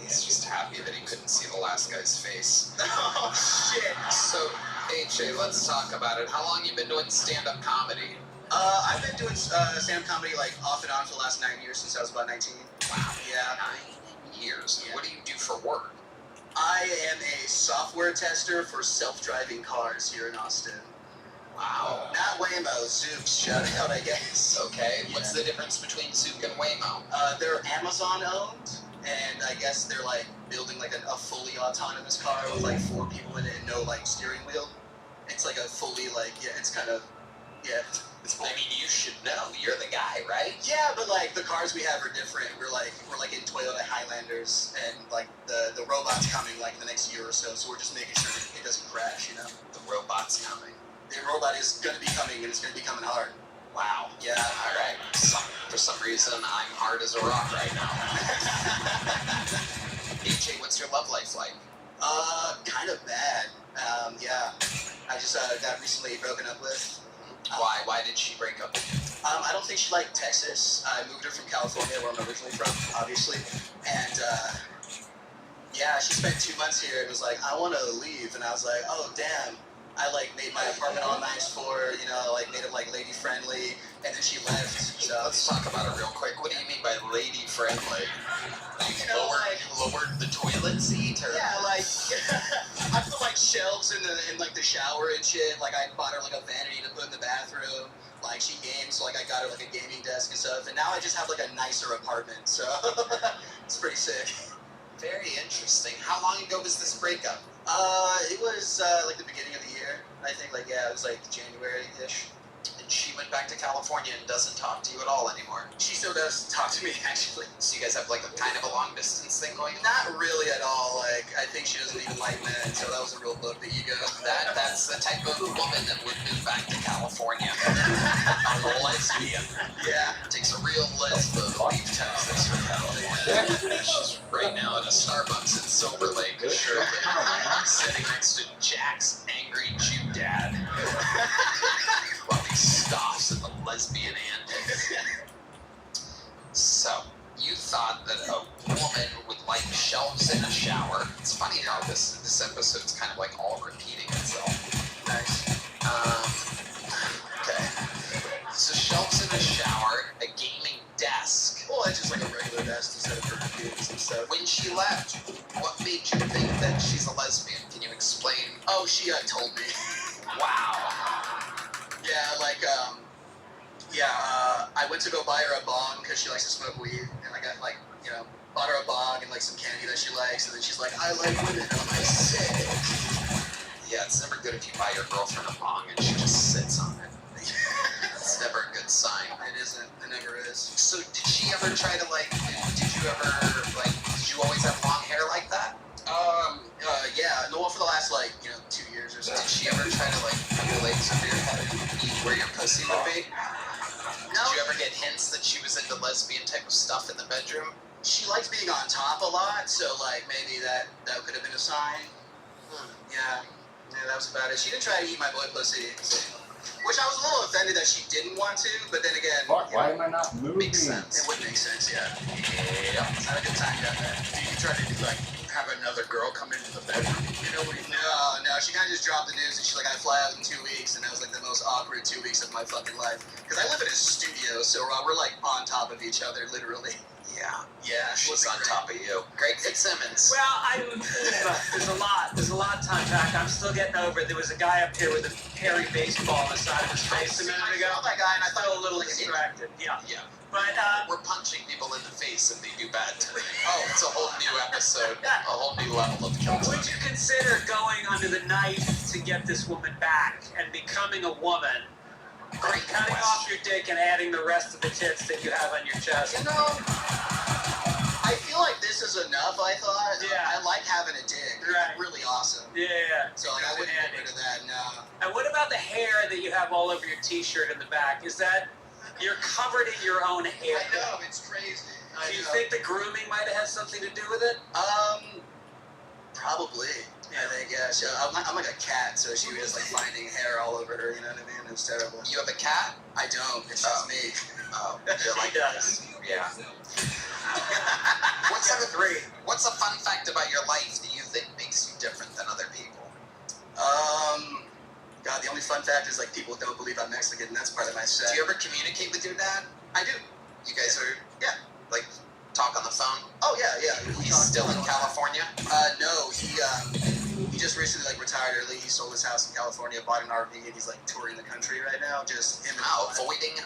He's just happy that he couldn't see the last guy's face. Oh, shit. So, AJ, let's talk about it. How long you been doing stand-up comedy? I've been doing stand-up comedy like off and on for the last 9 years since I was about 19. Wow. Yeah. 9 years. Yeah. What do you do for work? I am a software tester for self-driving cars here in Austin. Wow. Not Waymo, Zook, shout out, I guess. Okay. Yeah. What's the difference between Zook and Waymo? They're Amazon-owned, and I guess they're like building like a fully autonomous car with like 4 people in it and no like steering wheel. It's like a fully like, yeah, it's kind of, yeah. I mean, you should know. You're the guy, right? Yeah, but like the cars we have are different. We're like in Toyota Highlanders, and like the robot's coming like in the next year or so. So we're just making sure it doesn't crash, you know. The robot's coming. The robot is gonna be coming, and it's gonna be coming hard. Wow. Yeah. All right. For some reason, I'm hard as a rock right now. AJ, what's your love life like? Kind of bad. Yeah. I just got recently broken up with. Why? Why did she break up with you? I don't think she liked Texas. I moved her from California, where I'm originally from, obviously. And, yeah, she spent 2 months here and was like, I want to leave. And I was like, oh, damn. I, like, made my apartment all nice for her, you know, like, made it, like, lady-friendly. And then she left, so. Let's talk about it real quick. What do you mean by lady-friendly? You know, lowered the toilet seat? Or? Yeah, like, I put, like, shelves in like, the shower and shit. Like, I bought her, like, a vanity to put in the bathroom. Like, she games, so, like, I got her, like, a gaming desk and stuff. And now I just have, like, a nicer apartment, so it's pretty sick. Very interesting. How long ago was this breakup? It was, like, the beginning of the year. I think, like, yeah, it was, like, January-ish. And she went back to California and doesn't talk to you at all anymore. She still does talk to me, actually. So you guys have, like, a kind of a long-distance thing going on? Not really at all. Like, I think she doesn't even like men, so that was a real bug, the ego. That's the type of woman that would move back to California. A lesbian. Yeah. It takes a real lesbian to leave Texas for California. She's right now at a Starbucks in Silver Lake, sitting next to Jack's angry Jew dad. While he's lesbian Andy. So, you thought that a woman would like shelves in a shower. It's funny how this episode's kind of like all repeating itself. Nice. Okay. So shelves in a shower, a gaming desk. Well, it's just like a regular desk instead of her computers and stuff. When she left, what made you think that she's a lesbian? Can you explain? Oh, she told me. Wow. Yeah, like, I went to go buy her a bong because she likes to smoke weed, and I got, like, you know, bought her a bong and, like, some candy that she likes, and then she's like, I like women, and I'm like, sick. Yeah, it's never good if you buy your girlfriend a bong and she just sits on it. It's never a good sign. It isn't. It never is. So did she ever try to, like, did you always have long hair like that? Yeah, no, for the last, like, 2 years or so. Did she ever try to, like, put her legs under your head and eat where your pussy would be? No. Did you ever get hints that she was into lesbian type of stuff in the bedroom? She likes being on top a lot, so, like, maybe that could have been a sign. Yeah, that was about it. She didn't try to eat my boy pussy, which I was a little offended that she didn't want to, but then again... Fuck, why am I not moving? Makes sense. It would make sense, yeah. Yep. Had a good time down there. Did you try to, like, have another girl come into the bedroom? No, she kind of just dropped the news and she's like, I fly out in 2 weeks, and that was like the most awkward 2 weeks of my fucking life. Because I live in a studio, so we're like on top of each other, literally. Yeah, she's on top of you. Greg Fitzsimmons. Well, there's a lot of time back. I'm still getting over it. There was a guy up here with a hairy baseball on the side of his face a minute ago. I saw that guy and I thought a little distracted. Yeah. But we're punching people in the face and they do bad to me. Oh, it's a whole new episode, a whole new level of kill. Would you consider going under the knife to get this woman back and becoming a woman? Great cutting off your dick and adding the rest of the tits that you have on your chest. I feel like this is enough, I thought. Yeah. I like having a dick. Right. It's really awesome. Yeah. So like, I wouldn't get rid of that, no. And what about the hair that you have all over your t-shirt in the back? Is that, you're covered in your own hair? I know, it's crazy. Do you think the grooming might have had something to do with it? Probably. I think, yeah. I'm like a cat, so she was like finding hair all over her, you know what I mean? It was terrible. You have a cat? I don't. It's just me. Oh, you're like does. Yeah. What's a fun fact about your life that you think makes you different than other people? God, the only fun fact is like people don't believe I'm Mexican, and that's part of my set. Do you ever communicate with your dad? I do. You guys are, like, talk on the phone? Oh yeah. He's still in California? No, he just recently like retired early. He sold his house in California, bought an RV, and he's like touring the country right now. Just him and avoiding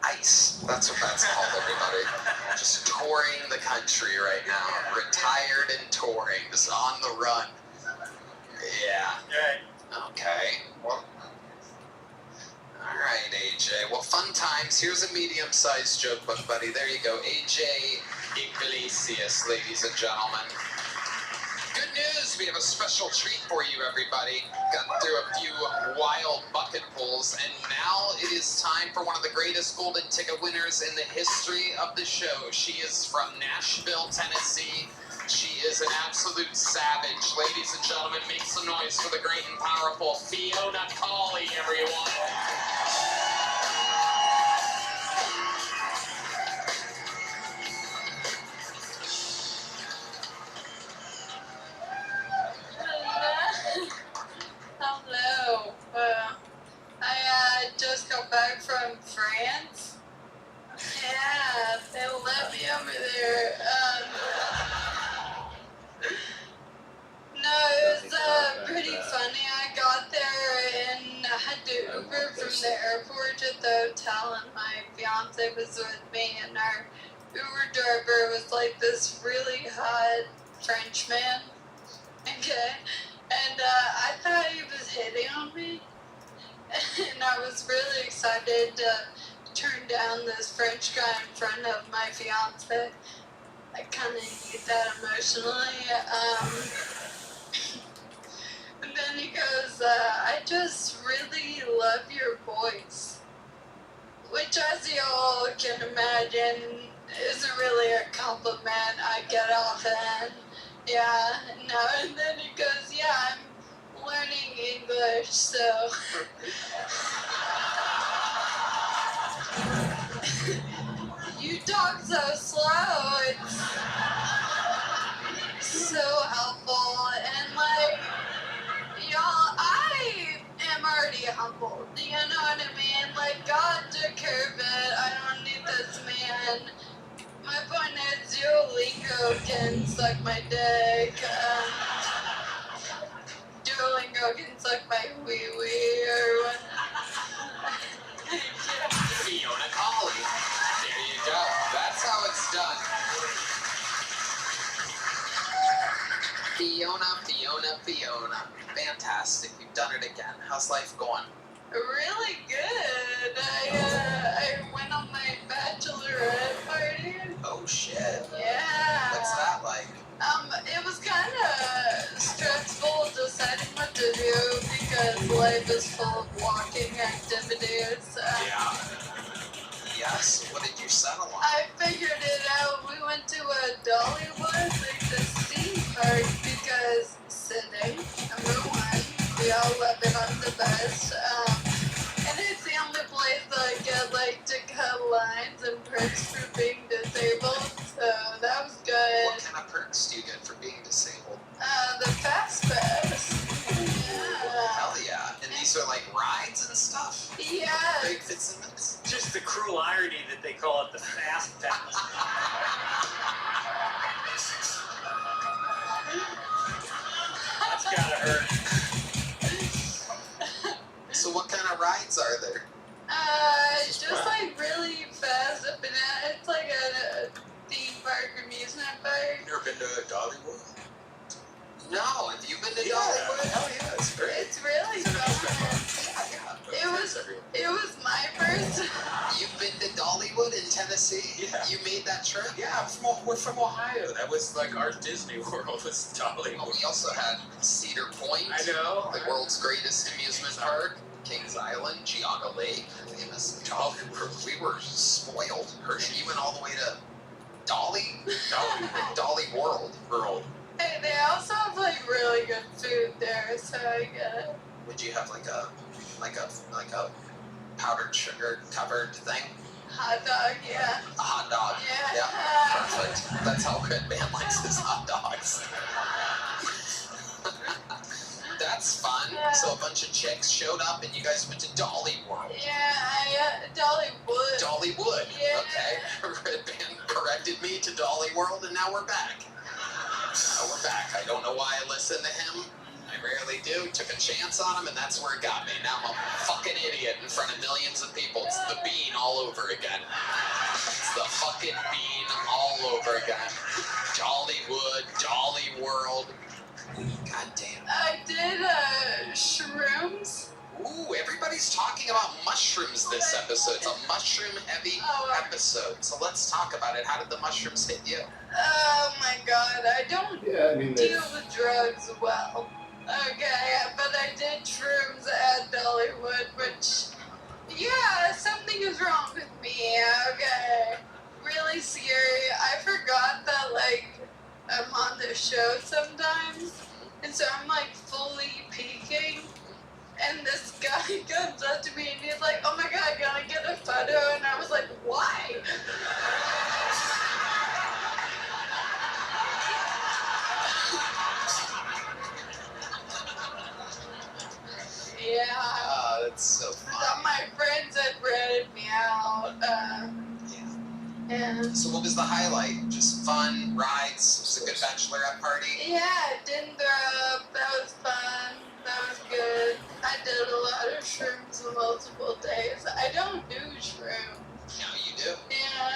ice. That's what that's called, everybody. Just touring the country right now. Retired and touring, just on the run. Yeah. Right. Okay. Well. Alright, AJ. Well, fun times. Here's a medium-sized joke book, buddy. There you go. AJ Iglesias, ladies and gentlemen. Good news! We have a special treat for you, everybody. Got through a few wild bucket pulls, and now it is time for one of the greatest golden ticket winners in the history of the show. She is from Nashville, Tennessee. She is an absolute savage. Ladies and gentlemen, make some noise for the great and powerful Fiona Cawley, everyone. Hello. I just got back from France. Yeah, they let me over there. No, it was pretty funny. I got there and I had to Uber from the airport to the hotel, and my fiance was with me, and our Uber driver was like this really hot French man. Okay. And I thought he was hitting on me, and I was really excited to turn down this French guy in front of my fiance. I kind of need that emotionally. And then he goes, I just really love your voice, which, as you all can imagine, isn't really a compliment I get often. Yeah, no, and then he goes, yeah, I'm learning English, so. You talk so slow. It's so helpful. And like, y'all, I am already humbled. You know what I mean? Like, God took care of it. I don't need this man. My point is, Duolingo can suck my dick. Duolingo can suck my wee-wee or what. Fiona Colley. There you go. That's how it's done. Fiona. Fantastic. You've done it again. How's life going? Really good. I went on my bachelorette party. Oh shit. Yeah. What's that like? It was kind of stressful deciding what to do because life is full of walking activities. Yeah. Yes. What did you settle on? I figured it out. We went to a Dollywood, like the theme park, because sitting, number one, we all love it, I'm the best. And it's the only place that I get like to cut lines and perks for being disabled, so that was good. What kind of perks do you get for being disabled? The Fast Pass. Yeah. Hell yeah. And these are like rides and stuff? Yeah. Big Fitzsimmons? Just the cruel irony that they call it the fast pass. That's gotta hurt. So what kind of rides are there? Just like really fast up and out. It's like a theme park amusement park. Never been to Dollywood? No, have you been to Dollywood? Hell yeah, it's great. It's really fun. It was my first. You've been to Dollywood in Tennessee? Yeah. You made that trip? Yeah, we're from Ohio. That was like our Disney World was Dollywood. Well, we also had Cedar Point. I know. The world's greatest amusement park. Kings Island, Geauga Lake, famous Dollywood. We were spoiled. Hershey went all the way to Dolly World. Hey, they also have like really good food there, so I get it. Would you have like a powdered sugar covered thing? Hot dog, yeah. A hot dog. Yeah. Perfect. That's how Red Man likes his hot dogs. That's fun. Yeah. So a bunch of chicks showed up and you guys went to Dolly World. Yeah, Dollywood. Dollywood. Yeah. Okay. Red Band corrected me to Dolly World and now we're back. I don't know why I listened to him. I rarely do. Took a chance on him and that's where it got me. Now I'm a fucking idiot in front of millions of people. It's the bean all over again. It's the fucking bean all over again. Dollywood, Dolly World. God damn. I did shrooms. Ooh, everybody's talking about mushrooms this episode. It's a mushroom-heavy episode. So let's talk about it. How did the mushrooms hit you? Oh my god, I don't they- deal with drugs well. Okay, but I did shrooms at Dollywood, which, yeah, something is wrong with me, okay? Really scary. I forgot that, like, I'm on the show sometimes, and so I'm, like, fully peeking, and this guy comes up to me and he's like, oh my god, can I get a photo? And I was like, why? Yeah. Oh, that's so fun. My friends had ratted me out. Yeah. So what was the highlight? Just fun, rides, it was a good bachelorette party? Yeah, didn't throw up. That was fun. That was good. I did a lot of shrooms multiple days. I don't do shrooms. No, you do? Yeah,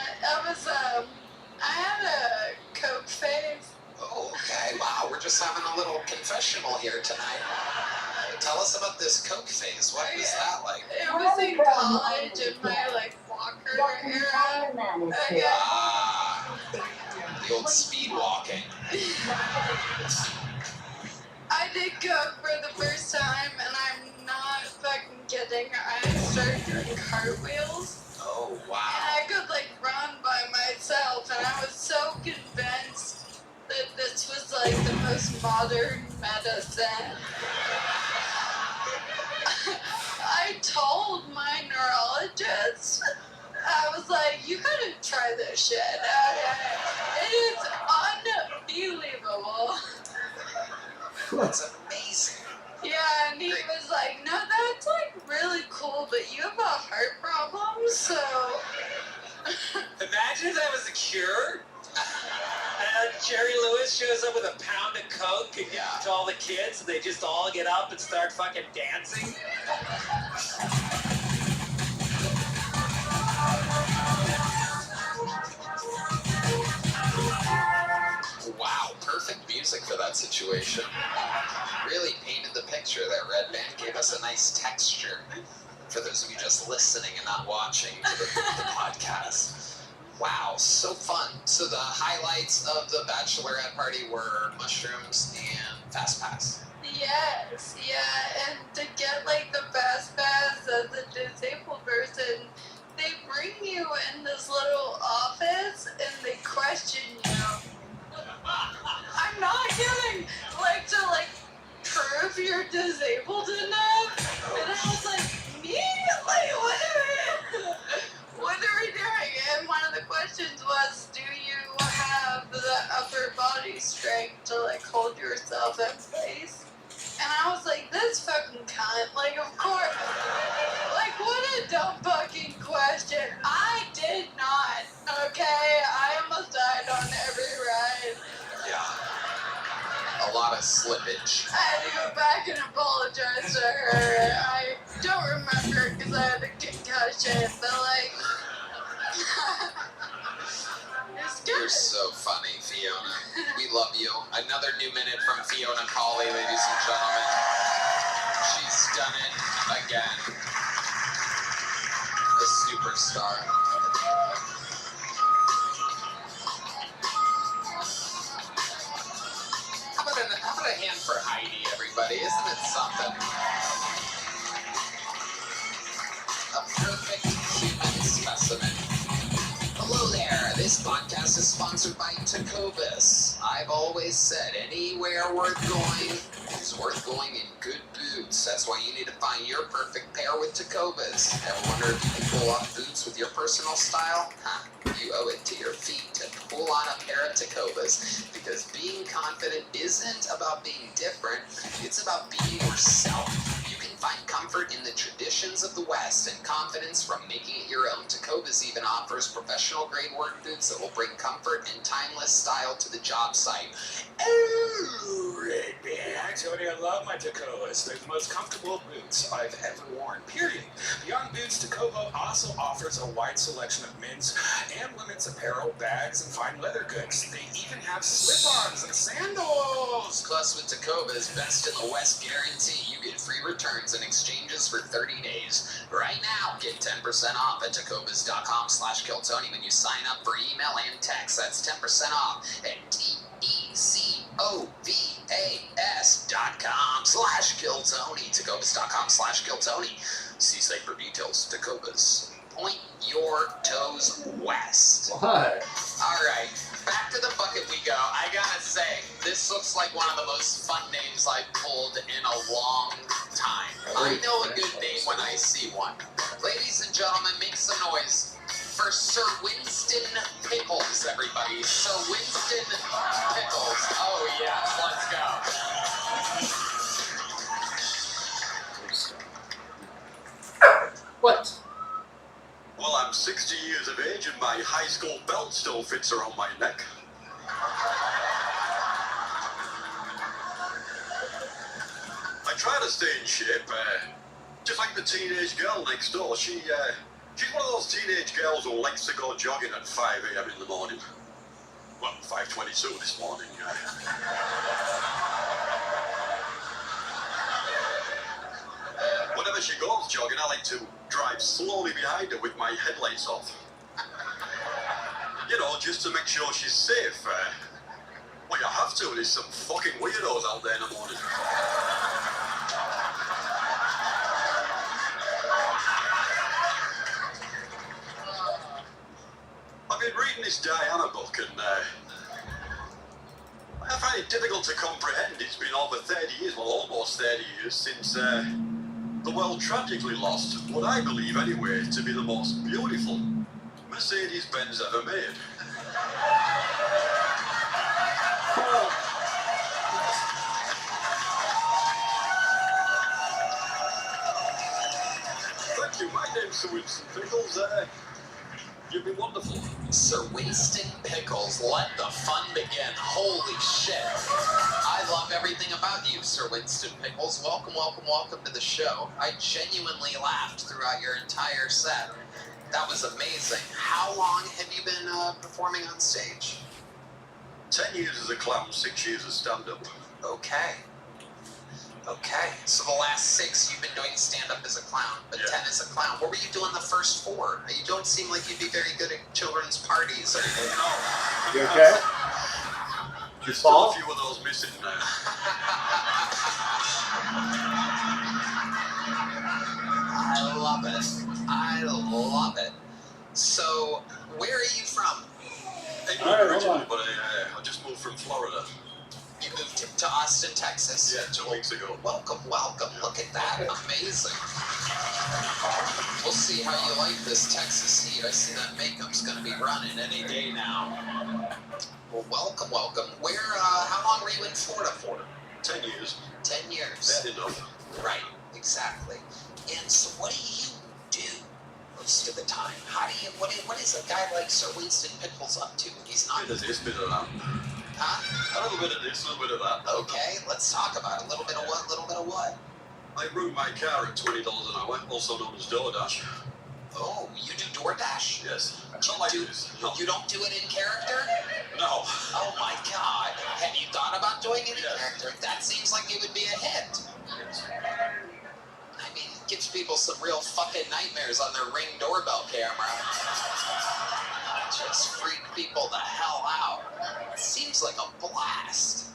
I had a coke phase. Oh, okay. Wow, we're just having a little confessional here tonight. Tell us about this coke phase. What was that like? It was in college in my like walker era. Okay. Ah, the old speed walking. I did coke for the first time, and I'm not fucking kidding. I started doing cartwheels. Oh, wow. And I could like run by myself, and I was so convinced that this was like the most modern medicine. I told my neurologist, I was like, you gotta try this shit. It is unbelievable. That's amazing. Yeah, and he was like, no, that's like really cool, but you have a heart problem, so. Imagine if that was the cure. And Jerry Lewis shows up with a pound of coke and gives it to all the kids, and they just all get up and start fucking dancing. Wow, perfect music for that situation. Really painted the picture there, Red Band. Gave us a nice texture for those of you just listening and not watching to the podcast. Wow, so fun. So the highlights of the bachelorette party were mushrooms and fast pass. Yes, yeah, and to get like the fast pass as a disabled person, they bring you in this little office and they question you. I'm not kidding. Like to like prove you're disabled enough, and I was like, me? Like what are we doing? And one of the questions was, do you have the upper body strength to like hold yourself in place? And I was like, this fucking cunt. Like, of course. Like, what a dumb fucking question. I did not. Okay? I almost died on every ride. Yeah. A lot of slippage. I had to go back and apologize to her. I don't remember because I had a concussion, but like. It's good. You're so funny, Fiona. We love you. Another new minute from Fiona Colley, ladies and gentlemen. She's done it again. A superstar. How about a hand for Heidi, everybody? Isn't it something? A perfect human specimen. Hello there. This podcast is sponsored by Tecovas. I've always said anywhere worth going is worth going in good boots. That's why you need to find your perfect pair with Tecovas. Ever wonder if you can pull off boots with your personal style? Huh. You owe it to your feet to pull on a pair of Tecovas, because being confident isn't about being different, it's about being yourself. You can find comfort in the traditions of the West and confidence from making it your own. Tecovas even offers professional grade work boots that will bring comfort and timeless style to the job site. Oh, Red Band. Tony, I love my Tecovas. They're the most comfortable boots I've ever worn, period. Beyond boots, Tecova also offers a wide selection of men's and women's apparel, bags, and fine leather goods. They even have slip-ons and sandals. Plus, with Tecovas Best in the West guarantee, you get free returns and exchanges for 30 days. Right now, get 10% off at tecovas.com/Kiltony when you sign up for email and text. That's 10% off at TECOVAS.com/Kiltony. Tecovas.com/Kiltony. See site for details. Tecovas. Point your toes west. What? Alright, back to the bucket we go. I gotta say, this looks like one of the most fun names I've pulled in a long time. I know a good name when I see one. Ladies and gentlemen, make some noise for Sir Winston Pickles, everybody. Sir Winston Pickles. Oh yes, let's go. What? Well, I'm 60 years of age and my high school belt still fits around my neck. I try to stay in shape, just like the teenage girl next door. She's one of those teenage girls who likes to go jogging at 5 a.m. in the morning. Well, 5:22 this morning. Whenever she goes jogging, I like to drive slowly behind her with my headlights off. You know, just to make sure she's safe. Well, you have to. There's some fucking weirdos out there in the morning. I've been reading this Diana book and I find it difficult to comprehend. It's been over 30 years, well, almost 30 years since the world tragically lost what I believe, anyway, to be the most beautiful Mercedes-Benz ever made. Thank you. My name's Sir Winston Pickles. You've been wonderful. Sir Winston Pickles, let the fun begin. Holy shit. I love everything about you, Sir Winston Pickles. Welcome, welcome, welcome to the show. I genuinely laughed throughout your entire set. That was amazing. How long have you been performing on stage? 10 years as a clown, 6 years as stand-up. Okay. Okay. So the last 6 you've been doing stand-up as a clown, but 10 as a clown. What were you doing the first 4? You don't seem like you'd be very good at children's parties. You okay? Did you fall? A few of those missing now. I love it. I love it. So, where are you from? England originally, but I just moved from Florida. You moved to Austin, Texas? Yeah, 2 weeks ago. Welcome, welcome. Look at that. Amazing. We'll see how you like this Texas heat. I see that makeup's going to be running any day now. Well, welcome, welcome. Where, how long were you in Florida for? 10 years. 10 years. Bad enough. Right, exactly. And so what do you do most of the time? How do you, what is a guy like Sir Winston Pickles up to when he's not... Bit of this, bit of that. Huh? A little bit of this, a little bit of that. Okay, let's talk about it. A little bit of what, little bit of what? I run my car at $20 an hour, also known as DoorDash. Oh, you do DoorDash? Yes. Not like this. No. You don't do it in character? No. Oh my god. Have you thought about doing it in character? That seems like it would be a hit. I mean, it gives people some real fucking nightmares on their Ring doorbell camera. Just freak people the hell out. It seems like a blast.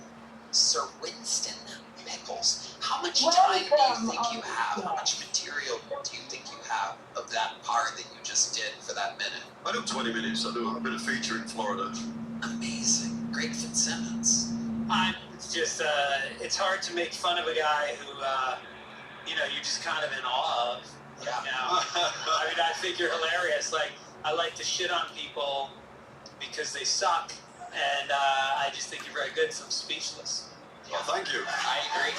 Sir Winston Pickles. How much time do you think you have? How much material do you think you have of that part that you just did for that minute? I do 20 minutes. I do a bit of feature in Florida. Amazing. Great Fitzsimmons. It's just, it's hard to make fun of a guy who, you know, you're just kind of in awe of. Yeah. You know? I mean, I think you're hilarious. Like, I like to shit on people because they suck, and I just think you're very good, so I'm speechless. Well, thank you. I agree.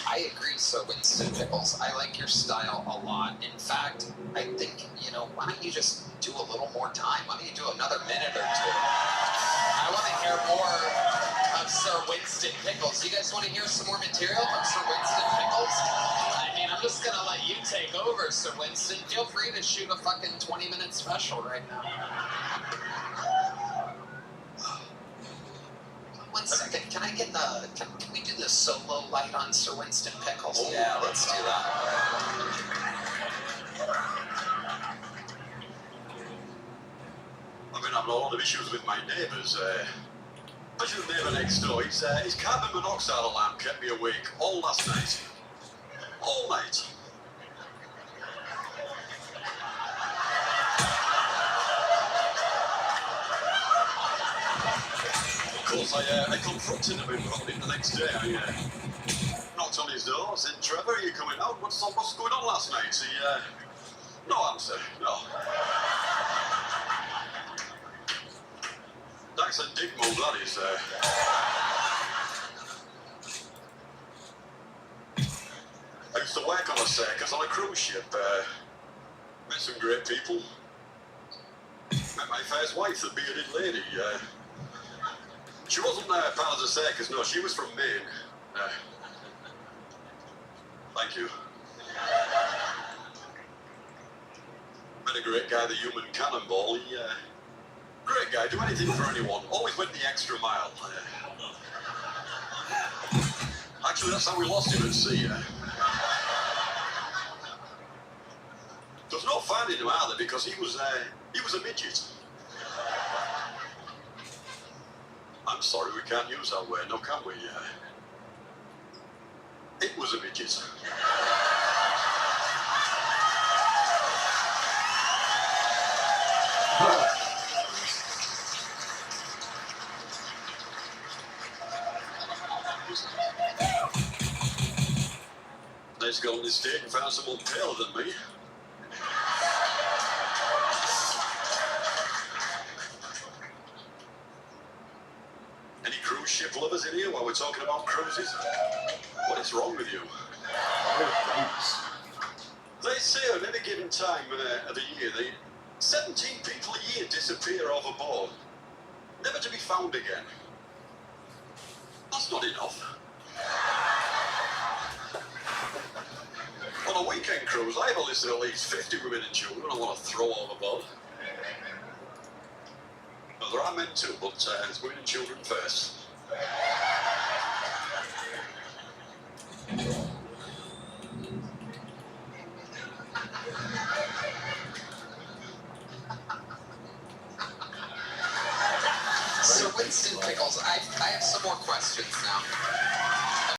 I agree, Sir Winston Pickles. I like your style a lot. In fact, I think, you know, why don't you just do a little more time? Why don't you do another minute or 2? I want to hear more of Sir Winston Pickles. You guys want to hear some more material from Sir Winston Pickles? I mean, I'm just going to let you take over, Sir Winston. Feel free to shoot a fucking 20-minute special right now. 1 second, can I get the, can we do the solo light on Sir Winston Pickles? Oh. Yeah, let's do that. I mean, I've a lot of issues with my neighbours. Especially the neighbour next door. His carbon monoxide alarm kept me awake all last night. All night. Of course, I confronted him about it the next day. I knocked on his door, said, "Trevor, are you coming out? What's going on last night?" No answer, no. That's a dick move, that is. I used to work on a circus on a cruise ship. Met some great people. Met my first wife, the bearded lady. She wasn't part of the circus, no, she was from Maine. Thank you. Met a great guy, the human cannonball. Great guy, do anything for anyone. Always went the extra mile. Actually, that's how we lost him at sea. There's no finding him either because he was a midget. I'm sorry, we can't use that word, no, can we? It was a midget. Somebody's got on this date and found someone paler than me. Any cruise ship lovers in here while we're talking about cruises? What is wrong with you? They say at any given time of the year, 17 people a year disappear overboard, never to be found again. That's not enough. On a weekend cruise, I have a list of at least 50 women and children I want to throw overboard. Well, there are men too, but it's women and children first. So Winston Pickles, I have some more questions now.